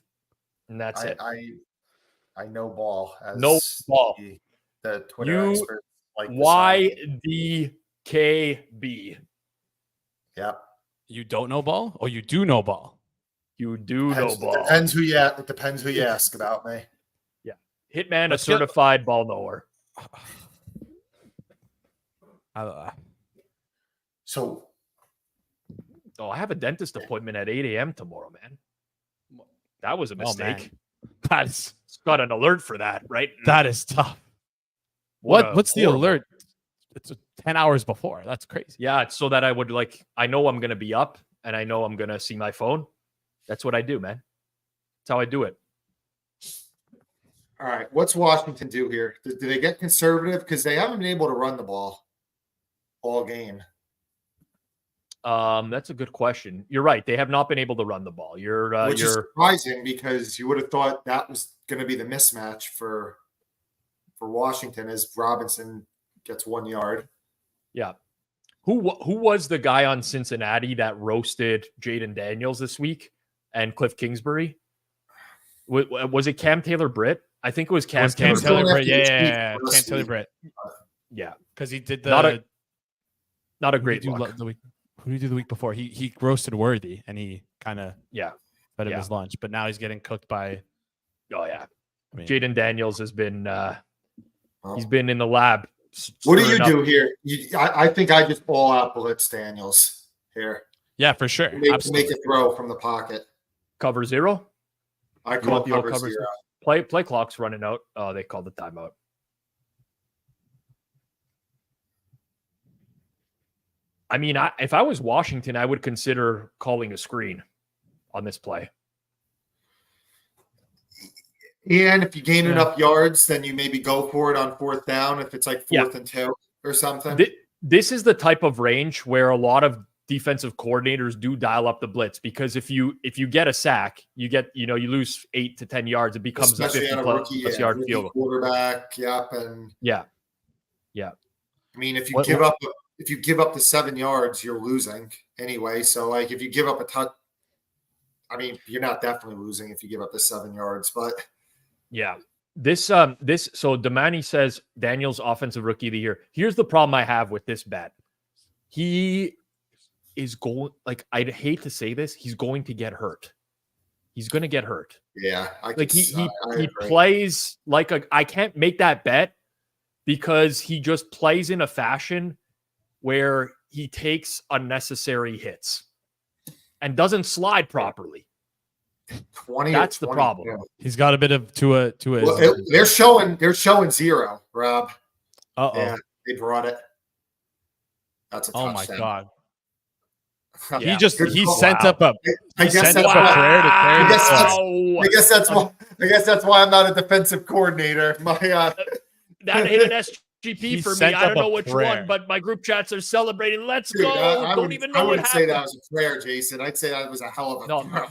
Speaker 1: and that's it.
Speaker 6: I know ball.
Speaker 1: No ball.
Speaker 6: The Twitter expert. Like
Speaker 1: YDKB.
Speaker 6: Yep.
Speaker 2: You don't know ball, or you do know ball?
Speaker 1: You do know ball.
Speaker 6: It depends who you ask about me.
Speaker 1: Yeah. Hitman, a certified ball knower.
Speaker 6: So.
Speaker 1: I have a dentist appointment at 8 a.m. tomorrow, man. That was a mistake.
Speaker 2: That's
Speaker 1: got an alert for that, right?
Speaker 2: That is tough. What's the alert? It's 10 hours before. That's crazy.
Speaker 1: Yeah, it's so that I would I know I'm going to be up and I know I'm going to see my phone. That's what I do, man. That's how I do it.
Speaker 6: All right. What's Washington do here? Do they get conservative? Because they haven't been able to run the ball all game.
Speaker 1: That's a good question. You're right. They have not been able to run the ball.
Speaker 6: Which is surprising because you would have thought that was going to be the mismatch for Washington as Robinson gets 1 yard.
Speaker 1: Yeah. Who was the guy on Cincinnati that roasted Jaden Daniels this week and Cliff Kingsbury? Was it Cam Taylor-Britt? I think it was Cam
Speaker 2: Cam
Speaker 1: Taylor-Britt.
Speaker 2: Taylor-Britt. Yeah. Cam Taylor-Britt.
Speaker 1: Yeah.
Speaker 2: Because he did
Speaker 1: not a great look.
Speaker 2: Who did he do the week before? He roasted Worthy, and he kind of fed him his lunch. But now he's getting cooked by.
Speaker 1: Oh yeah,
Speaker 2: I mean,
Speaker 1: Jaden Daniels has been he's been in the lab.
Speaker 6: What do you do here? I think I just all out blitz Daniels here.
Speaker 2: Yeah, for sure.
Speaker 6: Make a throw from the pocket.
Speaker 1: Cover zero.
Speaker 6: I call cover zero.
Speaker 1: Play clock's running out. Oh, they called the timeout. I mean, if I was Washington, I would consider calling a screen on this play.
Speaker 6: And if you gain enough yards, then you maybe go for it on 4th down if it's like 4th and 2 or something.
Speaker 1: This is the type of range where a lot of defensive coordinators do dial up the blitz, because if you get a sack, you lose 8 to 10 yards. It becomes
Speaker 6: especially
Speaker 1: a 50 plus yard field goal.
Speaker 6: Quarterback, and
Speaker 1: yeah.
Speaker 6: I mean, if you give up the 7 yards, you're losing anyway. So like if you give up a touch, I mean, you're not definitely losing if you give up the 7 yards, but
Speaker 1: yeah. So Damani says Daniels offensive rookie of the year. Here's the problem I have with this bet. He is going, like, I'd hate to say this, he's going to get hurt. He's going to get hurt.
Speaker 6: Yeah.
Speaker 1: He plays like I can't make that bet because he just plays in a fashion where he takes unnecessary hits and doesn't slide properly.
Speaker 6: 20.
Speaker 1: That's the problem.
Speaker 6: Yeah.
Speaker 2: He's got a bit of to a.
Speaker 6: Well, they're showing zero, Rob.
Speaker 2: Yeah,
Speaker 6: they brought it. That's a touchdown.
Speaker 2: Oh my god.
Speaker 6: Yeah.
Speaker 2: He sent up a.
Speaker 6: I guess that's why I'm not a defensive coordinator.
Speaker 1: That hit an SGP for me. I don't know which one, but my group chats are celebrating. Let's go!
Speaker 6: I wouldn't say that was a prayer, Jason. I'd say that was a hell of a throw.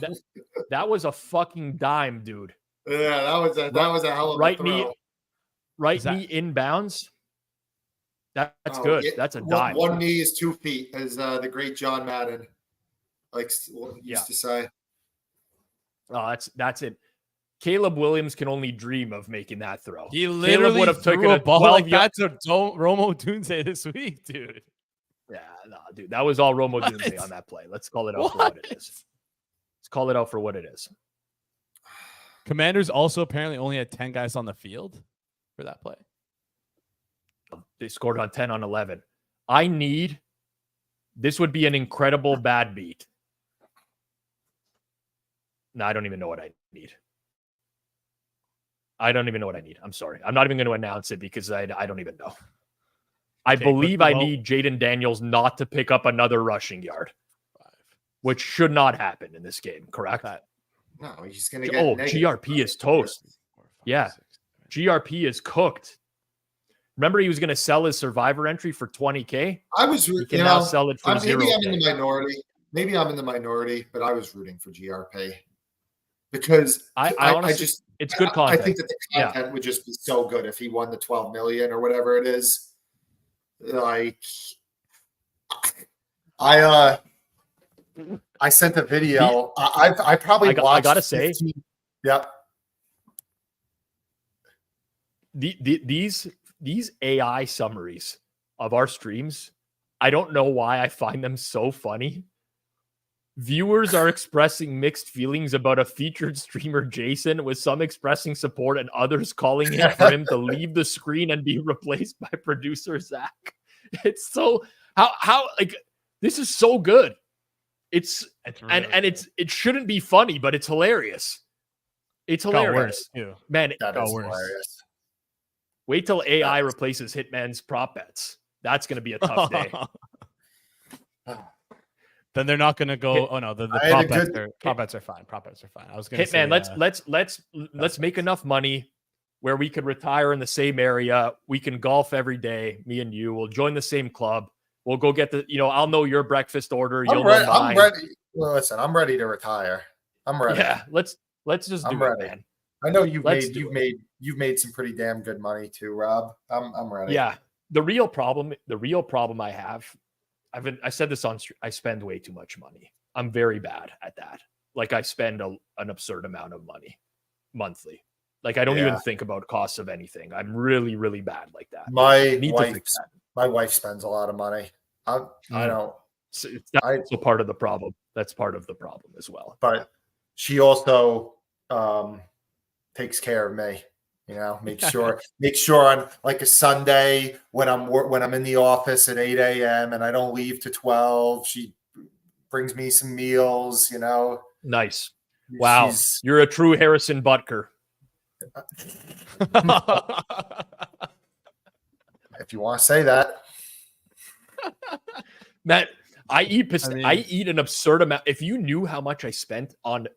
Speaker 1: That was a fucking dime, dude.
Speaker 6: Yeah, that was a hell of a throw.
Speaker 1: Right knee inbounds. That's good. Yeah, that's a dime.
Speaker 6: One knee is 2 feet, as the great John Madden used to say.
Speaker 1: Oh, that's it. Caleb Williams can only dream of making that throw.
Speaker 2: He literally would have taken a ball like that to Romo Dunze this week, dude.
Speaker 1: Yeah, no, dude, that was all Romo Dunze on that play. Let's call it out for what it is. Let's call it out for what it is.
Speaker 2: Commanders also apparently only had 10 guys on the field for that play.
Speaker 1: They scored on 10 on 11. This would be an incredible bad beat. No, I don't even know what I need. I don't even know what I need. I'm sorry. I'm not even going to announce it because I don't even know. I believe I need Jaden Daniels not to pick up another rushing yard, which should not happen in this game, correct?
Speaker 6: No, he's going to get
Speaker 1: GRP is toast. Yeah, GRP is cooked. Remember, he was going to sell his survivor entry for $20K.
Speaker 6: He
Speaker 1: can now sell it for $0.
Speaker 6: Maybe I'm in the minority. Maybe I'm in the minority, but I was rooting for GRP because
Speaker 1: I honestly, it's good content.
Speaker 6: I think that the content would just be so good if he won the 12 million or whatever it is. Like, I sent a video. I probably watched.
Speaker 1: I gotta say,
Speaker 6: 15, yep.
Speaker 1: These AI summaries of our streams, I don't know why I find them so funny. Viewers are expressing mixed feelings about a featured streamer, Jason, with some expressing support and others calling for him to leave the screen and be replaced by producer Zach. It's so how like this is so good. It shouldn't be funny, but it's hilarious. It's hilarious. Man,
Speaker 6: that is hilarious.
Speaker 1: Wait till AI replaces Hitman's prop bets. That's going to be a tough day.
Speaker 2: Then they're not going to go. The prop bets are fine. Prop bets are fine. I was going to say,
Speaker 1: let's make enough money where we could retire in the same area. We can golf every day. Me and you will join the same club. We'll go get I'll know your breakfast order. You'll know mine.
Speaker 6: I'm ready. Well, listen, I'm ready to retire. I'm ready.
Speaker 1: Yeah, let's just do it, man.
Speaker 6: I know you've made some pretty damn good money too, Rob. I'm ready.
Speaker 1: Yeah. The real problem I have, I said this on stream, I spend way too much money. I'm very bad at that. Like I spend an absurd amount of money. monthly. Like I don't even think about costs of anything. I'm really, really bad like that.
Speaker 6: My wife spends a lot of money. I don't.
Speaker 1: So that's also part of the problem. That's part of the problem as well.
Speaker 6: But she also takes care of me. Make sure on like a Sunday when I'm in the office at 8 a.m. and I don't leave to 12, she brings me some meals.
Speaker 1: Nice. Wow, you're a true Harrison Butker.
Speaker 6: If you want to say that.
Speaker 1: Matt, I eat an absurd amount. If you knew how much I spent on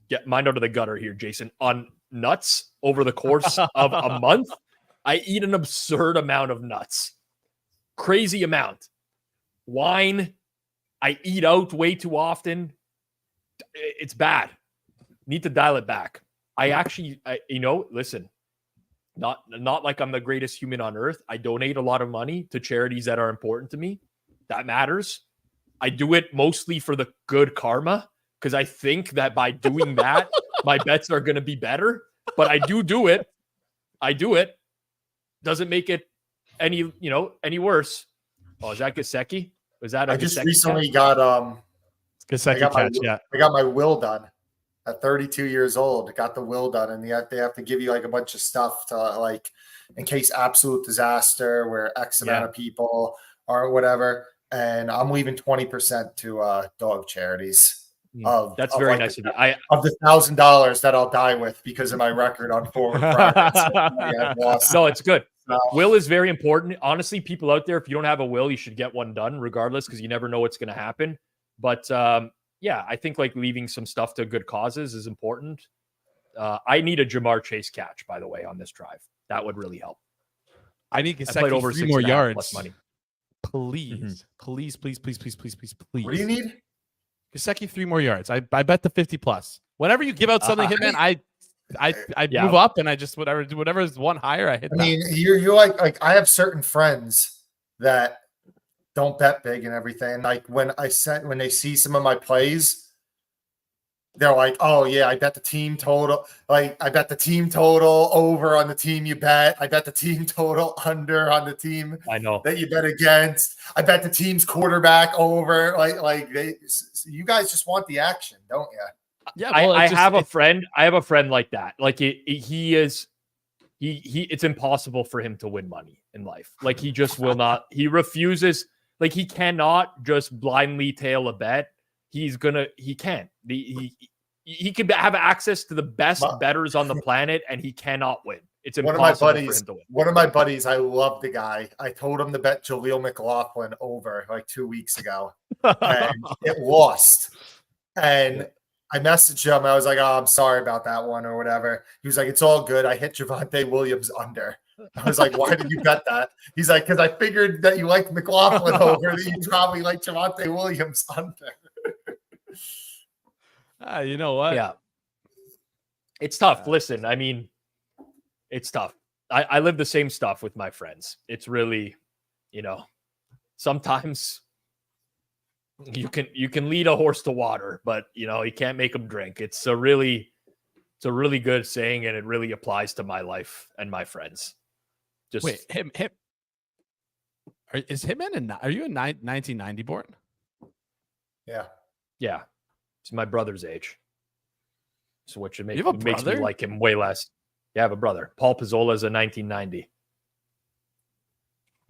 Speaker 1: get mine out of the gutter here, Jason, on nuts over the course of a month, I eat an absurd amount of nuts. Crazy amount. Wine, I eat out way too often. It's bad. Need to dial it back. Listen, not like I'm the greatest human on earth. I donate a lot of money to charities that are important to me. That matters. I do it mostly for the good karma because I think that by doing that, my bets are going to be better. But I do it. Doesn't make it any worse. Oh, is that Gesicki? Was that?
Speaker 6: I just recently got
Speaker 2: Gesicki catch. Yeah,
Speaker 6: I got my will done at 32 years old. Got the will done, and they have to give you like a bunch of stuff to like in case absolute disaster where X amount of people or whatever. And I'm leaving 20% to dog charities.
Speaker 1: That's very nice of you.
Speaker 6: Of the $1,000 that I'll die with because of my record on forward progress.
Speaker 1: No, it's good. Will is very important. Honestly, people out there, if you don't have a will, you should get one done regardless because you never know what's going to happen. But I think like leaving some stuff to good causes is important. I need a Jamar Chase catch, by the way, on this drive. That would really help.
Speaker 2: I need Gesicki 3 more yards.
Speaker 1: Plus money.
Speaker 2: Please. Please.
Speaker 6: What do you need?
Speaker 2: Gesicki 3 more yards. I bet the 50 plus. Whenever you give out something, Hitman, I move up and I just whatever is one higher, I hit.
Speaker 6: I mean, you're like I have certain friends that don't bet big and everything. Like when they see some of my plays, they're like, "Oh yeah, I bet the team total. Like I bet the team total over on the team you bet. I bet the team total under on the team that you bet against. I bet the team's quarterback over. You guys just want the action, don't you?"
Speaker 1: Yeah, well, I have a friend like that. Like he is. It's impossible for him to win money in life. Like he just will not. He refuses. Like he cannot just blindly tail a bet. He can't. He can have access to the best bettors on the planet, and he cannot win. It's impossible for him to win.
Speaker 6: One of my buddies, I love the guy. I told him to bet Jaleel McLaughlin over like 2 weeks ago, and it lost. And I messaged him. I was like, "Oh, I'm sorry about that one," or whatever. He was like, "It's all good. I hit Javonte Williams under." I was like, "Why did you bet that?" He's like, "Because I figured that you liked McLaughlin over, that you probably like Javonte Williams under."
Speaker 2: You know what?
Speaker 1: Yeah. It's tough. Listen, I mean, it's tough. I live the same stuff with my friends. It's really, sometimes you can lead a horse to water, but you can't make them drink. It's a really good saying, and it really applies to my life and my friends. Just
Speaker 2: wait, him. Is Hitman are you a 1990 born?
Speaker 6: Yeah.
Speaker 1: Yeah. It's my brother's age. So which makes me like him way less. Yeah, I have a brother. Paul Pizzola is a 1990.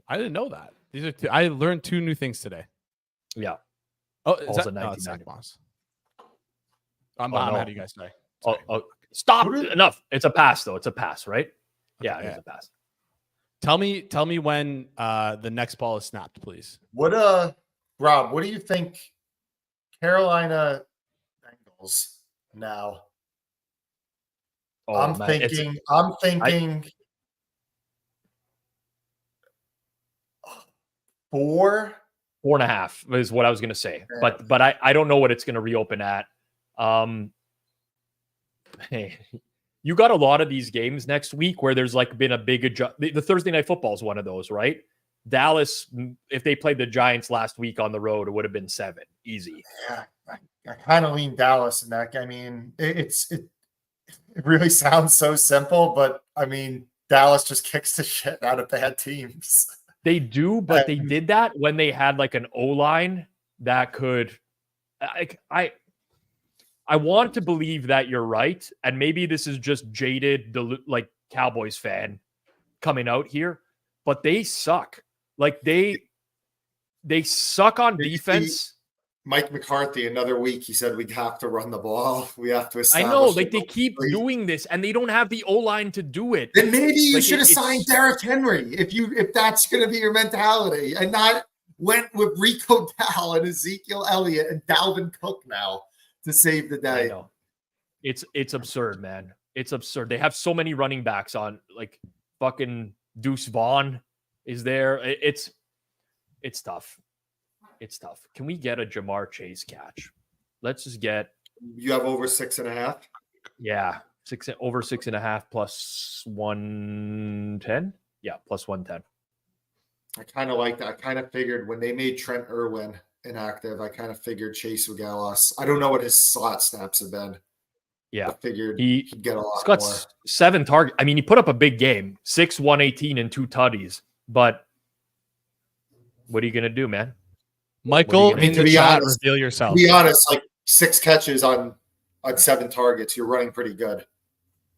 Speaker 2: I didn't know that. These are I learned 2 new things today.
Speaker 1: Yeah.
Speaker 2: Oh, is that 1990? I'm how do you guys say?
Speaker 1: Stop. Enough. It's a pass, though. It's a pass, right? Okay, yeah, it's a pass.
Speaker 2: Tell me when the next ball is snapped, please.
Speaker 6: Rob, what do you think Carolina Bengals now? I'm thinking
Speaker 1: 4.5 is what I was going to say, but I don't know what it's going to reopen at. Hey, you got a lot of these games next week where there's like been a big adjust. The Thursday Night Football is one of those, right? Dallas, if they played the Giants last week on the road, it would have been 7 easy.
Speaker 6: Yeah, I kind of lean Dallas in that. I mean, It really sounds so simple, but I mean, Dallas just kicks the shit out of bad teams.
Speaker 1: They do, but they did that when they had like an O-line that could. I want to believe that you're right, and maybe this is just jaded, like Cowboys fan coming out here, but they suck. Like they suck on defense.
Speaker 6: Mike McCarthy, another week, he said we'd have to run the ball. We have to
Speaker 1: I know, like they keep doing this, and they don't have the O-line to do it.
Speaker 6: Then maybe you
Speaker 1: like
Speaker 6: should have signed Derrick Henry if that's going to be your mentality, and not went with Rico Dowell and Ezekiel Elliott and Dalvin Cook now to save the day.
Speaker 1: I know. It's absurd, man. It's absurd. They have so many running backs on, like fucking Deuce Vaughn is there. It's tough. It's tough. Can we get a Jamar Chase catch? Let's just get.
Speaker 6: You have over 6.5.
Speaker 1: Yeah, over 6.5 plus 110. Yeah, plus 110.
Speaker 6: I kind of like that. I kind of figured when they made Trent Irwin inactive, I kind of figured Chase would get lost. I don't know what his slot snaps have been.
Speaker 1: Yeah,
Speaker 6: I figured he'd get a lot
Speaker 1: he's got
Speaker 6: more.
Speaker 1: 7 targets. I mean, he put up a big game, 6, 118, and 2 tutties. But what are you gonna do, man?
Speaker 2: Michael, in the chat,
Speaker 6: honest,
Speaker 2: reveal yourself.
Speaker 6: To be honest, like 6 catches on 7 targets, you're running pretty good.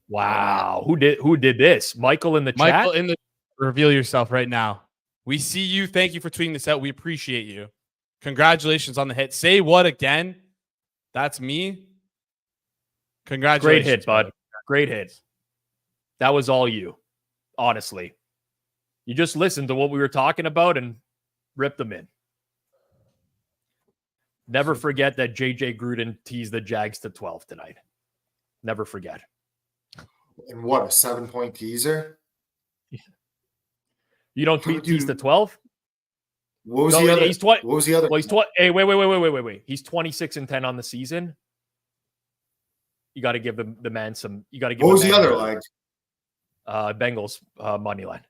Speaker 1: Wow, who did this? Michael in the chat.
Speaker 2: Michael in the reveal yourself right now. We see you. Thank you for tweeting this out. We appreciate you. Congratulations on the hit. Say what again? That's me. Congratulations.
Speaker 1: Great hit, bud. Great hit. That was all you. Honestly, you just listened to what we were talking about and ripped them in. Never forget that JJ Gruden teased the Jags to 12 tonight. Never forget.
Speaker 6: And what, a 7-point teaser?
Speaker 1: You don't tease to 12?
Speaker 6: What was the other?
Speaker 1: What
Speaker 6: was the other?
Speaker 1: Well, he's 20. Hey, wait. He's 26-10 on the season. You got to give the man some. You got to give.
Speaker 6: What was the other leg?
Speaker 1: Bengals money line.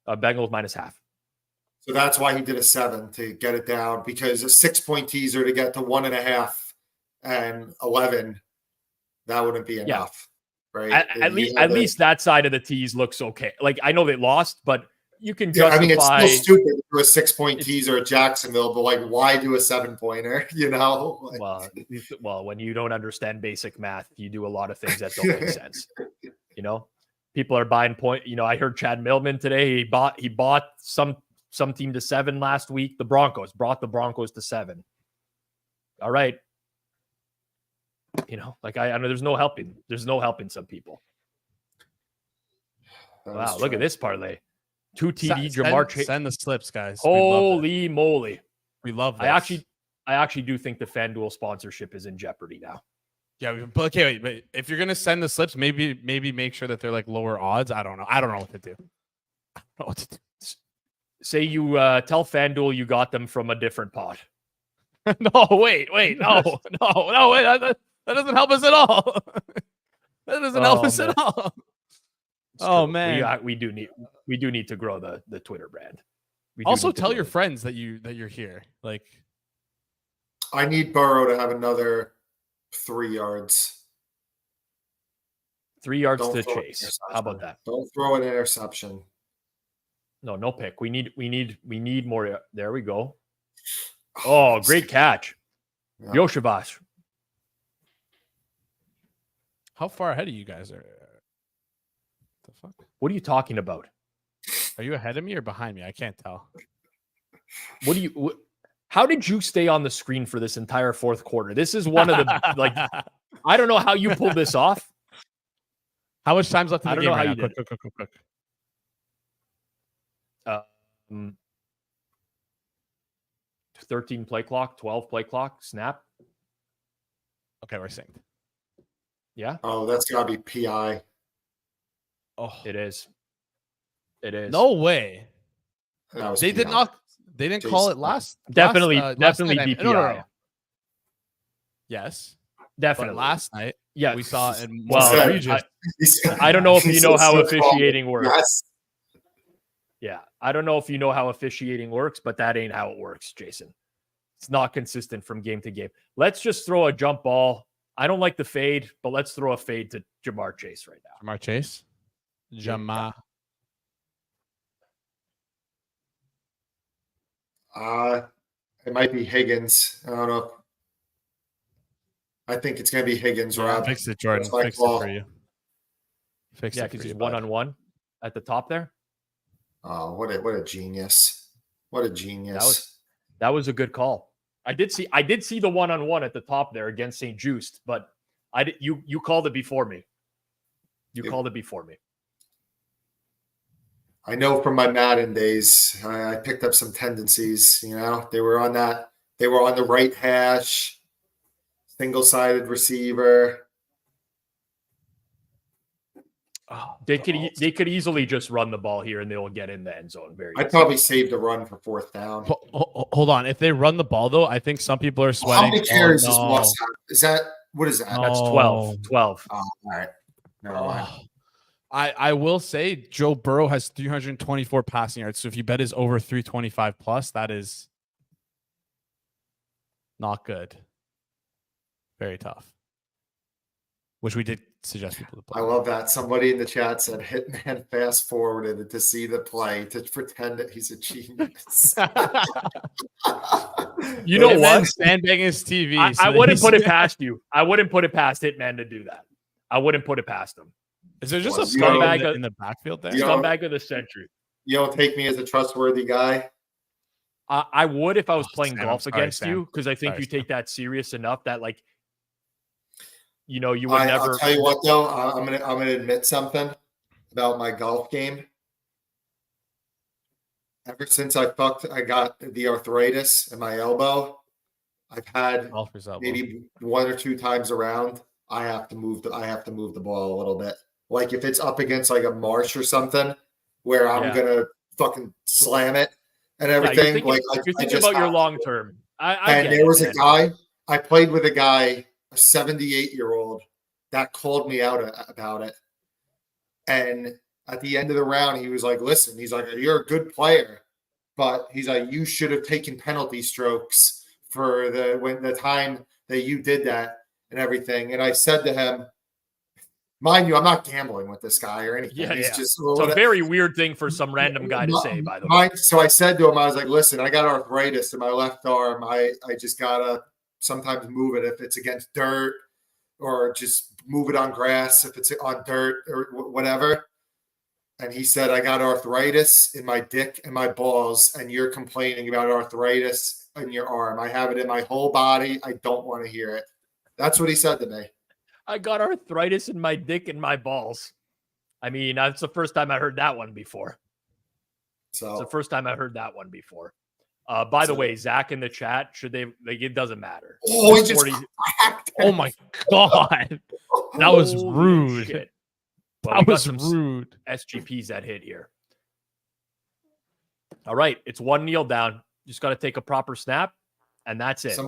Speaker 1: Bengals -0.5.
Speaker 6: So that's why he did a 7 to get it down, because a 6-point teaser to get to 1.5 and 11, that wouldn't be enough, right?
Speaker 1: At least that side of the tease looks okay. Like, I know they lost, but you can justify.
Speaker 6: I mean, it's still stupid to do a 6-point teaser at Jacksonville, but like, why do a 7-pointer? You know? Like,
Speaker 1: well, when you don't understand basic math, you do a lot of things that don't make sense. You know, people are buying point. You know, I heard Chad Millman today. He bought some team to 7 last week. The Broncos brought the Broncos to 7. All right. You know, like I know there's no helping some people. Wow. Look at this parlay. 2 TD Jamar Chase.
Speaker 2: Send the slips, guys.
Speaker 1: Holy moly.
Speaker 2: We love this.
Speaker 1: I actually do think the Fanduel sponsorship is in jeopardy now.
Speaker 2: Yeah. Okay. Wait, if you're going to send the slips, maybe make sure that they're like lower odds. I don't know. I don't know what to do.
Speaker 1: Say you tell FanDuel you got them from a different pot.
Speaker 2: No, wait, wait, no, wait, that doesn't help us at all. That doesn't help us at all. Oh man,
Speaker 1: we do need to grow the Twitter brand.
Speaker 2: Also, tell your friends that you're here. Like,
Speaker 6: I need Burrow to have another 3 yards.
Speaker 1: 3 yards to Chase. How about that?
Speaker 6: Don't throw an interception.
Speaker 1: No pick. We need more. There we go. Oh, great catch. Yeah. Yoshibas.
Speaker 2: How far ahead of you guys are? The fuck?
Speaker 1: What are you talking about?
Speaker 2: Are you ahead of me or behind me? I can't tell.
Speaker 1: How did you stay on the screen for this entire fourth quarter? This is one of the, like, I don't know how you pulled this off.
Speaker 2: How much time's left in the game?
Speaker 1: I don't know how you did.
Speaker 2: Quick.
Speaker 1: 13 play clock, 12 play clock, snap.
Speaker 2: Okay, we're synced.
Speaker 1: Yeah.
Speaker 6: Oh, that's gotta be PI.
Speaker 1: Oh, it is. It is.
Speaker 2: No way.
Speaker 6: They
Speaker 2: did not. They didn't call it last.
Speaker 1: Definitely
Speaker 2: last
Speaker 1: DPI.
Speaker 2: No. Yes.
Speaker 1: Definitely.
Speaker 2: But last night,
Speaker 1: yeah,
Speaker 2: we saw it.
Speaker 1: I don't know if you know how officiating works.
Speaker 6: Yes.
Speaker 1: Yeah, I don't know if you know how officiating works, but that ain't how it works, Jason. It's not consistent from game to game. Let's just throw a jump ball I don't like the fade, but let's throw a fade to Jamar Chase right now.
Speaker 2: Jamar Chase? Jamar.
Speaker 6: It might be Higgins. I don't know. I think it's going to be Higgins, Rob.
Speaker 2: Fix it, Jordan.
Speaker 6: That's my
Speaker 2: Fix
Speaker 6: call.
Speaker 2: it for you. Fix it
Speaker 1: because
Speaker 2: for
Speaker 1: he's
Speaker 2: you,
Speaker 1: one-on-one at the top there.
Speaker 6: Oh, what a genius. What a genius.
Speaker 1: That was a good call. I did see the one-on-one at the top there against St. Just, but you called it before me. Called it before me.
Speaker 6: I know from my Madden days, I picked up some tendencies. They were on that. They were on the right hash, single-sided receiver.
Speaker 1: Oh, they could easily just run the ball here and they'll get in the end zone.
Speaker 6: I'd probably save the run for fourth down.
Speaker 2: Hold on. If they run the ball, though, I think some people are sweating.
Speaker 6: How many carries is Moss have? Is that what is that?
Speaker 1: That's 12. 12.
Speaker 6: Oh, all right. Never mind.
Speaker 2: I will say Joe Burrow has 324 passing yards. So if you bet is over 325 plus, that is not good. Very tough. Which we did suggest people to play.
Speaker 6: I love that. Somebody in the chat said Hitman fast forwarded it to see the play to pretend that he's a genius.
Speaker 1: You know what?
Speaker 2: Sandbagging his TV.
Speaker 1: I wouldn't put it past you. I wouldn't put it past Hitman to do that. I wouldn't put it past him.
Speaker 2: Is there just a
Speaker 1: scumbag
Speaker 2: in the backfield there?
Speaker 1: Scumbag of the century.
Speaker 6: You don't take me as a trustworthy guy?
Speaker 1: I would if I was playing
Speaker 2: Sam,
Speaker 1: golf against
Speaker 2: Sam.
Speaker 1: you, because I think you take that serious enough that you would never.
Speaker 6: I'll tell you what though, I'm gonna admit something about my golf game. Ever since I got the arthritis in my elbow, I've had maybe one or two times around. I have to move the ball a little bit. Like if it's up against like a marsh or something, where I'm gonna fucking slam it and everything.
Speaker 1: You're thinking about your long term.
Speaker 6: There was a guy. I played with a guy, a 78-year-old, that called me out about it. And at the end of the round, he was like, "Listen," he's like, "You're a good player, but he's like, you should have taken penalty strokes for the time that you did that and everything." And I said to him, mind you, I'm not gambling with this guy or anything. It's just
Speaker 1: it's a very weird thing for some random guy to say, by the way.
Speaker 6: So I said to him, I was like, "Listen, I got arthritis in my left arm. I just gotta sometimes move it if it's against dirt, or just move it on grass if it's on dirt or whatever." And he said, "I got arthritis in my dick and my balls, and you're complaining about arthritis in your arm. I have it in my whole body. I don't want to hear it." That's what he said to me.
Speaker 1: I got arthritis in my dick and my balls. I mean, that's the first time I heard that one before.
Speaker 6: So
Speaker 1: it's the first time I heard that one before. By the way, Zach in the chat, should they it doesn't matter.
Speaker 6: Oh, he just
Speaker 2: oh my God. That was rude.
Speaker 1: Shit.
Speaker 2: Well, that was rude.
Speaker 1: SGPs that hit here. All right. It's one kneel down. Just got to take a proper snap, and that's it.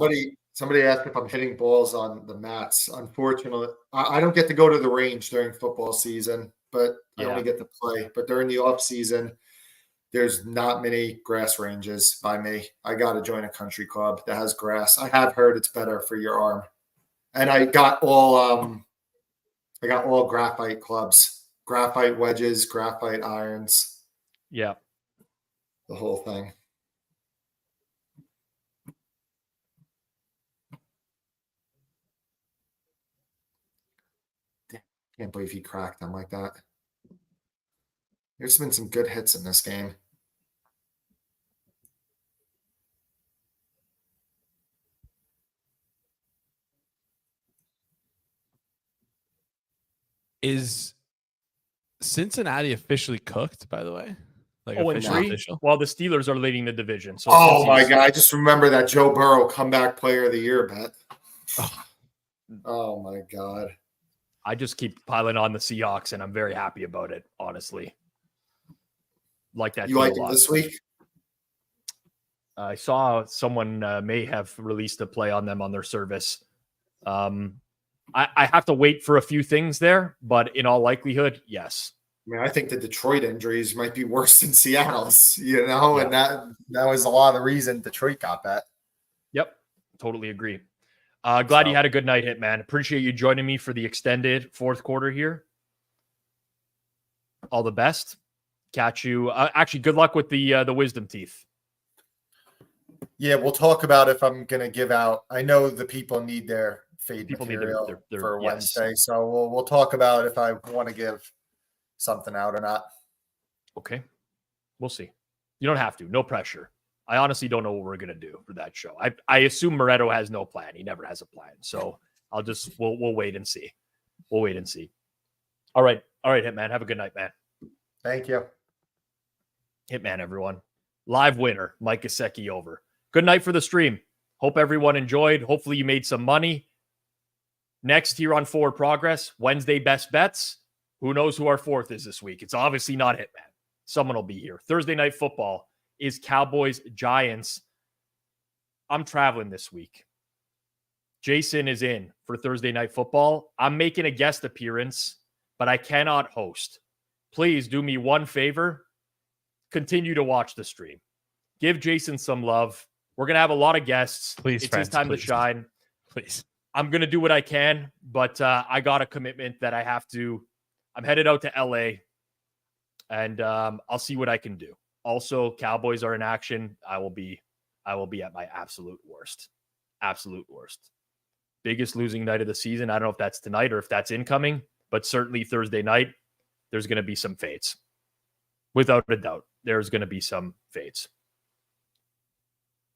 Speaker 6: Somebody asked if I'm hitting balls on the mats. Unfortunately, I don't get to go to the range during football season, but I only get to play. But during the off season, there's not many grass ranges by me. I got to join a country club that has grass. I have heard it's better for your arm. And I got all graphite clubs, graphite wedges, graphite irons.
Speaker 1: Yeah.
Speaker 6: The whole thing. Can't believe he cracked them like that. There's been some good hits in this game.
Speaker 2: Is Cincinnati officially cooked, by the way? Like
Speaker 1: 0-3? Well, the Steelers are leading the division. So
Speaker 6: my God. I just remember that Joe Burrow comeback player of the year bet. Oh my God.
Speaker 1: I just keep piling on the Seahawks, and I'm very happy about it, honestly. Like that.
Speaker 6: You like it this week?
Speaker 1: I saw someone may have released a play on them on their service. I have to wait for a few things there, but in all likelihood, yes.
Speaker 6: I mean, I think the Detroit injuries might be worse than Seattle's, and that was a lot of the reason Detroit got that.
Speaker 1: Yep, totally agree. Glad you had a good night, Hitman. Appreciate you joining me for the extended fourth quarter here. All the best. Catch you. Actually, good luck with the wisdom teeth.
Speaker 6: Yeah, we'll talk about if I'm going to give out. I know the people need their fade
Speaker 1: People need
Speaker 6: material
Speaker 1: their
Speaker 6: for
Speaker 1: yes.
Speaker 6: Wednesday, so we'll talk about if I want to give something out or not.
Speaker 1: Okay, we'll see. You don't have to. No pressure. I honestly don't know what we're going to do for that show. I assume Moretto has no plan. He never has a plan. So we'll wait and see. We'll wait and see. All right, Hitman. Have a good night, man.
Speaker 6: Thank you.
Speaker 1: Hitman, everyone. Live winner, Mike Gesicki over. Good night for the stream. Hope everyone enjoyed. Hopefully you made some money. Next here on Forward Progress, Wednesday best bets. Who knows who our fourth is this week? It's obviously not Hitman. Someone will be here. Thursday night football is Cowboys Giants. I'm traveling this week. Jason is in for Thursday night football. I'm making a guest appearance, but I cannot host. Please do me one favor. Continue to watch the stream. Give Jason some love. We're going to have a lot of guests.
Speaker 2: Please,
Speaker 1: it's his time to shine.
Speaker 2: Please.
Speaker 1: I'm going to do what I can, but I got a commitment that I have to. I'm headed out to LA, and I'll see what I can do. Also, Cowboys are in action. I will be at my absolute worst. Absolute worst. Biggest losing night of the season. I don't know if that's tonight or if that's incoming, but certainly Thursday night, there's going to be some fades. Without a doubt, there's going to be some fades.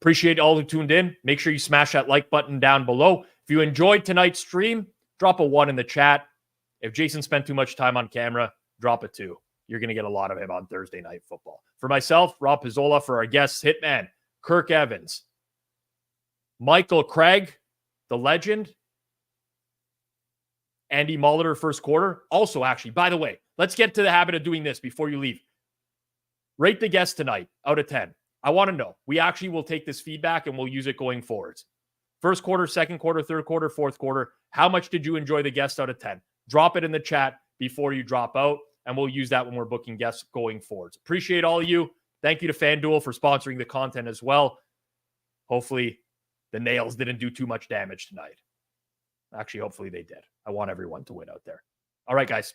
Speaker 1: Appreciate all who tuned in. Make sure you smash that like button down below. If you enjoyed tonight's stream, drop a 1 in the chat. If Jason spent too much time on camera, drop a 2. You're going to get a lot of him on Thursday night football. For myself, Rob Pizzola, for our guests, Hitman, Kirk Evans, Michael Craig, the legend, Andy Molitor, first quarter. Also, actually, by the way, let's get to the habit of doing this before you leave. Rate the guest tonight out of 10. I want to know. We actually will take this feedback and we'll use it going forwards. First quarter, second quarter, third quarter, fourth quarter. How much did you enjoy the guest out of 10? Drop it in the chat before you drop out, and we'll use that when we're booking guests going forwards. Appreciate all of you. Thank you to FanDuel for sponsoring the content as well. Hopefully the nails didn't do too much damage tonight. Actually, hopefully they did. I want everyone to win out there. All right, guys.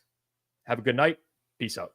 Speaker 1: Have a good night. Peace out.